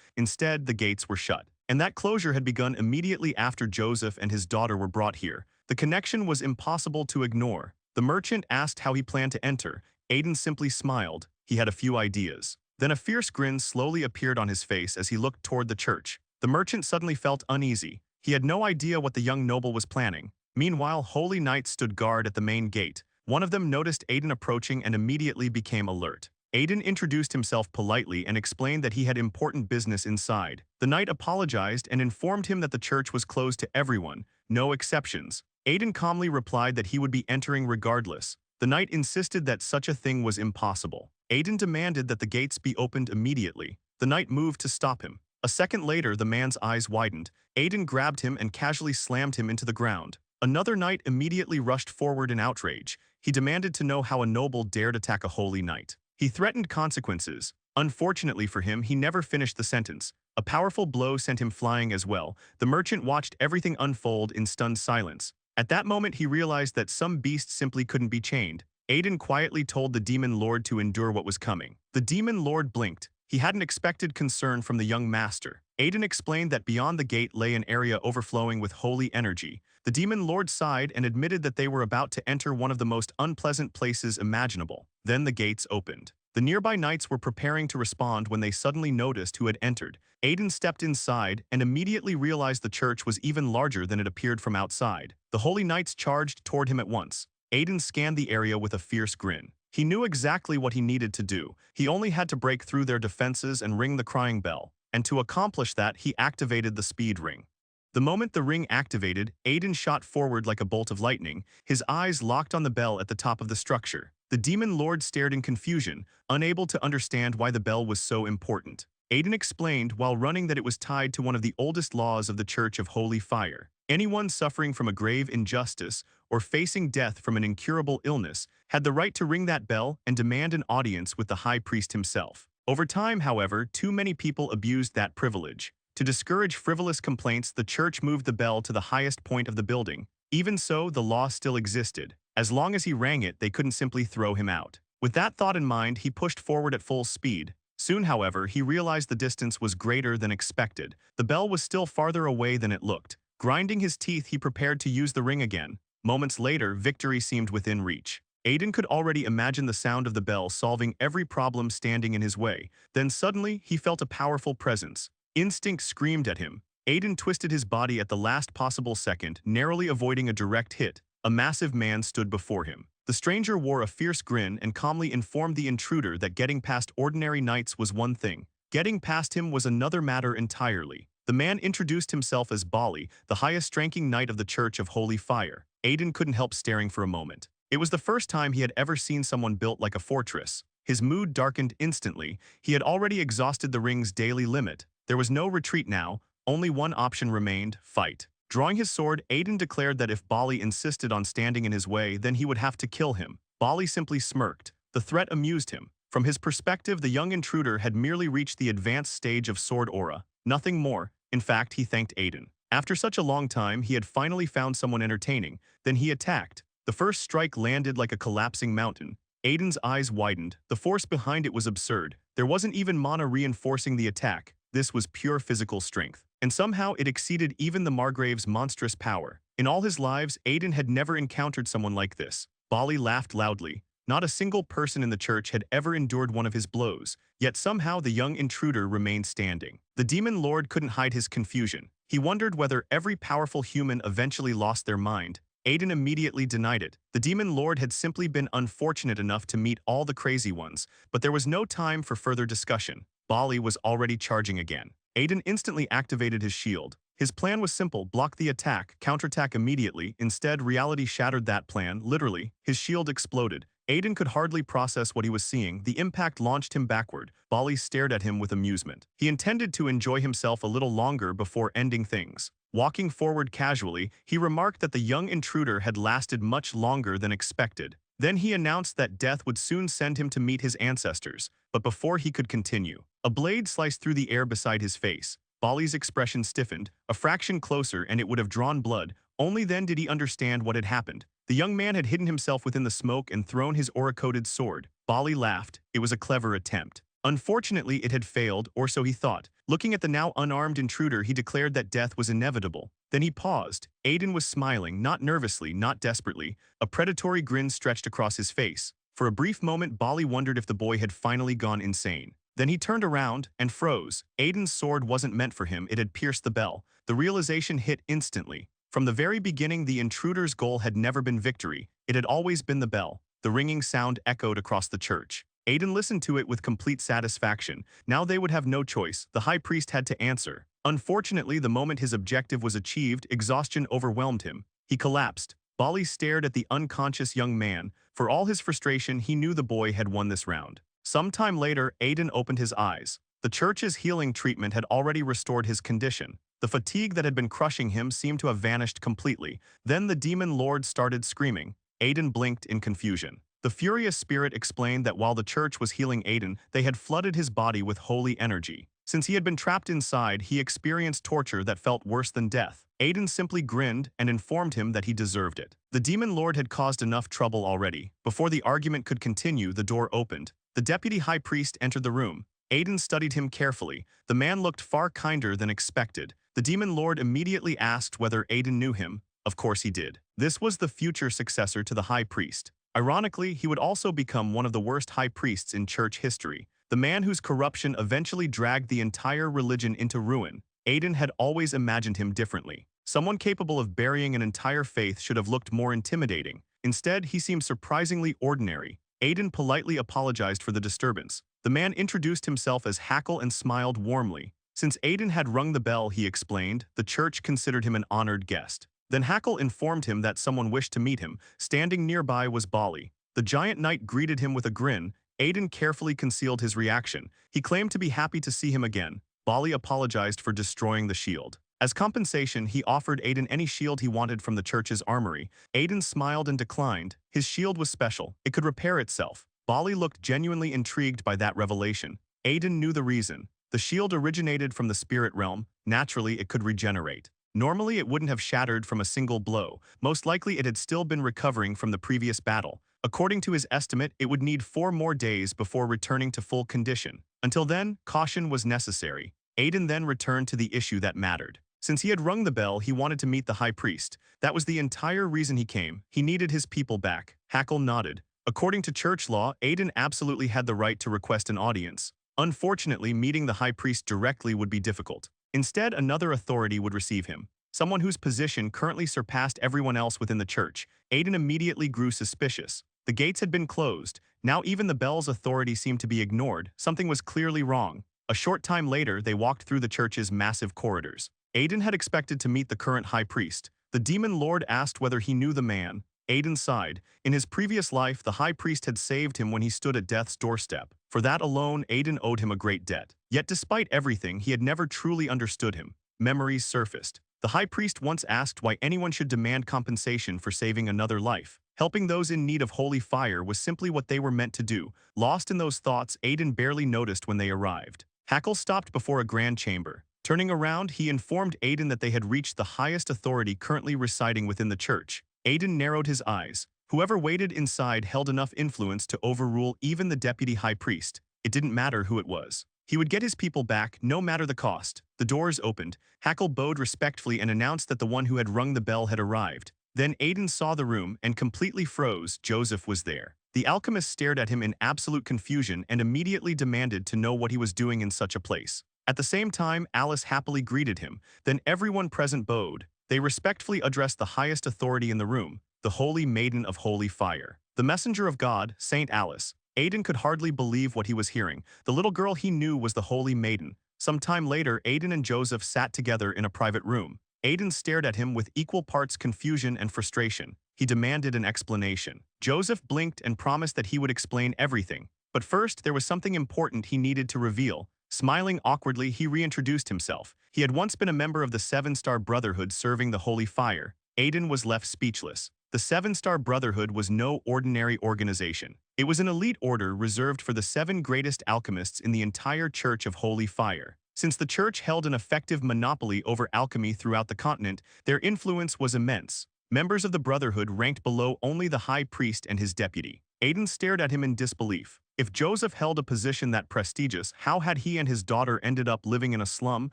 Instead, the gates were shut. And that closure had begun immediately after Joseph and his daughter were brought here. The connection was impossible to ignore. The merchant asked how he planned to enter. Aiden simply smiled. He had a few ideas. Then a fierce grin slowly appeared on his face as he looked toward the church. The merchant suddenly felt uneasy. He had no idea what the young noble was planning. Meanwhile, holy knights stood guard at the main gate. One of them noticed Aiden approaching and immediately became alert. Aiden introduced himself politely and explained that he had important business inside. The knight apologized and informed him that the church was closed to everyone, no exceptions. Aiden calmly replied that he would be entering regardless. The knight insisted that such a thing was impossible. Aiden demanded that the gates be opened immediately. The knight moved to stop him. A second later, the man's eyes widened. Aiden grabbed him and casually slammed him into the ground. Another knight immediately rushed forward in outrage. He demanded to know how a noble dared attack a holy knight. He threatened consequences. Unfortunately for him, he never finished the sentence. A powerful blow sent him flying as well. The merchant watched everything unfold in stunned silence. At that moment, he realized that some beast simply couldn't be chained. Aiden quietly told the demon lord to endure what was coming. The demon lord blinked. He hadn't expected concern from the young master. Aiden explained that beyond the gate lay an area overflowing with holy energy. The demon lord sighed and admitted that they were about to enter one of the most unpleasant places imaginable. Then the gates opened. The nearby knights were preparing to respond when they suddenly noticed who had entered. Aiden stepped inside and immediately realized the church was even larger than it appeared from outside. The holy knights charged toward him at once. Aiden scanned the area with a fierce grin. He knew exactly what he needed to do. He only had to break through their defenses and ring the crying bell. And to accomplish that, he activated the speed ring. The moment the ring activated, Aiden shot forward like a bolt of lightning, his eyes locked on the bell at the top of the structure. The demon lord stared in confusion, unable to understand why the bell was so important. Aiden explained while running that it was tied to one of the oldest laws of the Church of Holy Fire. Anyone suffering from a grave injustice or facing death from an incurable illness had the right to ring that bell and demand an audience with the high priest himself. Over time, however, too many people abused that privilege. To discourage frivolous complaints, the church moved the bell to the highest point of the building. Even so, the law still existed. As long as he rang it, they couldn't simply throw him out. With that thought in mind, he pushed forward at full speed. Soon, however, he realized the distance was greater than expected. The bell was still farther away than it looked. Grinding his teeth, he prepared to use the ring again. Moments later, victory seemed within reach. Aiden could already imagine the sound of the bell solving every problem standing in his way. Then suddenly, he felt a powerful presence. Instinct screamed at him. Aiden twisted his body at the last possible second, narrowly avoiding a direct hit. A massive man stood before him. The stranger wore a fierce grin and calmly informed the intruder that getting past ordinary knights was one thing. Getting past him was another matter entirely. The man introduced himself as Bali, the highest-ranking knight of the Church of Holy Fire. Aiden couldn't help staring for a moment. It was the first time he had ever seen someone built like a fortress. His mood darkened instantly. He had already exhausted the ring's daily limit. There was no retreat now. Only one option remained: fight. Drawing his sword, Aiden declared that if Bali insisted on standing in his way, then he would have to kill him. Bali simply smirked. The threat amused him. From his perspective, the young intruder had merely reached the advanced stage of sword aura, nothing more. In fact, he thanked Aiden. After such a long time, he had finally found someone entertaining. Then he attacked. The first strike landed like a collapsing mountain. Aiden's eyes widened. The force behind it was absurd. There wasn't even mana reinforcing the attack. This was pure physical strength. And somehow it exceeded even the Margrave's monstrous power. In all his lives, Aiden had never encountered someone like this. Bali laughed loudly. Not a single person in the church had ever endured one of his blows, yet somehow the young intruder remained standing. The demon lord couldn't hide his confusion. He wondered whether every powerful human eventually lost their mind. Aiden immediately denied it. The demon lord had simply been unfortunate enough to meet all the crazy ones, but there was no time for further discussion. Bali was already charging again. Aiden instantly activated his shield. His plan was simple: block the attack, counterattack immediately. Instead, reality shattered that plan. Literally, his shield exploded. Aiden could hardly process what he was seeing. The impact launched him backward. Bali stared at him with amusement. He intended to enjoy himself a little longer before ending things. Walking forward casually, he remarked that the young intruder had lasted much longer than expected. Then he announced that death would soon send him to meet his ancestors. But before he could continue, a blade sliced through the air beside his face. Bali's expression stiffened. A fraction closer and it would have drawn blood. Only then did he understand what had happened. The young man had hidden himself within the smoke and thrown his aura-coated sword. Bali laughed. It was a clever attempt. Unfortunately, it had failed, or so he thought. Looking at the now unarmed intruder, he declared that death was inevitable. Then he paused. Aiden was smiling, not nervously, not desperately. A predatory grin stretched across his face. For a brief moment, Bali wondered if the boy had finally gone insane. Then he turned around and froze. Aiden's sword wasn't meant for him, it had pierced the bell. The realization hit instantly. From the very beginning, the intruder's goal had never been victory. It had always been the bell. The ringing sound echoed across the church. Aiden listened to it with complete satisfaction. Now they would have no choice. The high priest had to answer. Unfortunately, the moment his objective was achieved, exhaustion overwhelmed him. He collapsed. Bali stared at the unconscious young man. For all his frustration, he knew the boy had won this round. Sometime later, Aiden opened his eyes. The church's healing treatment had already restored his condition. The fatigue that had been crushing him seemed to have vanished completely. Then the demon lord started screaming. Aiden blinked in confusion. The furious spirit explained that while the church was healing Aiden, they had flooded his body with holy energy. Since he had been trapped inside, he experienced torture that felt worse than death. Aiden simply grinned and informed him that he deserved it. The demon lord had caused enough trouble already. Before the argument could continue, the door opened. The deputy high priest entered the room. Aiden studied him carefully. The man looked far kinder than expected. The demon lord immediately asked whether Aiden knew him. Of course he did. This was the future successor to the high priest. Ironically, he would also become one of the worst high priests in church history. The man whose corruption eventually dragged the entire religion into ruin. Aiden had always imagined him differently. Someone capable of burying an entire faith should have looked more intimidating. Instead, he seemed surprisingly ordinary. Aiden politely apologized for the disturbance. The man introduced himself as Hackle and smiled warmly. Since Aiden had rung the bell, he explained, the church considered him an honored guest. Then Hackle informed him that someone wished to meet him. Standing nearby was Bali. The giant knight greeted him with a grin. Aiden carefully concealed his reaction. He claimed to be happy to see him again. Bali apologized for destroying the shield. As compensation, he offered Aiden any shield he wanted from the church's armory. Aiden smiled and declined. His shield was special. It could repair itself. Bali looked genuinely intrigued by that revelation. Aiden knew the reason. The shield originated from the spirit realm. Naturally, it could regenerate. Normally, it wouldn't have shattered from a single blow. Most likely, it had still been recovering from the previous battle. According to his estimate, it would need 4 more days before returning to full condition. Until then, caution was necessary. Aiden then returned to the issue that mattered. Since he had rung the bell, he wanted to meet the high priest. That was the entire reason he came. He needed his people back. Hackle nodded. According to church law, Aiden absolutely had the right to request an audience. Unfortunately, meeting the high priest directly would be difficult. Instead, another authority would receive him. Someone whose position currently surpassed everyone else within the church. Aiden immediately grew suspicious. The gates had been closed. Now even the bell's authority seemed to be ignored. Something was clearly wrong. A short time later, they walked through the church's massive corridors. Aiden had expected to meet the current high priest. The demon lord asked whether he knew the man. Aiden sighed. In his previous life, the high priest had saved him when he stood at death's doorstep. For that alone, Aiden owed him a great debt. Yet despite everything, he had never truly understood him. Memories surfaced. The high priest once asked why anyone should demand compensation for saving another life. Helping those in need of holy fire was simply what they were meant to do. Lost in those thoughts, Aiden barely noticed when they arrived. Hackle stopped before a grand chamber. Turning around, he informed Aiden that they had reached the highest authority currently residing within the church. Aiden narrowed his eyes. Whoever waited inside held enough influence to overrule even the deputy high priest. It didn't matter who it was. He would get his people back, no matter the cost. The doors opened. Hackle bowed respectfully and announced that the one who had rung the bell had arrived. Then Aiden saw the room and completely froze. Joseph was there. The alchemist stared at him in absolute confusion and immediately demanded to know what he was doing in such a place. At the same time, Alice happily greeted him. Then everyone present bowed. They respectfully addressed the highest authority in the room, the Holy Maiden of Holy Fire. The messenger of God, Saint Alice. Aiden could hardly believe what he was hearing. The little girl he knew was the Holy Maiden. Some time later, Aiden and Joseph sat together in a private room. Aiden stared at him with equal parts confusion and frustration. He demanded an explanation. Joseph blinked and promised that he would explain everything. But first, there was something important he needed to reveal. Smiling awkwardly, he reintroduced himself. He had once been a member of the Seven-Star Brotherhood serving the Holy Fire. Aiden was left speechless. The Seven-Star Brotherhood was no ordinary organization. It was an elite order reserved for the 7 greatest alchemists in the entire Church of Holy Fire. Since the church held an effective monopoly over alchemy throughout the continent, their influence was immense. Members of the Brotherhood ranked below only the High Priest and his deputy. Aiden stared at him in disbelief. If Joseph held a position that prestigious, how had he and his daughter ended up living in a slum?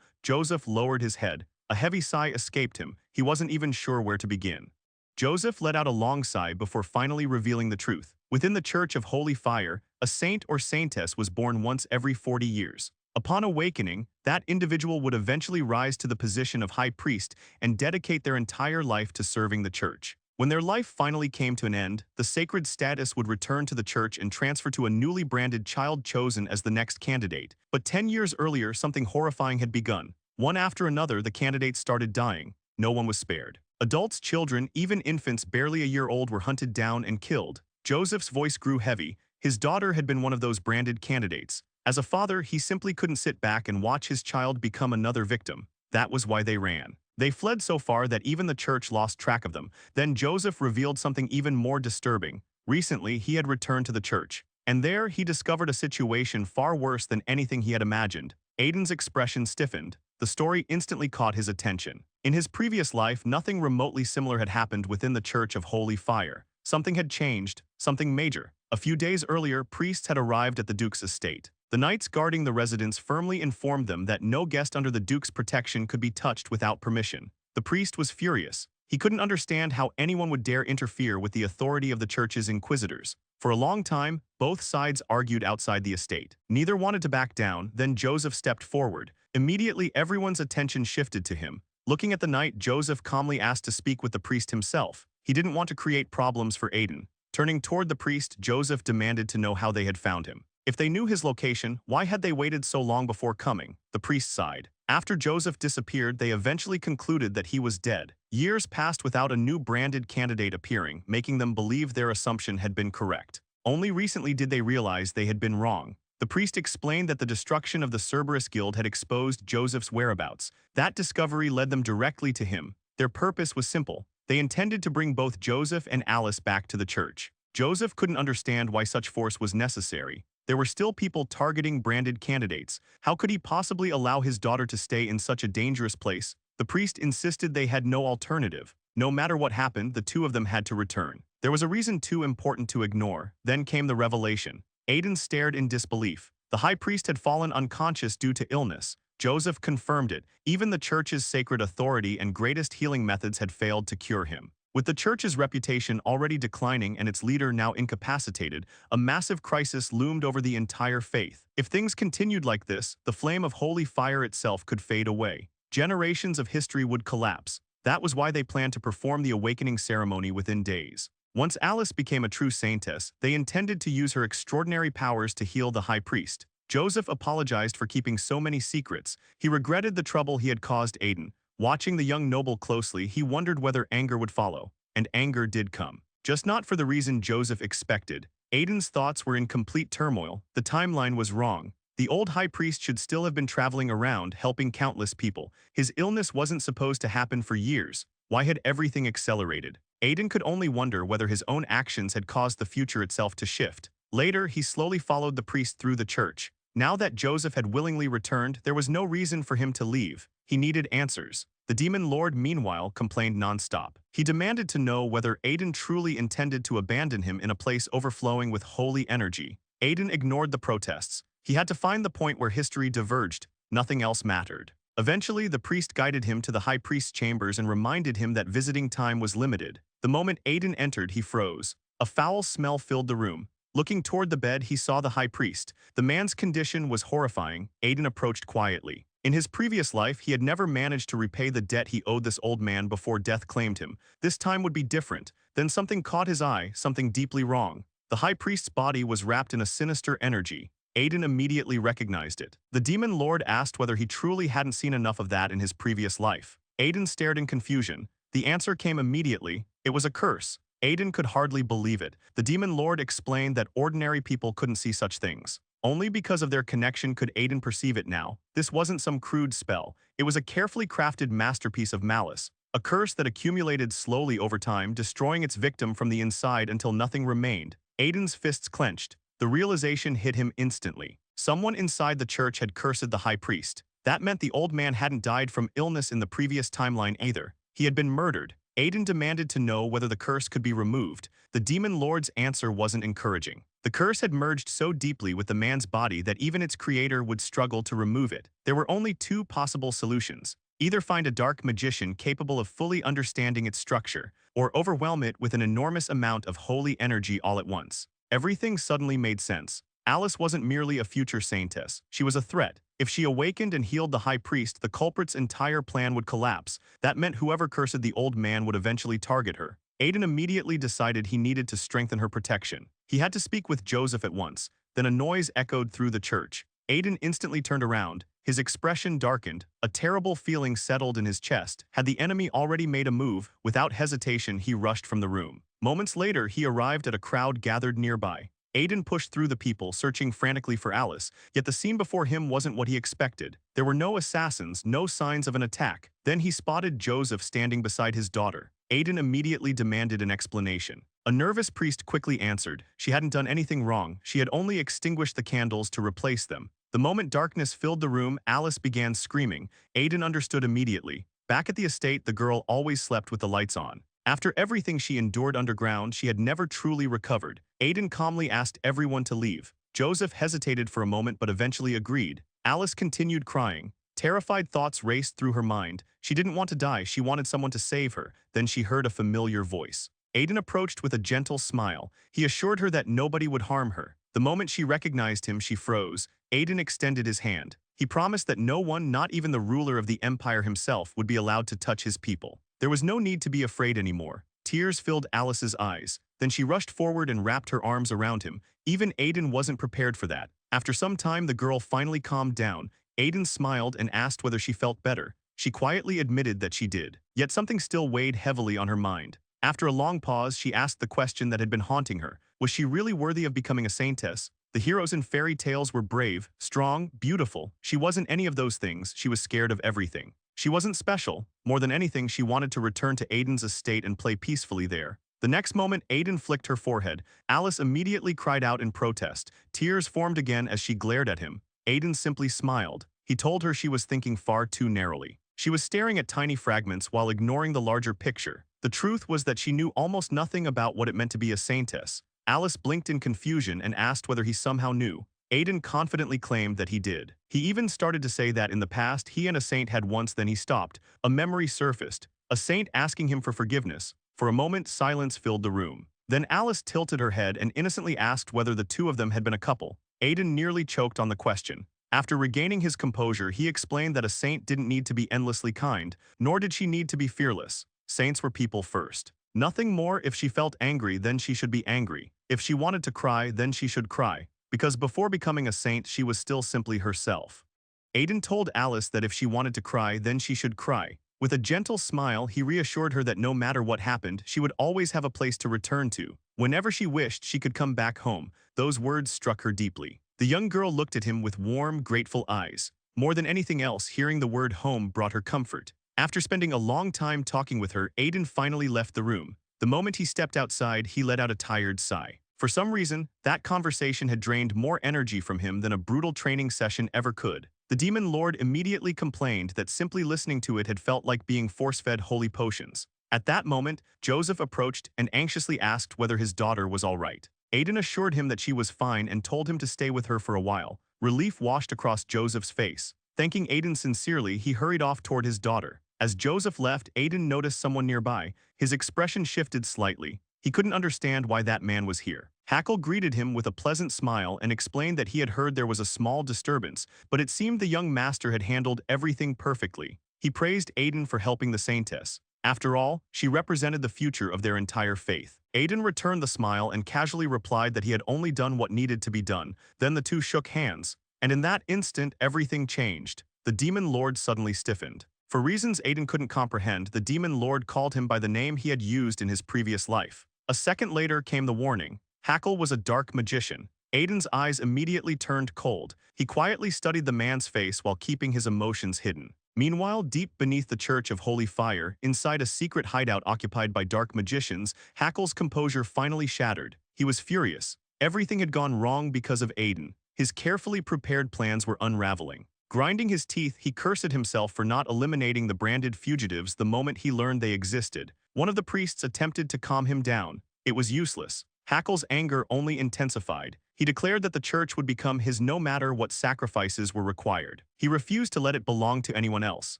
Joseph lowered his head. A heavy sigh escaped him. He wasn't even sure where to begin. Joseph let out a long sigh before finally revealing the truth. Within the Church of Holy Fire, a saint or saintess was born once every 40 years. Upon awakening, that individual would eventually rise to the position of high priest and dedicate their entire life to serving the church. When their life finally came to an end, the sacred status would return to the church and transfer to a newly branded child chosen as the next candidate. But 10 years earlier, something horrifying had begun. One after another, the candidates started dying. No one was spared. Adults, children, even infants barely a year old were hunted down and killed. Joseph's voice grew heavy. His daughter had been one of those branded candidates. As a father, he simply couldn't sit back and watch his child become another victim. That was why they ran. They fled so far that even the church lost track of them. Then Joseph revealed something even more disturbing. Recently, he had returned to the church. And there, he discovered a situation far worse than anything he had imagined. Aiden's expression stiffened. The story instantly caught his attention. In his previous life, nothing remotely similar had happened within the Church of Holy Fire. Something had changed, something major. A few days earlier, priests had arrived at the Duke's estate. The knights guarding the residence firmly informed them that no guest under the Duke's protection could be touched without permission. The priest was furious. He couldn't understand how anyone would dare interfere with the authority of the church's inquisitors. For a long time, both sides argued outside the estate. Neither wanted to back down. Then Joseph stepped forward. Immediately, everyone's attention shifted to him. Looking at the knight, Joseph calmly asked to speak with the priest himself. He didn't want to create problems for Aiden. Turning toward the priest, Joseph demanded to know how they had found him. If they knew his location, why had they waited so long before coming? The priest sighed. After Joseph disappeared, they eventually concluded that he was dead. Years passed without a new branded candidate appearing, making them believe their assumption had been correct. Only recently did they realize they had been wrong. The priest explained that the destruction of the Cerberus Guild had exposed Joseph's whereabouts. That discovery led them directly to him. Their purpose was simple. They intended to bring both Joseph and Alice back to the church. Joseph couldn't understand why such force was necessary. There were still people targeting branded candidates. How could he possibly allow his daughter to stay in such a dangerous place? The priest insisted they had no alternative. No matter what happened, the two of them had to return. There was a reason too important to ignore. Then came the revelation. Aiden stared in disbelief. The high priest had fallen unconscious due to illness. Joseph confirmed it. Even the church's sacred authority and greatest healing methods had failed to cure him. With the church's reputation already declining and its leader now incapacitated, a massive crisis loomed over the entire faith. If things continued like this, the flame of holy fire itself could fade away. Generations of history would collapse. That was why they planned to perform the awakening ceremony within days. Once Alice became a true saintess, they intended to use her extraordinary powers to heal the high priest. Joseph apologized for keeping so many secrets. He regretted the trouble he had caused Aiden. Watching the young noble closely, he wondered whether anger would follow. And anger did come. Just not for the reason Joseph expected. Aiden's thoughts were in complete turmoil. The timeline was wrong. The old high priest should still have been traveling around, helping countless people. His illness wasn't supposed to happen for years. Why had everything accelerated? Aiden could only wonder whether his own actions had caused the future itself to shift. Later, he slowly followed the priest through the church. Now that Joseph had willingly returned, there was no reason for him to leave. He needed answers. The demon lord, meanwhile, complained nonstop. He demanded to know whether Aiden truly intended to abandon him in a place overflowing with holy energy. Aiden ignored the protests. He had to find the point where history diverged. Nothing else mattered. Eventually, the priest guided him to the high priest's chambers and reminded him that visiting time was limited. The moment Aiden entered, he froze. A foul smell filled the room. Looking toward the bed, he saw the high priest. The man's condition was horrifying. Aiden approached quietly. In his previous life, he had never managed to repay the debt he owed this old man before death claimed him. This time would be different. Then something caught his eye, something deeply wrong. The high priest's body was wrapped in a sinister energy. Aiden immediately recognized it. The demon lord asked whether he truly hadn't seen enough of that in his previous life. Aiden stared in confusion. The answer came immediately. It was a curse. Aiden could hardly believe it. The demon lord explained that ordinary people couldn't see such things. Only because of their connection could Aiden perceive it now. This wasn't some crude spell. It was a carefully crafted masterpiece of malice. A curse that accumulated slowly over time, destroying its victim from the inside until nothing remained. Aiden's fists clenched. The realization hit him instantly. Someone inside the church had cursed the high priest. That meant the old man hadn't died from illness in the previous timeline either. He had been murdered. Aiden demanded to know whether the curse could be removed. The demon lord's answer wasn't encouraging. The curse had merged so deeply with the man's body that even its creator would struggle to remove it. There were only two possible solutions. Either find a dark magician capable of fully understanding its structure, or overwhelm it with an enormous amount of holy energy all at once. Everything suddenly made sense. Alice wasn't merely a future saintess. She was a threat. If she awakened and healed the high priest, the culprit's entire plan would collapse. That meant whoever cursed the old man would eventually target her. Aiden immediately decided he needed to strengthen her protection. He had to speak with Joseph at once. Then a noise echoed through the church. Aiden instantly turned around. His expression darkened. A terrible feeling settled in his chest. Had the enemy already made a move? Without hesitation, he rushed from the room. Moments later, he arrived at a crowd gathered nearby. Aiden pushed through the people, searching frantically for Alice, yet the scene before him wasn't what he expected. There were no assassins, no signs of an attack. Then he spotted Joseph standing beside his daughter. Aiden immediately demanded an explanation. A nervous priest quickly answered. She hadn't done anything wrong. She had only extinguished the candles to replace them. The moment darkness filled the room, Alice began screaming. Aiden understood immediately. Back at the estate, the girl always slept with the lights on. After everything she endured underground, she had never truly recovered. Aiden calmly asked everyone to leave. Joseph hesitated for a moment but eventually agreed. Alice continued crying. Terrified thoughts raced through her mind. She didn't want to die, she wanted someone to save her. Then she heard a familiar voice. Aiden approached with a gentle smile. He assured her that nobody would harm her. The moment she recognized him, she froze. Aiden extended his hand. He promised that no one, not even the ruler of the empire himself, would be allowed to touch his people. There was no need to be afraid anymore. Tears filled Alice's eyes. Then she rushed forward and wrapped her arms around him. Even Aiden wasn't prepared for that. After some time, the girl finally calmed down. Aiden smiled and asked whether she felt better. She quietly admitted that she did. Yet something still weighed heavily on her mind. After a long pause, she asked the question that had been haunting her. Was she really worthy of becoming a saintess? The heroes in fairy tales were brave, strong, beautiful. She wasn't any of those things. She was scared of everything. She wasn't special. More than anything, she wanted to return to Aiden's estate and play peacefully there. The next moment, Aiden flicked her forehead. Alice immediately cried out in protest. Tears formed again as she glared at him. Aiden simply smiled. He told her she was thinking far too narrowly. She was staring at tiny fragments while ignoring the larger picture. The truth was that she knew almost nothing about what it meant to be a saintess. Alice blinked in confusion and asked whether he somehow knew. Aiden confidently claimed that he did. He even started to say that in the past he and a saint had once, then he stopped. A memory surfaced. A saint asking him for forgiveness. For a moment, silence filled the room. Then Alice tilted her head and innocently asked whether the two of them had been a couple. Aiden nearly choked on the question. After regaining his composure, he explained that a saint didn't need to be endlessly kind, nor did she need to be fearless. Saints were people first. Nothing more. If she felt angry, then she should be angry. If she wanted to cry, then she should cry. Because before becoming a saint, she was still simply herself. Aiden told Alice that if she wanted to cry, then she should cry. With a gentle smile, he reassured her that no matter what happened, she would always have a place to return to. Whenever she wished, she could come back home. Those words struck her deeply. The young girl looked at him with warm, grateful eyes. More than anything else, hearing the word home brought her comfort. After spending a long time talking with her, Aiden finally left the room. The moment he stepped outside, he let out a tired sigh. For some reason, that conversation had drained more energy from him than a brutal training session ever could. The demon lord immediately complained that simply listening to it had felt like being force-fed holy potions. At that moment, Joseph approached and anxiously asked whether his daughter was all right. Aiden assured him that she was fine and told him to stay with her for a while. Relief washed across Joseph's face. Thanking Aiden sincerely, he hurried off toward his daughter. As Joseph left, Aiden noticed someone nearby. His expression shifted slightly. He couldn't understand why that man was here. Hackle greeted him with a pleasant smile and explained that he had heard there was a small disturbance, but it seemed the young master had handled everything perfectly. He praised Aiden for helping the saintess. After all, she represented the future of their entire faith. Aiden returned the smile and casually replied that he had only done what needed to be done. Then the two shook hands, and in that instant everything changed. The demon lord suddenly stiffened. For reasons Aiden couldn't comprehend, the demon lord called him by the name he had used in his previous life. A second later came the warning. Hackle was a dark magician. Aiden's eyes immediately turned cold. He quietly studied the man's face while keeping his emotions hidden. Meanwhile, deep beneath the Church of Holy Fire, inside a secret hideout occupied by dark magicians, Hackle's composure finally shattered. He was furious. Everything had gone wrong because of Aiden. His carefully prepared plans were unraveling. Grinding his teeth, he cursed at himself for not eliminating the branded fugitives the moment he learned they existed. One of the priests attempted to calm him down. It was useless. Hackle's anger only intensified. He declared that the church would become his no matter what sacrifices were required. He refused to let it belong to anyone else.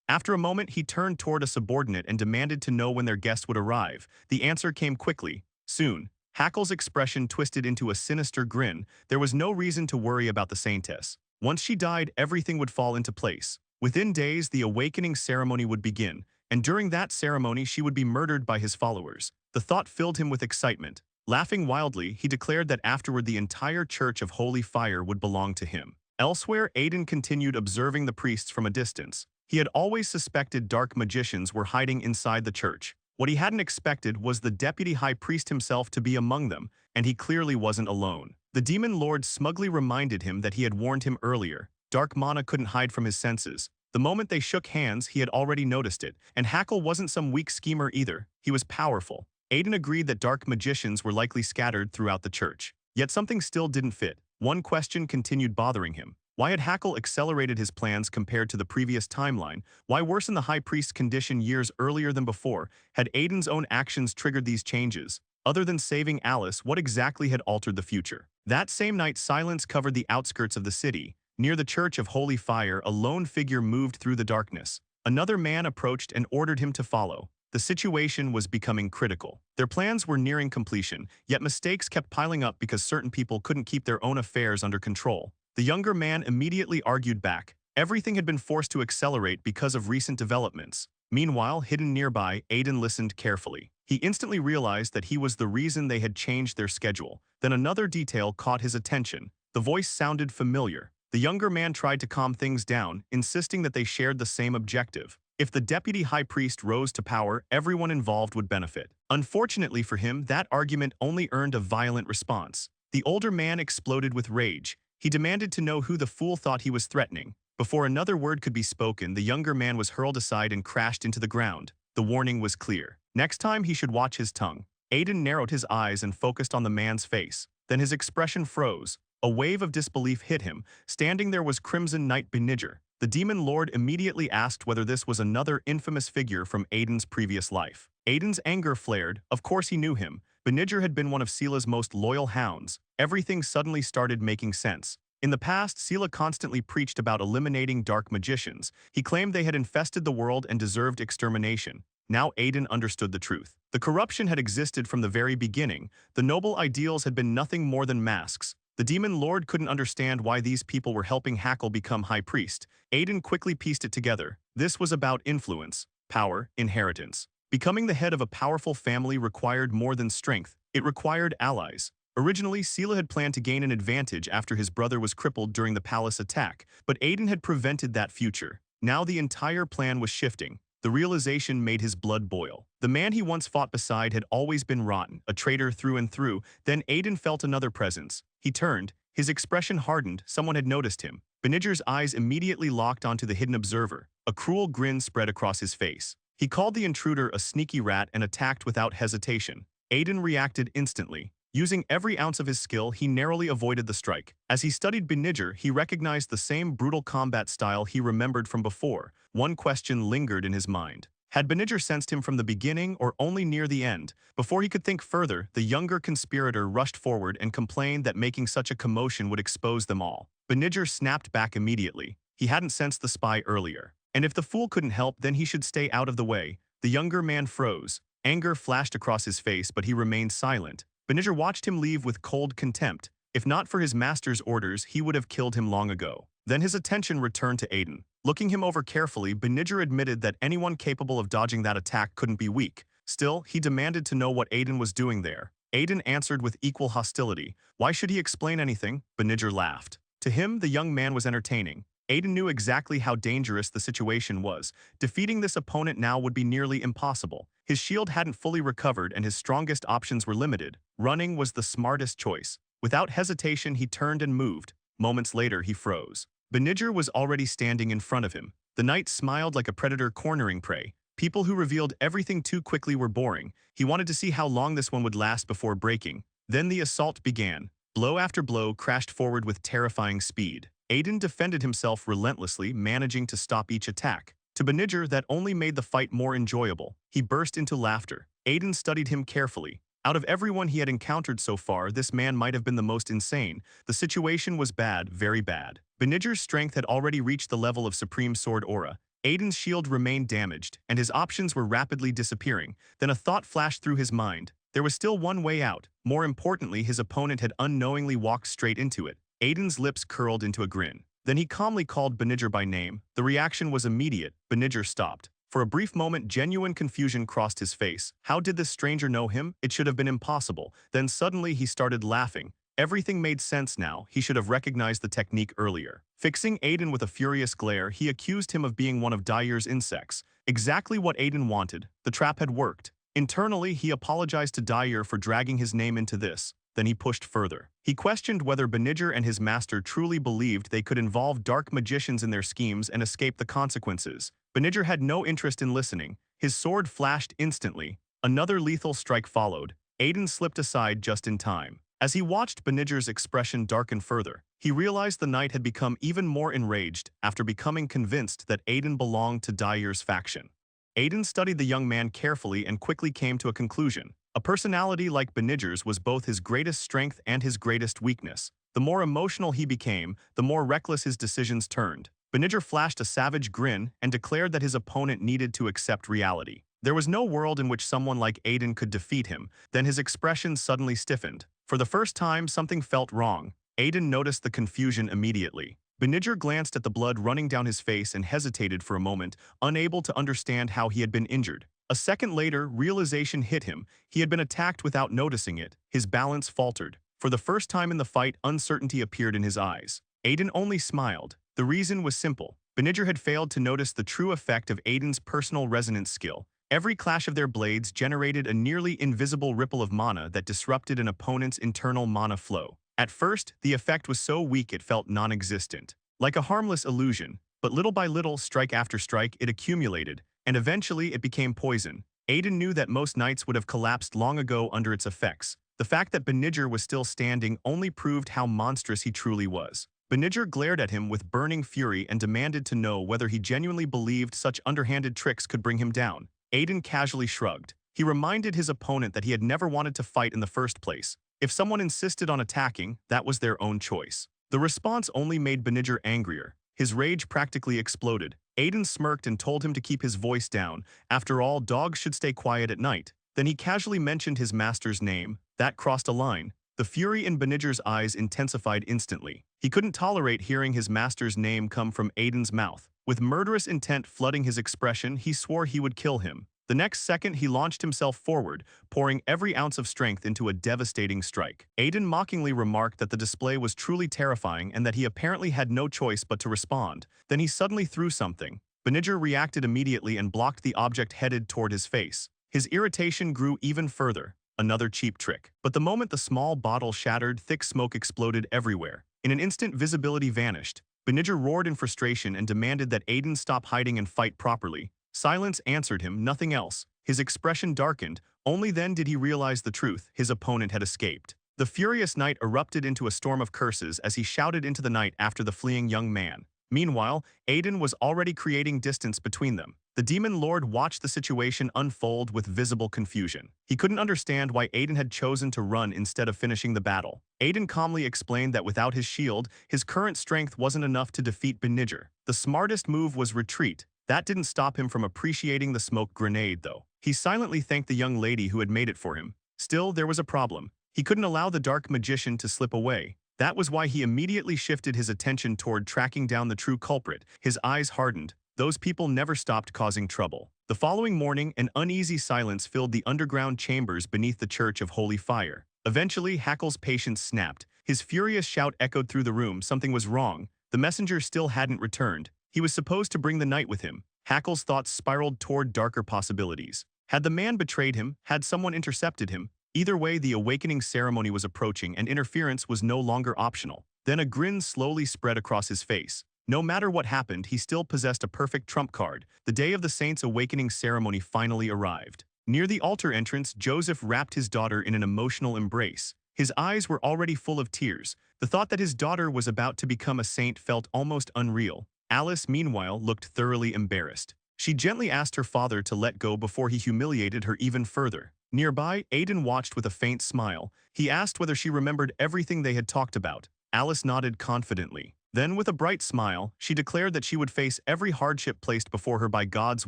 After a moment, he turned toward a subordinate and demanded to know when their guest would arrive. The answer came quickly. Soon. Hackle's expression twisted into a sinister grin. There was no reason to worry about the saintess. Once she died, everything would fall into place. Within days, the awakening ceremony would begin, and during that ceremony, she would be murdered by his followers. The thought filled him with excitement. Laughing wildly, he declared that afterward the entire Church of Holy Fire would belong to him. Elsewhere, Aiden continued observing the priests from a distance. He had always suspected dark magicians were hiding inside the church. What he hadn't expected was the deputy high priest himself to be among them, and he clearly wasn't alone. The demon lord smugly reminded him that he had warned him earlier. Dark mana couldn't hide from his senses. The moment they shook hands, he had already noticed it, and Hackle wasn't some weak schemer either. He was powerful. Aiden agreed that dark magicians were likely scattered throughout the church. Yet something still didn't fit. One question continued bothering him. Why had Hackle accelerated his plans compared to the previous timeline? Why worsen the high priest's condition years earlier than before? Had Aiden's own actions triggered these changes? Other than saving Alice, what exactly had altered the future? That same night, silence covered the outskirts of the city. Near the Church of Holy Fire, a lone figure moved through the darkness. Another man approached and ordered him to follow. The situation was becoming critical. Their plans were nearing completion, yet mistakes kept piling up because certain people couldn't keep their own affairs under control. The younger man immediately argued back. Everything had been forced to accelerate because of recent developments. Meanwhile, hidden nearby, Aiden listened carefully. He instantly realized that he was the reason they had changed their schedule. Then another detail caught his attention. The voice sounded familiar. The younger man tried to calm things down, insisting that they shared the same objective. If the deputy high priest rose to power, everyone involved would benefit. Unfortunately for him, that argument only earned a violent response. The older man exploded with rage. He demanded to know who the fool thought he was threatening. Before another word could be spoken, the younger man was hurled aside and crashed into the ground. The warning was clear. Next time he should watch his tongue. Aiden narrowed his eyes and focused on the man's face. Then his expression froze. A wave of disbelief hit him. Standing there was Crimson Knight Beniger. The demon lord immediately asked whether this was another infamous figure from Aiden's previous life. Aiden's anger flared. Of course he knew him. Beniger had been one of Seela's most loyal hounds. Everything suddenly started making sense. In the past, Seela constantly preached about eliminating dark magicians. He claimed they had infested the world and deserved extermination. Now Aiden understood the truth. The corruption had existed from the very beginning. The noble ideals had been nothing more than masks. The demon lord couldn't understand why these people were helping Hackle become high priest. Aiden quickly pieced it together. This was about influence, power, inheritance. Becoming the head of a powerful family required more than strength. It required allies. Originally, Seela had planned to gain an advantage after his brother was crippled during the palace attack, but Aiden had prevented that future. Now the entire plan was shifting. The realization made his blood boil. The man he once fought beside had always been rotten, a traitor through and through. Then Aiden felt another presence. He turned. His expression hardened. Someone had noticed him. Beniger's eyes immediately locked onto the hidden observer. A cruel grin spread across his face. He called the intruder a sneaky rat and attacked without hesitation. Aiden reacted instantly. Using every ounce of his skill, he narrowly avoided the strike. As he studied Beniger, he recognized the same brutal combat style he remembered from before. One question lingered in his mind. Had Beniger sensed him from the beginning or only near the end? Before he could think further, the younger conspirator rushed forward and complained that making such a commotion would expose them all. Beniger snapped back immediately. He hadn't sensed the spy earlier. And if the fool couldn't help, then he should stay out of the way. The younger man froze. Anger flashed across his face, but he remained silent. Beniger watched him leave with cold contempt. If not for his master's orders, he would have killed him long ago. Then his attention returned to Aiden. Looking him over carefully, Beniger admitted that anyone capable of dodging that attack couldn't be weak. Still, he demanded to know what Aiden was doing there. Aiden answered with equal hostility. Why should he explain anything? Beniger laughed. To him, the young man was entertaining. Aiden knew exactly how dangerous the situation was. Defeating this opponent now would be nearly impossible. His shield hadn't fully recovered and his strongest options were limited. Running was the smartest choice. Without hesitation, he turned and moved. Moments later, he froze. Beniger was already standing in front of him. The knight smiled like a predator cornering prey. People who revealed everything too quickly were boring. He wanted to see how long this one would last before breaking. Then the assault began. Blow after blow crashed forward with terrifying speed. Aiden defended himself relentlessly, managing to stop each attack. To Beniger, that only made the fight more enjoyable. He burst into laughter. Aiden studied him carefully. Out of everyone he had encountered so far, this man might have been the most insane. The situation was bad, very bad. Beniger's strength had already reached the level of Supreme Sword Aura. Aiden's shield remained damaged, and his options were rapidly disappearing. Then a thought flashed through his mind. There was still one way out. More importantly, his opponent had unknowingly walked straight into it. Aiden's lips curled into a grin. Then he calmly called Beniger by name. The reaction was immediate. Beniger stopped. For a brief moment, genuine confusion crossed his face. How did this stranger know him? It should have been impossible. Then suddenly he started laughing. Everything made sense now. He should have recognized the technique earlier. Fixing Aiden with a furious glare, he accused him of being one of Dyer's insects. Exactly what Aiden wanted. The trap had worked. Internally, he apologized to Dyer for dragging his name into this. Then he pushed further. He questioned whether Beniger and his master truly believed they could involve dark magicians in their schemes and escape the consequences. Beniger had no interest in listening. His sword flashed instantly. Another lethal strike followed. Aiden slipped aside just in time. As he watched Beniger's expression darken further, he realized the knight had become even more enraged after becoming convinced that Aiden belonged to Dyer's faction. Aiden studied the young man carefully and quickly came to a conclusion. A personality like Beniger's was both his greatest strength and his greatest weakness. The more emotional he became, the more reckless his decisions turned. Beniger flashed a savage grin and declared that his opponent needed to accept reality. There was no world in which someone like Aiden could defeat him. Then his expression suddenly stiffened. For the first time, something felt wrong. Aiden noticed the confusion immediately. Beniger glanced at the blood running down his face and hesitated for a moment, unable to understand how he had been injured. A second later, realization hit him. He had been attacked without noticing it. His balance faltered. For the first time in the fight, uncertainty appeared in his eyes. Aiden only smiled. The reason was simple. Beniger had failed to notice the true effect of Aiden's personal resonance skill. Every clash of their blades generated a nearly invisible ripple of mana that disrupted an opponent's internal mana flow. At first, the effect was so weak it felt non-existent. Like a harmless illusion, but little by little, strike after strike, it accumulated, and eventually it became poison. Aiden knew that most knights would have collapsed long ago under its effects. The fact that Beniger was still standing only proved how monstrous he truly was. Beniger glared at him with burning fury and demanded to know whether he genuinely believed such underhanded tricks could bring him down. Aiden casually shrugged. He reminded his opponent that he had never wanted to fight in the first place. If someone insisted on attacking, that was their own choice. The response only made Beniger angrier. His rage practically exploded. Aiden smirked and told him to keep his voice down. After all, dogs should stay quiet at night. Then he casually mentioned his master's name. That crossed a line. The fury in Beniger's eyes intensified instantly. He couldn't tolerate hearing his master's name come from Aiden's mouth. With murderous intent flooding his expression, he swore he would kill him. The next second, he launched himself forward, pouring every ounce of strength into a devastating strike. Aiden mockingly remarked that the display was truly terrifying and that he apparently had no choice but to respond. Then he suddenly threw something. Beniger reacted immediately and blocked the object headed toward his face. His irritation grew even further. Another cheap trick. But the moment the small bottle shattered, thick smoke exploded everywhere. In an instant, visibility vanished. Beniger roared in frustration and demanded that Aiden stop hiding and fight properly. Silence answered him, nothing else. His expression darkened. Only then did he realize the truth. His opponent had escaped. The furious knight erupted into a storm of curses as he shouted into the night after the fleeing young man. Meanwhile, Aiden was already creating distance between them. The demon lord watched the situation unfold with visible confusion. He couldn't understand why Aiden had chosen to run instead of finishing the battle. Aiden calmly explained that without his shield, his current strength wasn't enough to defeat Beniger. The smartest move was retreat. That didn't stop him from appreciating the smoke grenade, though. He silently thanked the young lady who had made it for him. Still, there was a problem. He couldn't allow the dark magician to slip away. That was why he immediately shifted his attention toward tracking down the true culprit. His eyes hardened. Those people never stopped causing trouble. The following morning, an uneasy silence filled the underground chambers beneath the Church of Holy Fire. Eventually, Hackle's patience snapped. His furious shout echoed through the room. Something was wrong. The messenger still hadn't returned. He was supposed to bring the knight with him. Hackle's thoughts spiraled toward darker possibilities. Had the man betrayed him? Had someone intercepted him? Either way, the awakening ceremony was approaching and interference was no longer optional. Then a grin slowly spread across his face. No matter what happened, he still possessed a perfect trump card. The day of the saint's awakening ceremony finally arrived. Near the altar entrance, Joseph wrapped his daughter in an emotional embrace. His eyes were already full of tears. The thought that his daughter was about to become a saint felt almost unreal. Alice, meanwhile, looked thoroughly embarrassed. She gently asked her father to let go before he humiliated her even further. Nearby, Aiden watched with a faint smile. He asked whether she remembered everything they had talked about. Alice nodded confidently. Then, with a bright smile, she declared that she would face every hardship placed before her by God's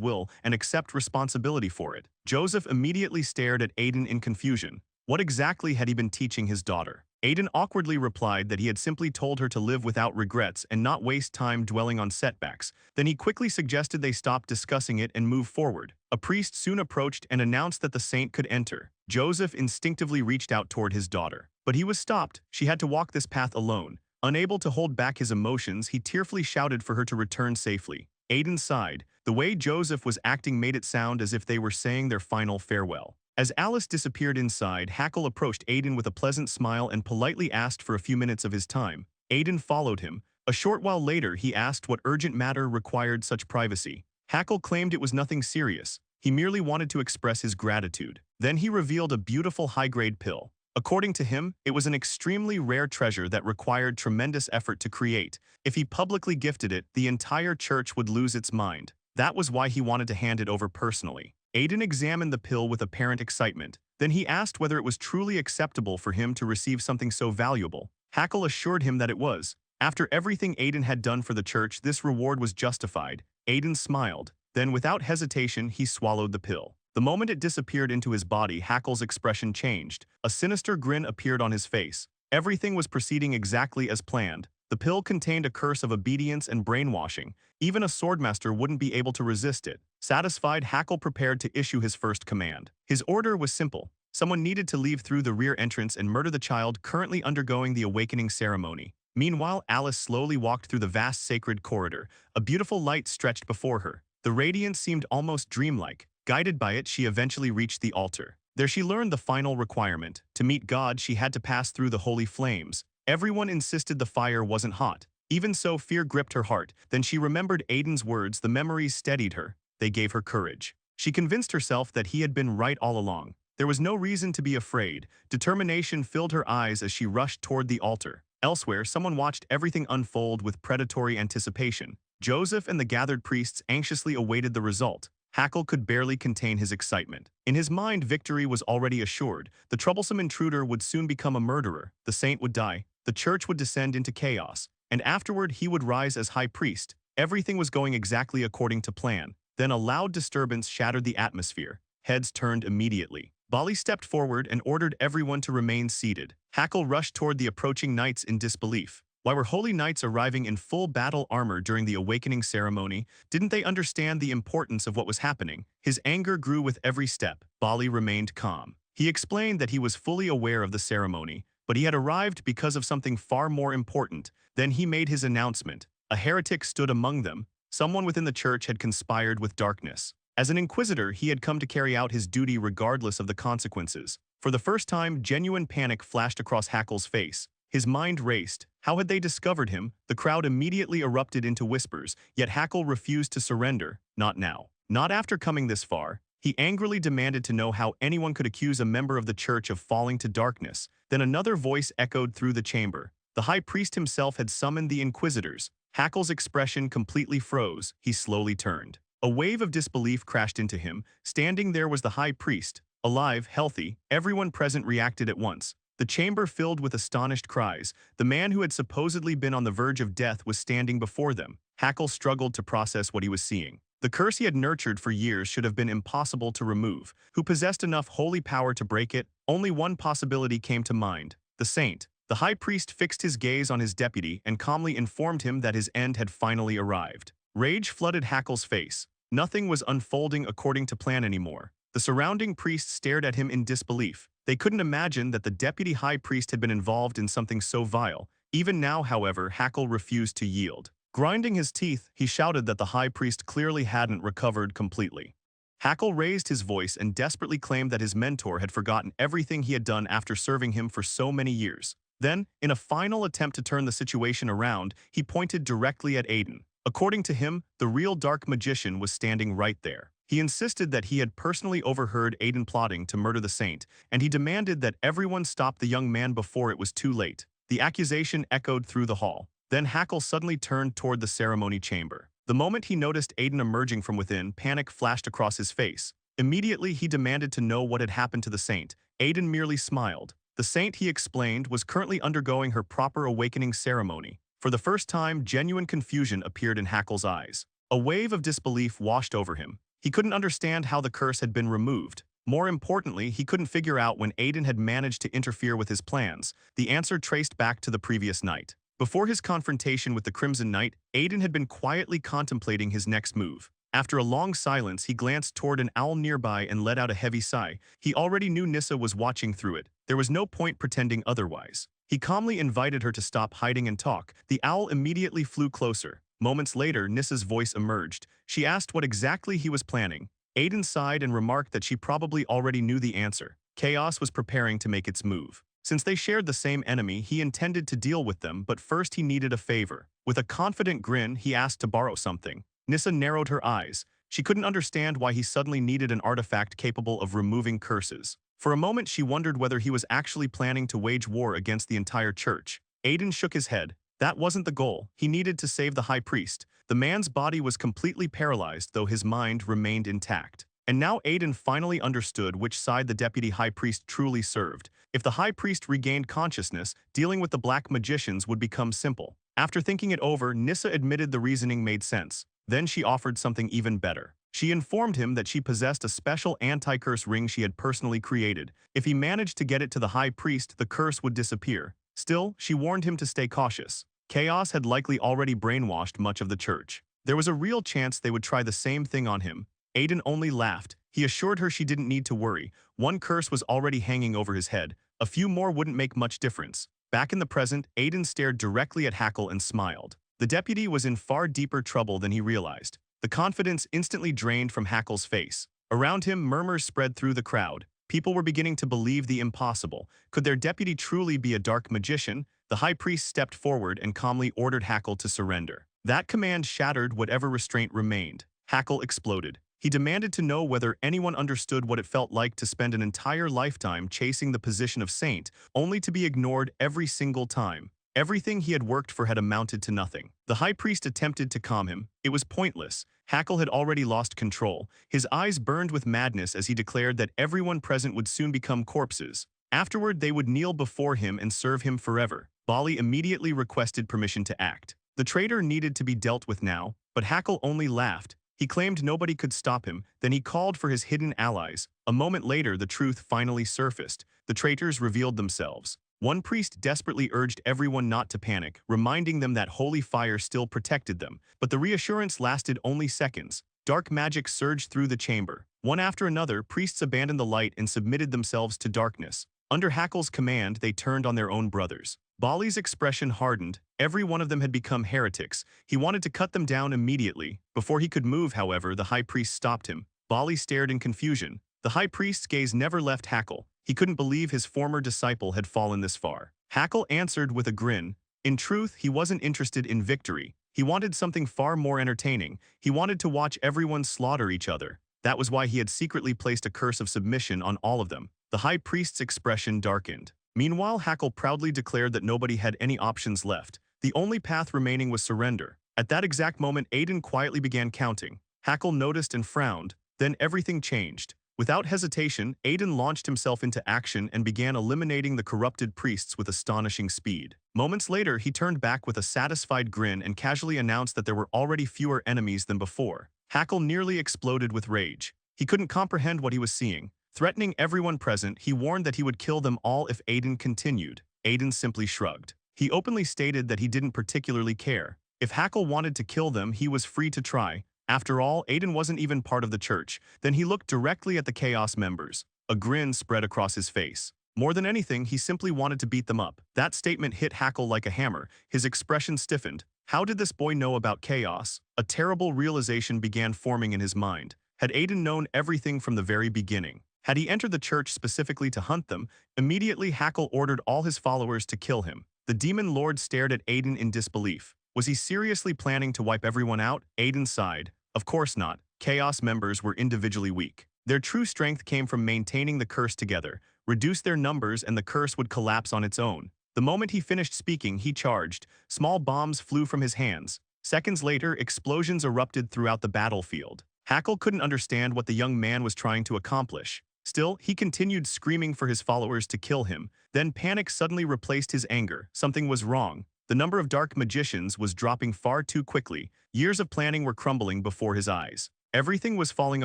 will and accept responsibility for it. Joseph immediately stared at Aiden in confusion. What exactly had he been teaching his daughter? Aiden awkwardly replied that he had simply told her to live without regrets and not waste time dwelling on setbacks. Then he quickly suggested they stop discussing it and move forward. A priest soon approached and announced that the saint could enter. Joseph instinctively reached out toward his daughter. But he was stopped. She had to walk this path alone. Unable to hold back his emotions, he tearfully shouted for her to return safely. Aiden sighed. The way Joseph was acting made it sound as if they were saying their final farewell. As Alice disappeared inside, Hackle approached Aiden with a pleasant smile and politely asked for a few minutes of his time. Aiden followed him. A short while later, he asked what urgent matter required such privacy. Hackle claimed it was nothing serious. He merely wanted to express his gratitude. Then he revealed a beautiful high-grade pill. According to him, it was an extremely rare treasure that required tremendous effort to create. If he publicly gifted it, the entire church would lose its mind. That was why he wanted to hand it over personally. Aiden examined the pill with apparent excitement. Then he asked whether it was truly acceptable for him to receive something so valuable. Hackle assured him that it was. After everything Aiden had done for the church, this reward was justified. Aiden smiled. Then, without hesitation, he swallowed the pill. The moment it disappeared into his body, Hackle's expression changed. A sinister grin appeared on his face. Everything was proceeding exactly as planned. The pill contained a curse of obedience and brainwashing. Even a swordmaster wouldn't be able to resist it. Satisfied, Hackle prepared to issue his first command. His order was simple. Someone needed to leave through the rear entrance and murder the child currently undergoing the awakening ceremony. Meanwhile, Alice slowly walked through the vast sacred corridor. A beautiful light stretched before her. The radiance seemed almost dreamlike. Guided by it, she eventually reached the altar. There she learned the final requirement. To meet God, she had to pass through the holy flames. Everyone insisted the fire wasn't hot. Even so, fear gripped her heart. Then she remembered Aiden's words. The memories steadied her. They gave her courage. She convinced herself that he had been right all along. There was no reason to be afraid. Determination filled her eyes as she rushed toward the altar. Elsewhere, someone watched everything unfold with predatory anticipation. Joseph and the gathered priests anxiously awaited the result. Hackle could barely contain his excitement. In his mind, victory was already assured. The troublesome intruder would soon become a murderer. The saint would die. The church would descend into chaos. And afterward, he would rise as high priest. Everything was going exactly according to plan. Then a loud disturbance shattered the atmosphere. Heads turned immediately. Bali stepped forward and ordered everyone to remain seated. Hackle rushed toward the approaching knights in disbelief. Why were holy knights arriving in full battle armor during the awakening ceremony? Didn't they understand the importance of what was happening? His anger grew with every step. Bali remained calm. He explained that he was fully aware of the ceremony, but he had arrived because of something far more important. Then he made his announcement. A heretic stood among them. Someone within the church had conspired with darkness. As an inquisitor, he had come to carry out his duty regardless of the consequences. For the first time, genuine panic flashed across Hackle's face. His mind raced. How had they discovered him? The crowd immediately erupted into whispers, yet Hackle refused to surrender. Not now. Not after coming this far. He angrily demanded to know how anyone could accuse a member of the church of falling to darkness. Then another voice echoed through the chamber. The high priest himself had summoned the inquisitors. Hackle's expression completely froze. He slowly turned. A wave of disbelief crashed into him. Standing there was the high priest. Alive, healthy, everyone present reacted at once. The chamber filled with astonished cries. The man who had supposedly been on the verge of death was standing before them. Hackle struggled to process what he was seeing. The curse he had nurtured for years should have been impossible to remove. Who possessed enough holy power to break it? Only one possibility came to mind: the saint. The high priest fixed his gaze on his deputy and calmly informed him that his end had finally arrived. Rage flooded Hackle's face. Nothing was unfolding according to plan anymore. The surrounding priests stared at him in disbelief. They couldn't imagine that the deputy high priest had been involved in something so vile. Even now, however, Hackle refused to yield. Grinding his teeth, he shouted that the high priest clearly hadn't recovered completely. Hackle raised his voice and desperately claimed that his mentor had forgotten everything he had done after serving him for so many years. Then, in a final attempt to turn the situation around, he pointed directly at Aiden. According to him, the real dark magician was standing right there. He insisted that he had personally overheard Aiden plotting to murder the saint, and he demanded that everyone stop the young man before it was too late. The accusation echoed through the hall. Then Hackle suddenly turned toward the ceremony chamber. The moment he noticed Aiden emerging from within, panic flashed across his face. Immediately, he demanded to know what had happened to the saint. Aiden merely smiled. The saint, he explained, was currently undergoing her proper awakening ceremony. For the first time, genuine confusion appeared in Hackle's eyes. A wave of disbelief washed over him. He couldn't understand how the curse had been removed. More importantly, he couldn't figure out when Aiden had managed to interfere with his plans. The answer traced back to the previous night. Before his confrontation with the Crimson Knight, Aiden had been quietly contemplating his next move. After a long silence, he glanced toward an owl nearby and let out a heavy sigh. He already knew Nissa was watching through it. There was no point pretending otherwise. He calmly invited her to stop hiding and talk. The owl immediately flew closer. Moments later, Nissa's voice emerged. She asked what exactly he was planning. Aiden sighed and remarked that she probably already knew the answer. Chaos was preparing to make its move. Since they shared the same enemy, he intended to deal with them, but first he needed a favor. With a confident grin, he asked to borrow something. Nissa narrowed her eyes. She couldn't understand why he suddenly needed an artifact capable of removing curses. For a moment, she wondered whether he was actually planning to wage war against the entire church. Aiden shook his head. That wasn't the goal. He needed to save the high priest. The man's body was completely paralyzed, though his mind remained intact. And now Aiden finally understood which side the deputy high priest truly served. If the high priest regained consciousness, dealing with the black magicians would become simple. After thinking it over, Nissa admitted the reasoning made sense. Then she offered something even better. She informed him that she possessed a special anti-curse ring she had personally created. If he managed to get it to the high priest, the curse would disappear. Still, she warned him to stay cautious. Chaos had likely already brainwashed much of the church. There was a real chance they would try the same thing on him. Aiden only laughed. He assured her she didn't need to worry. One curse was already hanging over his head. A few more wouldn't make much difference. Back in the present, Aiden stared directly at Hackle and smiled. The deputy was in far deeper trouble than he realized. The confidence instantly drained from Hackle's face. Around him, murmurs spread through the crowd. People were beginning to believe the impossible. Could their deputy truly be a dark magician? The high priest stepped forward and calmly ordered Hackle to surrender. That command shattered whatever restraint remained. Hackle exploded. He demanded to know whether anyone understood what it felt like to spend an entire lifetime chasing the position of saint, only to be ignored every single time. Everything he had worked for had amounted to nothing. The high priest attempted to calm him. It was pointless. Hackle had already lost control. His eyes burned with madness as he declared that everyone present would soon become corpses. Afterward, they would kneel before him and serve him forever. Bali immediately requested permission to act. The traitor needed to be dealt with now, but Hackle only laughed. He claimed nobody could stop him. Then he called for his hidden allies. A moment later, the truth finally surfaced. The traitors revealed themselves. One priest desperately urged everyone not to panic, reminding them that holy fire still protected them. But the reassurance lasted only seconds. Dark magic surged through the chamber. One after another, priests abandoned the light and submitted themselves to darkness. Under Hackle's command, they turned on their own brothers. Bali's expression hardened. Every one of them had become heretics. He wanted to cut them down immediately. Before he could move, however, the high priest stopped him. Bali stared in confusion. The high priest's gaze never left Hackle. He couldn't believe his former disciple had fallen this far. Hackle answered with a grin. In truth, he wasn't interested in victory. He wanted something far more entertaining. He wanted to watch everyone slaughter each other. That was why he had secretly placed a curse of submission on all of them. The high priest's expression darkened. Meanwhile, Hackle proudly declared that nobody had any options left. The only path remaining was surrender. At that exact moment, Aiden quietly began counting. Hackle noticed and frowned. Then everything changed. Without hesitation, Aiden launched himself into action and began eliminating the corrupted priests with astonishing speed. Moments later, he turned back with a satisfied grin and casually announced that there were already fewer enemies than before. Hackle nearly exploded with rage. He couldn't comprehend what he was seeing. Threatening everyone present, he warned that he would kill them all if Aiden continued. Aiden simply shrugged. He openly stated that he didn't particularly care. If Hackle wanted to kill them, he was free to try. After all, Aiden wasn't even part of the church. Then he looked directly at the Chaos members. A grin spread across his face. More than anything, he simply wanted to beat them up. That statement hit Hackle like a hammer. His expression stiffened. How did this boy know about Chaos? A terrible realization began forming in his mind. Had Aiden known everything from the very beginning? Had he entered the church specifically to hunt them? Immediately, Hackle ordered all his followers to kill him. The demon lord stared at Aiden in disbelief. Was he seriously planning to wipe everyone out? Aiden sighed. Of course not. Chaos members were individually weak. Their true strength came from maintaining the curse together. Reduce their numbers and the curse would collapse on its own. The moment he finished speaking, he charged. Small bombs flew from his hands. Seconds later, explosions erupted throughout the battlefield. Hackle couldn't understand what the young man was trying to accomplish. Still, he continued screaming for his followers to kill him. Then panic suddenly replaced his anger. Something was wrong. The number of dark magicians was dropping far too quickly. Years of planning were crumbling before his eyes. Everything was falling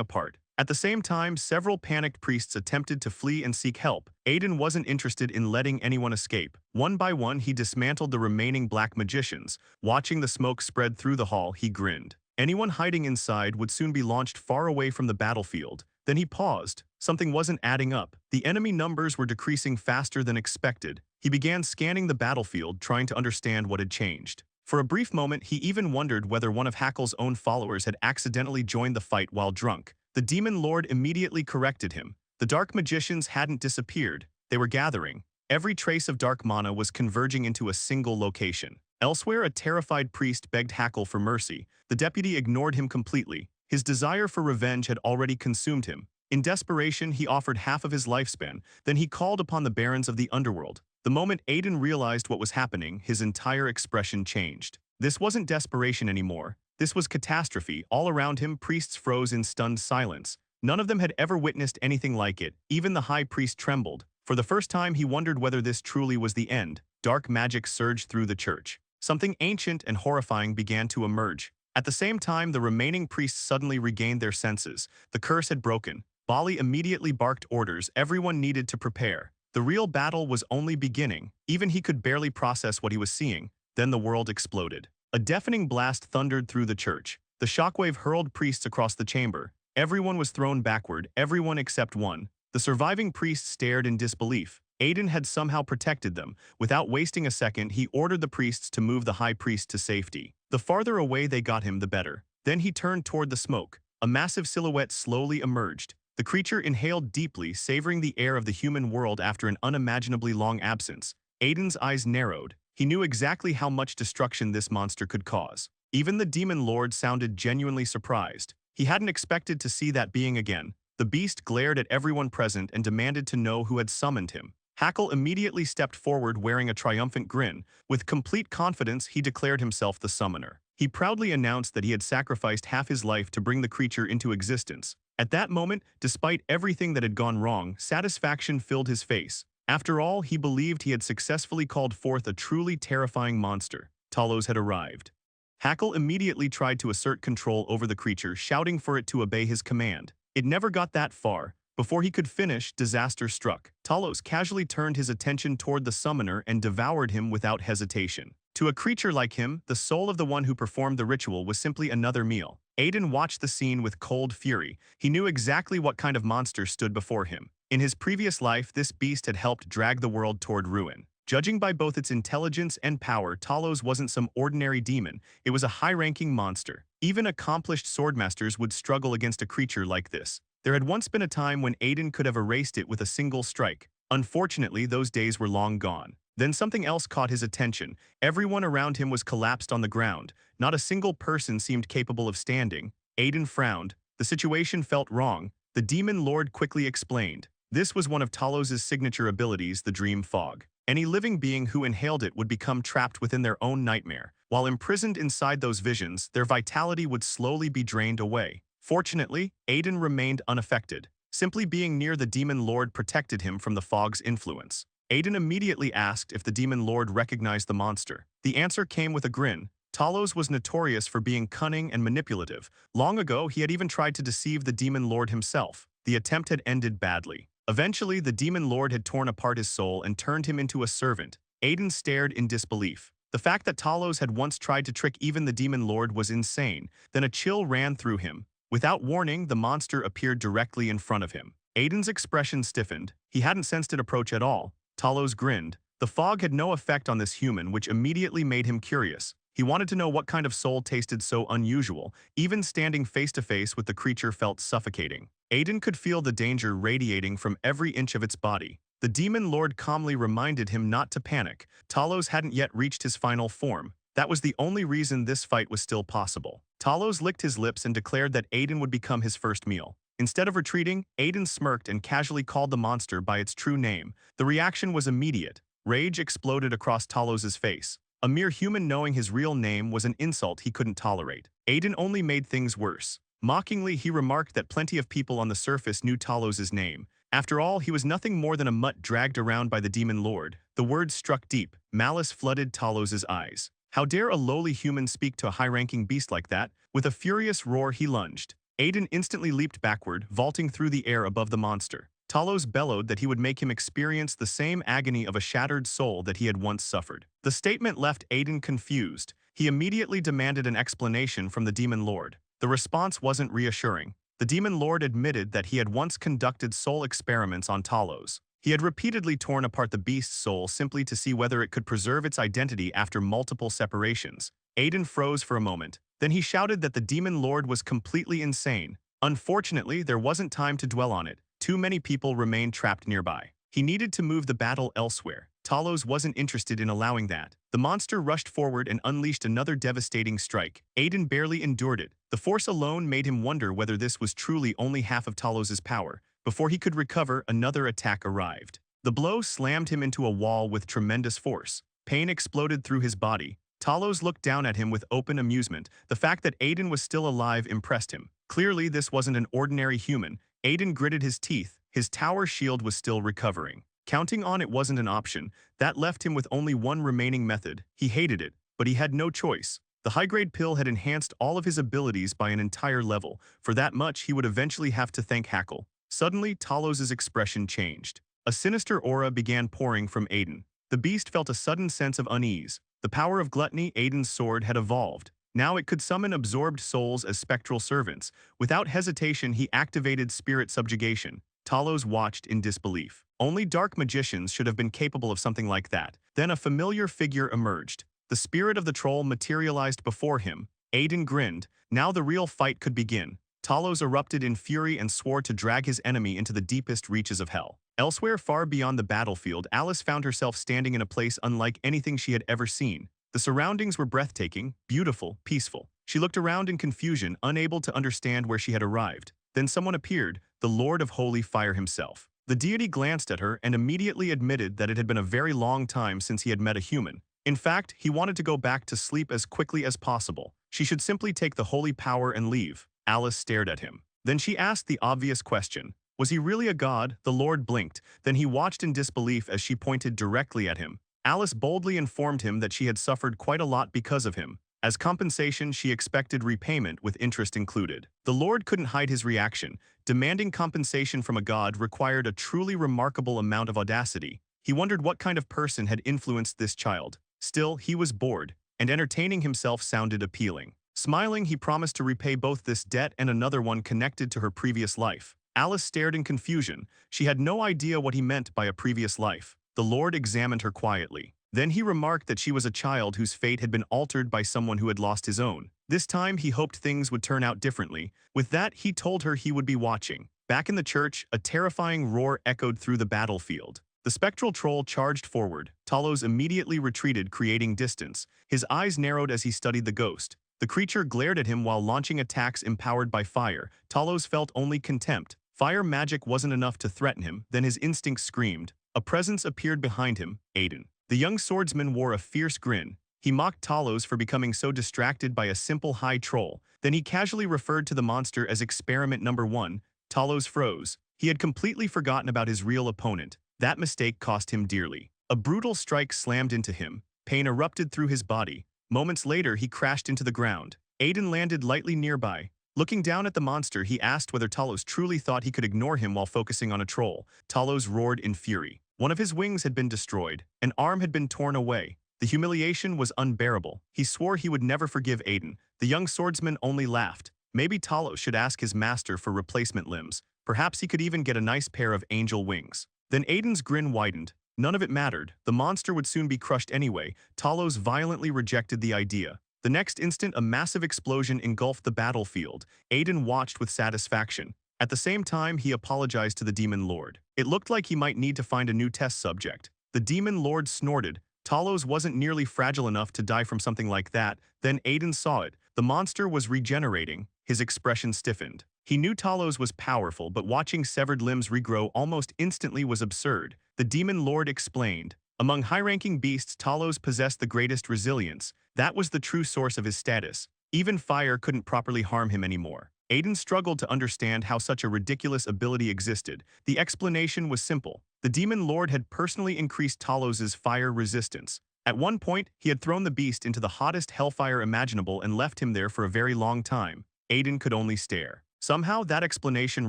apart. At the same time, several panicked priests attempted to flee and seek help. Aiden wasn't interested in letting anyone escape. One by one, he dismantled the remaining black magicians. Watching the smoke spread through the hall, he grinned. Anyone hiding inside would soon be launched far away from the battlefield. Then he paused. Something wasn't adding up. The enemy numbers were decreasing faster than expected. He began scanning the battlefield, trying to understand what had changed. For a brief moment, he even wondered whether one of Hackle's own followers had accidentally joined the fight while drunk. The demon lord immediately corrected him. The dark magicians hadn't disappeared. They were gathering. Every trace of dark mana was converging into a single location. Elsewhere, a terrified priest begged Hackle for mercy. The deputy ignored him completely. His desire for revenge had already consumed him. In desperation, he offered half of his lifespan. Then he called upon the barons of the underworld. The moment Aiden realized what was happening, his entire expression changed. This wasn't desperation anymore. This was catastrophe. All around him, priests froze in stunned silence. None of them had ever witnessed anything like it. Even the high priest trembled. For the first time, he wondered whether this truly was the end. Dark magic surged through the church. Something ancient and horrifying began to emerge. At the same time, the remaining priests suddenly regained their senses. The curse had broken. Bali immediately barked orders. Everyone needed to prepare. The real battle was only beginning. Even he could barely process what he was seeing. Then the world exploded. A deafening blast thundered through the church. The shockwave hurled priests across the chamber. Everyone was thrown backward, everyone except one. The surviving priests stared in disbelief. Aiden had somehow protected them. Without wasting a second, he ordered the priests to move the high priest to safety. The farther away they got him, the better. Then he turned toward the smoke. A massive silhouette slowly emerged. The creature inhaled deeply, savoring the air of the human world after an unimaginably long absence. Aiden's eyes narrowed. He knew exactly how much destruction this monster could cause. Even the demon lord sounded genuinely surprised. He hadn't expected to see that being again. The beast glared at everyone present and demanded to know who had summoned him. Hackle immediately stepped forward wearing a triumphant grin. With complete confidence, he declared himself the summoner. He proudly announced that he had sacrificed half his life to bring the creature into existence. At that moment, despite everything that had gone wrong, satisfaction filled his face. After all, he believed he had successfully called forth a truly terrifying monster. Talos had arrived. Hackle immediately tried to assert control over the creature, shouting for it to obey his command. It never got that far. Before he could finish, disaster struck. Talos casually turned his attention toward the summoner and devoured him without hesitation. To a creature like him, the soul of the one who performed the ritual was simply another meal. Aiden watched the scene with cold fury. He knew exactly what kind of monster stood before him. In his previous life, this beast had helped drag the world toward ruin. Judging by both its intelligence and power, Talos wasn't some ordinary demon. It was a high-ranking monster. Even accomplished swordmasters would struggle against a creature like this. There had once been a time when Aiden could have erased it with a single strike. Unfortunately, those days were long gone. Then something else caught his attention. Everyone around him was collapsed on the ground. Not a single person seemed capable of standing. Aiden frowned. The situation felt wrong. The demon lord quickly explained. This was one of Talos's signature abilities, the dream fog. Any living being who inhaled it would become trapped within their own nightmare. While imprisoned inside those visions, their vitality would slowly be drained away. Fortunately, Aiden remained unaffected. Simply being near the demon lord protected him from the fog's influence. Aiden immediately asked if the demon lord recognized the monster. The answer came with a grin. Talos was notorious for being cunning and manipulative. Long ago, he had even tried to deceive the demon lord himself. The attempt had ended badly. Eventually, the demon lord had torn apart his soul and turned him into a servant. Aiden stared in disbelief. The fact that Talos had once tried to trick even the demon lord was insane. Then a chill ran through him. Without warning, the monster appeared directly in front of him. Aiden's expression stiffened. He hadn't sensed it approach at all. Talos grinned. The fog had no effect on this human, which immediately made him curious. He wanted to know what kind of soul tasted so unusual. Even standing face to face with the creature felt suffocating. Aiden could feel the danger radiating from every inch of its body. The demon lord calmly reminded him not to panic. Talos hadn't yet reached his final form. That was the only reason this fight was still possible. Talos licked his lips and declared that Aiden would become his first meal. Instead of retreating, Aiden smirked and casually called the monster by its true name. The reaction was immediate. Rage exploded across Talos's face. A mere human knowing his real name was an insult he couldn't tolerate. Aiden only made things worse. Mockingly, he remarked that plenty of people on the surface knew Talos's name. After all, he was nothing more than a mutt dragged around by the demon lord. The words struck deep. Malice flooded Talos's eyes. How dare a lowly human speak to a high-ranking beast like that? With a furious roar, he lunged. Aiden instantly leaped backward, vaulting through the air above the monster. Talos bellowed that he would make him experience the same agony of a shattered soul that he had once suffered. The statement left Aiden confused. He immediately demanded an explanation from the demon lord. The response wasn't reassuring. The demon lord admitted that he had once conducted soul experiments on Talos. He had repeatedly torn apart the beast's soul simply to see whether it could preserve its identity after multiple separations. Aiden froze for a moment. Then he shouted that the demon lord was completely insane. Unfortunately, there wasn't time to dwell on it. Too many people remained trapped nearby. He needed to move the battle elsewhere. Talos wasn't interested in allowing that. The monster rushed forward and unleashed another devastating strike. Aiden barely endured it. The force alone made him wonder whether this was truly only half of Talos's power. Before he could recover, another attack arrived. The blow slammed him into a wall with tremendous force. Pain exploded through his body. Talos looked down at him with open amusement. The fact that Aiden was still alive impressed him. Clearly, this wasn't an ordinary human. Aiden gritted his teeth. His tower shield was still recovering. Counting on it wasn't an option. That left him with only one remaining method. He hated it, but he had no choice. The high-grade pill had enhanced all of his abilities by an entire level. For that much, he would eventually have to thank Hackle. Suddenly, Talos's expression changed. A sinister aura began pouring from Aiden. The beast felt a sudden sense of unease. The power of gluttony, Aiden's sword, had evolved. Now it could summon absorbed souls as spectral servants. Without hesitation, he activated spirit subjugation. Talos watched in disbelief. Only dark magicians should have been capable of something like that. Then a familiar figure emerged. The spirit of the troll materialized before him. Aiden grinned. Now the real fight could begin. Talos erupted in fury and swore to drag his enemy into the deepest reaches of hell. Elsewhere, far beyond the battlefield, Alice found herself standing in a place unlike anything she had ever seen. The surroundings were breathtaking, beautiful, peaceful. She looked around in confusion, unable to understand where she had arrived. Then someone appeared, the Lord of Holy Fire himself. The deity glanced at her and immediately admitted that it had been a very long time since he had met a human. In fact, he wanted to go back to sleep as quickly as possible. She should simply take the holy power and leave. Alice stared at him. Then she asked the obvious question. Was he really a god? The Lord blinked. Then he watched in disbelief as she pointed directly at him. Alice boldly informed him that she had suffered quite a lot because of him. As compensation, she expected repayment with interest included. The Lord couldn't hide his reaction. Demanding compensation from a god required a truly remarkable amount of audacity. He wondered what kind of person had influenced this child. Still, he was bored, and entertaining himself sounded appealing. Smiling, he promised to repay both this debt and another one connected to her previous life. Alice stared in confusion. She had no idea what he meant by a previous life. The Lord examined her quietly. Then he remarked that she was a child whose fate had been altered by someone who had lost his own. This time, he hoped things would turn out differently. With that, he told her he would be watching. Back in the church, a terrifying roar echoed through the battlefield. The spectral troll charged forward. Talos immediately retreated, creating distance. His eyes narrowed as he studied the ghost. The creature glared at him while launching attacks empowered by fire. Talos felt only contempt. Fire magic wasn't enough to threaten him, then his instincts screamed. A presence appeared behind him, Aiden. The young swordsman wore a fierce grin. He mocked Talos for becoming so distracted by a simple high troll. Then he casually referred to the monster as Experiment Number 1. Talos froze. He had completely forgotten about his real opponent. That mistake cost him dearly. A brutal strike slammed into him. Pain erupted through his body. Moments later, he crashed into the ground. Aiden landed lightly nearby. Looking down at the monster, he asked whether Talos truly thought he could ignore him while focusing on a troll. Talos roared in fury. One of his wings had been destroyed. An arm had been torn away. The humiliation was unbearable. He swore he would never forgive Aiden. The young swordsman only laughed. Maybe Talos should ask his master for replacement limbs. Perhaps he could even get a nice pair of angel wings. Then Aiden's grin widened. None of it mattered. The monster would soon be crushed anyway. Talos violently rejected the idea. The next instant, a massive explosion engulfed the battlefield. Aiden watched with satisfaction. At the same time, he apologized to the Demon Lord. It looked like he might need to find a new test subject. The Demon Lord snorted. Talos wasn't nearly fragile enough to die from something like that. Then Aiden saw it. The monster was regenerating. His expression stiffened. He knew Talos was powerful, but watching severed limbs regrow almost instantly was absurd. The Demon Lord explained. Among high-ranking beasts, Talos possessed the greatest resilience. That was the true source of his status. Even fire couldn't properly harm him anymore. Aiden struggled to understand how such a ridiculous ability existed. The explanation was simple. The Demon Lord had personally increased Talos's fire resistance. At one point, he had thrown the beast into the hottest hellfire imaginable and left him there for a very long time. Aiden could only stare. Somehow, that explanation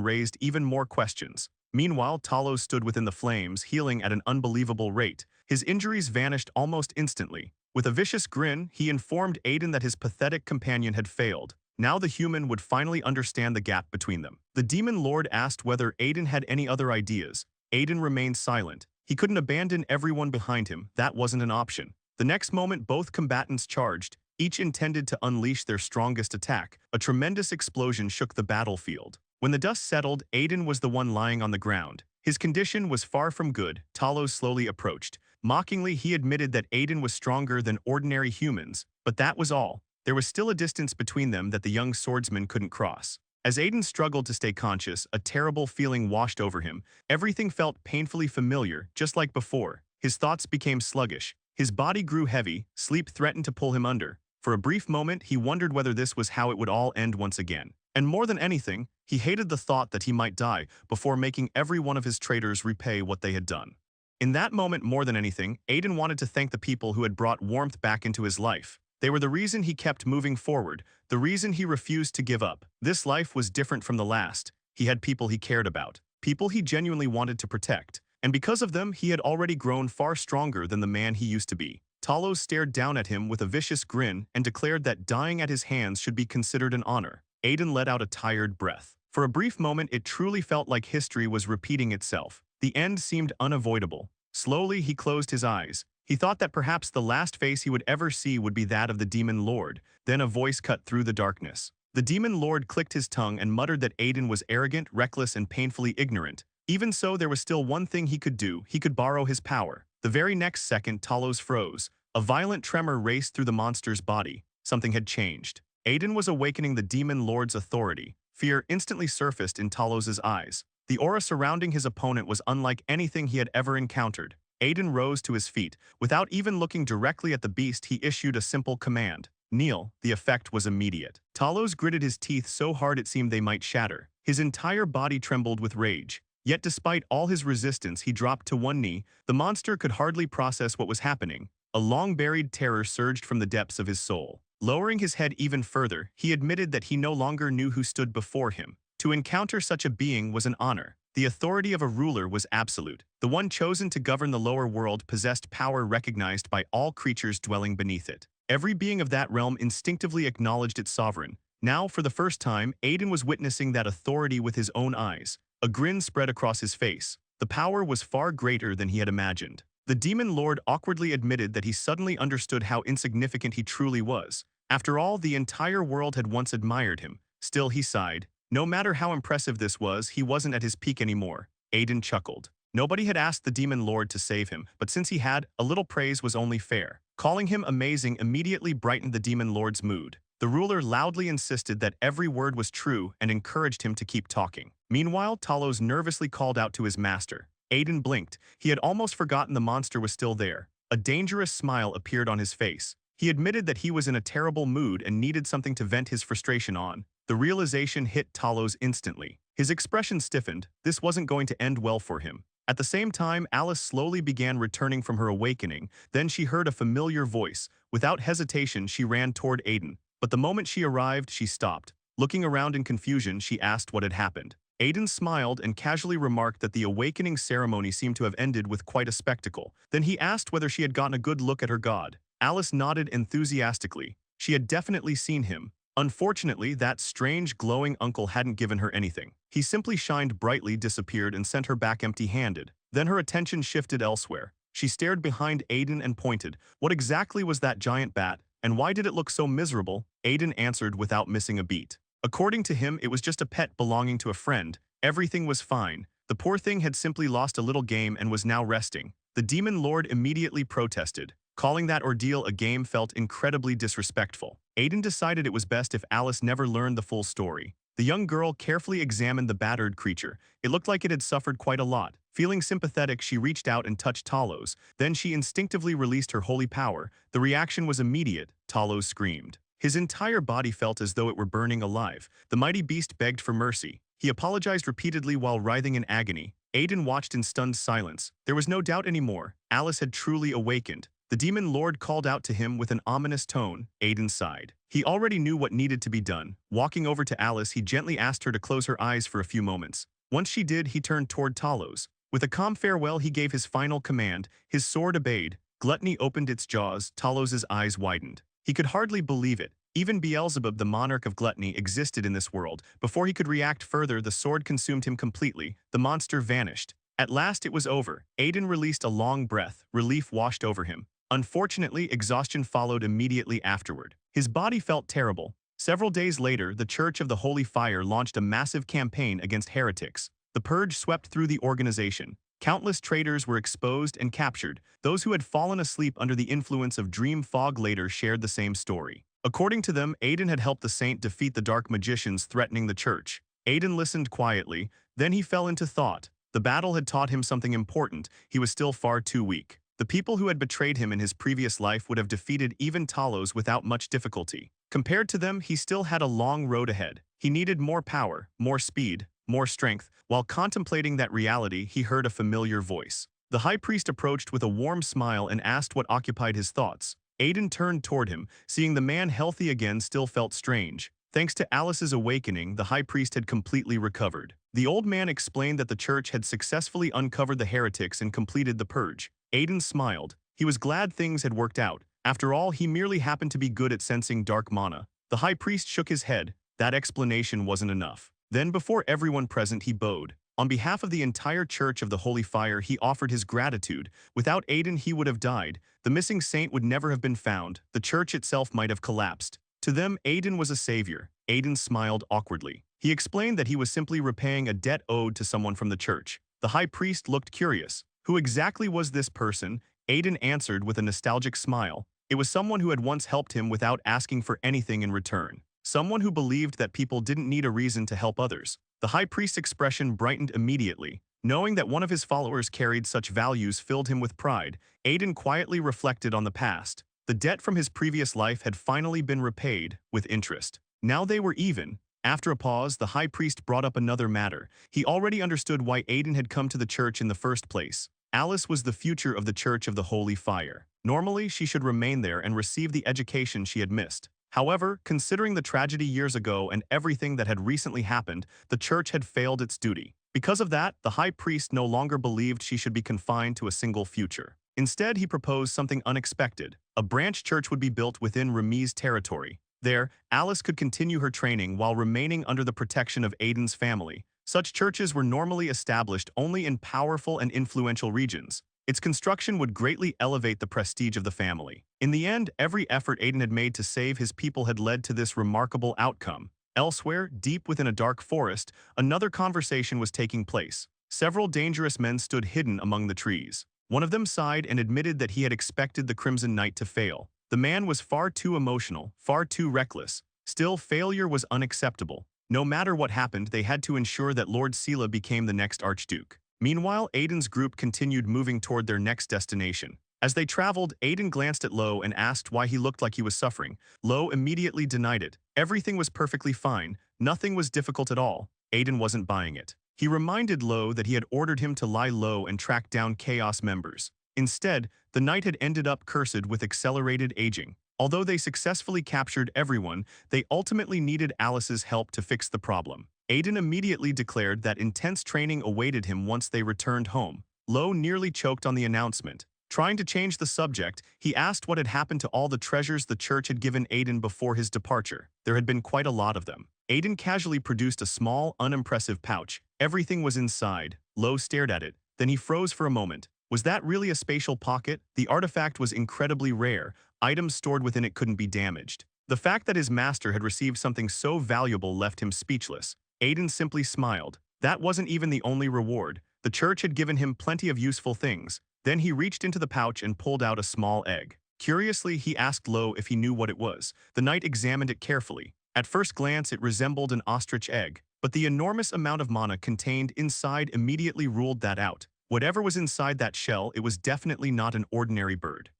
raised even more questions. Meanwhile, Talos stood within the flames, healing at an unbelievable rate. His injuries vanished almost instantly. With a vicious grin, he informed Aiden that his pathetic companion had failed. Now the human would finally understand the gap between them. The Demon Lord asked whether Aiden had any other ideas. Aiden remained silent. He couldn't abandon everyone behind him. That wasn't an option. The next moment, both combatants charged. Each intended to unleash their strongest attack. A tremendous explosion shook the battlefield. When the dust settled, Aiden was the one lying on the ground. His condition was far from good. Talos slowly approached. Mockingly, he admitted that Aiden was stronger than ordinary humans, but that was all. There was still a distance between them that the young swordsman couldn't cross. As Aiden struggled to stay conscious, a terrible feeling washed over him. Everything felt painfully familiar, just like before. His thoughts became sluggish. His body grew heavy. Sleep threatened to pull him under. For a brief moment, he wondered whether this was how it would all end once again. And more than anything, he hated the thought that he might die before making every one of his traitors repay what they had done. In that moment, more than anything, Aiden wanted to thank the people who had brought warmth back into his life. They were the reason he kept moving forward, the reason he refused to give up. This life was different from the last. He had people he cared about, people he genuinely wanted to protect. And because of them, he had already grown far stronger than the man he used to be. Talos stared down at him with a vicious grin and declared that dying at his hands should be considered an honor. Aiden let out a tired breath. For a brief moment, it truly felt like history was repeating itself. The end seemed unavoidable. Slowly, he closed his eyes. He thought that perhaps the last face he would ever see would be that of the Demon Lord. Then a voice cut through the darkness. The Demon Lord clicked his tongue and muttered that Aiden was arrogant, reckless, and painfully ignorant. Even so, there was still one thing he could do. He could borrow his power. The very next second, Talos froze. A violent tremor raced through the monster's body. Something had changed. Aiden was awakening the Demon Lord's authority. Fear instantly surfaced in Talos's eyes. The aura surrounding his opponent was unlike anything he had ever encountered. Aiden rose to his feet. Without even looking directly at the beast, he issued a simple command. Kneel. The effect was immediate. Talos gritted his teeth so hard it seemed they might shatter. His entire body trembled with rage. Yet despite all his resistance, he dropped to one knee. The monster could hardly process what was happening. A long-buried terror surged from the depths of his soul. Lowering his head even further, he admitted that he no longer knew who stood before him. To encounter such a being was an honor. The authority of a ruler was absolute. The one chosen to govern the lower world possessed power recognized by all creatures dwelling beneath it. Every being of that realm instinctively acknowledged its sovereign. Now, for the first time, Aiden was witnessing that authority with his own eyes. A grin spread across his face. The power was far greater than he had imagined. The Demon Lord awkwardly admitted that he suddenly understood how insignificant he truly was. After all, the entire world had once admired him. Still, he sighed. No matter how impressive this was, he wasn't at his peak anymore. Aiden chuckled. Nobody had asked the demon lord to save him, but since he had, a little praise was only fair. Calling him amazing immediately brightened the demon lord's mood. The ruler loudly insisted that every word was true and encouraged him to keep talking. Meanwhile, Talos nervously called out to his master. Aiden blinked. He had almost forgotten the monster was still there. A dangerous smile appeared on his face. He admitted that he was in a terrible mood and needed something to vent his frustration on. The realization hit Talos instantly. His expression stiffened. This wasn't going to end well for him. At the same time, Alice slowly began returning from her awakening. Then she heard a familiar voice. Without hesitation, she ran toward Aiden. But the moment she arrived, she stopped. Looking around in confusion, she asked what had happened. Aiden smiled and casually remarked that the awakening ceremony seemed to have ended with quite a spectacle. Then he asked whether she had gotten a good look at her god. Alice nodded enthusiastically. She had definitely seen him. Unfortunately, that strange glowing uncle hadn't given her anything. He simply shined brightly, disappeared, and sent her back empty-handed. Then her attention shifted elsewhere. She stared behind Aiden and pointed. What exactly was that giant bat, and why did it look so miserable? Aiden answered without missing a beat. According to him, it was just a pet belonging to a friend. Everything was fine. The poor thing had simply lost a little game and was now resting. The demon lord immediately protested. Calling that ordeal a game felt incredibly disrespectful. Aiden decided it was best if Alice never learned the full story. The young girl carefully examined the battered creature. It looked like it had suffered quite a lot. Feeling sympathetic, she reached out and touched Talos. Then she instinctively released her holy power. The reaction was immediate. Talos screamed. His entire body felt as though it were burning alive. The mighty beast begged for mercy. He apologized repeatedly while writhing in agony. Aiden watched in stunned silence. There was no doubt anymore. Alice had truly awakened. The demon lord called out to him with an ominous tone. Aiden sighed. He already knew what needed to be done. Walking over to Alice, he gently asked her to close her eyes for a few moments. Once she did, he turned toward Talos. With a calm farewell, he gave his final command. His sword obeyed. Gluttony opened its jaws. Talos's eyes widened. He could hardly believe it. Even Beelzebub, the monarch of gluttony, existed in this world. Before he could react further, the sword consumed him completely. The monster vanished. At last it was over. Aiden released a long breath. Relief washed over him. Unfortunately, exhaustion followed immediately afterward. His body felt terrible. Several days later, the Church of the Holy Fire launched a massive campaign against heretics. The purge swept through the organization. Countless traitors were exposed and captured. Those who had fallen asleep under the influence of dream fog later shared the same story. According to them, Aiden had helped the saint defeat the dark magicians threatening the church. Aiden listened quietly, then he fell into thought. The battle had taught him something important. He was still far too weak. The people who had betrayed him in his previous life would have defeated even Talos without much difficulty. Compared to them, he still had a long road ahead. He needed more power, more speed, more strength. While contemplating that reality, he heard a familiar voice. The high priest approached with a warm smile and asked what occupied his thoughts. Aiden turned toward him. Seeing the man healthy again still felt strange. Thanks to Alice's awakening, the high priest had completely recovered. The old man explained that the church had successfully uncovered the heretics and completed the purge. Aiden smiled. He was glad things had worked out. After all, he merely happened to be good at sensing dark mana. The high priest shook his head. That explanation wasn't enough. Then, before everyone present, he bowed. On behalf of the entire Church of the Holy Fire, he offered his gratitude. Without Aiden, he would have died. The missing saint would never have been found. The church itself might have collapsed. To them, Aiden was a savior. Aiden smiled awkwardly. He explained that he was simply repaying a debt owed to someone from the church. The high priest looked curious. Who exactly was this person? Aiden answered with a nostalgic smile. It was someone who had once helped him without asking for anything in return. Someone who believed that people didn't need a reason to help others. The high priest's expression brightened immediately. Knowing that one of his followers carried such values filled him with pride. Aiden quietly reflected on the past. The debt from his previous life had finally been repaid, with interest. Now they were even. After a pause, the high priest brought up another matter. He already understood why Aiden had come to the church in the first place. Alice was the future of the Church of the Holy Fire. Normally, she should remain there and receive the education she had missed. However, considering the tragedy years ago and everything that had recently happened, the church had failed its duty. Because of that, the high priest no longer believed she should be confined to a single future. Instead, he proposed something unexpected. A branch church would be built within Remes territory. There, Alice could continue her training while remaining under the protection of Aiden's family. Such churches were normally established only in powerful and influential regions. Its construction would greatly elevate the prestige of the family. In the end, every effort Aiden had made to save his people had led to this remarkable outcome. Elsewhere, deep within a dark forest, another conversation was taking place. Several dangerous men stood hidden among the trees. One of them sighed and admitted that he had expected the Crimson Knight to fail. The man was far too emotional, far too reckless. Still, failure was unacceptable. No matter what happened, they had to ensure that Lord Sela became the next Archduke. Meanwhile, Aiden's group continued moving toward their next destination. As they traveled, Aiden glanced at Lo and asked why he looked like he was suffering. Lo immediately denied it. Everything was perfectly fine. Nothing was difficult at all. Aiden wasn't buying it. He reminded Lo that he had ordered him to lie low and track down Chaos members. Instead, the knight had ended up cursed with accelerated aging. Although they successfully captured everyone, they ultimately needed Alice's help to fix the problem. Aiden immediately declared that intense training awaited him once they returned home. Lo nearly choked on the announcement. Trying to change the subject, he asked what had happened to all the treasures the church had given Aiden before his departure. There had been quite a lot of them. Aiden casually produced a small, unimpressive pouch. Everything was inside. Lo stared at it. Then he froze for a moment. Was that really a spatial pocket? The artifact was incredibly rare. Items stored within it couldn't be damaged. The fact that his master had received something so valuable left him speechless. Aiden simply smiled. That wasn't even the only reward. The church had given him plenty of useful things. Then he reached into the pouch and pulled out a small egg. Curiously, he asked Lo if he knew what it was. The knight examined it carefully. At first glance, it resembled an ostrich egg, but the enormous amount of mana contained inside immediately ruled that out. Whatever was inside that shell, it was definitely not an ordinary bird.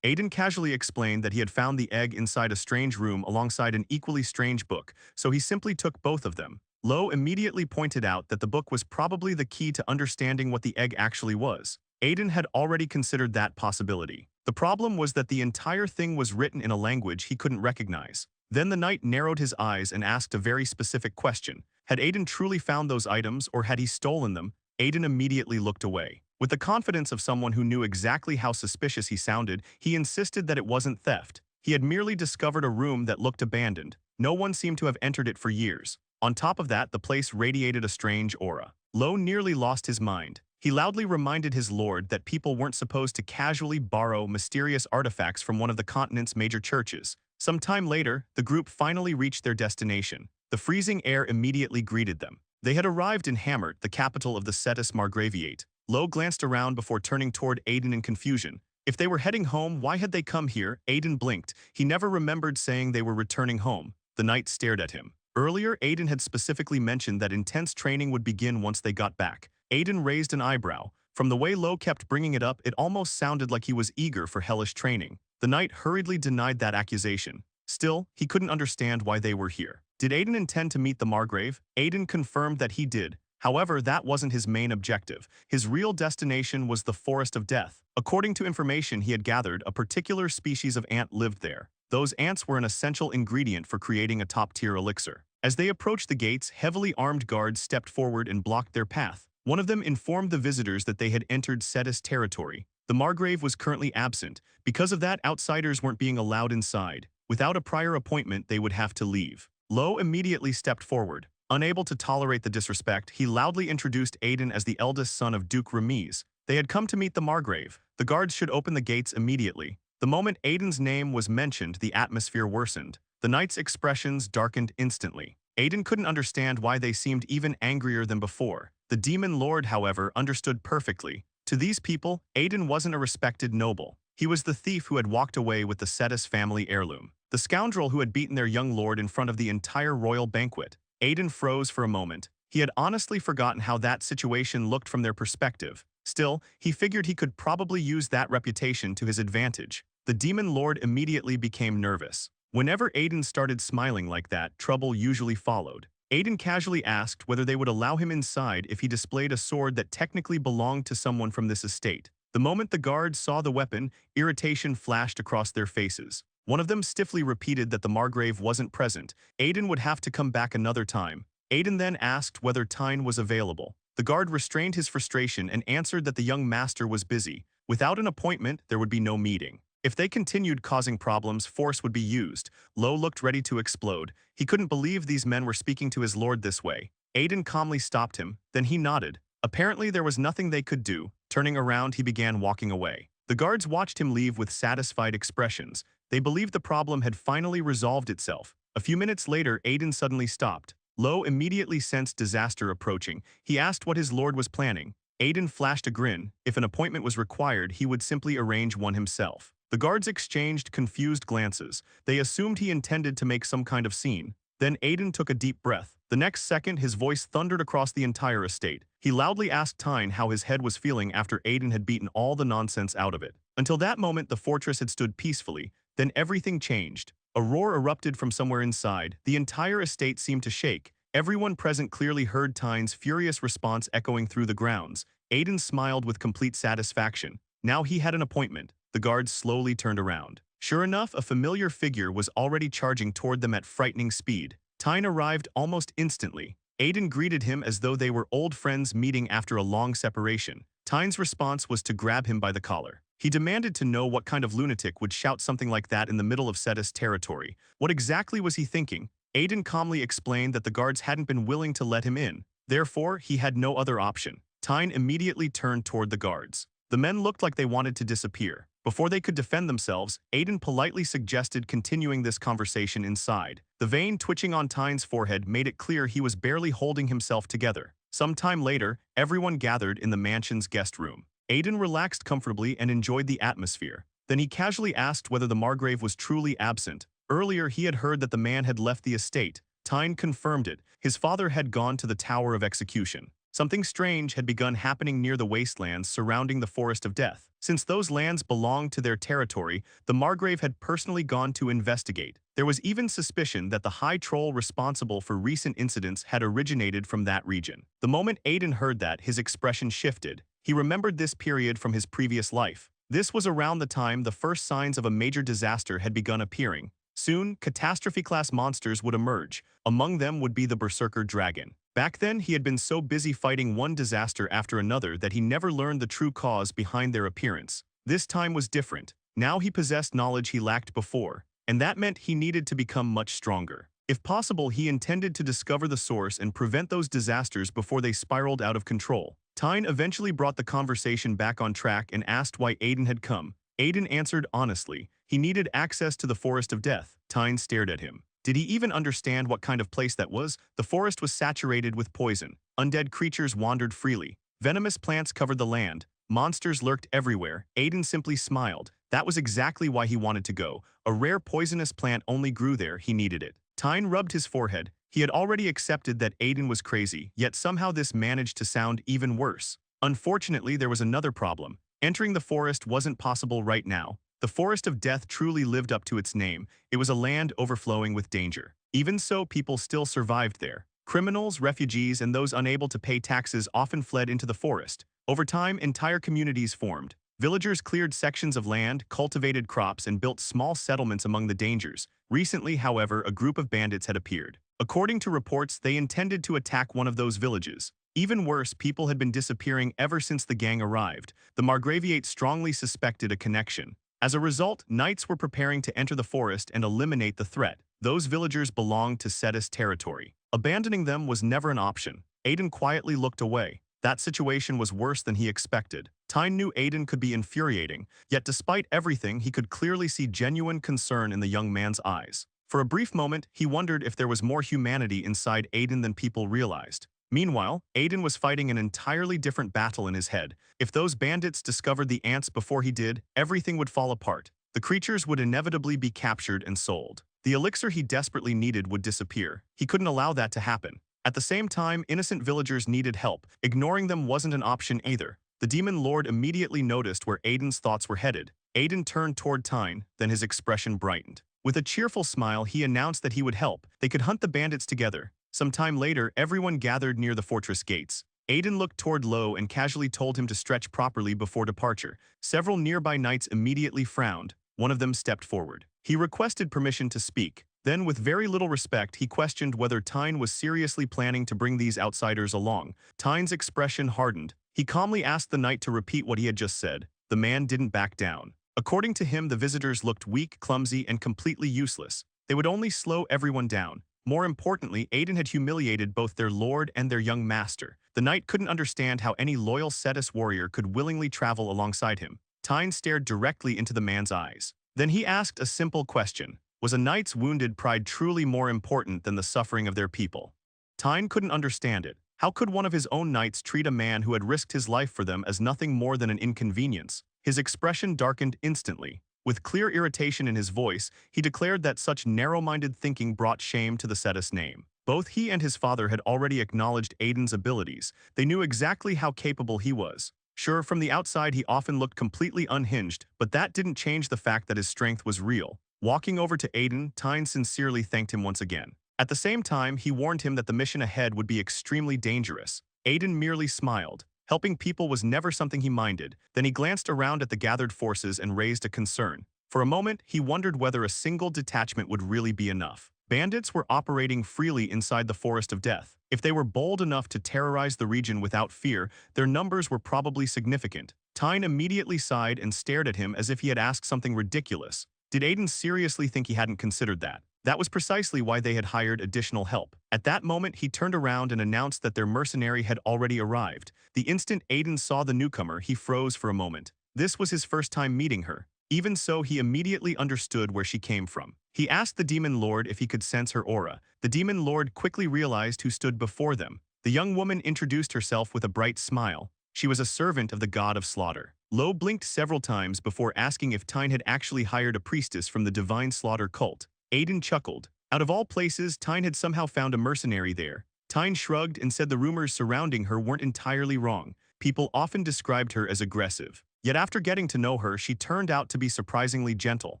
Aiden casually explained that he had found the egg inside a strange room alongside an equally strange book, so he simply took both of them. Lo immediately pointed out that the book was probably the key to understanding what the egg actually was. Aiden had already considered that possibility. The problem was that the entire thing was written in a language he couldn't recognize. Then the knight narrowed his eyes and asked a very specific question. Had Aiden truly found those items, or had he stolen them? Aiden immediately looked away. With the confidence of someone who knew exactly how suspicious he sounded, he insisted that it wasn't theft. He had merely discovered a room that looked abandoned. No one seemed to have entered it for years. On top of that, the place radiated a strange aura. Lo nearly lost his mind. He loudly reminded his lord that people weren't supposed to casually borrow mysterious artifacts from one of the continent's major churches. Some time later, the group finally reached their destination. The freezing air immediately greeted them. They had arrived in Hammert, the capital of the Cetus Margraviate. Lo glanced around before turning toward Aiden in confusion. If they were heading home, why had they come here? Aiden blinked. He never remembered saying they were returning home. The knight stared at him. Earlier, Aiden had specifically mentioned that intense training would begin once they got back. Aiden raised an eyebrow. From the way Lo kept bringing it up, it almost sounded like he was eager for hellish training. The knight hurriedly denied that accusation. Still, he couldn't understand why they were here. Did Aiden intend to meet the Margrave? Aiden confirmed that he did. However, that wasn't his main objective. His real destination was the Forest of Death. According to information he had gathered, a particular species of ant lived there. Those ants were an essential ingredient for creating a top-tier elixir. As they approached the gates, heavily armed guards stepped forward and blocked their path. One of them informed the visitors that they had entered Cetus territory. The Margrave was currently absent. Because of that, outsiders weren't being allowed inside. Without a prior appointment, they would have to leave. Lo immediately stepped forward. Unable to tolerate the disrespect, he loudly introduced Aiden as the eldest son of Duke Remes. They had come to meet the Margrave. The guards should open the gates immediately. The moment Aiden's name was mentioned, the atmosphere worsened. The knight's expressions darkened instantly. Aiden couldn't understand why they seemed even angrier than before. The demon lord, however, understood perfectly. To these people, Aiden wasn't a respected noble. He was the thief who had walked away with the Cetus family heirloom. The scoundrel who had beaten their young lord in front of the entire royal banquet. Aiden froze for a moment. He had honestly forgotten how that situation looked from their perspective. Still, he figured he could probably use that reputation to his advantage. The demon lord immediately became nervous. Whenever Aiden started smiling like that, trouble usually followed. Aiden casually asked whether they would allow him inside if he displayed a sword that technically belonged to someone from this estate. The moment the guards saw the weapon, irritation flashed across their faces. One of them stiffly repeated that the Margrave wasn't present. Aiden would have to come back another time. Aiden then asked whether Tyne was available. The guard restrained his frustration and answered that the young master was busy. Without an appointment, there would be no meeting. If they continued causing problems, force would be used. Lo looked ready to explode. He couldn't believe these men were speaking to his lord this way. Aiden calmly stopped him. Then he nodded. Apparently, there was nothing they could do. Turning around, he began walking away. The guards watched him leave with satisfied expressions. They believed the problem had finally resolved itself. A few minutes later, Aiden suddenly stopped. Lo immediately sensed disaster approaching. He asked what his lord was planning. Aiden flashed a grin. If an appointment was required, he would simply arrange one himself. The guards exchanged confused glances. They assumed he intended to make some kind of scene. Then Aiden took a deep breath. The next second, his voice thundered across the entire estate. He loudly asked Tyne how his head was feeling after Aiden had beaten all the nonsense out of it. Until that moment, the fortress had stood peacefully. Then everything changed. A roar erupted from somewhere inside. The entire estate seemed to shake. Everyone present clearly heard Tyne's furious response echoing through the grounds. Aiden smiled with complete satisfaction. Now he had an appointment. The guards slowly turned around. Sure enough, a familiar figure was already charging toward them at frightening speed. Tyne arrived almost instantly. Aiden greeted him as though they were old friends meeting after a long separation. Tyne's response was to grab him by the collar. He demanded to know what kind of lunatic would shout something like that in the middle of Cetus territory. What exactly was he thinking? Aiden calmly explained that the guards hadn't been willing to let him in. Therefore, he had no other option. Tyne immediately turned toward the guards. The men looked like they wanted to disappear. Before they could defend themselves, Aiden politely suggested continuing this conversation inside. The vein twitching on Tyne's forehead made it clear he was barely holding himself together. Some time later, everyone gathered in the mansion's guest room. Aiden relaxed comfortably and enjoyed the atmosphere. Then he casually asked whether the Margrave was truly absent. Earlier, he had heard that the man had left the estate. Tyne confirmed it. His father had gone to the Tower of Execution. Something strange had begun happening near the wastelands surrounding the Forest of Death. Since those lands belonged to their territory, the Margrave had personally gone to investigate. There was even suspicion that the High Troll responsible for recent incidents had originated from that region. The moment Aiden heard that, his expression shifted. He remembered this period from his previous life. This was around the time the first signs of a major disaster had begun appearing. Soon, catastrophe-class monsters would emerge. Among them would be the Berserker Dragon. Back then, he had been so busy fighting one disaster after another that he never learned the true cause behind their appearance. This time was different. Now he possessed knowledge he lacked before, and that meant he needed to become much stronger. If possible, he intended to discover the source and prevent those disasters before they spiraled out of control. Tyne eventually brought the conversation back on track and asked why Aiden had come. Aiden answered honestly. He needed access to the Forest of Death. Tyne stared at him. Did he even understand what kind of place that was? The forest was saturated with poison. Undead creatures wandered freely. Venomous plants covered the land. Monsters lurked everywhere. Aiden simply smiled. That was exactly why he wanted to go. A rare poisonous plant only grew there. He needed it. Tyne rubbed his forehead. He had already accepted that Aiden was crazy, yet somehow this managed to sound even worse. Unfortunately, there was another problem. Entering the forest wasn't possible right now. The Forest of Death truly lived up to its name. It was a land overflowing with danger. Even so, people still survived there. Criminals, refugees, and those unable to pay taxes often fled into the forest. Over time, entire communities formed. Villagers cleared sections of land, cultivated crops, and built small settlements among the dangers. Recently, however, a group of bandits had appeared. According to reports, they intended to attack one of those villages. Even worse, people had been disappearing ever since the gang arrived. The Margraviate strongly suspected a connection. As a result, knights were preparing to enter the forest and eliminate the threat. Those villagers belonged to Cetus territory. Abandoning them was never an option. Aiden quietly looked away. That situation was worse than he expected. Tyne knew Aiden could be infuriating, yet despite everything, he could clearly see genuine concern in the young man's eyes. For a brief moment, he wondered if there was more humanity inside Aiden than people realized. Meanwhile, Aiden was fighting an entirely different battle in his head. If those bandits discovered the ants before he did, everything would fall apart. The creatures would inevitably be captured and sold. The elixir he desperately needed would disappear. He couldn't allow that to happen. At the same time, innocent villagers needed help. Ignoring them wasn't an option either. The demon lord immediately noticed where Aiden's thoughts were headed. Aiden turned toward Tyne, then his expression brightened. With a cheerful smile, he announced that he would help. They could hunt the bandits together. Some time later, everyone gathered near the fortress gates. Aiden looked toward Lo and casually told him to stretch properly before departure. Several nearby knights immediately frowned. One of them stepped forward. He requested permission to speak. Then, with very little respect, he questioned whether Tyne was seriously planning to bring these outsiders along. Tyne's expression hardened. He calmly asked the knight to repeat what he had just said. The man didn't back down. According to him, the visitors looked weak, clumsy, and completely useless. They would only slow everyone down. More importantly, Aiden had humiliated both their lord and their young master. The knight couldn't understand how any loyal Cetus warrior could willingly travel alongside him. Tyne stared directly into the man's eyes. Then he asked a simple question. Was a knight's wounded pride truly more important than the suffering of their people? Tyne couldn't understand it. How could one of his own knights treat a man who had risked his life for them as nothing more than an inconvenience? His expression darkened instantly. With clear irritation in his voice, he declared that such narrow-minded thinking brought shame to the Cetus name. Both he and his father had already acknowledged Aiden's abilities. They knew exactly how capable he was. Sure, from the outside he often looked completely unhinged, but that didn't change the fact that his strength was real. Walking over to Aiden, Tyne sincerely thanked him once again. At the same time, he warned him that the mission ahead would be extremely dangerous. Aiden merely smiled. Helping people was never something he minded. Then he glanced around at the gathered forces and raised a concern. For a moment, he wondered whether a single detachment would really be enough. Bandits were operating freely inside the Forest of Death. If they were bold enough to terrorize the region without fear, their numbers were probably significant. Tyne immediately sighed and stared at him as if he had asked something ridiculous. Did Aiden seriously think he hadn't considered that? That was precisely why they had hired additional help. At that moment, he turned around and announced that their mercenary had already arrived. The instant Aiden saw the newcomer, he froze for a moment. This was his first time meeting her. Even so, he immediately understood where she came from. He asked the Demon Lord if he could sense her aura. The Demon Lord quickly realized who stood before them. The young woman introduced herself with a bright smile. She was a servant of the god of slaughter. Lo blinked several times before asking if Tyne had actually hired a priestess from the Divine Slaughter cult. Aiden chuckled. Out of all places, Tyne had somehow found a mercenary there. Tyne shrugged and said the rumors surrounding her weren't entirely wrong. People often described her as aggressive. Yet after getting to know her, she turned out to be surprisingly gentle.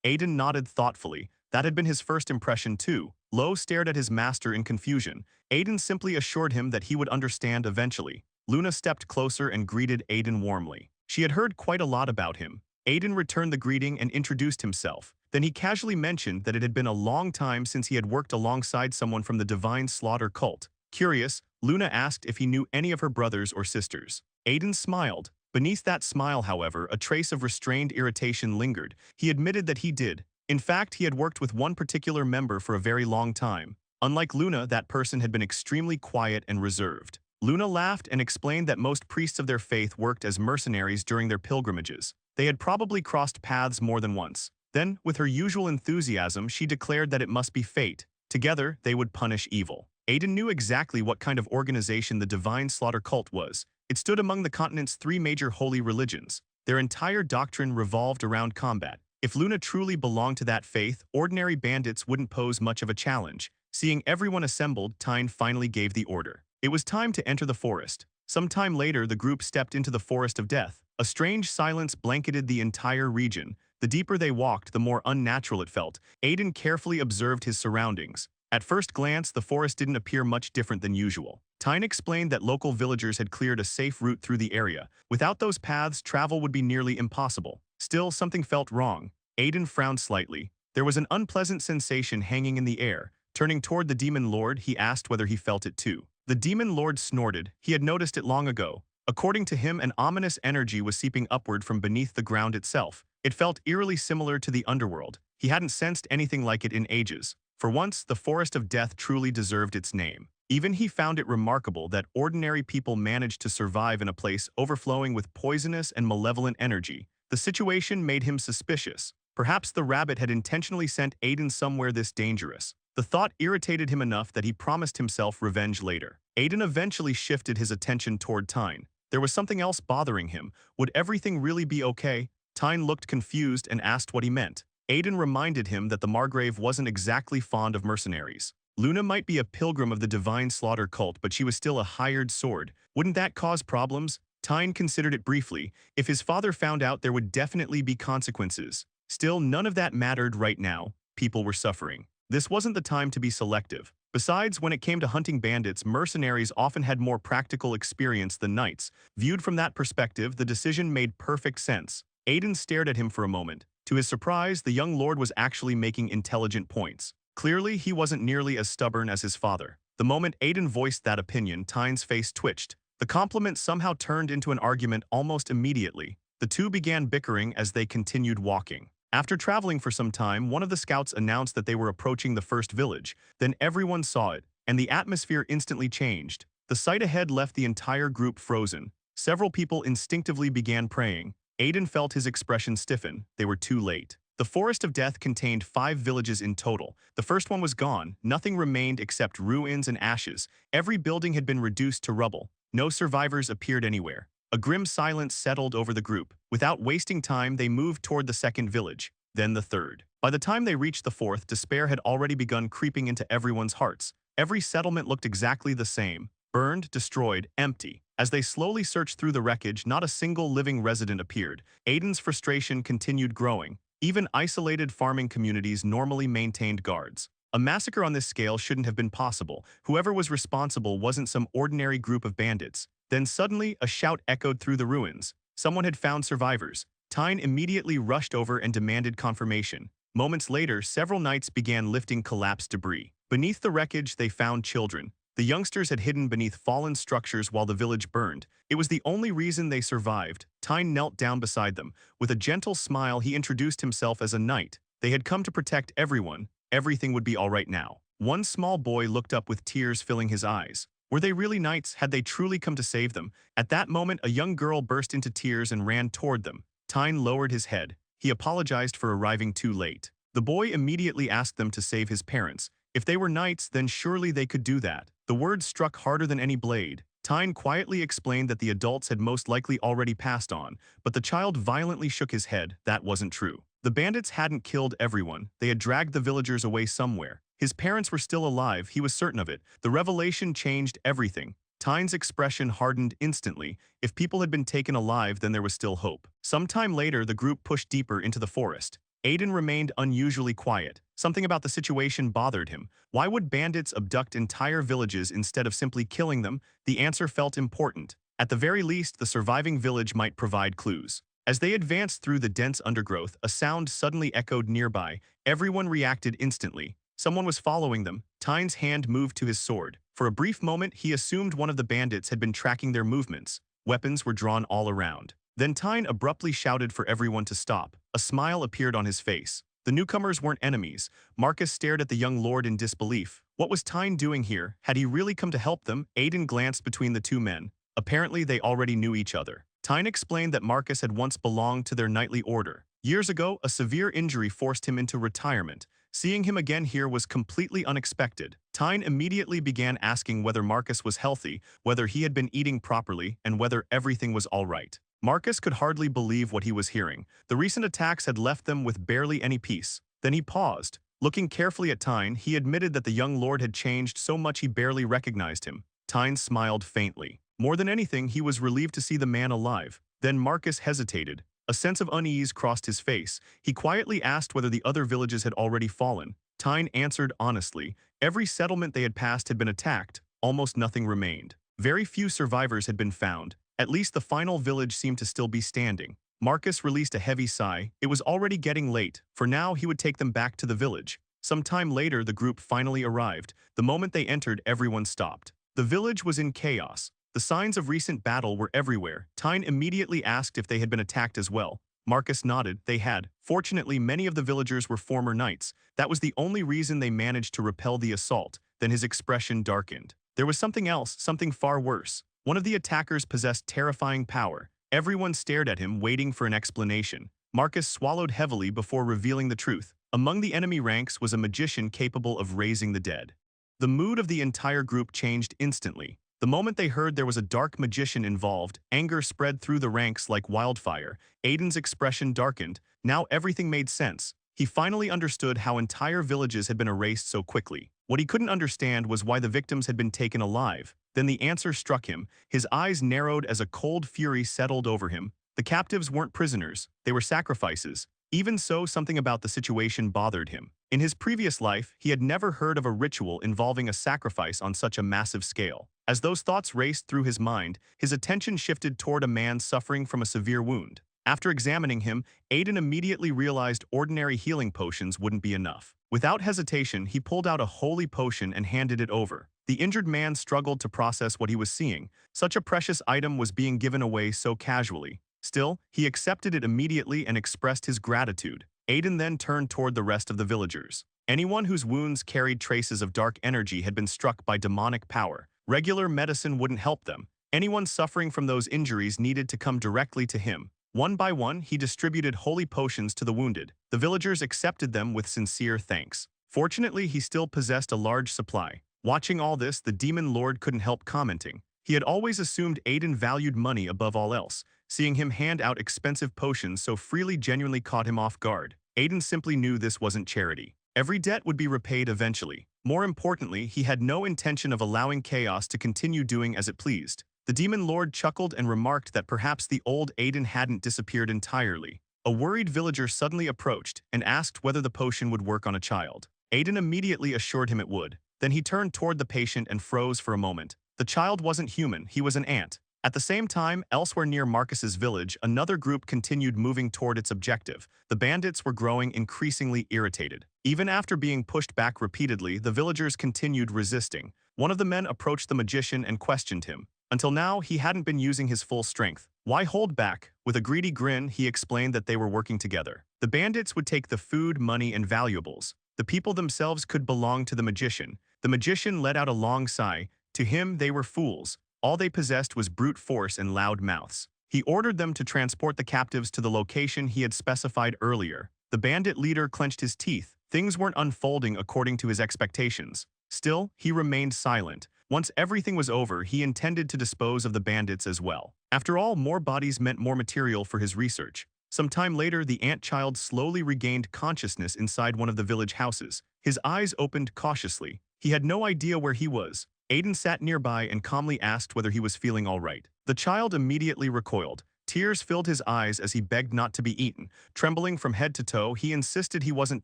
Aiden nodded thoughtfully. That had been his first impression too. Lo stared at his master in confusion. Aiden simply assured him that he would understand eventually. Luna stepped closer and greeted Aiden warmly. She had heard quite a lot about him. Aiden returned the greeting and introduced himself. Then he casually mentioned that it had been a long time since he had worked alongside someone from the Divine Slaughter cult. Curious, Luna asked if he knew any of her brothers or sisters. Aiden smiled. Beneath that smile, however, a trace of restrained irritation lingered. He admitted that he did. In fact, he had worked with one particular member for a very long time. Unlike Luna, that person had been extremely quiet and reserved. Luna laughed and explained that most priests of their faith worked as mercenaries during their pilgrimages. They had probably crossed paths more than once. Then, with her usual enthusiasm, she declared that it must be fate. Together, they would punish evil. Aiden knew exactly what kind of organization the Divine Slaughter cult was. It stood among the continent's three major holy religions. Their entire doctrine revolved around combat. If Luna truly belonged to that faith, ordinary bandits wouldn't pose much of a challenge. Seeing everyone assembled, Tyne finally gave the order. It was time to enter the forest. Some time later, the group stepped into the Forest of Death. A strange silence blanketed the entire region. The deeper they walked, the more unnatural it felt. Aiden carefully observed his surroundings. At first glance, the forest didn't appear much different than usual. Tyne explained that local villagers had cleared a safe route through the area. Without those paths, travel would be nearly impossible. Still, something felt wrong. Aiden frowned slightly. There was an unpleasant sensation hanging in the air. Turning toward the Demon Lord, he asked whether he felt it too. The Demon Lord snorted. He had noticed it long ago. According to him, an ominous energy was seeping upward from beneath the ground itself. It felt eerily similar to the underworld. He hadn't sensed anything like it in ages. For once, the Forest of Death truly deserved its name. Even he found it remarkable that ordinary people managed to survive in a place overflowing with poisonous and malevolent energy. The situation made him suspicious. Perhaps the rabbit had intentionally sent Aiden somewhere this dangerous. The thought irritated him enough that he promised himself revenge later. Aiden eventually shifted his attention toward Tyne. There was something else bothering him. Would everything really be okay? Tyne looked confused and asked what he meant. Aiden reminded him that the Margrave wasn't exactly fond of mercenaries. Luna might be a pilgrim of the Divine Slaughter cult, but she was still a hired sword. Wouldn't that cause problems? Tyne considered it briefly. If his father found out, there would definitely be consequences. Still, none of that mattered right now. People were suffering. This wasn't the time to be selective. Besides, when it came to hunting bandits, mercenaries often had more practical experience than knights. Viewed from that perspective, the decision made perfect sense. Aiden stared at him for a moment. To his surprise, the young lord was actually making intelligent points. Clearly, he wasn't nearly as stubborn as his father. The moment Aiden voiced that opinion, Tyne's face twitched. The compliment somehow turned into an argument almost immediately. The two began bickering as they continued walking. After traveling for some time, one of the scouts announced that they were approaching the first village. Then everyone saw it, and the atmosphere instantly changed. The sight ahead left the entire group frozen. Several people instinctively began praying. Aiden felt his expression stiffen. They were too late. The Forest of Death contained 5 villages in total. The first one was gone, nothing remained except ruins and ashes. Every building had been reduced to rubble. No survivors appeared anywhere. A grim silence settled over the group. Without wasting time, they moved toward the second village, then the third. By the time they reached the fourth, despair had already begun creeping into everyone's hearts. Every settlement looked exactly the same. Burned, destroyed, empty. As they slowly searched through the wreckage, not a single living resident appeared. Aiden's frustration continued growing. Even isolated farming communities normally maintained guards. A massacre on this scale shouldn't have been possible. Whoever was responsible wasn't some ordinary group of bandits. Then suddenly, a shout echoed through the ruins. Someone had found survivors. Tyne immediately rushed over and demanded confirmation. Moments later, several knights began lifting collapsed debris. Beneath the wreckage, they found children. The youngsters had hidden beneath fallen structures while the village burned. It was the only reason they survived. Tyne knelt down beside them. With a gentle smile, he introduced himself as a knight. They had come to protect everyone. Everything would be all right now. One small boy looked up with tears filling his eyes. Were they really knights? Had they truly come to save them? At that moment, a young girl burst into tears and ran toward them. Tyne lowered his head. He apologized for arriving too late. The boy immediately asked them to save his parents. If they were knights, then surely they could do that. The words struck harder than any blade. Tyne quietly explained that the adults had most likely already passed on, but the child violently shook his head. That wasn't true. The bandits hadn't killed everyone. They had dragged the villagers away somewhere. His parents were still alive, he was certain of it. The revelation changed everything. Tyne's expression hardened instantly. If people had been taken alive, then there was still hope. Sometime later, the group pushed deeper into the forest. Aiden remained unusually quiet. Something about the situation bothered him. Why would bandits abduct entire villages instead of simply killing them? The answer felt important. At the very least, the surviving village might provide clues. As they advanced through the dense undergrowth, a sound suddenly echoed nearby. Everyone reacted instantly. Someone was following them. Tyne's hand moved to his sword. For a brief moment, he assumed one of the bandits had been tracking their movements. Weapons were drawn all around. Then Tyne abruptly shouted for everyone to stop. A smile appeared on his face. The newcomers weren't enemies. Marcus stared at the young lord in disbelief. What was Tyne doing here? Had he really come to help them? Aiden glanced between the two men. Apparently, they already knew each other. Tyne explained that Marcus had once belonged to their knightly order. Years ago, a severe injury forced him into retirement. Seeing him again here was completely unexpected. Tyne immediately began asking whether Marcus was healthy, whether he had been eating properly, and whether everything was all right. Marcus could hardly believe what he was hearing. The recent attacks had left them with barely any peace. Then he paused. Looking carefully at Tyne, he admitted that the young lord had changed so much he barely recognized him. Tyne smiled faintly. More than anything, he was relieved to see the man alive. Then Marcus hesitated. A sense of unease crossed his face. He quietly asked whether the other villages had already fallen. Tyne answered honestly. Every settlement they had passed had been attacked. Almost nothing remained. Very few survivors had been found. At least the final village seemed to still be standing. Marcus released a heavy sigh. It was already getting late. For now, he would take them back to the village. Some time later, the group finally arrived. The moment they entered, everyone stopped. The village was in chaos. The signs of recent battle were everywhere. Tyne immediately asked if they had been attacked as well. Marcus nodded. They had. Fortunately, many of the villagers were former knights. That was the only reason they managed to repel the assault. Then his expression darkened. There was something else, something far worse. One of the attackers possessed terrifying power. Everyone stared at him, waiting for an explanation. Marcus swallowed heavily before revealing the truth. Among the enemy ranks was a magician capable of raising the dead. The mood of the entire group changed instantly. The moment they heard there was a dark magician involved, anger spread through the ranks like wildfire. Aiden's expression darkened. Now everything made sense. He finally understood how entire villages had been erased so quickly. What he couldn't understand was why the victims had been taken alive. Then the answer struck him. His eyes narrowed as a cold fury settled over him. The captives weren't prisoners. They were sacrifices. Even so, something about the situation bothered him. In his previous life, he had never heard of a ritual involving a sacrifice on such a massive scale. As those thoughts raced through his mind, his attention shifted toward a man suffering from a severe wound. After examining him, Aiden immediately realized ordinary healing potions wouldn't be enough. Without hesitation, he pulled out a holy potion and handed it over. The injured man struggled to process what he was seeing. Such a precious item was being given away so casually. Still, he accepted it immediately and expressed his gratitude. Aiden then turned toward the rest of the villagers. Anyone whose wounds carried traces of dark energy had been struck by demonic power. Regular medicine wouldn't help them. Anyone suffering from those injuries needed to come directly to him. One by one, he distributed holy potions to the wounded. The villagers accepted them with sincere thanks. Fortunately, he still possessed a large supply. Watching all this, the demon lord couldn't help commenting. He had always assumed Aiden valued money above all else. Seeing him hand out expensive potions so freely genuinely caught him off guard. Aiden simply knew this wasn't charity. Every debt would be repaid eventually. More importantly, he had no intention of allowing chaos to continue doing as it pleased. The demon lord chuckled and remarked that perhaps the old Aiden hadn't disappeared entirely. A worried villager suddenly approached and asked whether the potion would work on a child. Aiden immediately assured him it would. Then he turned toward the patient and froze for a moment. The child wasn't human, he was an ant. At the same time, elsewhere near Marcus's village, another group continued moving toward its objective. The bandits were growing increasingly irritated. Even after being pushed back repeatedly, the villagers continued resisting. One of the men approached the magician and questioned him. Until now, he hadn't been using his full strength. Why hold back? With a greedy grin, he explained that they were working together. The bandits would take the food, money, and valuables. The people themselves could belong to the magician. The magician let out a long sigh. To him, they were fools. All they possessed was brute force and loud mouths. He ordered them to transport the captives to the location he had specified earlier. The bandit leader clenched his teeth. Things weren't unfolding according to his expectations. Still, he remained silent. Once everything was over, he intended to dispose of the bandits as well. After all, more bodies meant more material for his research. Some time later, the ant child slowly regained consciousness inside one of the village houses. His eyes opened cautiously. He had no idea where he was. Aiden sat nearby and calmly asked whether he was feeling all right. The child immediately recoiled. Tears filled his eyes as he begged not to be eaten. Trembling from head to toe, he insisted he wasn't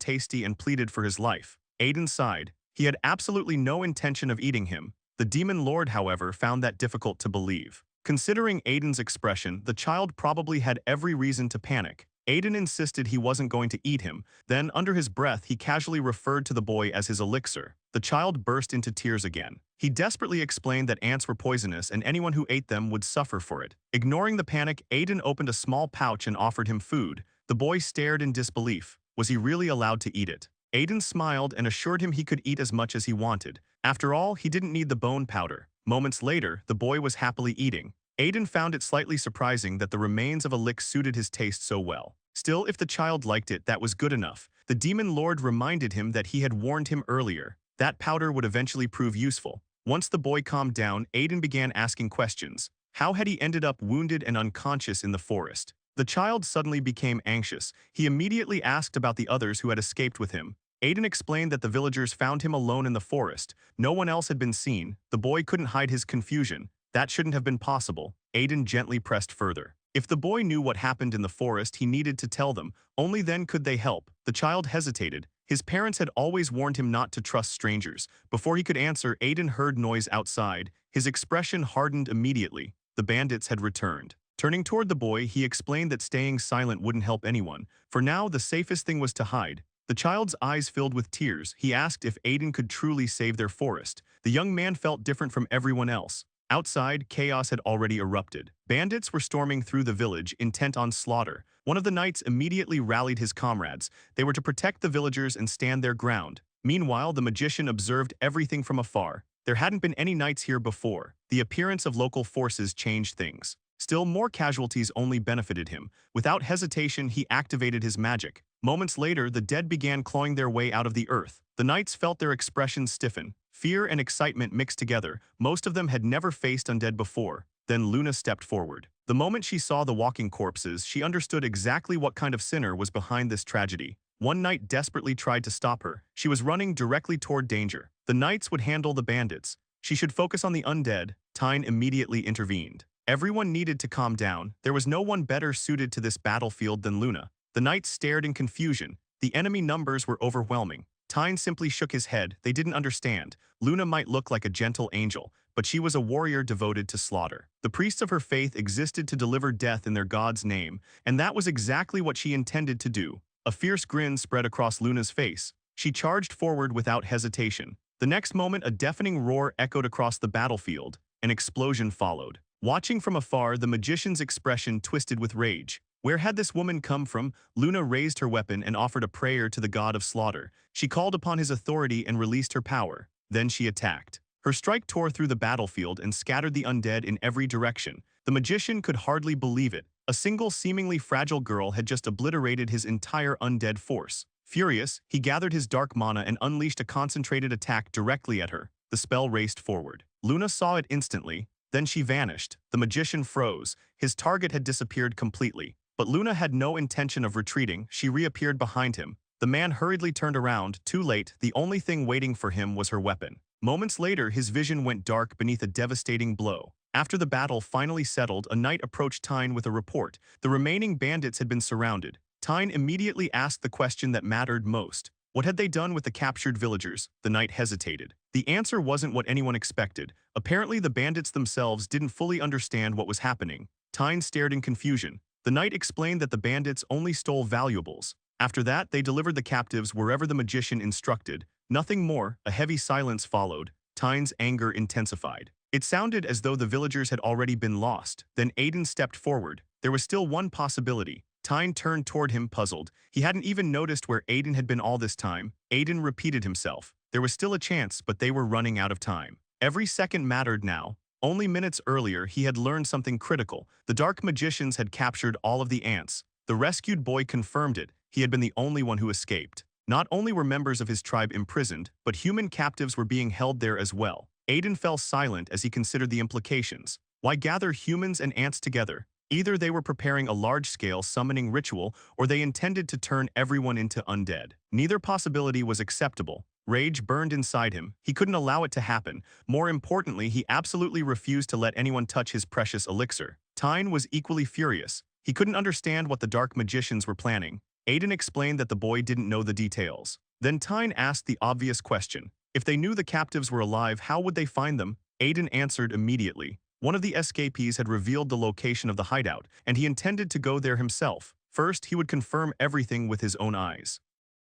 tasty and pleaded for his life. Aiden sighed. He had absolutely no intention of eating him. The demon lord, however, found that difficult to believe. Considering Aiden's expression, the child probably had every reason to panic. Aiden insisted he wasn't going to eat him. Then, under his breath, he casually referred to the boy as his elixir. The child burst into tears again. He desperately explained that ants were poisonous and anyone who ate them would suffer for it. Ignoring the panic, Aiden opened a small pouch and offered him food. The boy stared in disbelief. Was he really allowed to eat it? Aiden smiled and assured him he could eat as much as he wanted. After all, he didn't need the bone powder. Moments later, the boy was happily eating. Aiden found it slightly surprising that the remains of a lick suited his taste so well. Still, if the child liked it, that was good enough. The demon lord reminded him that he had warned him earlier. That powder would eventually prove useful. Once the boy calmed down, Aiden began asking questions. How had he ended up wounded and unconscious in the forest? The child suddenly became anxious. He immediately asked about the others who had escaped with him. Aiden explained that the villagers found him alone in the forest. No one else had been seen. The boy couldn't hide his confusion. That shouldn't have been possible. Aiden gently pressed further. If the boy knew what happened in the forest, he needed to tell them. Only then could they help. The child hesitated. His parents had always warned him not to trust strangers. Before he could answer, Aiden heard noise outside. His expression hardened immediately. The bandits had returned. Turning toward the boy, he explained that staying silent wouldn't help anyone. For now, the safest thing was to hide. The child's eyes filled with tears. He asked if Aiden could truly save their forest. The young man felt different from everyone else. Outside, chaos had already erupted. Bandits were storming through the village, intent on slaughter. One of the knights immediately rallied his comrades. They were to protect the villagers and stand their ground. Meanwhile, the magician observed everything from afar. There hadn't been any knights here before. The appearance of local forces changed things. Still, more casualties only benefited him. Without hesitation, he activated his magic. Moments later, the dead began clawing their way out of the earth. The knights felt their expressions stiffen. Fear and excitement mixed together. Most of them had never faced undead before. Then Luna stepped forward. The moment she saw the walking corpses, she understood exactly what kind of sinner was behind this tragedy. One knight desperately tried to stop her. She was running directly toward danger. The knights would handle the bandits. She should focus on the undead. Tyne immediately intervened. Everyone needed to calm down. There was no one better suited to this battlefield than Luna. The knights stared in confusion. The enemy numbers were overwhelming. Tyne simply shook his head. They didn't understand. Luna might look like a gentle angel, but she was a warrior devoted to slaughter. The priests of her faith existed to deliver death in their god's name, and that was exactly what she intended to do. A fierce grin spread across Luna's face. She charged forward without hesitation. The next moment, a deafening roar echoed across the battlefield. An explosion followed. Watching from afar, the magician's expression twisted with rage. Where had this woman come from? Luna raised her weapon and offered a prayer to the god of slaughter. She called upon his authority and released her power. Then she attacked. Her strike tore through the battlefield and scattered the undead in every direction. The magician could hardly believe it. A single seemingly fragile girl had just obliterated his entire undead force. Furious, he gathered his dark mana and unleashed a concentrated attack directly at her. The spell raced forward. Luna saw it instantly, then she vanished. The magician froze. His target had disappeared completely. But Luna had no intention of retreating. She reappeared behind him. The man hurriedly turned around. Too late, the only thing waiting for him was her weapon. Moments later, his vision went dark beneath a devastating blow. After the battle finally settled, a knight approached Tyne with a report. The remaining bandits had been surrounded. Tyne immediately asked the question that mattered most. What had they done with the captured villagers? The knight hesitated. The answer wasn't what anyone expected. Apparently, the bandits themselves didn't fully understand what was happening. Tyne stared in confusion. The knight explained that the bandits only stole valuables. After that, they delivered the captives wherever the magician instructed. Nothing more. A heavy silence followed. Tyne's anger intensified. It sounded as though the villagers had already been lost. Then Aiden stepped forward. There was still one possibility. Tyne turned toward him, puzzled. He hadn't even noticed where Aiden had been all this time. Aiden repeated himself. There was still a chance, but they were running out of time. Every second mattered now. Only minutes earlier, he had learned something critical. The dark magicians had captured all of the ants. The rescued boy confirmed it. He had been the only one who escaped. Not only were members of his tribe imprisoned, but human captives were being held there as well. Aiden fell silent as he considered the implications. Why gather humans and ants together? Either they were preparing a large-scale summoning ritual, or they intended to turn everyone into undead. Neither possibility was acceptable. Rage burned inside him. He couldn't allow it to happen. More importantly, he absolutely refused to let anyone touch his precious elixir. Tyne was equally furious. He couldn't understand what the dark magicians were planning. Aiden explained that the boy didn't know the details. Then Tyne asked the obvious question. If they knew the captives were alive, how would they find them? Aiden answered immediately. One of the escapees had revealed the location of the hideout, and he intended to go there himself. First, he would confirm everything with his own eyes.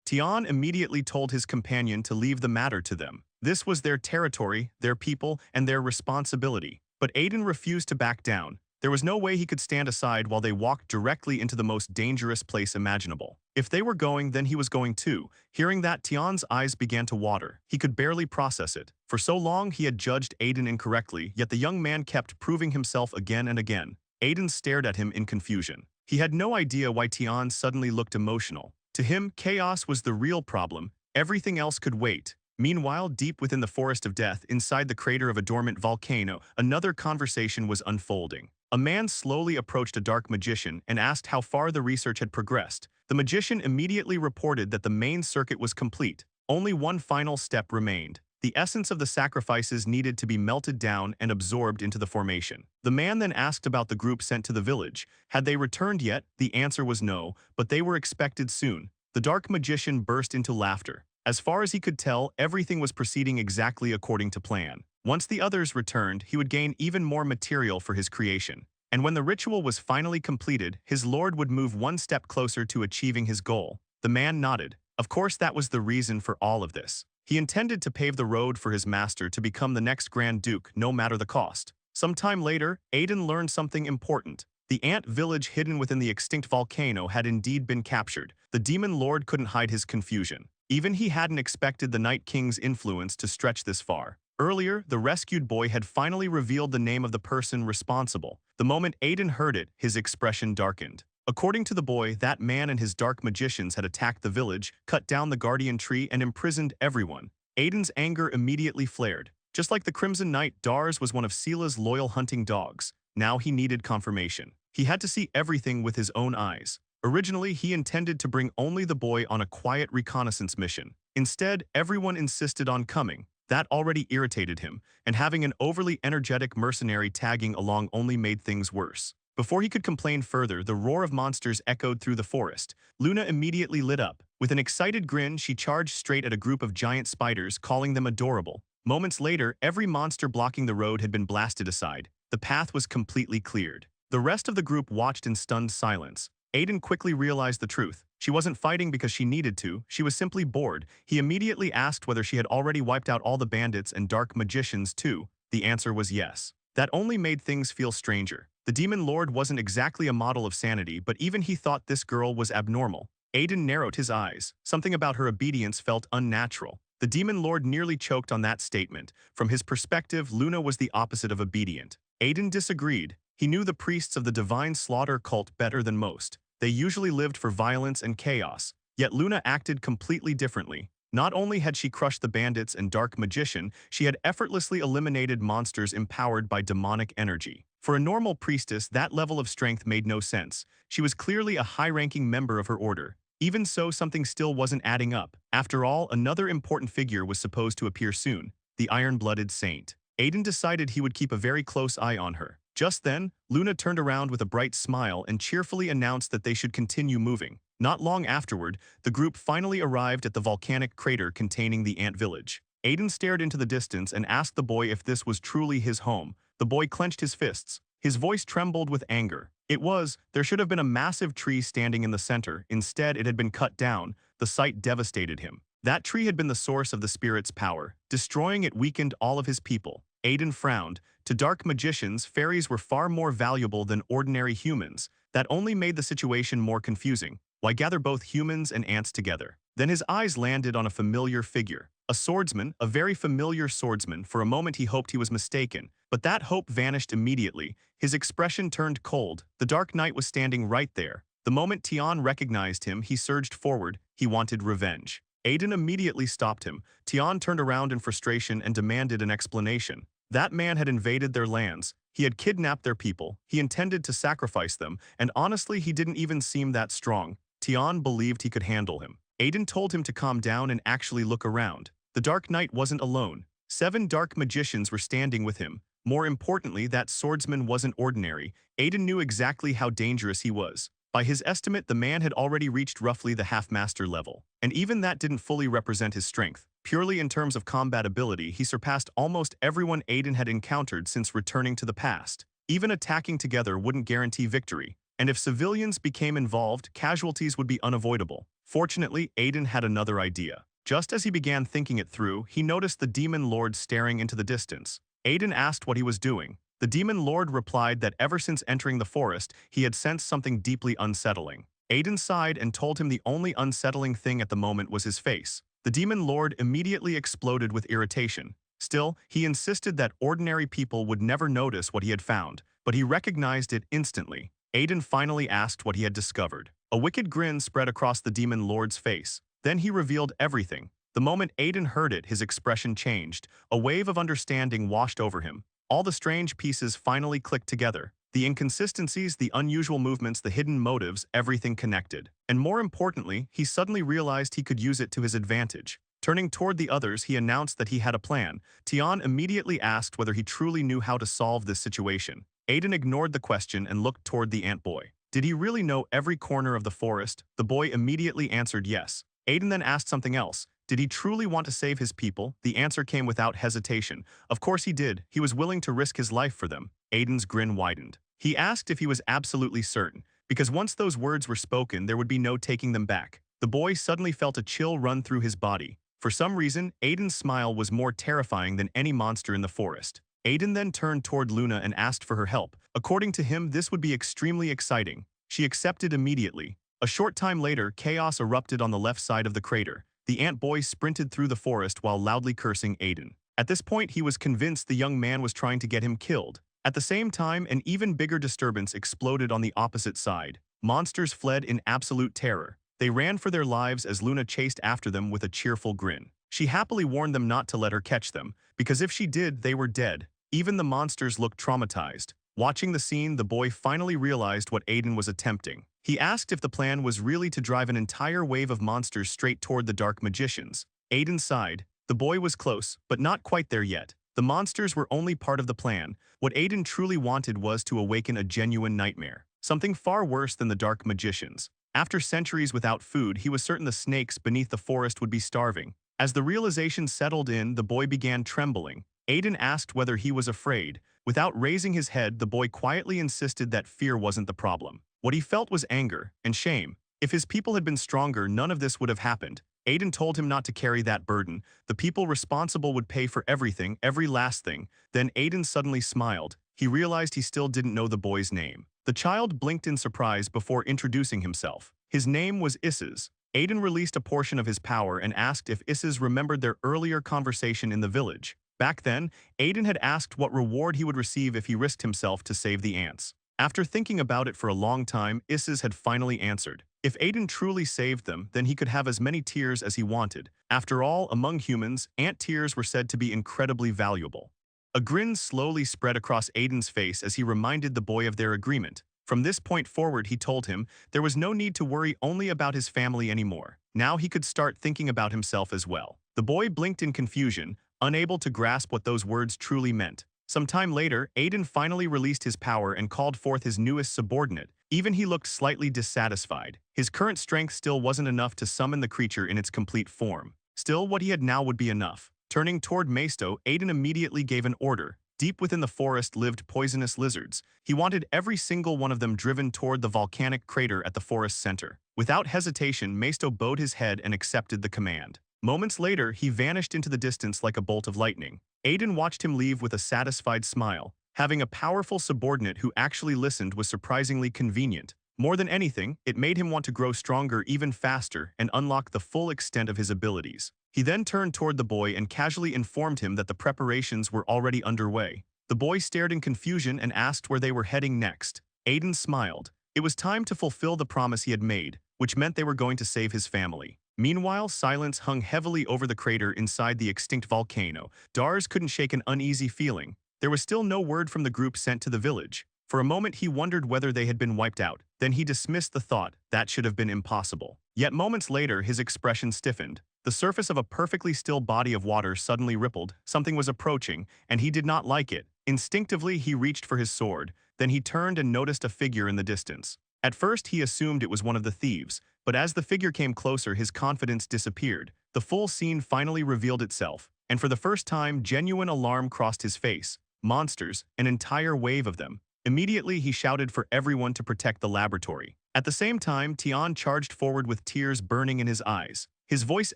Tian immediately told his companion to leave the matter to them. This was their territory, their people, and their responsibility. But Aiden refused to back down. There was no way he could stand aside while they walked directly into the most dangerous place imaginable. If they were going, then he was going too. Hearing that, Tian's eyes began to water. He could barely process it. For so long, he had judged Aiden incorrectly, yet the young man kept proving himself again and again. Aiden stared at him in confusion. He had no idea why Tian suddenly looked emotional. To him, chaos was the real problem. Everything else could wait. Meanwhile, deep within the forest of death, inside the crater of a dormant volcano, another conversation was unfolding. A man slowly approached a dark magician and asked how far the research had progressed. The magician immediately reported that the main circuit was complete. Only one final step remained. The essence of the sacrifices needed to be melted down and absorbed into the formation. The man then asked about the group sent to the village. Had they returned yet? The answer was no, but they were expected soon. The dark magician burst into laughter. As far as he could tell, everything was proceeding exactly according to plan. Once the others returned, he would gain even more material for his creation. And when the ritual was finally completed, his lord would move one step closer to achieving his goal. The man nodded. Of course, that was the reason for all of this. He intended to pave the road for his master to become the next Grand Duke, no matter the cost. Sometime later, Aiden learned something important. The ant village hidden within the extinct volcano had indeed been captured. The demon lord couldn't hide his confusion. Even he hadn't expected the Night King's influence to stretch this far. Earlier, the rescued boy had finally revealed the name of the person responsible. The moment Aiden heard it, his expression darkened. According to the boy, that man and his dark magicians had attacked the village, cut down the guardian tree, and imprisoned everyone. Aiden's anger immediately flared. Just like the Crimson Knight, Dars was one of Seela's loyal hunting dogs. Now he needed confirmation. He had to see everything with his own eyes. Originally, he intended to bring only the boy on a quiet reconnaissance mission. Instead, everyone insisted on coming. That already irritated him, and having an overly energetic mercenary tagging along only made things worse. Before he could complain further, the roar of monsters echoed through the forest. Luna immediately lit up. With an excited grin, she charged straight at a group of giant spiders, calling them adorable. Moments later, every monster blocking the road had been blasted aside. The path was completely cleared. The rest of the group watched in stunned silence. Aiden quickly realized the truth. She wasn't fighting because she needed to, she was simply bored. He immediately asked whether she had already wiped out all the bandits and dark magicians too. The answer was yes. That only made things feel stranger. The demon lord wasn't exactly a model of sanity, but even he thought this girl was abnormal. Aiden narrowed his eyes. Something about her obedience felt unnatural. The demon lord nearly choked on that statement. From his perspective, Luna was the opposite of obedient. Aiden disagreed. He knew the priests of the Divine Slaughter cult better than most. They usually lived for violence and chaos, yet Luna acted completely differently. Not only had she crushed the bandits and dark magician, she had effortlessly eliminated monsters empowered by demonic energy. For a normal priestess, that level of strength made no sense. She was clearly a high-ranking member of her order. Even so, something still wasn't adding up. After all, another important figure was supposed to appear soon, the iron-blooded saint. Aiden decided he would keep a very close eye on her. Just then, Luna turned around with a bright smile and cheerfully announced that they should continue moving. Not long afterward, the group finally arrived at the volcanic crater containing the ant village. Aiden stared into the distance and asked the boy if this was truly his home. The boy clenched his fists. His voice trembled with anger. It was. There should have been a massive tree standing in the center. Instead, it had been cut down. The sight devastated him. That tree had been the source of the spirit's power. Destroying it weakened all of his people. Aiden frowned. To dark magicians, fairies were far more valuable than ordinary humans. That only made the situation more confusing. Why gather both humans and ants together? Then his eyes landed on a familiar figure. A swordsman, a very familiar swordsman. For a moment he hoped he was mistaken, but that hope vanished immediately. His expression turned cold. The Dark Knight was standing right there. The moment Tian recognized him, he surged forward. He wanted revenge. Aiden immediately stopped him. Tian turned around in frustration and demanded an explanation. That man had invaded their lands. He had kidnapped their people. He intended to sacrifice them, and honestly, he didn't even seem that strong. Tian believed he could handle him. Aiden told him to calm down and actually look around. The Dark Knight wasn't alone. 7 dark magicians were standing with him. More importantly, that swordsman wasn't ordinary. Aiden knew exactly how dangerous he was. By his estimate, the man had already reached roughly the half-master level. And even that didn't fully represent his strength. Purely in terms of combat ability, he surpassed almost everyone Aiden had encountered since returning to the past. Even attacking together wouldn't guarantee victory. And if civilians became involved, casualties would be unavoidable. Fortunately, Aiden had another idea. Just as he began thinking it through, he noticed the demon lord staring into the distance. Aiden asked what he was doing. The demon lord replied that ever since entering the forest, he had sensed something deeply unsettling. Aiden sighed and told him the only unsettling thing at the moment was his face. The demon lord immediately exploded with irritation. Still, he insisted that ordinary people would never notice what he had found, but he recognized it instantly. Aiden finally asked what he had discovered. A wicked grin spread across the demon lord's face. Then he revealed everything. The moment Aiden heard it, his expression changed. A wave of understanding washed over him. All the strange pieces finally clicked together. The inconsistencies, the unusual movements, the hidden motives, everything connected. And more importantly, he suddenly realized he could use it to his advantage. Turning toward the others, he announced that he had a plan. Tian immediately asked whether he truly knew how to solve this situation. Aiden ignored the question and looked toward the ant boy. Did he really know every corner of the forest? The boy immediately answered yes. Aiden then asked something else. Did he truly want to save his people? The answer came without hesitation. Of course he did. He was willing to risk his life for them. Aiden's grin widened. He asked if he was absolutely certain, because once those words were spoken, there would be no taking them back. The boy suddenly felt a chill run through his body. For some reason, Aiden's smile was more terrifying than any monster in the forest. Aiden then turned toward Luna and asked for her help. According to him, this would be extremely exciting. She accepted immediately. A short time later, chaos erupted on the left side of the crater. The ant boy sprinted through the forest while loudly cursing Aiden. At this point, he was convinced the young man was trying to get him killed. At the same time, an even bigger disturbance exploded on the opposite side. Monsters fled in absolute terror. They ran for their lives as Luna chased after them with a cheerful grin. She happily warned them not to let her catch them, because if she did, they were dead. Even the monsters looked traumatized. Watching the scene, the boy finally realized what Aiden was attempting. He asked if the plan was really to drive an entire wave of monsters straight toward the dark magicians. Aiden sighed. The boy was close, but not quite there yet. The monsters were only part of the plan. What Aiden truly wanted was to awaken a genuine nightmare. Something far worse than the dark magicians. After centuries without food, he was certain the snakes beneath the forest would be starving. As the realization settled in, the boy began trembling. Aiden asked whether he was afraid. Without raising his head, the boy quietly insisted that fear wasn't the problem. What he felt was anger and shame. If his people had been stronger, none of this would have happened. Aiden told him not to carry that burden. The people responsible would pay for everything, every last thing. Then Aiden suddenly smiled. He realized he still didn't know the boy's name. The child blinked in surprise before introducing himself. His name was Isses. Aiden released a portion of his power and asked if Isses remembered their earlier conversation in the village. Back then, Aiden had asked what reward he would receive if he risked himself to save the ants. After thinking about it for a long time, Isis had finally answered. If Aiden truly saved them, then he could have as many tears as he wanted. After all, among humans, ant tears were said to be incredibly valuable. A grin slowly spread across Aiden's face as he reminded the boy of their agreement. From this point forward, he told him, there was no need to worry only about his family anymore. Now he could start thinking about himself as well. The boy blinked in confusion, unable to grasp what those words truly meant. Some time later, Aiden finally released his power and called forth his newest subordinate. Even he looked slightly dissatisfied. His current strength still wasn't enough to summon the creature in its complete form. Still, what he had now would be enough. Turning toward Maisto, Aiden immediately gave an order. Deep within the forest lived poisonous lizards. He wanted every single one of them driven toward the volcanic crater at the forest center. Without hesitation, Maisto bowed his head and accepted the command. Moments later, he vanished into the distance like a bolt of lightning. Aiden watched him leave with a satisfied smile. Having a powerful subordinate who actually listened was surprisingly convenient. More than anything, it made him want to grow stronger even faster and unlock the full extent of his abilities. He then turned toward the boy and casually informed him that the preparations were already underway. The boy stared in confusion and asked where they were heading next. Aiden smiled. It was time to fulfill the promise he had made, which meant they were going to save his family. Meanwhile, silence hung heavily over the crater inside the extinct volcano. Dars couldn't shake an uneasy feeling. There was still no word from the group sent to the village. For a moment he wondered whether they had been wiped out. Then he dismissed the thought that should have been impossible. Yet moments later his expression stiffened. The surface of a perfectly still body of water suddenly rippled. Something was approaching, and he did not like it. Instinctively he reached for his sword. Then he turned and noticed a figure in the distance. At first he assumed it was one of the thieves, but as the figure came closer his confidence disappeared. The full scene finally revealed itself, and for the first time genuine alarm crossed his face. Monsters, an entire wave of them. Immediately he shouted for everyone to protect the laboratory. At the same time, Tian charged forward with tears burning in his eyes. His voice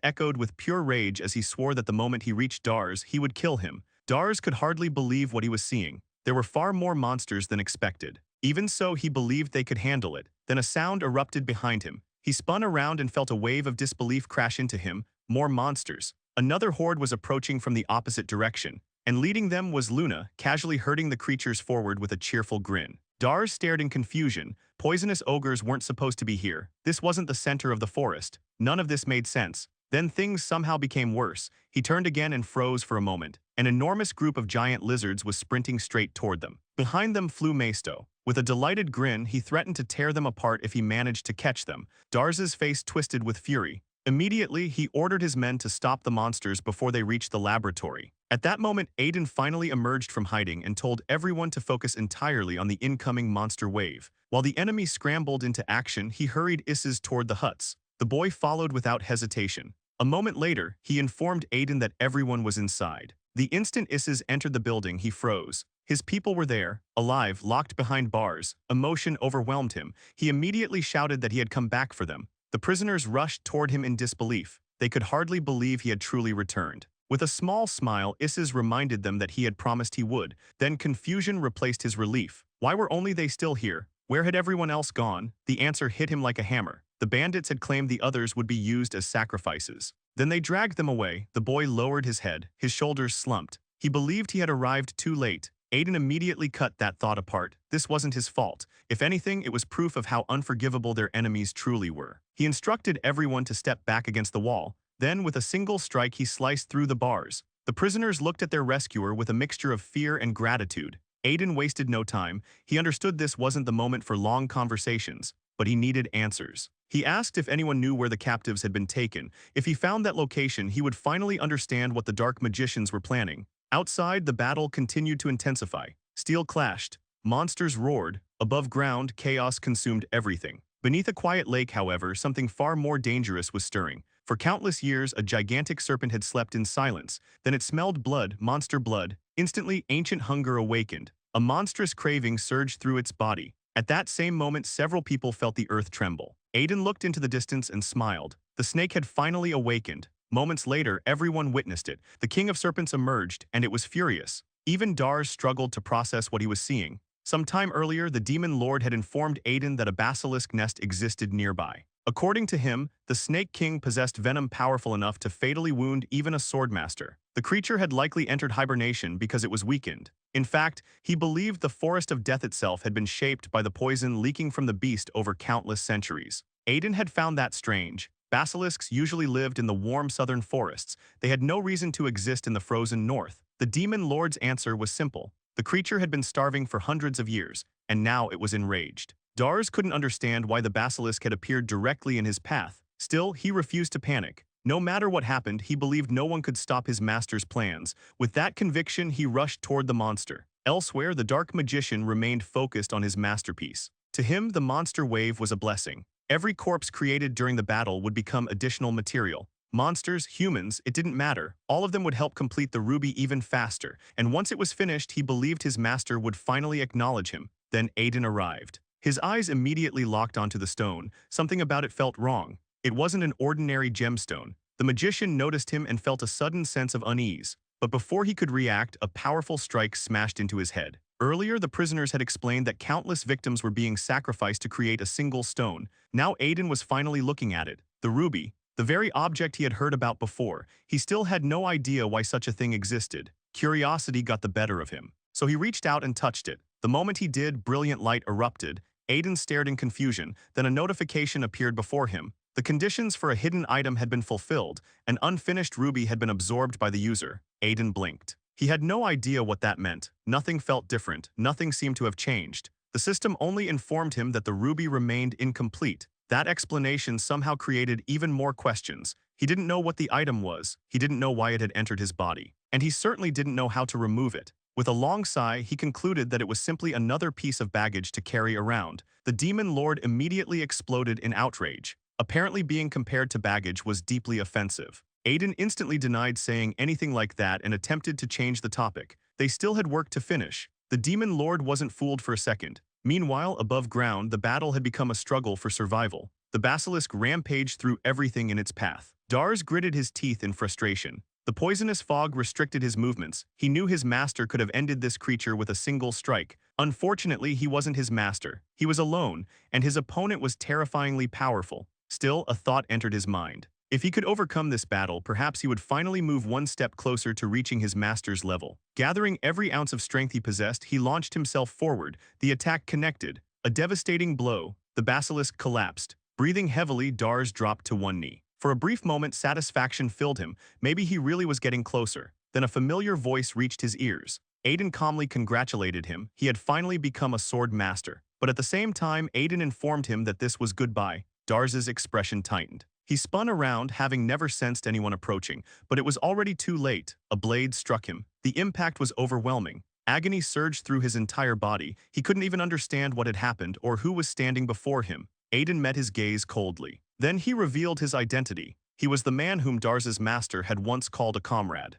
echoed with pure rage as he swore that the moment he reached Dars, he would kill him. Dars could hardly believe what he was seeing. There were far more monsters than expected. Even so, he believed they could handle it. Then a sound erupted behind him. He spun around and felt a wave of disbelief crash into him. More monsters. Another horde was approaching from the opposite direction, and leading them was Luna, casually herding the creatures forward with a cheerful grin. Dars stared in confusion. Poisonous ogres weren't supposed to be here. This wasn't the center of the forest. None of this made sense. Then things somehow became worse. He turned again and froze for a moment. An enormous group of giant lizards was sprinting straight toward them. Behind them flew Maisto. With a delighted grin, he threatened to tear them apart if he managed to catch them. Dars's face twisted with fury. Immediately, he ordered his men to stop the monsters before they reached the laboratory. At that moment, Aiden finally emerged from hiding and told everyone to focus entirely on the incoming monster wave. While the enemy scrambled into action, he hurried Isis toward the huts. The boy followed without hesitation. A moment later, he informed Aiden that everyone was inside. The instant Isis entered the building, he froze. His people were there, alive, locked behind bars. Emotion overwhelmed him. He immediately shouted that he had come back for them. The prisoners rushed toward him in disbelief. They could hardly believe he had truly returned. With a small smile, Isis reminded them that he had promised he would. Then confusion replaced his relief. Why were only they still here? Where had everyone else gone? The answer hit him like a hammer. The bandits had claimed the others would be used as sacrifices. Then they dragged them away. The boy lowered his head. His shoulders slumped. He believed he had arrived too late. Aiden immediately cut that thought apart. This wasn't his fault. If anything, it was proof of how unforgivable their enemies truly were. He instructed everyone to step back against the wall. Then, with a single strike, he sliced through the bars. The prisoners looked at their rescuer with a mixture of fear and gratitude. Aiden wasted no time. He understood this wasn't the moment for long conversations, but he needed answers. He asked if anyone knew where the captives had been taken. If he found that location, he would finally understand what the dark magicians were planning. Outside, the battle continued to intensify. Steel clashed. Monsters roared. Above ground, chaos consumed everything. Beneath a quiet lake, however, something far more dangerous was stirring. For countless years, a gigantic serpent had slept in silence. Then it smelled blood, monster blood. Instantly, ancient hunger awakened. A monstrous craving surged through its body. At that same moment, several people felt the earth tremble. Aiden looked into the distance and smiled. The snake had finally awakened. Moments later, everyone witnessed it. The king of serpents emerged, and it was furious. Even Dars struggled to process what he was seeing. Some time earlier, the demon lord had informed Aiden that a basilisk nest existed nearby. According to him, the Snake King possessed venom powerful enough to fatally wound even a swordmaster. The creature had likely entered hibernation because it was weakened. In fact, he believed the Forest of Death itself had been shaped by the poison leaking from the beast over countless centuries. Aiden had found that strange. Basilisks usually lived in the warm southern forests. They had no reason to exist in the frozen north. The demon lord's answer was simple. The creature had been starving for hundreds of years, and now it was enraged. Dars couldn't understand why the basilisk had appeared directly in his path. Still, he refused to panic. No matter what happened, he believed no one could stop his master's plans. With that conviction, he rushed toward the monster. Elsewhere, the dark magician remained focused on his masterpiece. To him, the monster wave was a blessing. Every corpse created during the battle would become additional material. Monsters, humans, it didn't matter. All of them would help complete the ruby even faster, and once it was finished, he believed his master would finally acknowledge him. Then Aiden arrived. His eyes immediately locked onto the stone. Something about it felt wrong. It wasn't an ordinary gemstone. The magician noticed him and felt a sudden sense of unease. But before he could react, a powerful strike smashed into his head. Earlier, the prisoners had explained that countless victims were being sacrificed to create a single stone. Now Aiden was finally looking at it. The ruby, the very object he had heard about before. He still had no idea why such a thing existed. Curiosity got the better of him. So he reached out and touched it. The moment he did, brilliant light erupted. Aiden stared in confusion. Then a notification appeared before him. The conditions for a hidden item had been fulfilled. An unfinished ruby had been absorbed by the user. Aiden blinked. He had no idea what that meant. Nothing felt different. Nothing seemed to have changed. The system only informed him that the ruby remained incomplete. That explanation somehow created even more questions. He didn't know what the item was. He didn't know why it had entered his body. And he certainly didn't know how to remove it. With a long sigh, he concluded that it was simply another piece of baggage to carry around. The demon lord immediately exploded in outrage. Apparently being compared to baggage was deeply offensive. Aiden instantly denied saying anything like that and attempted to change the topic. They still had work to finish. The demon lord wasn't fooled for a second. Meanwhile, above ground, the battle had become a struggle for survival. The basilisk rampaged through everything in its path. Dars gritted his teeth in frustration. The poisonous fog restricted his movements. He knew his master could have ended this creature with a single strike. Unfortunately, he wasn't his master. He was alone, and his opponent was terrifyingly powerful. Still, a thought entered his mind. If he could overcome this battle, perhaps he would finally move one step closer to reaching his master's level. Gathering every ounce of strength he possessed, he launched himself forward. The attack connected. A devastating blow. The basilisk collapsed. Breathing heavily, Dars dropped to one knee. For a brief moment, satisfaction filled him. Maybe he really was getting closer. Then a familiar voice reached his ears. Aiden calmly congratulated him. He had finally become a sword master. But at the same time, Aiden informed him that this was goodbye. Dars's expression tightened. He spun around, having never sensed anyone approaching, but it was already too late. A blade struck him. The impact was overwhelming. Agony surged through his entire body. He couldn't even understand what had happened or who was standing before him. Aiden met his gaze coldly. Then he revealed his identity. He was the man whom Dars's master had once called a comrade.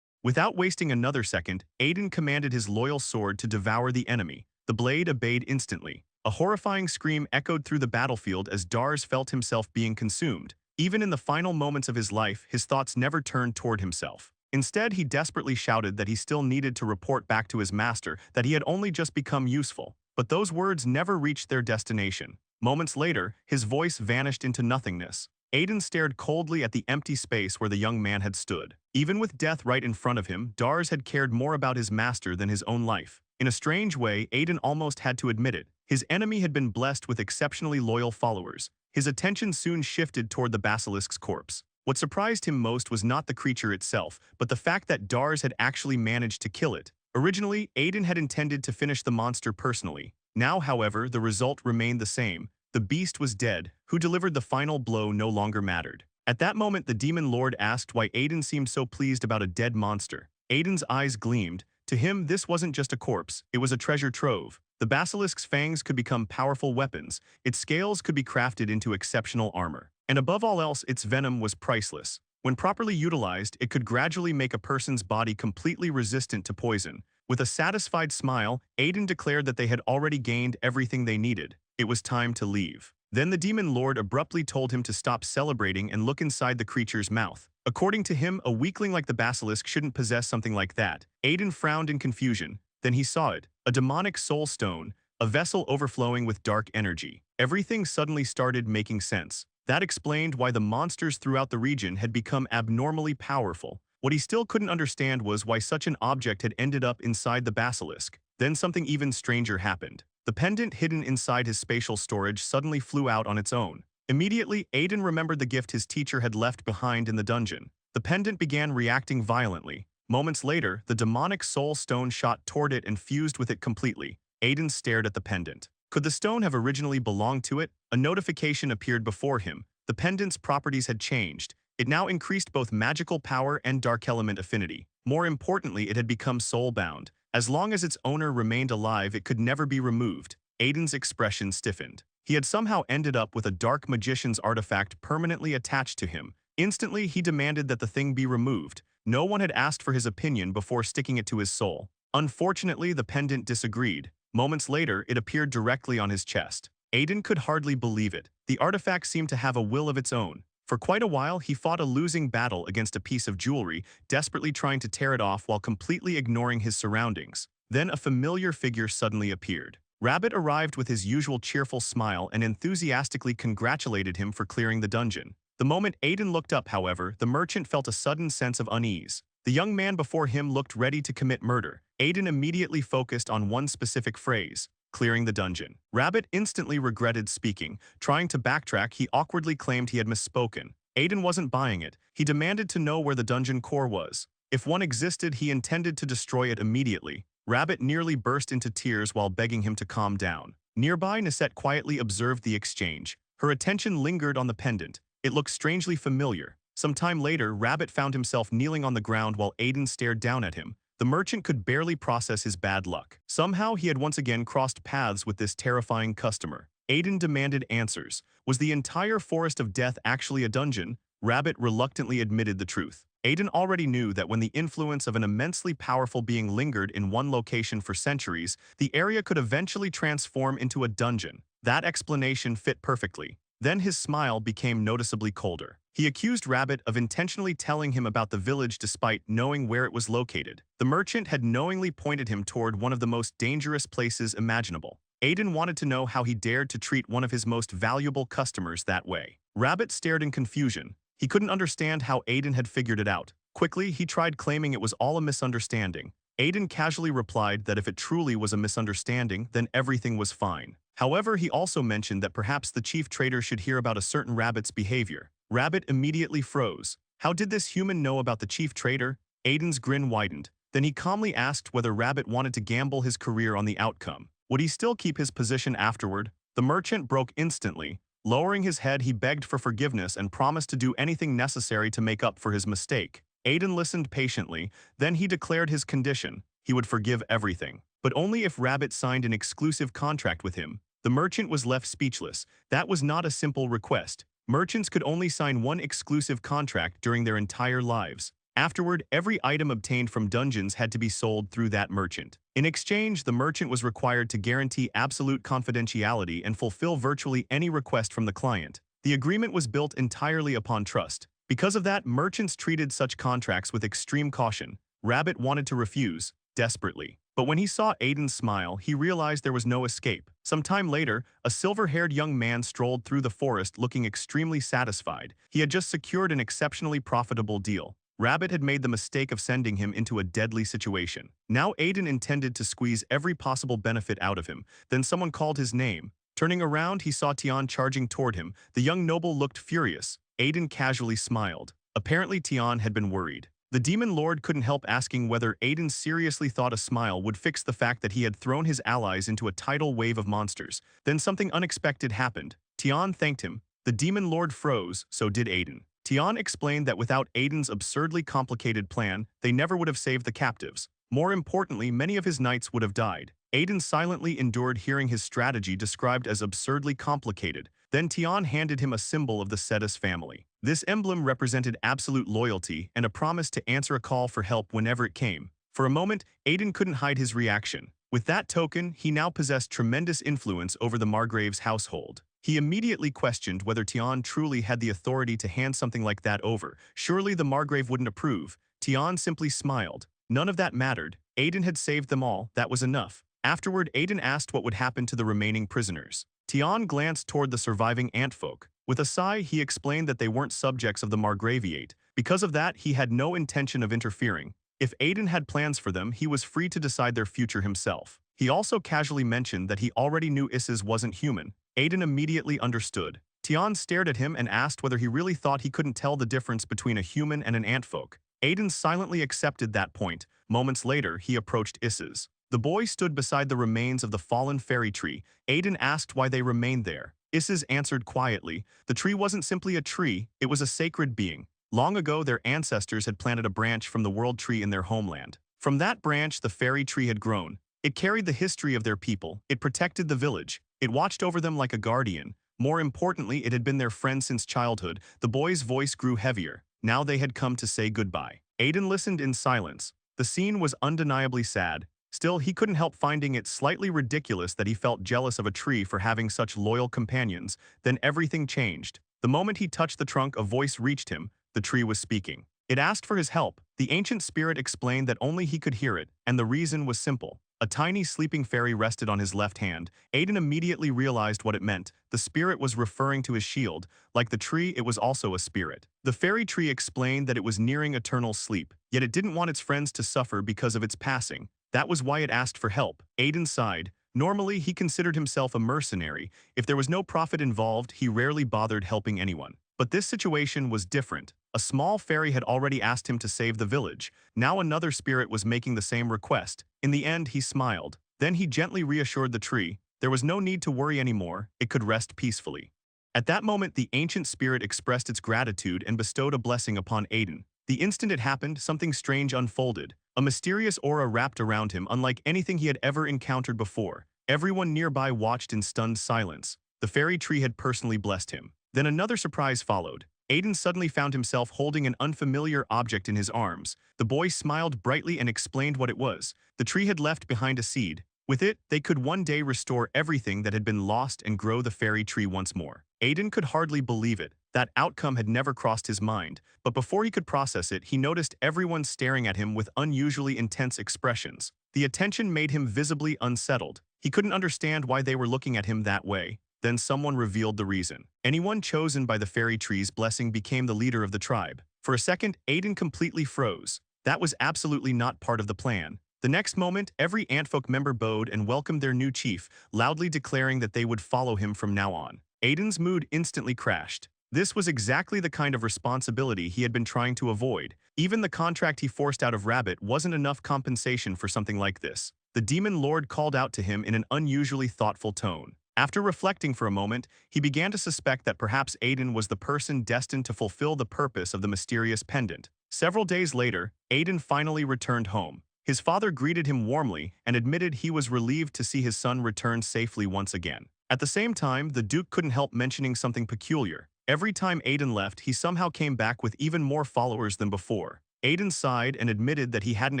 Without wasting another second, Aiden commanded his loyal sword to devour the enemy. The blade obeyed instantly. A horrifying scream echoed through the battlefield as Dars felt himself being consumed. Even in the final moments of his life, his thoughts never turned toward himself. Instead, he desperately shouted that he still needed to report back to his master, that he had only just become useful. But those words never reached their destination. Moments later, his voice vanished into nothingness. Aiden stared coldly at the empty space where the young man had stood. Even with death right in front of him, Dars had cared more about his master than his own life. In a strange way, Aiden almost had to admit it. His enemy had been blessed with exceptionally loyal followers. His attention soon shifted toward the basilisk's corpse. What surprised him most was not the creature itself, but the fact that Dars had actually managed to kill it. Originally, Aiden had intended to finish the monster personally. Now, however, the result remained the same. The beast was dead. Who delivered the final blow no longer mattered. At that moment, the demon lord asked why Aiden seemed so pleased about a dead monster. Aiden's eyes gleamed. To him, this wasn't just a corpse, it was a treasure trove. The basilisk's fangs could become powerful weapons, its scales could be crafted into exceptional armor. And above all else, its venom was priceless. When properly utilized, it could gradually make a person's body completely resistant to poison. With a satisfied smile, Aiden declared that they had already gained everything they needed. It was time to leave. Then the demon lord abruptly told him to stop celebrating and look inside the creature's mouth. According to him, a weakling like the basilisk shouldn't possess something like that. Aiden frowned in confusion. Then he saw it. A demonic soul stone, a vessel overflowing with dark energy. Everything suddenly started making sense. That explained why the monsters throughout the region had become abnormally powerful. What he still couldn't understand was why such an object had ended up inside the basilisk. Then something even stranger happened. The pendant hidden inside his spatial storage suddenly flew out on its own. Immediately, Aiden remembered the gift his teacher had left behind in the dungeon. The pendant began reacting violently. Moments later, the demonic soul stone shot toward it and fused with it completely. Aiden stared at the pendant. Could the stone have originally belonged to it? A notification appeared before him. The pendant's properties had changed. It now increased both magical power and dark element affinity. More importantly, it had become soul-bound. As long as its owner remained alive, it could never be removed. Aiden's expression stiffened. He had somehow ended up with a dark magician's artifact permanently attached to him. Instantly, he demanded that the thing be removed. No one had asked for his opinion before sticking it to his soul. Unfortunately, the pendant disagreed. Moments later, it appeared directly on his chest. Aiden could hardly believe it. The artifact seemed to have a will of its own. For quite a while, he fought a losing battle against a piece of jewelry, desperately trying to tear it off while completely ignoring his surroundings. Then a familiar figure suddenly appeared. Rabbit arrived with his usual cheerful smile and enthusiastically congratulated him for clearing the dungeon. The moment Aiden looked up, however, the merchant felt a sudden sense of unease. The young man before him looked ready to commit murder. Aiden immediately focused on one specific phrase: clearing the dungeon. Rabbit instantly regretted speaking. Trying to backtrack, he awkwardly claimed he had misspoken. Aiden wasn't buying it. He demanded to know where the dungeon core was. If one existed, he intended to destroy it immediately. Rabbit nearly burst into tears while begging him to calm down. Nearby, Nisette quietly observed the exchange. Her attention lingered on the pendant. It looked strangely familiar. Some time later, Rabbit found himself kneeling on the ground while Aiden stared down at him. The merchant could barely process his bad luck. Somehow, he had once again crossed paths with this terrifying customer. Aiden demanded answers. Was the entire Forest of Death actually a dungeon? Rabbit reluctantly admitted the truth. Aiden already knew that when the influence of an immensely powerful being lingered in one location for centuries, the area could eventually transform into a dungeon. That explanation fit perfectly. Then his smile became noticeably colder. He accused Rabbit of intentionally telling him about the village despite knowing where it was located. The merchant had knowingly pointed him toward one of the most dangerous places imaginable. Aiden wanted to know how he dared to treat one of his most valuable customers that way. Rabbit stared in confusion. He couldn't understand how Aiden had figured it out. Quickly, he tried claiming it was all a misunderstanding. Aiden casually replied that if it truly was a misunderstanding, then everything was fine. However, he also mentioned that perhaps the chief trader should hear about a certain rabbit's behavior. Rabbit immediately froze. How did this human know about the chief trader? Aiden's grin widened. Then he calmly asked whether Rabbit wanted to gamble his career on the outcome. Would he still keep his position afterward? The merchant broke instantly. Lowering his head, he begged for forgiveness and promised to do anything necessary to make up for his mistake. Aiden listened patiently, then he declared his condition. He would forgive everything, but only if Rabbit signed an exclusive contract with him. The merchant was left speechless. That was not a simple request. Merchants could only sign one exclusive contract during their entire lives. Afterward, every item obtained from dungeons had to be sold through that merchant. In exchange, the merchant was required to guarantee absolute confidentiality and fulfill virtually any request from the client. The agreement was built entirely upon trust. Because of that, merchants treated such contracts with extreme caution. Rabbit wanted to refuse, desperately. But when he saw Aiden's smile, he realized there was no escape. Some time later, a silver-haired young man strolled through the forest looking extremely satisfied. He had just secured an exceptionally profitable deal. Rabbit had made the mistake of sending him into a deadly situation. Now Aiden intended to squeeze every possible benefit out of him. Then someone called his name. Turning around, he saw Tian charging toward him. The young noble looked furious. Aiden casually smiled. Apparently Tian had been worried. The demon lord couldn't help asking whether Aiden seriously thought a smile would fix the fact that he had thrown his allies into a tidal wave of monsters. Then something unexpected happened. Tian thanked him. The demon lord froze, so did Aiden. Tian explained that without Aiden's absurdly complicated plan, they never would have saved the captives. More importantly, many of his knights would have died. Aiden silently endured hearing his strategy described as absurdly complicated. Then Tian handed him a symbol of the Cetus family. This emblem represented absolute loyalty and a promise to answer a call for help whenever it came. For a moment, Aiden couldn't hide his reaction. With that token, he now possessed tremendous influence over the Margrave's household. He immediately questioned whether Tian truly had the authority to hand something like that over. Surely the Margrave wouldn't approve. Tian simply smiled. None of that mattered. Aiden had saved them all, that was enough. Afterward, Aiden asked what would happen to the remaining prisoners. Tian glanced toward the surviving antfolk. With a sigh, he explained that they weren't subjects of the Margraviate. Because of that, he had no intention of interfering. If Aiden had plans for them, he was free to decide their future himself. He also casually mentioned that he already knew Isses wasn't human. Aiden immediately understood. Tian stared at him and asked whether he really thought he couldn't tell the difference between a human and an antfolk. Aiden silently accepted that point. Moments later, he approached Isses. The boy stood beside the remains of the fallen fairy tree. Aiden asked why they remained there. Isses answered quietly, the tree wasn't simply a tree, it was a sacred being. Long ago, their ancestors had planted a branch from the world tree in their homeland. From that branch, the fairy tree had grown. It carried the history of their people. It protected the village. It watched over them like a guardian. More importantly, it had been their friend since childhood. The boy's voice grew heavier. Now they had come to say goodbye. Aiden listened in silence. The scene was undeniably sad. Still, he couldn't help finding it slightly ridiculous that he felt jealous of a tree for having such loyal companions. Then everything changed. The moment he touched the trunk, a voice reached him. The tree was speaking. It asked for his help. The ancient spirit explained that only he could hear it, and the reason was simple. A tiny sleeping fairy rested on his left hand. Aiden immediately realized what it meant. The spirit was referring to his shield. Like the tree, it was also a spirit. The fairy tree explained that it was nearing eternal sleep, yet it didn't want its friends to suffer because of its passing. That was why it asked for help. Aiden sighed. Normally, he considered himself a mercenary. If there was no profit involved, he rarely bothered helping anyone. But this situation was different. A small fairy had already asked him to save the village. Now another spirit was making the same request. In the end, he smiled. Then he gently reassured the tree. There was no need to worry anymore. It could rest peacefully. At that moment, the ancient spirit expressed its gratitude and bestowed a blessing upon Aiden. The instant it happened, something strange unfolded. A mysterious aura wrapped around him, unlike anything he had ever encountered before. Everyone nearby watched in stunned silence. The fairy tree had personally blessed him. Then another surprise followed. Aiden suddenly found himself holding an unfamiliar object in his arms. The boy smiled brightly and explained what it was. The tree had left behind a seed. With it, they could one day restore everything that had been lost and grow the fairy tree once more. Aiden could hardly believe it. That outcome had never crossed his mind. But before he could process it, he noticed everyone staring at him with unusually intense expressions. The attention made him visibly unsettled. He couldn't understand why they were looking at him that way. Then someone revealed the reason. Anyone chosen by the fairy tree's blessing became the leader of the tribe. For a second, Aiden completely froze. That was absolutely not part of the plan. The next moment, every Antfolk member bowed and welcomed their new chief, loudly declaring that they would follow him from now on. Aiden's mood instantly crashed. This was exactly the kind of responsibility he had been trying to avoid. Even the contract he forced out of Rabbit wasn't enough compensation for something like this. The demon lord called out to him in an unusually thoughtful tone. After reflecting for a moment, he began to suspect that perhaps Aiden was the person destined to fulfill the purpose of the mysterious pendant. Several days later, Aiden finally returned home. His father greeted him warmly and admitted he was relieved to see his son return safely once again. At the same time, the Duke couldn't help mentioning something peculiar. Every time Aiden left, he somehow came back with even more followers than before. Aiden sighed and admitted that he hadn't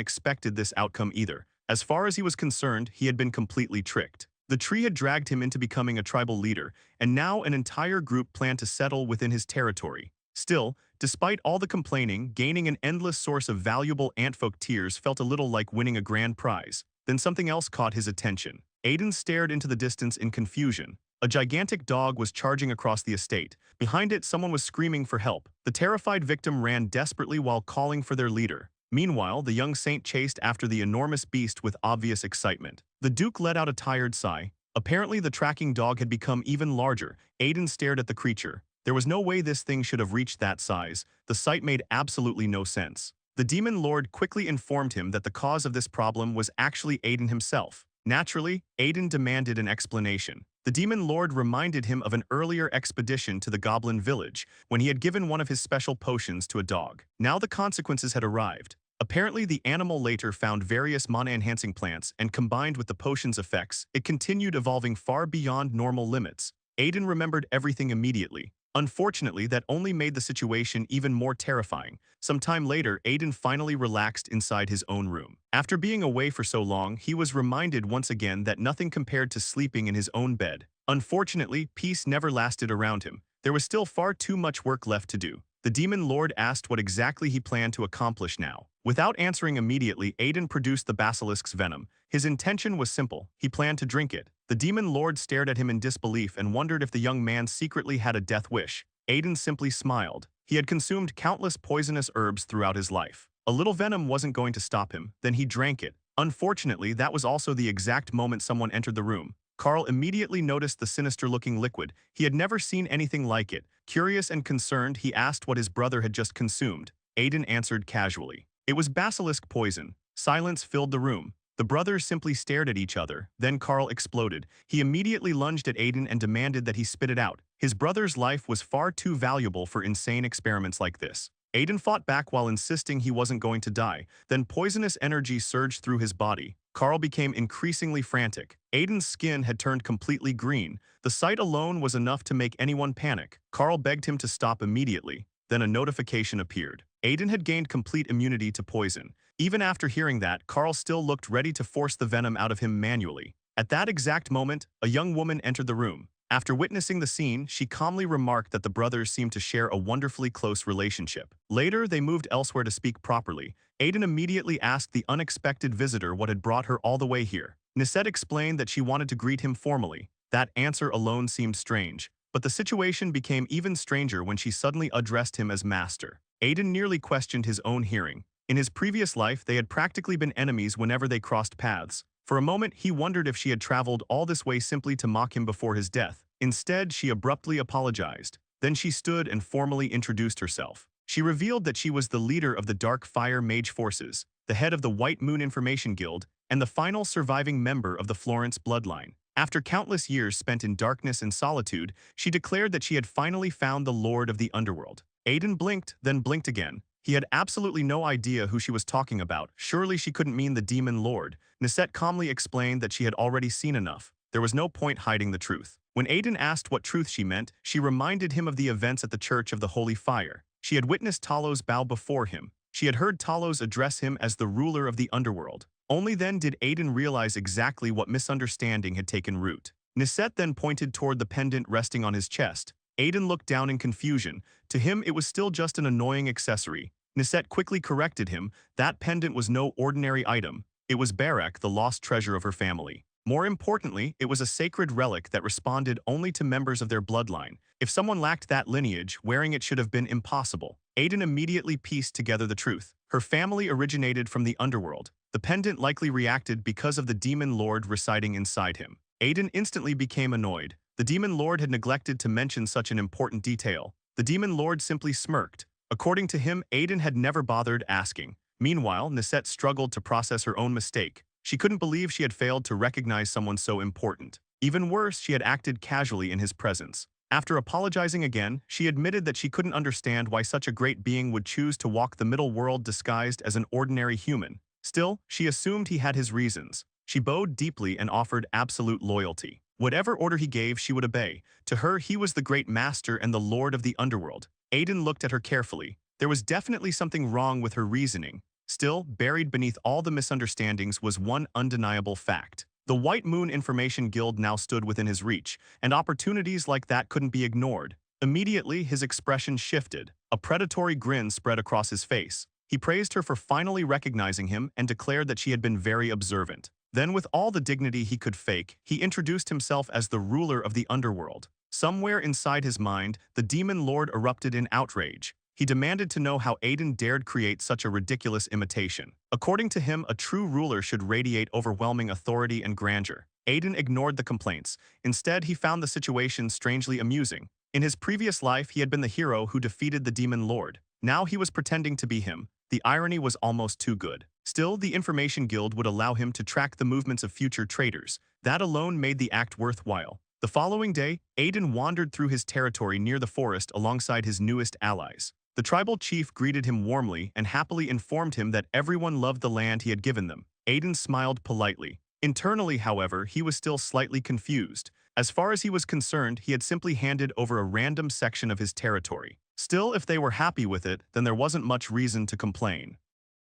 expected this outcome either. As far as he was concerned, he had been completely tricked. The tree had dragged him into becoming a tribal leader, and now an entire group planned to settle within his territory. Still, despite all the complaining, gaining an endless source of valuable Antfolk tears felt a little like winning a grand prize. Then something else caught his attention. Aiden stared into the distance in confusion. A gigantic dog was charging across the estate. Behind it, someone was screaming for help. The terrified victim ran desperately while calling for their leader. Meanwhile, the young saint chased after the enormous beast with obvious excitement. The Duke let out a tired sigh. Apparently, the tracking dog had become even larger. Aiden stared at the creature. There was no way this thing should have reached that size. The sight made absolutely no sense. The demon lord quickly informed him that the cause of this problem was actually Aiden himself. Naturally, Aiden demanded an explanation. The demon lord reminded him of an earlier expedition to the goblin village when he had given one of his special potions to a dog. Now the consequences had arrived. Apparently, the animal later found various mana-enhancing plants, and combined with the potion's effects, it continued evolving far beyond normal limits. Aiden remembered everything immediately. Unfortunately, that only made the situation even more terrifying. Some time later, Aiden finally relaxed inside his own room. After being away for so long, he was reminded once again that nothing compared to sleeping in his own bed. Unfortunately, peace never lasted around him. There was still far too much work left to do. The demon lord asked what exactly he planned to accomplish now. Without answering immediately, Aiden produced the basilisk's venom. His intention was simple. He planned to drink it. The demon lord stared at him in disbelief and wondered if the young man secretly had a death wish. Aiden simply smiled. He had consumed countless poisonous herbs throughout his life. A little venom wasn't going to stop him, then he drank it. Unfortunately, that was also the exact moment someone entered the room. Carl immediately noticed the sinister-looking liquid. He had never seen anything like it. Curious and concerned, he asked what his brother had just consumed. Aiden answered casually. It was basilisk poison. Silence filled the room. The brothers simply stared at each other. Then Carl exploded. He immediately lunged at Aiden and demanded that he spit it out. His brother's life was far too valuable for insane experiments like this. Aiden fought back while insisting he wasn't going to die. Then poisonous energy surged through his body. Carl became increasingly frantic. Aiden's skin had turned completely green. The sight alone was enough to make anyone panic. Carl begged him to stop immediately. Then a notification appeared. Aiden had gained complete immunity to poison. Even after hearing that, Carl still looked ready to force the venom out of him manually. At that exact moment, a young woman entered the room. After witnessing the scene, she calmly remarked that the brothers seemed to share a wonderfully close relationship. Later, they moved elsewhere to speak properly. Aiden immediately asked the unexpected visitor what had brought her all the way here. Nisette explained that she wanted to greet him formally. That answer alone seemed strange. But the situation became even stranger when she suddenly addressed him as master. Aiden nearly questioned his own hearing. In his previous life, they had practically been enemies whenever they crossed paths. For a moment, he wondered if she had traveled all this way simply to mock him before his death. Instead, she abruptly apologized. Then she stood and formally introduced herself. She revealed that she was the leader of the Dark Fire Mage Forces, the head of the White Moon Information Guild, and the final surviving member of the Florence bloodline. After countless years spent in darkness and solitude, she declared that she had finally found the Lord of the Underworld. Aiden blinked, then blinked again. He had absolutely no idea who she was talking about. Surely she couldn't mean the Demon Lord. Nisette calmly explained that she had already seen enough. There was no point hiding the truth. When Aiden asked what truth she meant, she reminded him of the events at the Church of the Holy Fire. She had witnessed Talos bow before him. She had heard Talos address him as the ruler of the underworld. Only then did Aiden realize exactly what misunderstanding had taken root. Nisette then pointed toward the pendant resting on his chest. Aiden looked down in confusion. To him, it was still just an annoying accessory. Nisette quickly corrected him. That pendant was no ordinary item. It was Barak, the lost treasure of her family. More importantly, it was a sacred relic that responded only to members of their bloodline. If someone lacked that lineage, wearing it should have been impossible. Aiden immediately pieced together the truth. Her family originated from the underworld. The pendant likely reacted because of the demon lord residing inside him. Aiden instantly became annoyed. The demon lord had neglected to mention such an important detail. The demon lord simply smirked. According to him, Aiden had never bothered asking. Meanwhile, Nisette struggled to process her own mistake. She couldn't believe she had failed to recognize someone so important. Even worse, she had acted casually in his presence. After apologizing again, she admitted that she couldn't understand why such a great being would choose to walk the middle world disguised as an ordinary human. Still, she assumed he had his reasons. She bowed deeply and offered absolute loyalty. Whatever order he gave, she would obey. To her, he was the great master and the lord of the underworld. Aiden looked at her carefully. There was definitely something wrong with her reasoning. Still, buried beneath all the misunderstandings was one undeniable fact. The White Moon Information Guild now stood within his reach, and opportunities like that couldn't be ignored. Immediately, his expression shifted. A predatory grin spread across his face. He praised her for finally recognizing him and declared that she had been very observant. Then, with all the dignity he could fake, he introduced himself as the ruler of the underworld. Somewhere inside his mind, the demon lord erupted in outrage. He demanded to know how Aiden dared create such a ridiculous imitation. According to him, a true ruler should radiate overwhelming authority and grandeur. Aiden ignored the complaints. Instead, he found the situation strangely amusing. In his previous life, he had been the hero who defeated the demon lord. Now he was pretending to be him. The irony was almost too good. Still, the Information Guild would allow him to track the movements of future traitors. That alone made the act worthwhile. The following day, Aiden wandered through his territory near the forest alongside his newest allies. The tribal chief greeted him warmly and happily informed him that everyone loved the land he had given them. Aiden smiled politely. Internally, however, he was still slightly confused. As far as he was concerned, he had simply handed over a random section of his territory. Still, if they were happy with it, then there wasn't much reason to complain.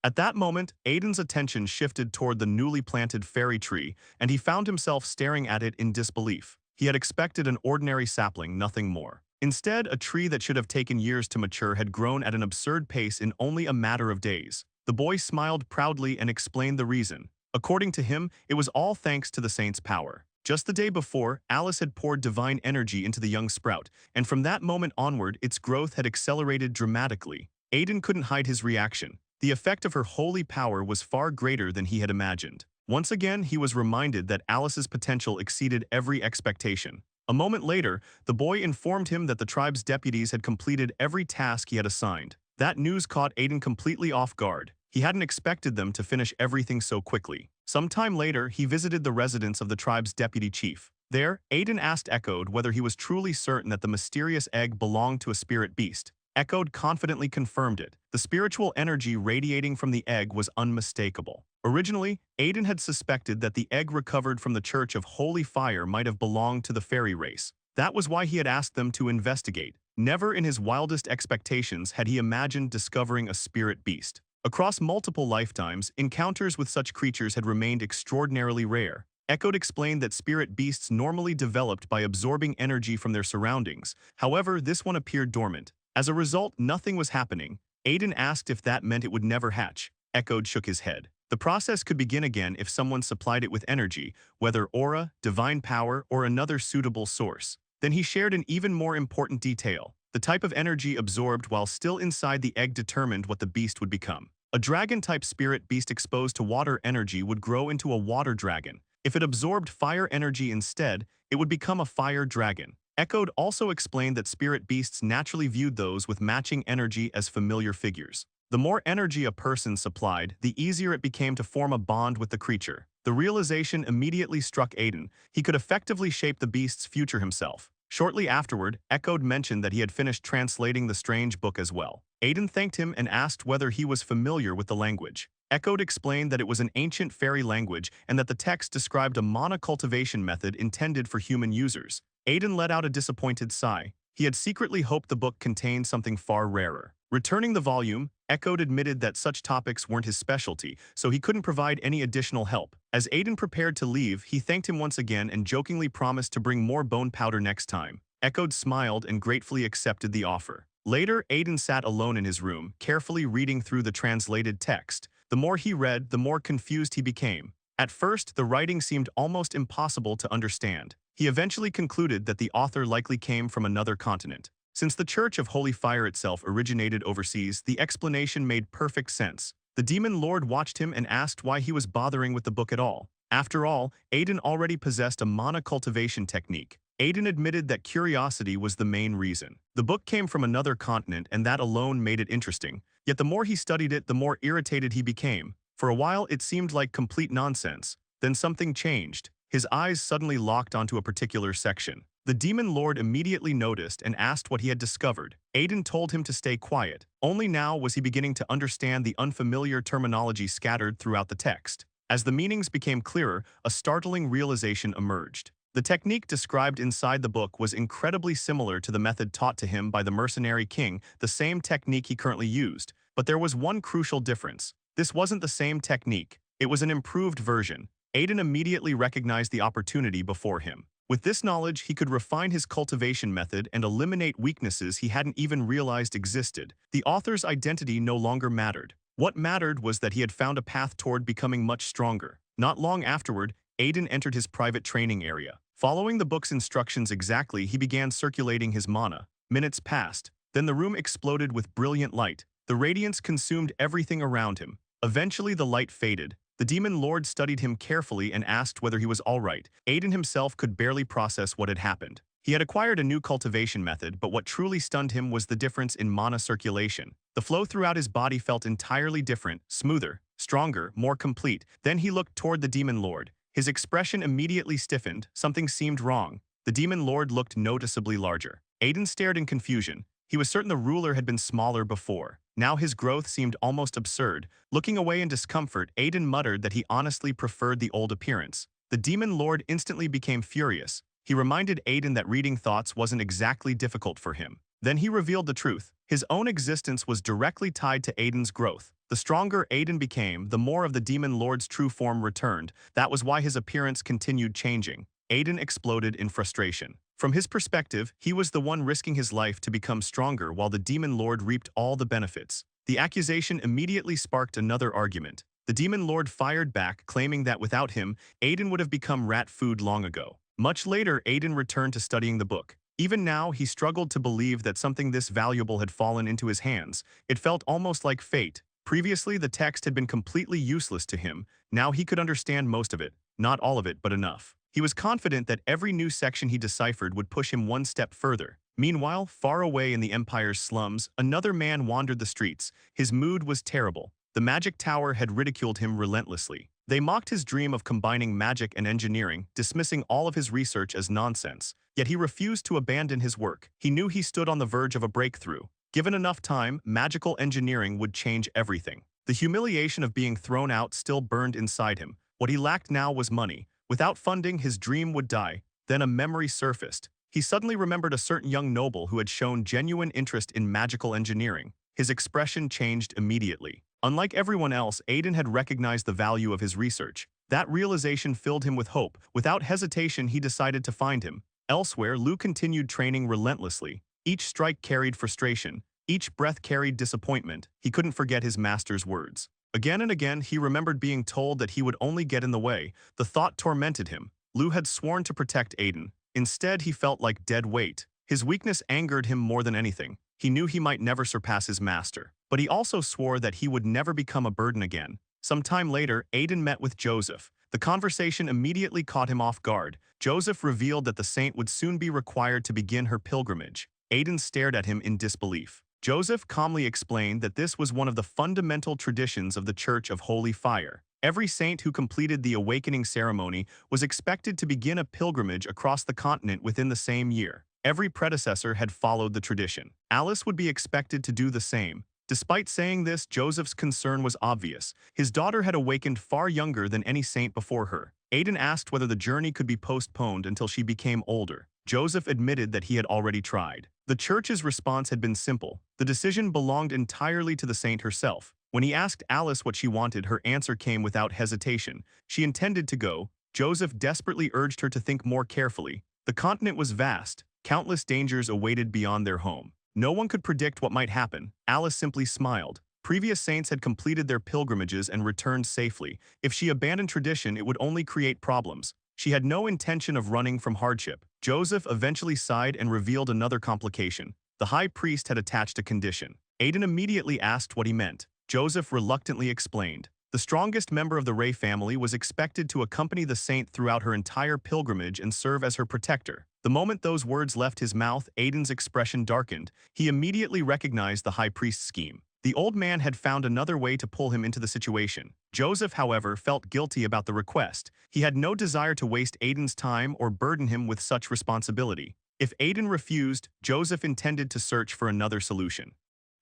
At that moment, Aiden's attention shifted toward the newly planted fairy tree, and he found himself staring at it in disbelief. He had expected an ordinary sapling, nothing more. Instead, a tree that should have taken years to mature had grown at an absurd pace in only a matter of days. The boy smiled proudly and explained the reason. According to him, it was all thanks to the saint's power. Just the day before, Alice had poured divine energy into the young sprout, and from that moment onward, its growth had accelerated dramatically. Aiden couldn't hide his reaction. The effect of her holy power was far greater than he had imagined. Once again, he was reminded that Alice's potential exceeded every expectation. A moment later, the boy informed him that the tribe's deputies had completed every task he had assigned. That news caught Aiden completely off guard. He hadn't expected them to finish everything so quickly. Some time later, he visited the residence of the tribe's deputy chief. There, Aiden asked Echoed whether he was truly certain that the mysterious egg belonged to a spirit beast. Echoed confidently confirmed it. The spiritual energy radiating from the egg was unmistakable. Originally, Aiden had suspected that the egg recovered from the Church of Holy Fire might have belonged to the fairy race. That was why he had asked them to investigate. Never in his wildest expectations had he imagined discovering a spirit beast. Across multiple lifetimes, encounters with such creatures had remained extraordinarily rare. Echoed explained that spirit beasts normally developed by absorbing energy from their surroundings. However, this one appeared dormant. As a result, nothing was happening. Aiden asked if that meant it would never hatch. Echoed shook his head. The process could begin again if someone supplied it with energy, whether aura, divine power, or another suitable source. Then he shared an even more important detail. The type of energy absorbed while still inside the egg determined what the beast would become. A dragon-type spirit beast exposed to water energy would grow into a water dragon. If it absorbed fire energy instead, it would become a fire dragon. Echoed also explained that spirit beasts naturally viewed those with matching energy as familiar figures. The more energy a person supplied, the easier it became to form a bond with the creature. The realization immediately struck Aiden. He could effectively shape the beast's future himself. Shortly afterward, Echoed mentioned that he had finished translating the strange book as well. Aiden thanked him and asked whether he was familiar with the language. Echoed explained that it was an ancient fairy language and that the text described a mana cultivation method intended for human users. Aiden let out a disappointed sigh. He had secretly hoped the book contained something far rarer. Returning the volume, Echoed admitted that such topics weren't his specialty, so he couldn't provide any additional help. As Aiden prepared to leave, he thanked him once again and jokingly promised to bring more bone powder next time. Echoed smiled and gratefully accepted the offer. Later, Aiden sat alone in his room, carefully reading through the translated text. The more he read, the more confused he became. At first, the writing seemed almost impossible to understand. He eventually concluded that the author likely came from another continent. Since the Church of Holy Fire itself originated overseas, the explanation made perfect sense. The demon lord watched him and asked why he was bothering with the book at all. After all, Aiden already possessed a mana cultivation technique. Aiden admitted that curiosity was the main reason. The book came from another continent and that alone made it interesting. Yet the more he studied it, the more irritated he became. For a while, it seemed like complete nonsense. Then something changed. His eyes suddenly locked onto a particular section. The demon lord immediately noticed and asked what he had discovered. Aiden told him to stay quiet. Only now was he beginning to understand the unfamiliar terminology scattered throughout the text. As the meanings became clearer, a startling realization emerged. The technique described inside the book was incredibly similar to the method taught to him by the mercenary king, the same technique he currently used. But there was one crucial difference. This wasn't the same technique. It was an improved version. Aiden immediately recognized the opportunity before him. With this knowledge, he could refine his cultivation method and eliminate weaknesses he hadn't even realized existed. The author's identity no longer mattered. What mattered was that he had found a path toward becoming much stronger. Not long afterward, Aiden entered his private training area. Following the book's instructions exactly, he began circulating his mana. Minutes passed. Then the room exploded with brilliant light. The radiance consumed everything around him. Eventually, the light faded. The demon lord studied him carefully and asked whether he was all right. Aiden himself could barely process what had happened. He had acquired a new cultivation method, but what truly stunned him was the difference in mana circulation. The flow throughout his body felt entirely different, smoother, stronger, more complete. Then he looked toward the demon lord. His expression immediately stiffened. Something seemed wrong. The demon lord looked noticeably larger. Aiden stared in confusion. He was certain the ruler had been smaller before. Now his growth seemed almost absurd. Looking away in discomfort, Aiden muttered that he honestly preferred the old appearance. The demon lord instantly became furious. He reminded Aiden that reading thoughts wasn't exactly difficult for him. Then he revealed the truth. His own existence was directly tied to Aiden's growth. The stronger Aiden became, the more of the demon lord's true form returned. That was why his appearance continued changing. Aiden exploded in frustration. From his perspective, he was the one risking his life to become stronger while the demon lord reaped all the benefits. The accusation immediately sparked another argument. The demon lord fired back, claiming that without him, Aiden would have become rat food long ago. Much later, Aiden returned to studying the book. Even now, he struggled to believe that something this valuable had fallen into his hands. It felt almost like fate. Previously, the text had been completely useless to him. Now he could understand most of it. Not all of it, but enough. He was confident that every new section he deciphered would push him one step further. Meanwhile, far away in the Empire's slums, another man wandered the streets. His mood was terrible. The magic tower had ridiculed him relentlessly. They mocked his dream of combining magic and engineering, dismissing all of his research as nonsense. Yet he refused to abandon his work. He knew he stood on the verge of a breakthrough. Given enough time, magical engineering would change everything. The humiliation of being thrown out still burned inside him. What he lacked now was money. Without funding, his dream would die. Then a memory surfaced. He suddenly remembered a certain young noble who had shown genuine interest in magical engineering. His expression changed immediately. Unlike everyone else, Aiden had recognized the value of his research. That realization filled him with hope. Without hesitation, he decided to find him. Elsewhere, Lu continued training relentlessly. Each strike carried frustration. Each breath carried disappointment. He couldn't forget his master's words. Again and again, he remembered being told that he would only get in the way. The thought tormented him. Lu had sworn to protect Aiden. Instead, he felt like dead weight. His weakness angered him more than anything. He knew he might never surpass his master. But he also swore that he would never become a burden again. Some time later, Aiden met with Joseph. The conversation immediately caught him off guard. Joseph revealed that the saint would soon be required to begin her pilgrimage. Aiden stared at him in disbelief. Joseph calmly explained that this was one of the fundamental traditions of the Church of Holy Fire. Every saint who completed the awakening ceremony was expected to begin a pilgrimage across the continent within the same year. Every predecessor had followed the tradition. Alice would be expected to do the same. Despite saying this, Joseph's concern was obvious. His daughter had awakened far younger than any saint before her. Aiden asked whether the journey could be postponed until she became older. Joseph admitted that he had already tried. The church's response had been simple. The decision belonged entirely to the saint herself. When he asked Alice what she wanted, her answer came without hesitation. She intended to go. Joseph desperately urged her to think more carefully. The continent was vast. Countless dangers awaited beyond their home. No one could predict what might happen. Alice simply smiled. Previous saints had completed their pilgrimages and returned safely. If she abandoned tradition, it would only create problems. She had no intention of running from hardship. Joseph eventually sighed and revealed another complication. The high priest had attached a condition. Aiden immediately asked what he meant. Joseph reluctantly explained. The strongest member of the Ray family was expected to accompany the saint throughout her entire pilgrimage and serve as her protector. The moment those words left his mouth, Aiden's expression darkened. He immediately recognized the high priest's scheme. The old man had found another way to pull him into the situation. Joseph, however, felt guilty about the request. He had no desire to waste Aiden's time or burden him with such responsibility. If Aiden refused, Joseph intended to search for another solution.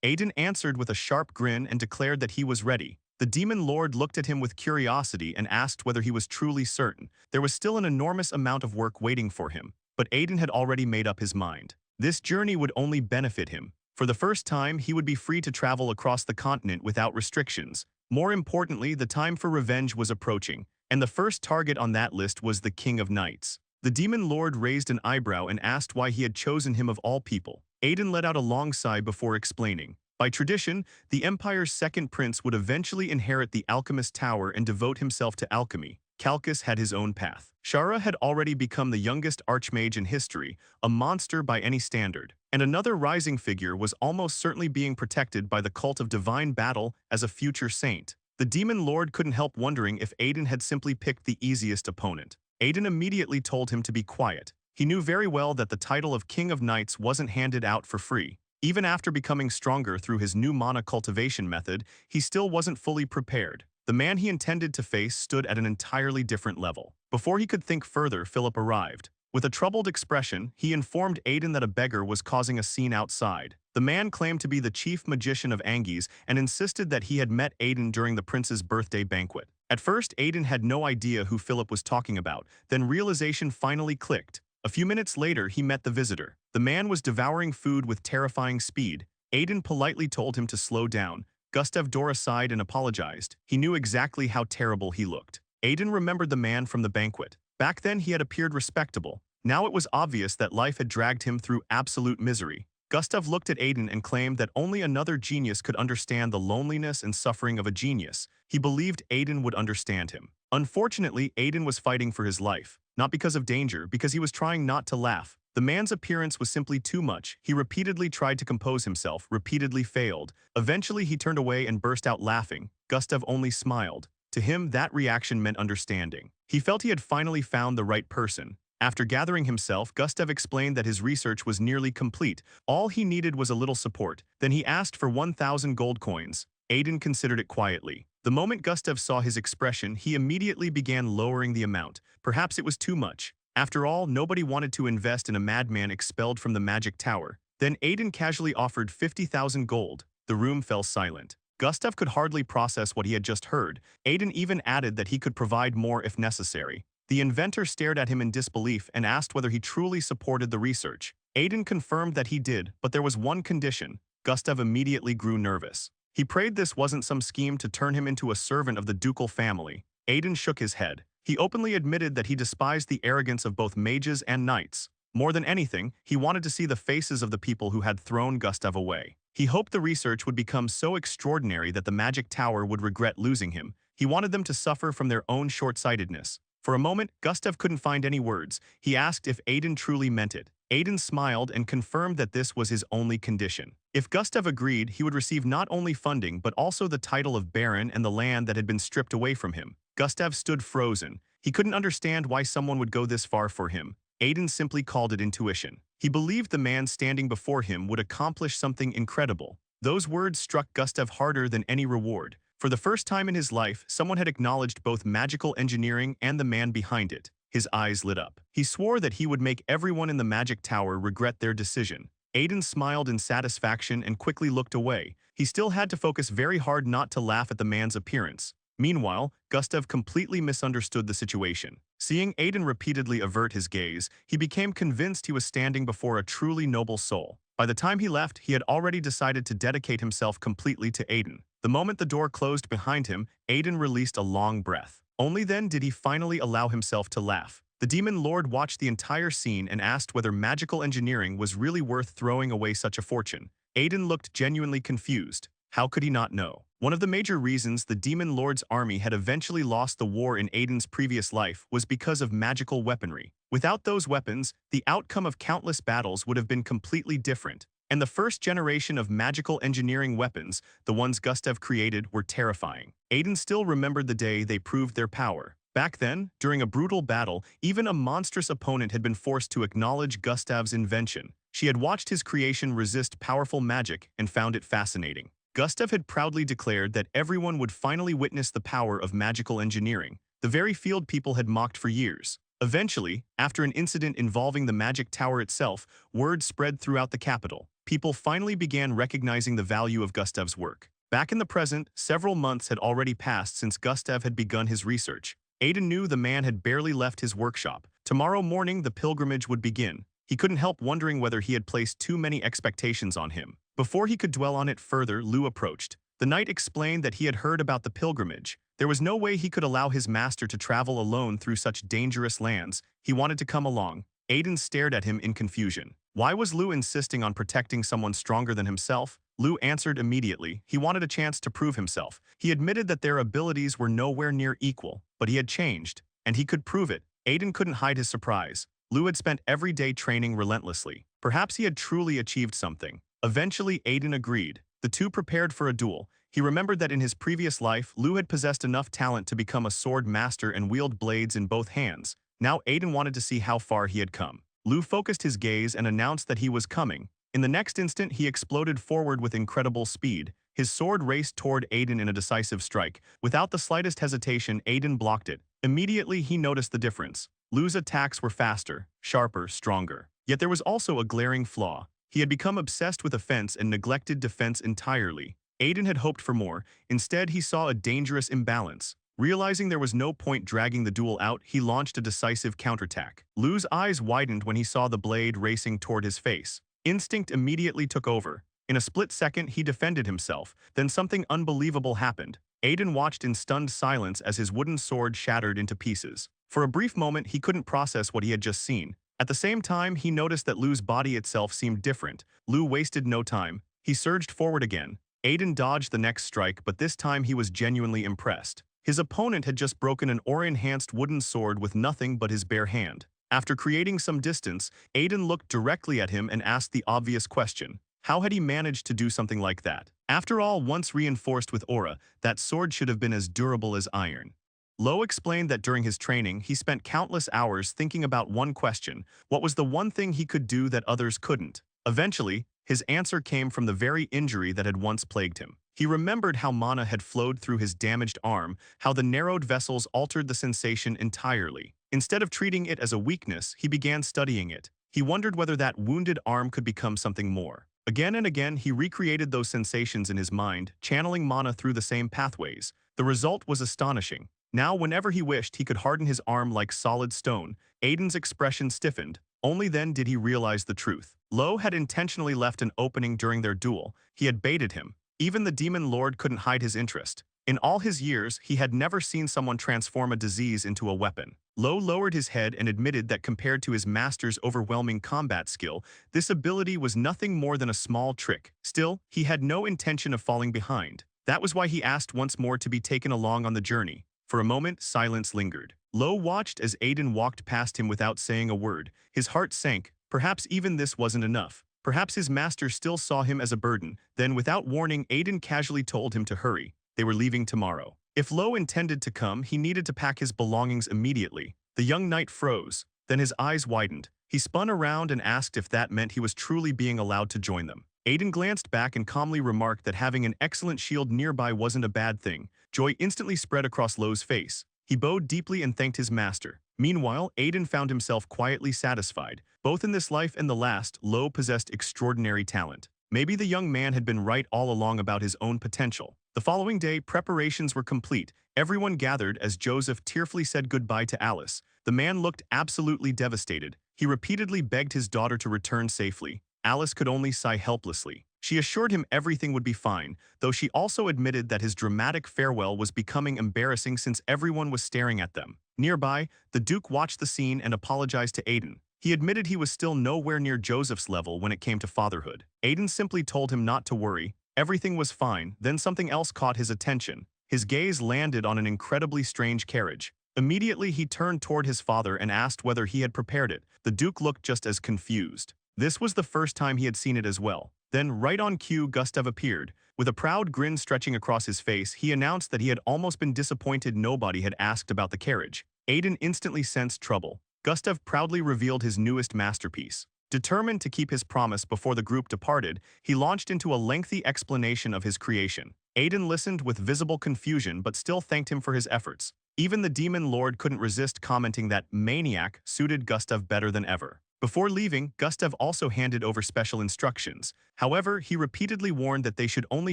Aiden answered with a sharp grin and declared that he was ready. The demon lord looked at him with curiosity and asked whether he was truly certain. There was still an enormous amount of work waiting for him, but Aiden had already made up his mind. This journey would only benefit him. For the first time, he would be free to travel across the continent without restrictions. More importantly, the time for revenge was approaching, and the first target on that list was the King of Knights. The demon lord raised an eyebrow and asked why he had chosen him of all people. Aiden let out a long sigh before explaining. By tradition, the Empire's second prince would eventually inherit the Alchemist Tower and devote himself to alchemy. Calchas had his own path. Shara had already become the youngest archmage in history, a monster by any standard. And another rising figure was almost certainly being protected by the cult of divine battle as a future saint. The demon lord couldn't help wondering if Aiden had simply picked the easiest opponent. Aiden immediately told him to be quiet. He knew very well that the title of King of Knights wasn't handed out for free. Even after becoming stronger through his new mana cultivation method, he still wasn't fully prepared. The man he intended to face stood at an entirely different level. Before he could think further, Philip arrived. With a troubled expression, he informed Aiden that a beggar was causing a scene outside. The man claimed to be the chief magician of Anges and insisted that he had met Aiden during the prince's birthday banquet. At first, Aiden had no idea who Philip was talking about, then realization finally clicked. A few minutes later, he met the visitor. The man was devouring food with terrifying speed. Aiden politely told him to slow down. Gustav Dora sighed and apologized. He knew exactly how terrible he looked. Aiden remembered the man from the banquet. Back then, he had appeared respectable. Now it was obvious that life had dragged him through absolute misery. Gustav looked at Aiden and claimed that only another genius could understand the loneliness and suffering of a genius. He believed Aiden would understand him. Unfortunately, Aiden was fighting for his life, not because of danger, because he was trying not to laugh. The man's appearance was simply too much. He repeatedly tried to compose himself, repeatedly failed. Eventually, he turned away and burst out laughing. Gustav only smiled. To him, that reaction meant understanding. He felt he had finally found the right person. After gathering himself, Gustav explained that his research was nearly complete. All he needed was a little support. Then he asked for 1,000 gold coins. Aiden considered it quietly. The moment Gustav saw his expression, he immediately began lowering the amount. Perhaps it was too much. After all, nobody wanted to invest in a madman expelled from the magic tower. Then Aiden casually offered 50,000 gold. The room fell silent. Gustav could hardly process what he had just heard. Aiden even added that he could provide more if necessary. The inventor stared at him in disbelief and asked whether he truly supported the research. Aiden confirmed that he did, but there was one condition. Gustav immediately grew nervous. He prayed this wasn't some scheme to turn him into a servant of the ducal family. Aiden shook his head. He openly admitted that he despised the arrogance of both mages and knights. More than anything, he wanted to see the faces of the people who had thrown Gustav away. He hoped the research would become so extraordinary that the magic tower would regret losing him. He wanted them to suffer from their own short-sightedness. For a moment, Gustav couldn't find any words. He asked if Aiden truly meant it. Aiden smiled and confirmed that this was his only condition. If Gustav agreed, he would receive not only funding but also the title of Baron and the land that had been stripped away from him. Gustav stood frozen. He couldn't understand why someone would go this far for him. Aiden simply called it intuition. He believed the man standing before him would accomplish something incredible. Those words struck Gustav harder than any reward. For the first time in his life, someone had acknowledged both magical engineering and the man behind it. His eyes lit up. He swore that he would make everyone in the magic tower regret their decision. Aiden smiled in satisfaction and quickly looked away. He still had to focus very hard not to laugh at the man's appearance. Meanwhile, Gustav completely misunderstood the situation. Seeing Aiden repeatedly avert his gaze, he became convinced he was standing before a truly noble soul. By the time he left, he had already decided to dedicate himself completely to Aiden. The moment the door closed behind him, Aiden released a long breath. Only then did he finally allow himself to laugh. The demon lord watched the entire scene and asked whether magical engineering was really worth throwing away such a fortune. Aiden looked genuinely confused. How could he not know? One of the major reasons the demon lord's army had eventually lost the war in Aiden's previous life was because of magical weaponry. Without those weapons, the outcome of countless battles would have been completely different. And the first generation of magical engineering weapons, the ones Gustav created, were terrifying. Aiden still remembered the day they proved their power. Back then, during a brutal battle, even a monstrous opponent had been forced to acknowledge Gustav's invention. She had watched his creation resist powerful magic and found it fascinating. Gustav had proudly declared that everyone would finally witness the power of magical engineering, the very field people had mocked for years. Eventually, after an incident involving the magic tower itself, word spread throughout the capital. People finally began recognizing the value of Gustav's work. Back in the present, several months had already passed since Gustav had begun his research. Aiden knew the man had barely left his workshop. Tomorrow morning, the pilgrimage would begin. He couldn't help wondering whether he had placed too many expectations on him. Before he could dwell on it further, Lou approached. The knight explained that he had heard about the pilgrimage. There was no way he could allow his master to travel alone through such dangerous lands. He wanted to come along. Aiden stared at him in confusion. Why was Lou insisting on protecting someone stronger than himself? Lou answered immediately. He wanted a chance to prove himself. He admitted that their abilities were nowhere near equal, but he had changed, and he could prove it. Aiden couldn't hide his surprise. Lou had spent every day training relentlessly. Perhaps he had truly achieved something. Eventually, Aiden agreed. The two prepared for a duel. He remembered that in his previous life, Lou had possessed enough talent to become a sword master and wield blades in both hands. Now Aiden wanted to see how far he had come. Lou focused his gaze and announced that he was coming. In the next instant, he exploded forward with incredible speed. His sword raced toward Aiden in a decisive strike. Without the slightest hesitation, Aiden blocked it. Immediately, he noticed the difference. Lou's attacks were faster, sharper, stronger. Yet there was also a glaring flaw. He had become obsessed with offense and neglected defense entirely. Aiden had hoped for more. Instead, he saw a dangerous imbalance. Realizing there was no point dragging the duel out, he launched a decisive counterattack. Lou's eyes widened when he saw the blade racing toward his face. Instinct immediately took over. In a split second, he defended himself. Then something unbelievable happened. Aiden watched in stunned silence as his wooden sword shattered into pieces. For a brief moment, he couldn't process what he had just seen. At the same time, he noticed that Lu's body itself seemed different. Lu wasted no time. He surged forward again. Aiden dodged the next strike, but this time he was genuinely impressed. His opponent had just broken an aura-enhanced wooden sword with nothing but his bare hand. After creating some distance, Aiden looked directly at him and asked the obvious question. How had he managed to do something like that? After all, once reinforced with aura, that sword should have been as durable as iron. Lo explained that during his training, he spent countless hours thinking about one question: what was the one thing he could do that others couldn't? Eventually, his answer came from the very injury that had once plagued him. He remembered how mana had flowed through his damaged arm, how the narrowed vessels altered the sensation entirely. Instead of treating it as a weakness, he began studying it. He wondered whether that wounded arm could become something more. Again and again, he recreated those sensations in his mind, channeling mana through the same pathways. The result was astonishing. Now, whenever he wished, he could harden his arm like solid stone. Aiden's expression stiffened. Only then did he realize the truth. Lo had intentionally left an opening during their duel. He had baited him. Even the demon lord couldn't hide his interest. In all his years, he had never seen someone transform a disease into a weapon. Lo lowered his head and admitted that compared to his master's overwhelming combat skill, this ability was nothing more than a small trick. Still, he had no intention of falling behind. That was why he asked once more to be taken along on the journey. For a moment, silence lingered. Lo watched as Aiden walked past him without saying a word. His heart sank. Perhaps even this wasn't enough. Perhaps his master still saw him as a burden. Then, without warning, Aiden casually told him to hurry. They were leaving tomorrow. If Lo intended to come, he needed to pack his belongings immediately. The young knight froze. Then his eyes widened. He spun around and asked if that meant he was truly being allowed to join them. Aiden glanced back and calmly remarked that having an excellent shield nearby wasn't a bad thing. Joy instantly spread across Lo's face. He bowed deeply and thanked his master. Meanwhile, Aiden found himself quietly satisfied. Both in this life and the last, Lo possessed extraordinary talent. Maybe the young man had been right all along about his own potential. The following day, preparations were complete. Everyone gathered as Joseph tearfully said goodbye to Alice. The man looked absolutely devastated. He repeatedly begged his daughter to return safely. Alice could only sigh helplessly. She assured him everything would be fine, though she also admitted that his dramatic farewell was becoming embarrassing since everyone was staring at them. Nearby, the Duke watched the scene and apologized to Aiden. He admitted he was still nowhere near Joseph's level when it came to fatherhood. Aiden simply told him not to worry. Everything was fine. Then something else caught his attention. His gaze landed on an incredibly strange carriage. Immediately, he turned toward his father and asked whether he had prepared it. The Duke looked just as confused. This was the first time he had seen it as well. Then, right on cue, Gustav appeared. With a proud grin stretching across his face, he announced that he had almost been disappointed nobody had asked about the carriage. Aiden instantly sensed trouble. Gustav proudly revealed his newest masterpiece. Determined to keep his promise before the group departed, he launched into a lengthy explanation of his creation. Aiden listened with visible confusion but still thanked him for his efforts. Even the demon lord couldn't resist commenting that Maniac suited Gustav better than ever. Before leaving, Gustav also handed over special instructions. However, he repeatedly warned that they should only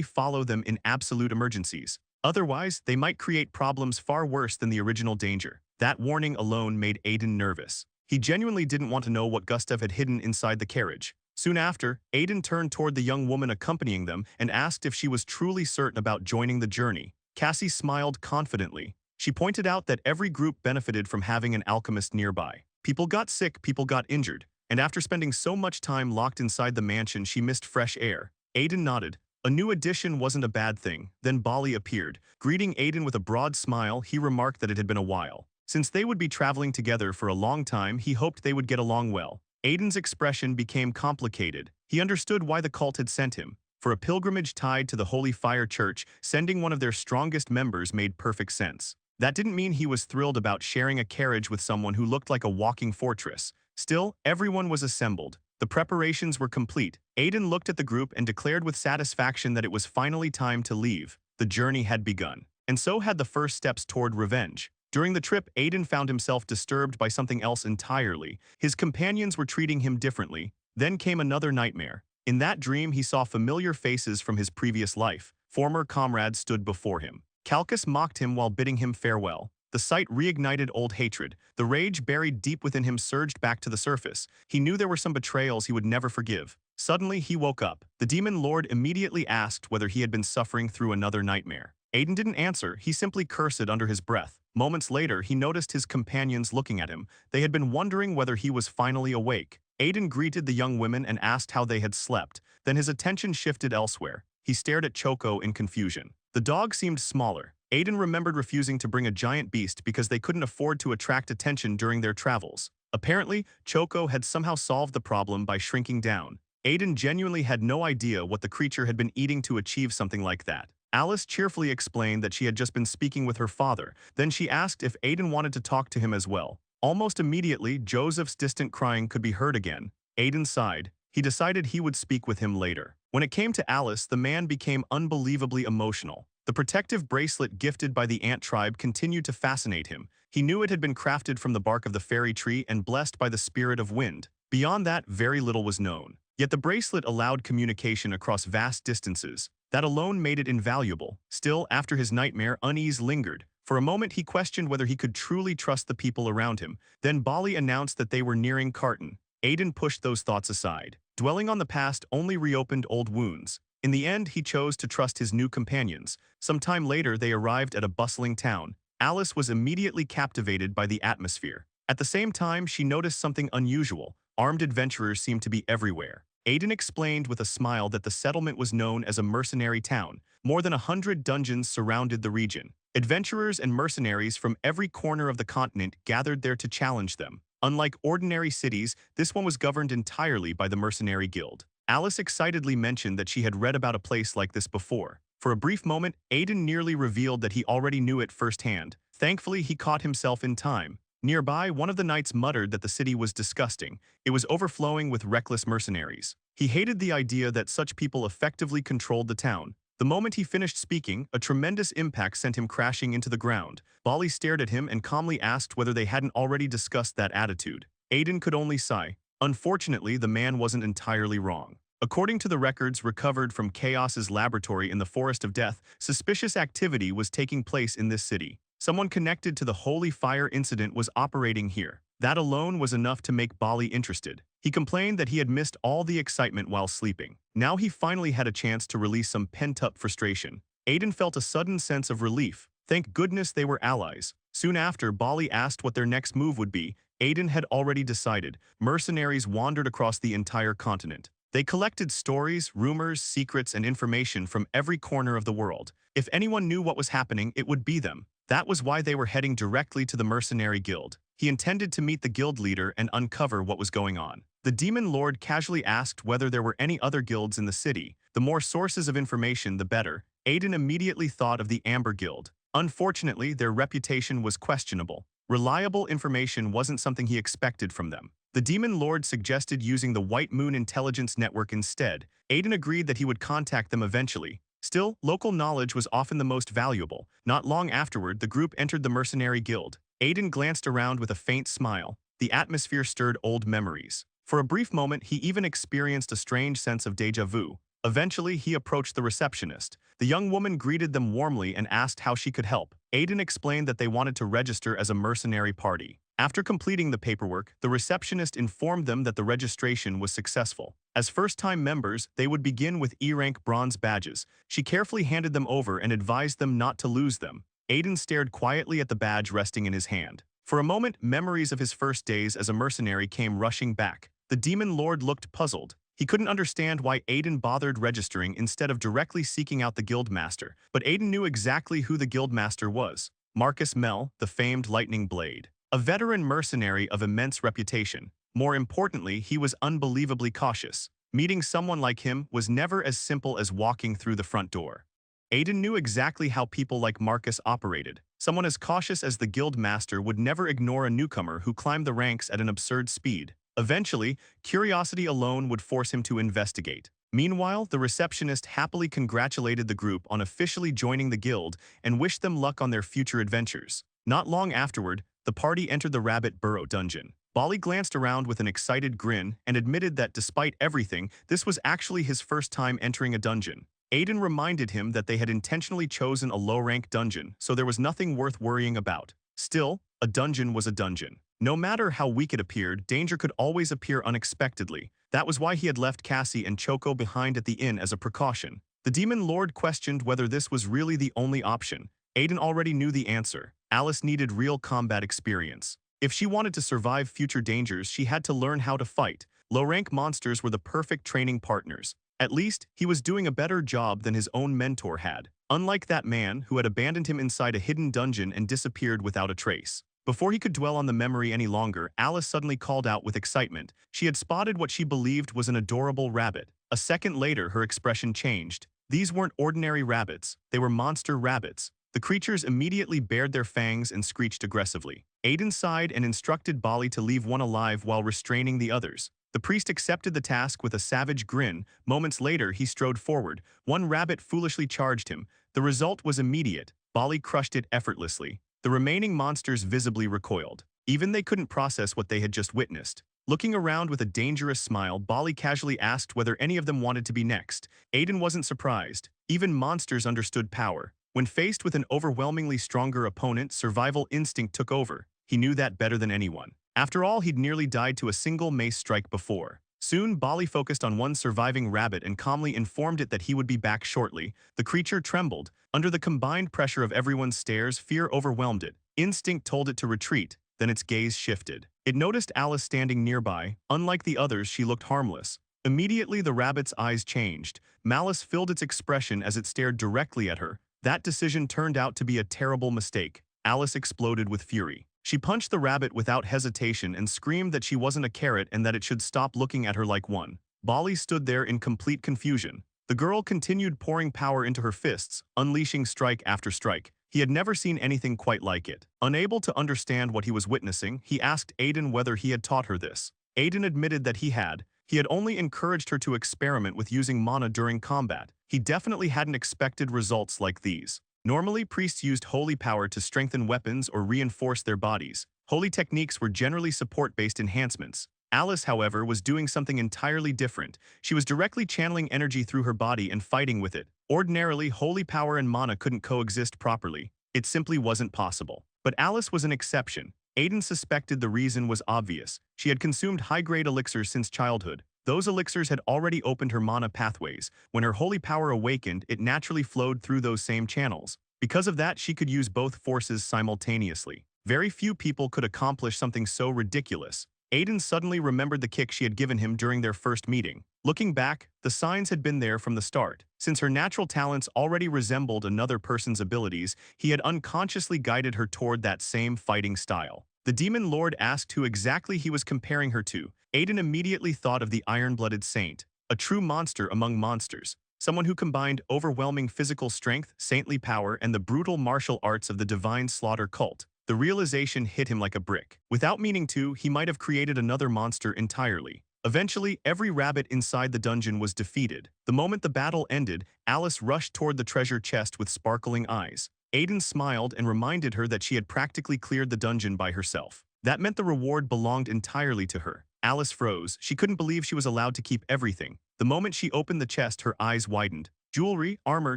follow them in absolute emergencies. Otherwise, they might create problems far worse than the original danger. That warning alone made Aiden nervous. He genuinely didn't want to know what Gustav had hidden inside the carriage. Soon after, Aiden turned toward the young woman accompanying them and asked if she was truly certain about joining the journey. Cassie smiled confidently. She pointed out that every group benefited from having an alchemist nearby. People got sick, people got injured, and after spending so much time locked inside the mansion, she missed fresh air. Aiden nodded. A new addition wasn't a bad thing. Then Bali appeared. Greeting Aiden with a broad smile, he remarked that it had been a while. Since they would be traveling together for a long time, he hoped they would get along well. Aiden's expression became complicated. He understood why the cult had sent him. For a pilgrimage tied to the Holy Fire Church, sending one of their strongest members made perfect sense. That didn't mean he was thrilled about sharing a carriage with someone who looked like a walking fortress. Still, everyone was assembled. The preparations were complete. Aiden looked at the group and declared with satisfaction that it was finally time to leave. The journey had begun. And so had the first steps toward revenge. During the trip, Aiden found himself disturbed by something else entirely. His companions were treating him differently. Then came another nightmare. In that dream, he saw familiar faces from his previous life. Former comrades stood before him. Calchas mocked him while bidding him farewell. The sight reignited old hatred. The rage buried deep within him surged back to the surface. He knew there were some betrayals he would never forgive. Suddenly, he woke up. The demon lord immediately asked whether he had been suffering through another nightmare. Aiden didn't answer, he simply cursed under his breath. Moments later, he noticed his companions looking at him. They had been wondering whether he was finally awake. Aiden greeted the young women and asked how they had slept. Then his attention shifted elsewhere. He stared at Choco in confusion. The dog seemed smaller. Aiden remembered refusing to bring a giant beast because they couldn't afford to attract attention during their travels. Apparently, Choco had somehow solved the problem by shrinking down. Aiden genuinely had no idea what the creature had been eating to achieve something like that. Alice cheerfully explained that she had just been speaking with her father. Then she asked if Aiden wanted to talk to him as well. Almost immediately, Joseph's distant crying could be heard again. Aiden sighed. He decided he would speak with him later. When it came to Alice, the man became unbelievably emotional. The protective bracelet gifted by the ant tribe continued to fascinate him. He knew it had been crafted from the bark of the fairy tree and blessed by the spirit of wind. Beyond that, very little was known. Yet the bracelet allowed communication across vast distances. That alone made it invaluable. Still, after his nightmare, unease lingered. For a moment, he questioned whether he could truly trust the people around him. Then Bali announced that they were nearing Carton. Aiden pushed those thoughts aside. Dwelling on the past only reopened old wounds. In the end, he chose to trust his new companions. Some time later, they arrived at a bustling town. Alice was immediately captivated by the atmosphere. At the same time, she noticed something unusual. Armed adventurers seemed to be everywhere. Aiden explained with a smile that the settlement was known as a mercenary town. More than 100 dungeons surrounded the region. Adventurers and mercenaries from every corner of the continent gathered there to challenge them. Unlike ordinary cities, this one was governed entirely by the Mercenary Guild. Alice excitedly mentioned that she had read about a place like this before. For a brief moment, Aiden nearly revealed that he already knew it firsthand. Thankfully, he caught himself in time. Nearby, one of the knights muttered that the city was disgusting. It was overflowing with reckless mercenaries. He hated the idea that such people effectively controlled the town. The moment he finished speaking, a tremendous impact sent him crashing into the ground. Bali stared at him and calmly asked whether they hadn't already discussed that attitude. Aiden could only sigh. Unfortunately, the man wasn't entirely wrong. According to the records recovered from Chaos's laboratory in the Forest of Death, suspicious activity was taking place in this city. Someone connected to the Holy Fire incident was operating here. That alone was enough to make Bali interested. He complained that he had missed all the excitement while sleeping. Now he finally had a chance to release some pent-up frustration. Aiden felt a sudden sense of relief. Thank goodness they were allies. Soon after, Bali asked what their next move would be. Aiden had already decided. Mercenaries wandered across the entire continent. They collected stories, rumors, secrets, and information from every corner of the world. If anyone knew what was happening, it would be them. That was why they were heading directly to the Mercenary Guild. He intended to meet the guild leader and uncover what was going on. The Demon Lord casually asked whether there were any other guilds in the city. The more sources of information, the better. Aiden immediately thought of the Amber Guild. Unfortunately, their reputation was questionable. Reliable information wasn't something he expected from them. The Demon Lord suggested using the White Moon Intelligence Network instead. Aiden agreed that he would contact them eventually. Still, local knowledge was often the most valuable. Not long afterward, the group entered the Mercenary Guild. Aiden glanced around with a faint smile. The atmosphere stirred old memories. For a brief moment, he even experienced a strange sense of déjà vu. Eventually, he approached the receptionist. The young woman greeted them warmly and asked how she could help. Aiden explained that they wanted to register as a mercenary party. After completing the paperwork, the receptionist informed them that the registration was successful. As first-time members, they would begin with E-rank bronze badges. She carefully handed them over and advised them not to lose them. Aiden stared quietly at the badge resting in his hand. For a moment, memories of his first days as a mercenary came rushing back. The Demon Lord looked puzzled. He couldn't understand why Aiden bothered registering instead of directly seeking out the Guildmaster. But Aiden knew exactly who the Guildmaster was. Marcus Mel, the famed Lightning Blade. A veteran mercenary of immense reputation. More importantly, he was unbelievably cautious. Meeting someone like him was never as simple as walking through the front door. Aiden knew exactly how people like Marcus operated. Someone as cautious as the guild master would never ignore a newcomer who climbed the ranks at an absurd speed. Eventually, curiosity alone would force him to investigate. Meanwhile, the receptionist happily congratulated the group on officially joining the guild and wished them luck on their future adventures. Not long afterward, the party entered the Rabbit Burrow dungeon. Bali glanced around with an excited grin and admitted that despite everything, this was actually his first time entering a dungeon. Aiden reminded him that they had intentionally chosen a low-rank dungeon, so there was nothing worth worrying about. Still, a dungeon was a dungeon. No matter how weak it appeared, danger could always appear unexpectedly. That was why he had left Cassie and Choco behind at the inn as a precaution. The demon lord questioned whether this was really the only option. Aiden already knew the answer. Alice needed real combat experience. If she wanted to survive future dangers, she had to learn how to fight. Low-rank monsters were the perfect training partners. At least, he was doing a better job than his own mentor had. Unlike that man who had abandoned him inside a hidden dungeon and disappeared without a trace. Before he could dwell on the memory any longer, Alice suddenly called out with excitement. She had spotted what she believed was an adorable rabbit. A second later, her expression changed. These weren't ordinary rabbits, they were monster rabbits. The creatures immediately bared their fangs and screeched aggressively. Aiden sighed and instructed Bali to leave one alive while restraining the others. The priest accepted the task with a savage grin. Moments later, he strode forward. One rabbit foolishly charged him. The result was immediate. Bali crushed it effortlessly. The remaining monsters visibly recoiled. Even they couldn't process what they had just witnessed. Looking around with a dangerous smile, Bali casually asked whether any of them wanted to be next. Aiden wasn't surprised. Even monsters understood power. When faced with an overwhelmingly stronger opponent, survival instinct took over. He knew that better than anyone. After all, he'd nearly died to a single mace strike before. Soon, Bali focused on one surviving rabbit and calmly informed it that he would be back shortly. The creature trembled. Under the combined pressure of everyone's stares, fear overwhelmed it. Instinct told it to retreat, then its gaze shifted. It noticed Alice standing nearby. Unlike the others, she looked harmless. Immediately, the rabbit's eyes changed. Malice filled its expression as it stared directly at her. That decision turned out to be a terrible mistake. Alice exploded with fury. She punched the rabbit without hesitation and screamed that she wasn't a carrot and that it should stop looking at her like one. Bali stood there in complete confusion. The girl continued pouring power into her fists, unleashing strike after strike. He had never seen anything quite like it. Unable to understand what he was witnessing, he asked Aiden whether he had taught her this. Aiden admitted that he had. He had only encouraged her to experiment with using mana during combat. He definitely hadn't expected results like these. Normally, priests used holy power to strengthen weapons or reinforce their bodies. Holy techniques were generally support-based enhancements. Alice, however, was doing something entirely different. She was directly channeling energy through her body and fighting with it. Ordinarily, holy power and mana couldn't coexist properly. It simply wasn't possible. But Alice was an exception. Aiden suspected the reason was obvious. She had consumed high-grade elixirs since childhood. Those elixirs had already opened her mana pathways. When her holy power awakened, it naturally flowed through those same channels. Because of that, she could use both forces simultaneously. Very few people could accomplish something so ridiculous. Aiden suddenly remembered the kick she had given him during their first meeting. Looking back, the signs had been there from the start. Since her natural talents already resembled another person's abilities, he had unconsciously guided her toward that same fighting style. The demon lord asked who exactly he was comparing her to. Aiden immediately thought of the iron-blooded saint, a true monster among monsters, someone who combined overwhelming physical strength, saintly power, and the brutal martial arts of the divine slaughter cult. The realization hit him like a brick. Without meaning to, he might have created another monster entirely. Eventually, every rabbit inside the dungeon was defeated. The moment the battle ended, Alice rushed toward the treasure chest with sparkling eyes. Aiden smiled and reminded her that she had practically cleared the dungeon by herself. That meant the reward belonged entirely to her. Alice froze. She couldn't believe she was allowed to keep everything. The moment she opened the chest, her eyes widened. Jewelry, armor,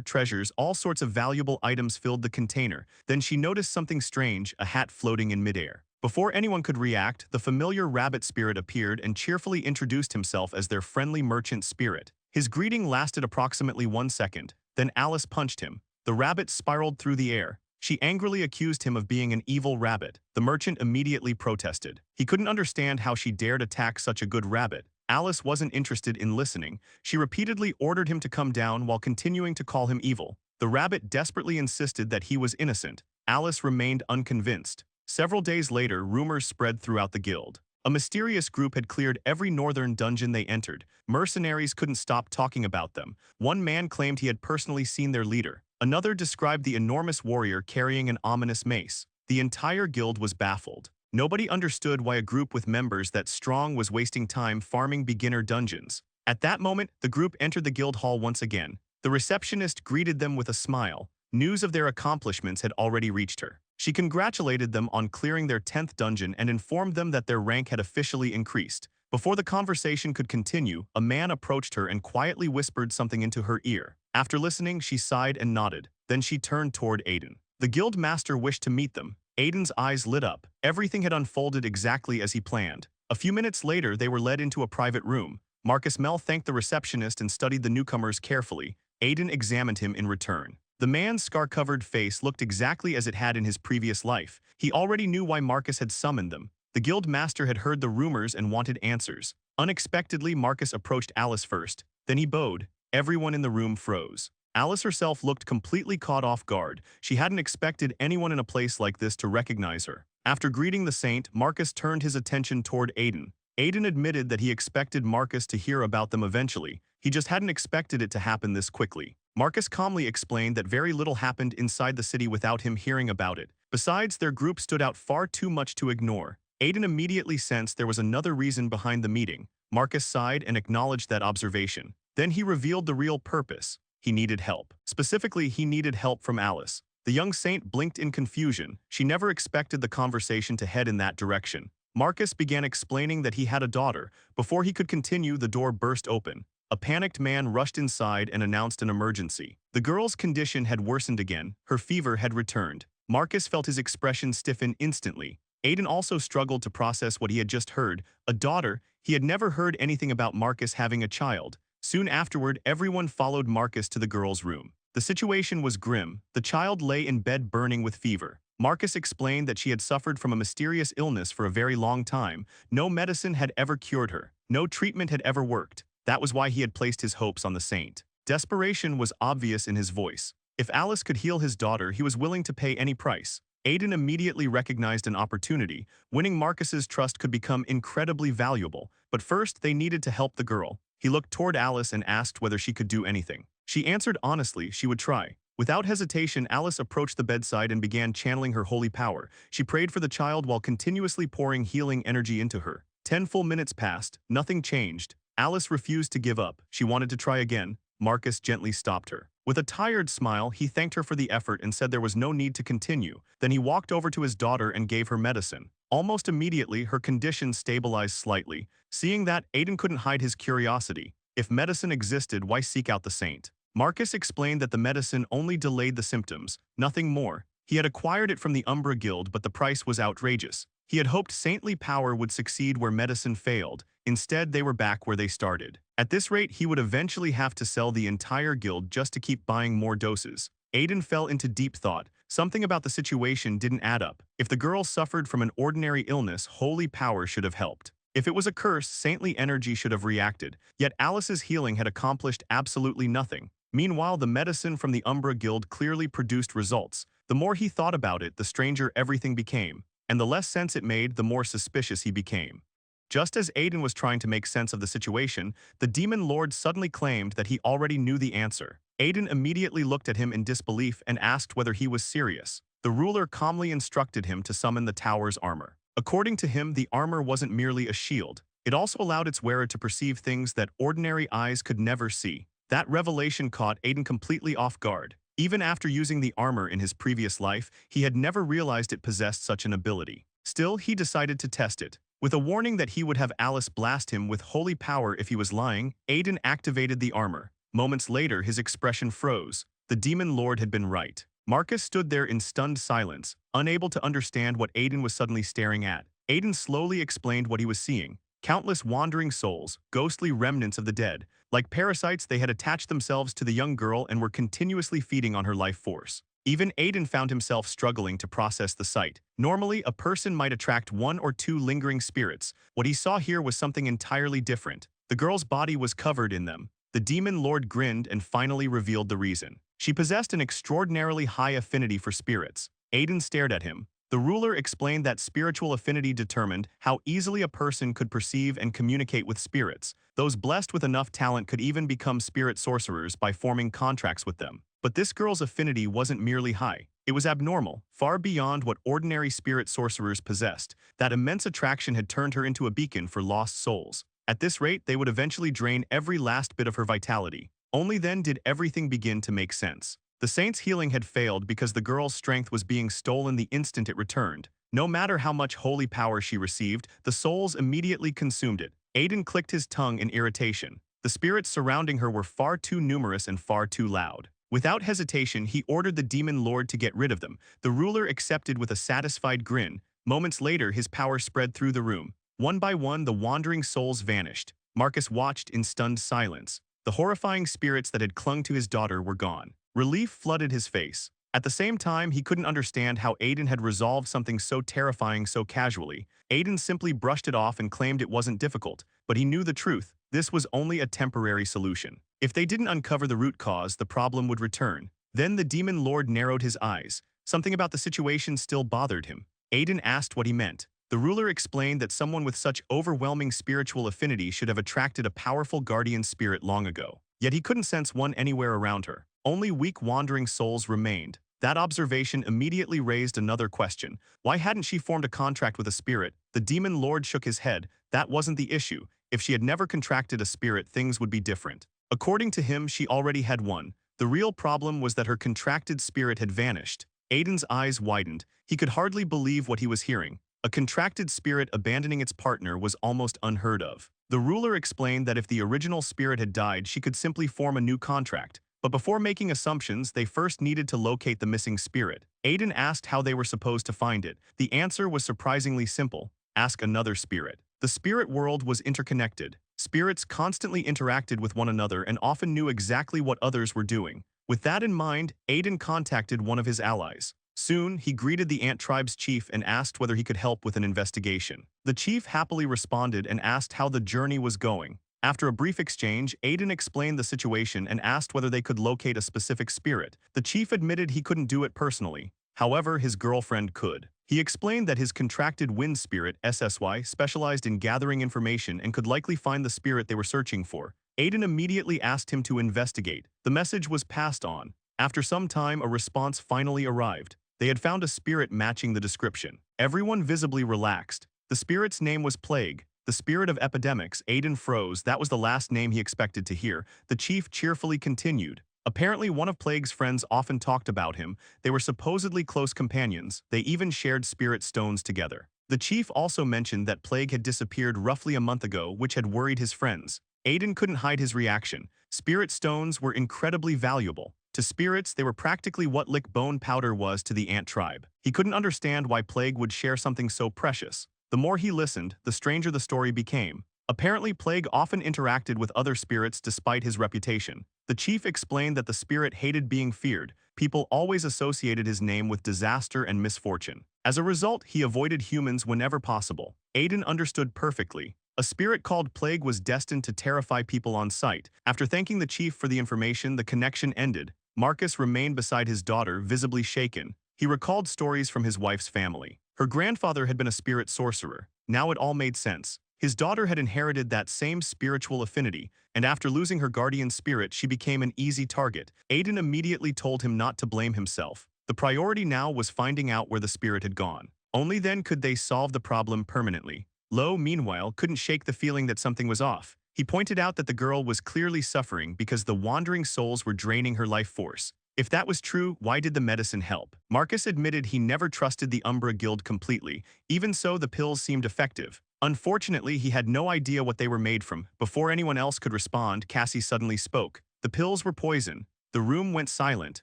treasures, all sorts of valuable items filled the container. Then she noticed something strange, a hat floating in midair. Before anyone could react, the familiar rabbit spirit appeared and cheerfully introduced himself as their friendly merchant spirit. His greeting lasted approximately 1 second. Then Alice punched him. The rabbit spiraled through the air. She angrily accused him of being an evil rabbit. The merchant immediately protested. He couldn't understand how she dared attack such a good rabbit. Alice wasn't interested in listening. She repeatedly ordered him to come down while continuing to call him evil. The rabbit desperately insisted that he was innocent. Alice remained unconvinced. Several days later, rumors spread throughout the guild. A mysterious group had cleared every northern dungeon they entered. Mercenaries couldn't stop talking about them. One man claimed he had personally seen their leader. Another described the enormous warrior carrying an ominous mace. The entire guild was baffled. Nobody understood why a group with members that strong was wasting time farming beginner dungeons. At that moment, the group entered the guild hall once again. The receptionist greeted them with a smile. News of their accomplishments had already reached her. She congratulated them on clearing their 10th dungeon and informed them that their rank had officially increased. Before the conversation could continue, a man approached her and quietly whispered something into her ear. After listening, she sighed and nodded. Then she turned toward Aiden. The guild master wished to meet them. Aiden's eyes lit up. Everything had unfolded exactly as he planned. A few minutes later, they were led into a private room. Marcus Mel thanked the receptionist and studied the newcomers carefully. Aiden examined him in return. The man's scar-covered face looked exactly as it had in his previous life. He already knew why Marcus had summoned them. The guild master had heard the rumors and wanted answers. Unexpectedly, Marcus approached Alice first. Then he bowed. Everyone in the room froze. Alice herself looked completely caught off guard. She hadn't expected anyone in a place like this to recognize her. After greeting the saint, Marcus turned his attention toward Aiden. Aiden admitted that he expected Marcus to hear about them eventually. He just hadn't expected it to happen this quickly. Marcus calmly explained that very little happened inside the city without him hearing about it. Besides, their group stood out far too much to ignore. Aiden immediately sensed there was another reason behind the meeting. Marcus sighed and acknowledged that observation. Then he revealed the real purpose. He needed help. Specifically, he needed help from Alice. The young saint blinked in confusion. She never expected the conversation to head in that direction. Marcus began explaining that he had a daughter. Before he could continue, the door burst open. A panicked man rushed inside and announced an emergency. The girl's condition had worsened again. Her fever had returned. Marcus felt his expression stiffen instantly. Aiden also struggled to process what he had just heard. A daughter? He had never heard anything about Marcus having a child. Soon afterward, everyone followed Marcus to the girl's room. The situation was grim. The child lay in bed burning with fever. Marcus explained that she had suffered from a mysterious illness for a very long time. No medicine had ever cured her. No treatment had ever worked. That was why he had placed his hopes on the saint. Desperation was obvious in his voice. If Alice could heal his daughter, he was willing to pay any price. Aiden immediately recognized an opportunity. Winning Marcus's trust could become incredibly valuable. But first, they needed to help the girl. He looked toward Alice and asked whether she could do anything. She answered honestly she would try. Without hesitation, Alice approached the bedside and began channeling her holy power. She prayed for the child while continuously pouring healing energy into her. 10 full minutes passed. Nothing changed. Alice refused to give up. She wanted to try again. Marcus gently stopped her. With a tired smile, he thanked her for the effort and said there was no need to continue. Then he walked over to his daughter and gave her medicine. Almost immediately, her condition stabilized slightly. Seeing that, Aiden couldn't hide his curiosity. If medicine existed, why seek out the saint? Marcus explained that the medicine only delayed the symptoms, nothing more. He had acquired it from the Umbra Guild, but the price was outrageous. He had hoped saintly power would succeed where medicine failed. Instead, they were back where they started. At this rate, he would eventually have to sell the entire guild just to keep buying more doses. Aiden fell into deep thought. Something about the situation didn't add up. If the girl suffered from an ordinary illness, holy power should have helped. If it was a curse, saintly energy should have reacted. Yet Alice's healing had accomplished absolutely nothing. Meanwhile, the medicine from the Umbra Guild clearly produced results. The more he thought about it, the stranger everything became. And the less sense it made, the more suspicious he became. Just as Aiden was trying to make sense of the situation, the demon lord suddenly claimed that he already knew the answer. Aiden immediately looked at him in disbelief and asked whether he was serious. The ruler calmly instructed him to summon the tower's armor. According to him, the armor wasn't merely a shield. It also allowed its wearer to perceive things that ordinary eyes could never see. That revelation caught Aiden completely off guard. Even after using the armor in his previous life, he had never realized it possessed such an ability. Still, he decided to test it. With a warning that he would have Alice blast him with holy power if he was lying, Aiden activated the armor. Moments later, his expression froze. The demon lord had been right. Marcus stood there in stunned silence, unable to understand what Aiden was suddenly staring at. Aiden slowly explained what he was seeing. Countless wandering souls, ghostly remnants of the dead. Like parasites, they had attached themselves to the young girl and were continuously feeding on her life force. Even Aiden found himself struggling to process the sight. Normally, a person might attract 1 or 2 lingering spirits. What he saw here was something entirely different. The girl's body was covered in them. The demon lord grinned and finally revealed the reason. She possessed an extraordinarily high affinity for spirits. Aiden stared at him. The ruler explained that spiritual affinity determined how easily a person could perceive and communicate with spirits. Those blessed with enough talent could even become spirit sorcerers by forming contracts with them. But this girl's affinity wasn't merely high. It was abnormal, far beyond what ordinary spirit sorcerers possessed. That immense attraction had turned her into a beacon for lost souls. At this rate, they would eventually drain every last bit of her vitality. Only then did everything begin to make sense. The saint's healing had failed because the girl's strength was being stolen the instant it returned. No matter how much holy power she received, the souls immediately consumed it. Aiden clicked his tongue in irritation. The spirits surrounding her were far too numerous and far too loud. Without hesitation, he ordered the demon lord to get rid of them. The ruler accepted with a satisfied grin. Moments later, his power spread through the room. One by one, the wandering souls vanished. Marcus watched in stunned silence. The horrifying spirits that had clung to his daughter were gone. Relief flooded his face. At the same time, he couldn't understand how Aiden had resolved something so terrifying so casually. Aiden simply brushed it off and claimed it wasn't difficult, but he knew the truth. This was only a temporary solution. If they didn't uncover the root cause, the problem would return. Then the demon lord narrowed his eyes. Something about the situation still bothered him. Aiden asked what he meant. The ruler explained that someone with such overwhelming spiritual affinity should have attracted a powerful guardian spirit long ago. Yet he couldn't sense one anywhere around her. Only weak wandering souls remained. That observation immediately raised another question. Why hadn't she formed a contract with a spirit? The demon lord shook his head. That wasn't the issue. If she had never contracted a spirit, things would be different. According to him, she already had one. The real problem was that her contracted spirit had vanished. Aiden's eyes widened. He could hardly believe what he was hearing. A contracted spirit abandoning its partner was almost unheard of. The ruler explained that if the original spirit had died, she could simply form a new contract. But before making assumptions, they first needed to locate the missing spirit. Aiden asked how they were supposed to find it. The answer was surprisingly simple. Ask another spirit. The spirit world was interconnected. Spirits constantly interacted with one another and often knew exactly what others were doing. With that in mind, Aiden contacted one of his allies. Soon, he greeted the ant tribe's chief and asked whether he could help with an investigation. The chief happily responded and asked how the journey was going. After a brief exchange, Aiden explained the situation and asked whether they could locate a specific spirit. The chief admitted he couldn't do it personally. However, his girlfriend could. He explained that his contracted wind spirit, SSY, specialized in gathering information and could likely find the spirit they were searching for. Aiden immediately asked him to investigate. The message was passed on. After some time, a response finally arrived. They had found a spirit matching the description. Everyone visibly relaxed. The spirit's name was Plague. The spirit of epidemics. Aiden froze. That was the last name he expected to hear. The chief cheerfully continued. Apparently, one of Plague's friends often talked about him. They were supposedly close companions. They even shared spirit stones together. The chief also mentioned that Plague had disappeared roughly a month ago, which had worried his friends. Aiden couldn't hide his reaction. Spirit stones were incredibly valuable. To spirits, they were practically what lick bone powder was to the ant tribe. He couldn't understand why Plague would share something so precious. The more he listened, the stranger the story became. Apparently, Plague often interacted with other spirits despite his reputation. The chief explained that the spirit hated being feared. People always associated his name with disaster and misfortune. As a result, he avoided humans whenever possible. Aiden understood perfectly. A spirit called Plague was destined to terrify people on sight. After thanking the chief for the information, the connection ended. Marcus remained beside his daughter, visibly shaken. He recalled stories from his wife's family. Her grandfather had been a spirit sorcerer. Now it all made sense. His daughter had inherited that same spiritual affinity, and after losing her guardian spirit, she became an easy target. Aiden immediately told him not to blame himself. The priority now was finding out where the spirit had gone. Only then could they solve the problem permanently. Lo, meanwhile, couldn't shake the feeling that something was off. He pointed out that the girl was clearly suffering because the wandering souls were draining her life force. If that was true, why did the medicine help? Marcus admitted he never trusted the Umbra Guild completely. Even so, the pills seemed effective. Unfortunately, he had no idea what they were made from. Before anyone else could respond, Cassie suddenly spoke. The pills were poison. The room went silent.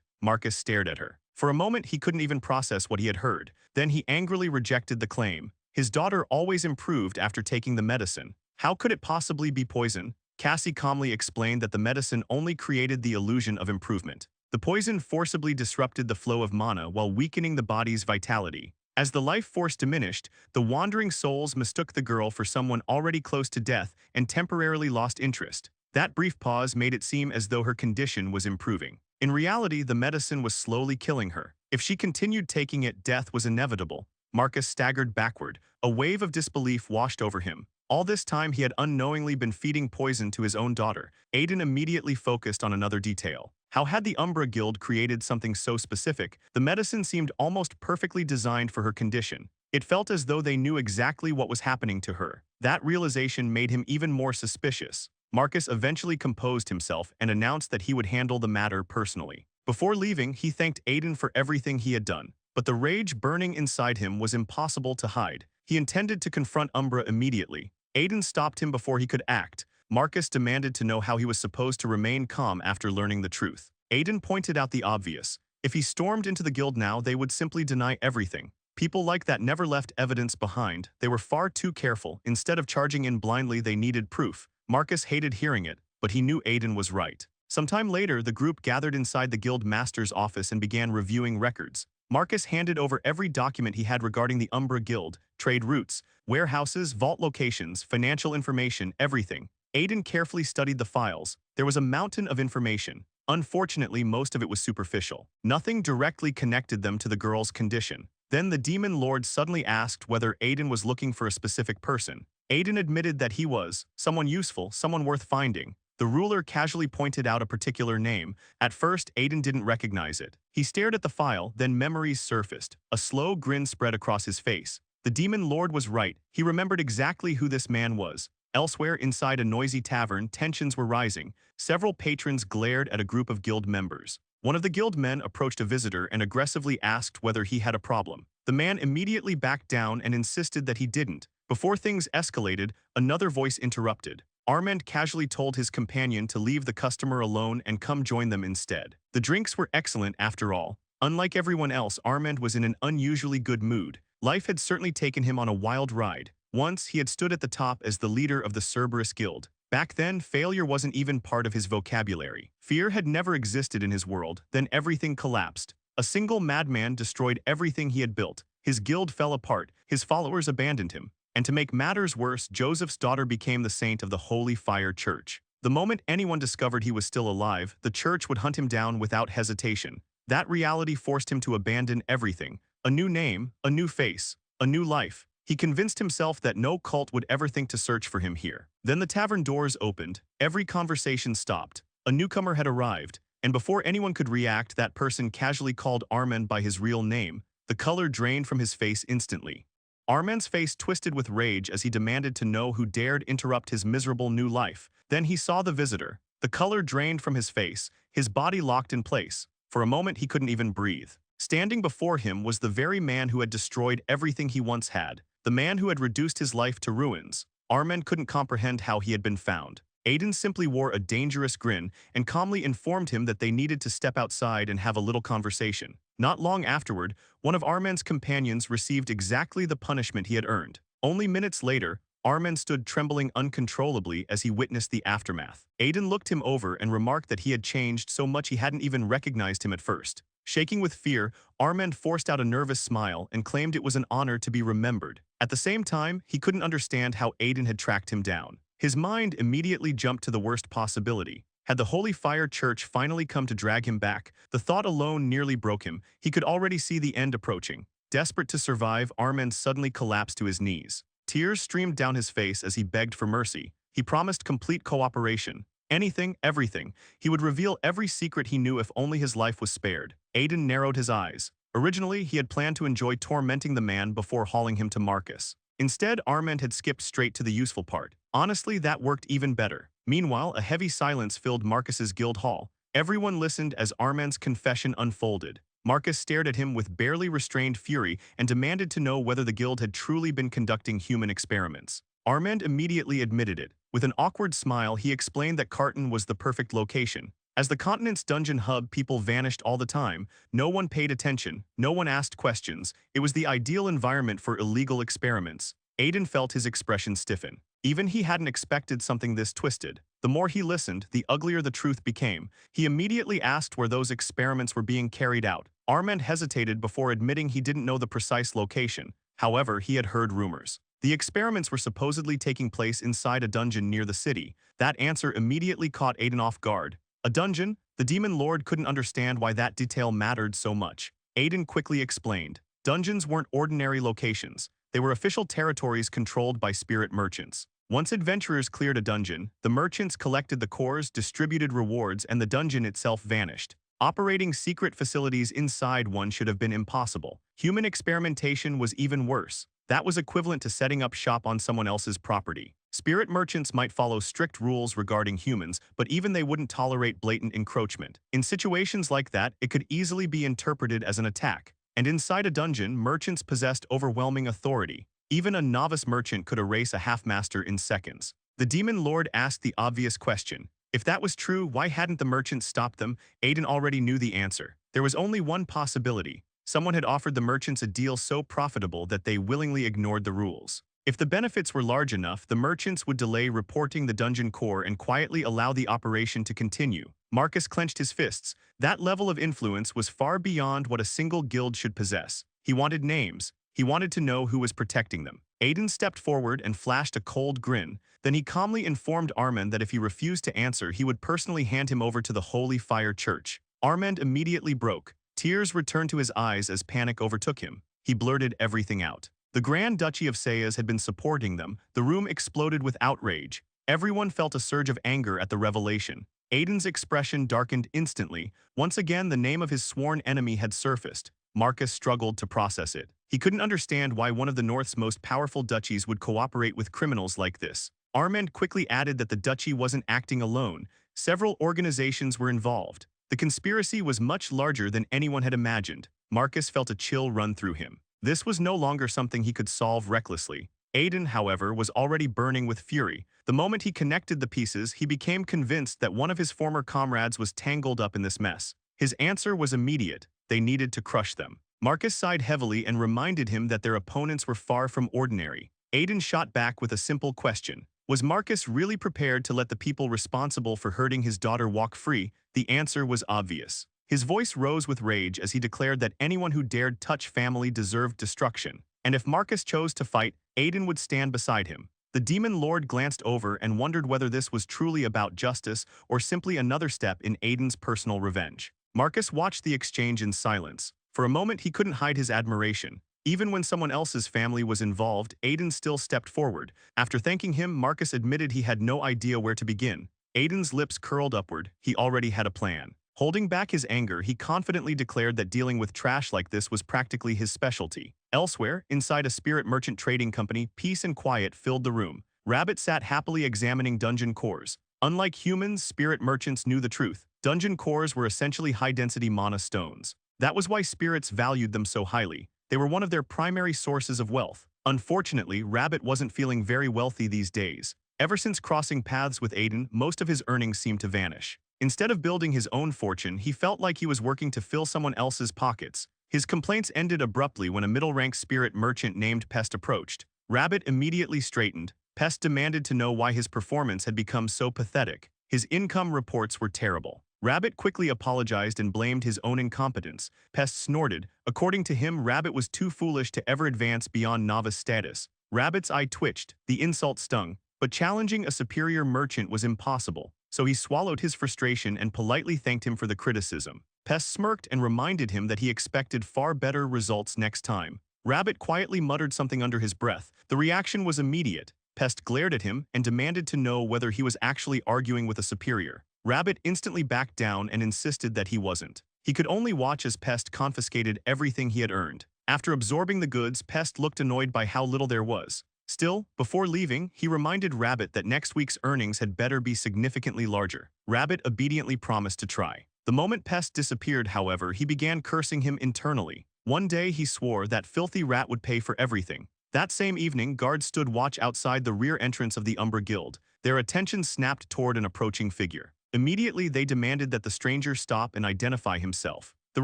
Marcus stared at her. For a moment, he couldn't even process what he had heard. Then he angrily rejected the claim. His daughter always improved after taking the medicine. How could it possibly be poison? Cassie calmly explained that the medicine only created the illusion of improvement. The poison forcibly disrupted the flow of mana while weakening the body's vitality. As the life force diminished, the wandering souls mistook the girl for someone already close to death and temporarily lost interest. That brief pause made it seem as though her condition was improving. In reality, the medicine was slowly killing her. If she continued taking it, death was inevitable. Marcus staggered backward. A wave of disbelief washed over him. All this time, he had unknowingly been feeding poison to his own daughter. Aiden immediately focused on another detail. How had the Umbra Guild created something so specific? The medicine seemed almost perfectly designed for her condition. It felt as though they knew exactly what was happening to her. That realization made him even more suspicious. Marcus eventually composed himself and announced that he would handle the matter personally. Before leaving, he thanked Aiden for everything he had done. But the rage burning inside him was impossible to hide. He intended to confront Umbra immediately. Aiden stopped him before he could act. Marcus demanded to know how he was supposed to remain calm after learning the truth. Aiden pointed out the obvious. If he stormed into the guild now, they would simply deny everything. People like that never left evidence behind. They were far too careful. Instead of charging in blindly, they needed proof. Marcus hated hearing it. but he knew Aiden was right. Sometime later, the group gathered inside the guild master's office and began reviewing records. Marcus handed over every document he had regarding the Umbra Guild, trade routes, warehouses, vault locations, financial information, everything. Aiden carefully studied the files. There was a mountain of information. Unfortunately, most of it was superficial. Nothing directly connected them to the girl's condition. Then the demon lord suddenly asked whether Aiden was looking for a specific person. Aiden admitted that he was, someone useful, someone worth finding. The ruler casually pointed out a particular name. At first, Aiden didn't recognize it. He stared at the file, then memories surfaced. A slow grin spread across his face. The demon lord was right. He remembered exactly who this man was. Elsewhere, inside a noisy tavern, tensions were rising. Several patrons glared at a group of guild members. One of the guild men approached a visitor and aggressively asked whether he had a problem. The man immediately backed down and insisted that he didn't. Before things escalated, another voice interrupted. Armand casually told his companion to leave the customer alone and come join them instead. The drinks were excellent after all. Unlike everyone else, Armand was in an unusually good mood. Life had certainly taken him on a wild ride. Once, he had stood at the top as the leader of the Cerberus Guild. Back then, failure wasn't even part of his vocabulary. Fear had never existed in his world, then everything collapsed. A single madman destroyed everything he had built. His guild fell apart, his followers abandoned him. And to make matters worse, Joseph's daughter became the saint of the Holy Fire Church. The moment anyone discovered he was still alive, the church would hunt him down without hesitation. That reality forced him to abandon everything. A new name, a new face, a new life. He convinced himself that no cult would ever think to search for him here. Then the tavern doors opened, every conversation stopped. A newcomer had arrived, and before anyone could react, that person casually called Armand by his real name. The color drained from his face instantly. Armand's face twisted with rage as he demanded to know who dared interrupt his miserable new life. Then he saw the visitor. The color drained from his face, his body locked in place. For a moment, he couldn't even breathe. Standing before him was the very man who had destroyed everything he once had. The man who had reduced his life to ruins. Armand couldn't comprehend how he had been found. Aiden simply wore a dangerous grin and calmly informed him that they needed to step outside and have a little conversation. Not long afterward, one of Armand's companions received exactly the punishment he had earned. Only minutes later, Armand stood trembling uncontrollably as he witnessed the aftermath. Aiden looked him over and remarked that he had changed so much he hadn't even recognized him at first. Shaking with fear, Armand forced out a nervous smile and claimed it was an honor to be remembered. At the same time, he couldn't understand how Aiden had tracked him down. His mind immediately jumped to the worst possibility. Had the Holy Fire Church finally come to drag him back? The thought alone nearly broke him. He could already see the end approaching. Desperate to survive, Armand suddenly collapsed to his knees. Tears streamed down his face as he begged for mercy. He promised complete cooperation. Anything, everything. He would reveal every secret he knew if only his life was spared. Aiden narrowed his eyes. Originally, he had planned to enjoy tormenting the man before hauling him to Marcus. Instead, Armand had skipped straight to the useful part. Honestly, that worked even better. Meanwhile, a heavy silence filled Marcus's guild hall. Everyone listened as Armand's confession unfolded. Marcus stared at him with barely restrained fury and demanded to know whether the guild had truly been conducting human experiments. Armand immediately admitted it. With an awkward smile, he explained that Carton was the perfect location. As the continent's dungeon hub, people vanished all the time. No one paid attention. No one asked questions. It was the ideal environment for illegal experiments. Aiden felt his expression stiffen. Even he hadn't expected something this twisted. The more he listened, the uglier the truth became. He immediately asked where those experiments were being carried out. Armand hesitated before admitting he didn't know the precise location. However, he had heard rumors. The experiments were supposedly taking place inside a dungeon near the city. That answer immediately caught Aiden off guard. A dungeon? The demon lord couldn't understand why that detail mattered so much. Aiden quickly explained. Dungeons weren't ordinary locations. They were official territories controlled by spirit merchants. Once adventurers cleared a dungeon, the merchants collected the cores, distributed rewards, and the dungeon itself vanished. Operating secret facilities inside one should have been impossible. Human experimentation was even worse. That was equivalent to setting up shop on someone else's property. Spirit merchants might follow strict rules regarding humans, but even they wouldn't tolerate blatant encroachment. In situations like that, it could easily be interpreted as an attack. And inside a dungeon, merchants possessed overwhelming authority. Even a novice merchant could erase a half-master in seconds. The demon lord asked the obvious question. If that was true, why hadn't the merchants stopped them? Aiden already knew the answer. There was only one possibility. Someone had offered the merchants a deal so profitable that they willingly ignored the rules. If the benefits were large enough, the merchants would delay reporting the dungeon core and quietly allow the operation to continue. Marcus clenched his fists. That level of influence was far beyond what a single guild should possess. He wanted names. He wanted to know who was protecting them. Aiden stepped forward and flashed a cold grin. Then he calmly informed Armand that if he refused to answer, he would personally hand him over to the Holy Fire Church. Armand immediately broke. Tears returned to his eyes as panic overtook him. He blurted everything out. The Grand Duchy of Sayas had been supporting them. The room exploded with outrage. Everyone felt a surge of anger at the revelation. Aiden's expression darkened instantly. Once again, the name of his sworn enemy had surfaced. Marcus struggled to process it. He couldn't understand why one of the North's most powerful duchies would cooperate with criminals like this. Armand quickly added that the duchy wasn't acting alone. Several organizations were involved. The conspiracy was much larger than anyone had imagined. Marcus felt a chill run through him. This was no longer something he could solve recklessly. Aiden, however, was already burning with fury. The moment he connected the pieces, he became convinced that one of his former comrades was tangled up in this mess. His answer was immediate. They needed to crush them. Marcus sighed heavily and reminded him that their opponents were far from ordinary. Aiden shot back with a simple question. Was Marcus really prepared to let the people responsible for hurting his daughter walk free? The answer was obvious. His voice rose with rage as he declared that anyone who dared touch family deserved destruction. And if Marcus chose to fight, Aiden would stand beside him. The demon lord glanced over and wondered whether this was truly about justice or simply another step in Aiden's personal revenge. Marcus watched the exchange in silence. For a moment, he couldn't hide his admiration. Even when someone else's family was involved, Aiden still stepped forward. After thanking him, Marcus admitted he had no idea where to begin. Aiden's lips curled upward. He already had a plan. Holding back his anger, he confidently declared that dealing with trash like this was practically his specialty. Elsewhere, inside a spirit merchant trading company, peace and quiet filled the room. Rabbit sat happily examining dungeon cores. Unlike humans, spirit merchants knew the truth. Dungeon cores were essentially high-density mana stones. That was why spirits valued them so highly. They were one of their primary sources of wealth. Unfortunately, Rabbit wasn't feeling very wealthy these days. Ever since crossing paths with Aiden, most of his earnings seemed to vanish. Instead of building his own fortune, he felt like he was working to fill someone else's pockets. His complaints ended abruptly when a middle-ranked spirit merchant named Pest approached. Rabbit immediately straightened. Pest demanded to know why his performance had become so pathetic. His income reports were terrible. Rabbit quickly apologized and blamed his own incompetence. Pest snorted. According to him, Rabbit was too foolish to ever advance beyond novice status. Rabbit's eye twitched. The insult stung. But challenging a superior merchant was impossible. So he swallowed his frustration and politely thanked him for the criticism. Pest smirked and reminded him that he expected far better results next time. Rabbit quietly muttered something under his breath. The reaction was immediate. Pest glared at him and demanded to know whether he was actually arguing with a superior. Rabbit instantly backed down and insisted that he wasn't. He could only watch as Pest confiscated everything he had earned. After absorbing the goods, Pest looked annoyed by how little there was. Still, before leaving, he reminded Rabbit that next week's earnings had better be significantly larger. Rabbit obediently promised to try. The moment Pest disappeared, however, he began cursing him internally. One day he swore that filthy rat would pay for everything. That same evening, guards stood watch outside the rear entrance of the Umbra Guild. Their attention snapped toward an approaching figure. Immediately, they demanded that the stranger stop and identify himself. The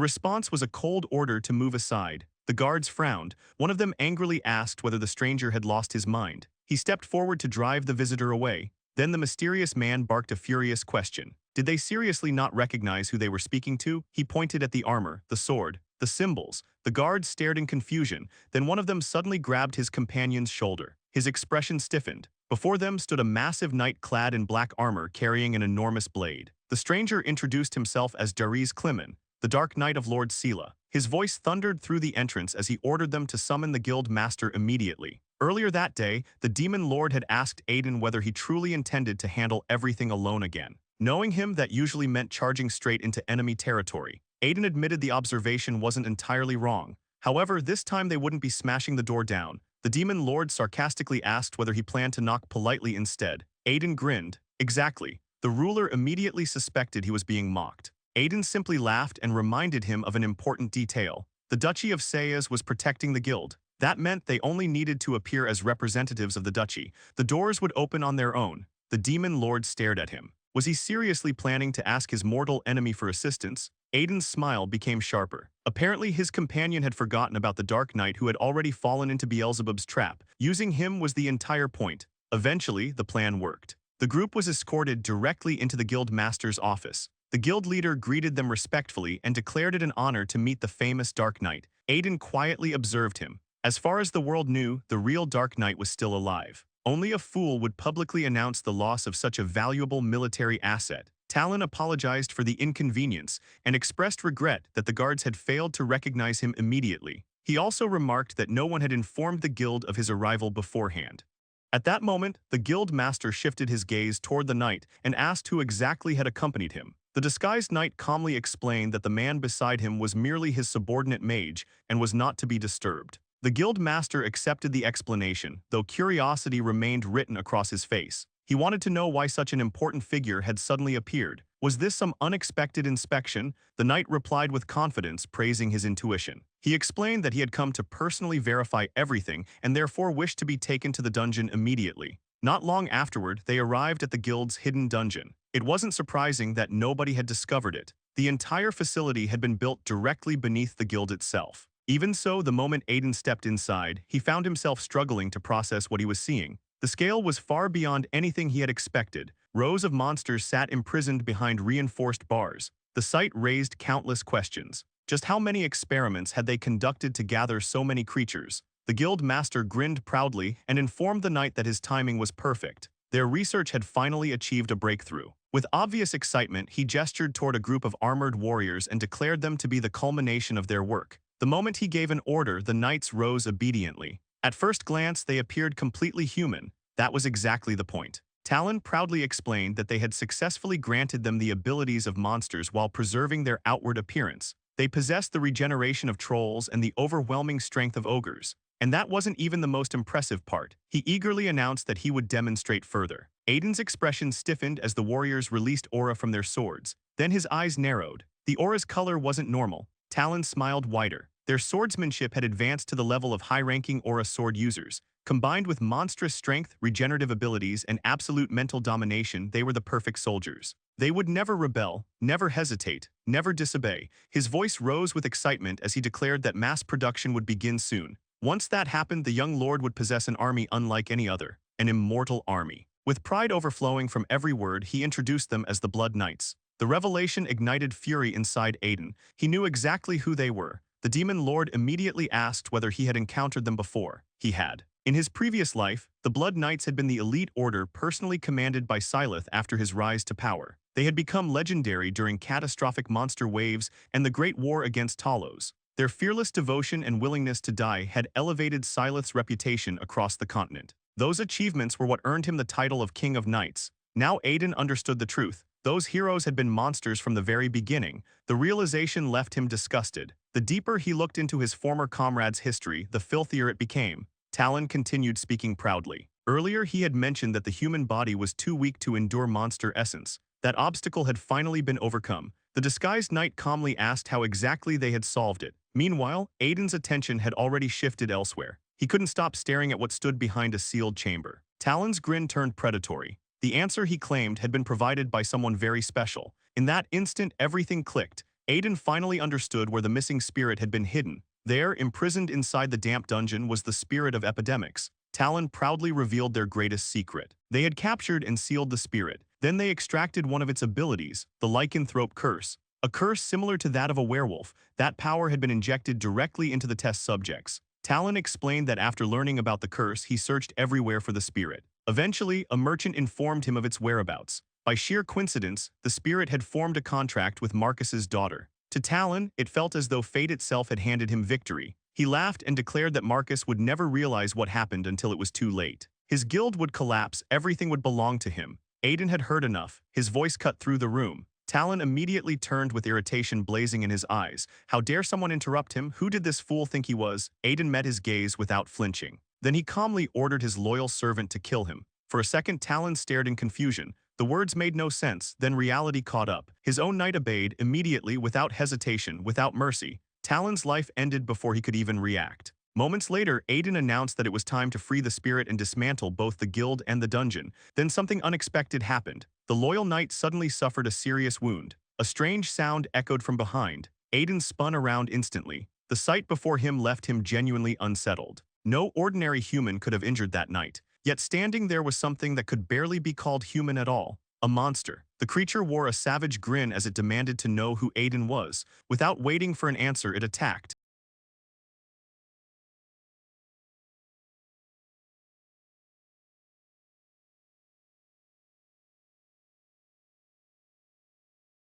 response was a cold order to move aside. The guards frowned. One of them angrily asked whether the stranger had lost his mind. He stepped forward to drive the visitor away. Then the mysterious man barked a furious question. Did they seriously not recognize who they were speaking to? He pointed at the armor, the sword, the symbols. The guards stared in confusion. Then one of them suddenly grabbed his companion's shoulder. His expression stiffened. Before them stood a massive knight clad in black armor carrying an enormous blade. The stranger introduced himself as Dariz Kliman, the Dark Knight of Lord Sela. His voice thundered through the entrance as he ordered them to summon the guild master immediately. Earlier that day, the demon lord had asked Aiden whether he truly intended to handle everything alone again. Knowing him, that usually meant charging straight into enemy territory. Aiden admitted the observation wasn't entirely wrong. However, this time they wouldn't be smashing the door down. The demon lord sarcastically asked whether he planned to knock politely instead. Aiden grinned. Exactly. The ruler immediately suspected he was being mocked. Aiden simply laughed and reminded him of an important detail. The Duchy of Sayas was protecting the guild. That meant they only needed to appear as representatives of the duchy. The doors would open on their own. The demon lord stared at him. Was he seriously planning to ask his mortal enemy for assistance? Aiden's smile became sharper. Apparently, his companion had forgotten about the Dark Knight who had already fallen into Beelzebub's trap. Using him was the entire point. Eventually, the plan worked. The group was escorted directly into the guild master's office. The guild leader greeted them respectfully and declared it an honor to meet the famous Dark Knight. Aiden quietly observed him. As far as the world knew, the real Dark Knight was still alive. Only a fool would publicly announce the loss of such a valuable military asset. Talon apologized for the inconvenience and expressed regret that the guards had failed to recognize him immediately. He also remarked that no one had informed the guild of his arrival beforehand. At that moment, the guild master shifted his gaze toward the knight and asked who exactly had accompanied him. The disguised knight calmly explained that the man beside him was merely his subordinate mage and was not to be disturbed. The guild master accepted the explanation, though curiosity remained written across his face. He wanted to know why such an important figure had suddenly appeared. Was this some unexpected inspection? The knight replied with confidence, praising his intuition. He explained that he had come to personally verify everything and therefore wished to be taken to the dungeon immediately. Not long afterward, they arrived at the guild's hidden dungeon. It wasn't surprising that nobody had discovered it. The entire facility had been built directly beneath the guild itself. Even so, the moment Aiden stepped inside, he found himself struggling to process what he was seeing. The scale was far beyond anything he had expected. Rows of monsters sat imprisoned behind reinforced bars. The sight raised countless questions. Just how many experiments had they conducted to gather so many creatures? The guild master grinned proudly and informed the knight that his timing was perfect. Their research had finally achieved a breakthrough. With obvious excitement, he gestured toward a group of armored warriors and declared them to be the culmination of their work. The moment he gave an order, the knights rose obediently. At first glance, they appeared completely human. That was exactly the point. Talon proudly explained that they had successfully granted them the abilities of monsters while preserving their outward appearance. They possessed the regeneration of trolls and the overwhelming strength of ogres. And that wasn't even the most impressive part. He eagerly announced that he would demonstrate further. Aiden's expression stiffened as the warriors released aura from their swords. Then his eyes narrowed. The aura's color wasn't normal. Talon smiled wider. Their swordsmanship had advanced to the level of high-ranking aura sword users. Combined with monstrous strength, regenerative abilities, and absolute mental domination, they were the perfect soldiers. They would never rebel, never hesitate, never disobey. His voice rose with excitement as he declared that mass production would begin soon. Once that happened, the young lord would possess an army unlike any other, an immortal army. With pride overflowing from every word, he introduced them as the Blood Knights. The revelation ignited fury inside Aiden. He knew exactly who they were. The demon lord immediately asked whether he had encountered them before. He had. In his previous life, the Blood Knights had been the elite order personally commanded by Silith after his rise to power. They had become legendary during catastrophic monster waves and the Great War against Talos. Their fearless devotion and willingness to die had elevated Silith's reputation across the continent. Those achievements were what earned him the title of King of Knights. Now Aiden understood the truth. Those heroes had been monsters from the very beginning. The realization left him disgusted. The deeper he looked into his former comrade's history, the filthier it became. Talon continued speaking proudly. Earlier he had mentioned that the human body was too weak to endure monster essence. That obstacle had finally been overcome. The disguised knight calmly asked how exactly they had solved it. Meanwhile, Aiden's attention had already shifted elsewhere. He couldn't stop staring at what stood behind a sealed chamber. Talon's grin turned predatory. The answer, he claimed, had been provided by someone very special. In that instant, everything clicked. Aiden finally understood where the missing spirit had been hidden. There, imprisoned inside the damp dungeon, was the spirit of epidemics. Talon proudly revealed their greatest secret. They had captured and sealed the spirit. Then they extracted one of its abilities, the lycanthrope curse. A curse similar to that of a werewolf. That power had been injected directly into the test subjects. Talon explained that after learning about the curse, he searched everywhere for the spirit. Eventually, a merchant informed him of its whereabouts. By sheer coincidence, the spirit had formed a contract with Marcus's daughter. To Talon, it felt as though fate itself had handed him victory. He laughed and declared that Marcus would never realize what happened until it was too late. His guild would collapse, everything would belong to him. Aiden had heard enough. His voice cut through the room. Talon immediately turned with irritation blazing in his eyes. How dare someone interrupt him? Who did this fool think he was? Aiden met his gaze without flinching. Then he calmly ordered his loyal servant to kill him. For a second, Talon stared in confusion. The words made no sense, then reality caught up. His own knight obeyed, immediately, without hesitation, without mercy. Talon's life ended before he could even react. Moments later, Aiden announced that it was time to free the spirit and dismantle both the guild and the dungeon. Then something unexpected happened. The loyal knight suddenly suffered a serious wound. A strange sound echoed from behind. Aiden spun around instantly. The sight before him left him genuinely unsettled. No ordinary human could have injured that knight. Yet standing there was something that could barely be called human at all. A monster. The creature wore a savage grin as it demanded to know who Aiden was. Without waiting for an answer, it attacked.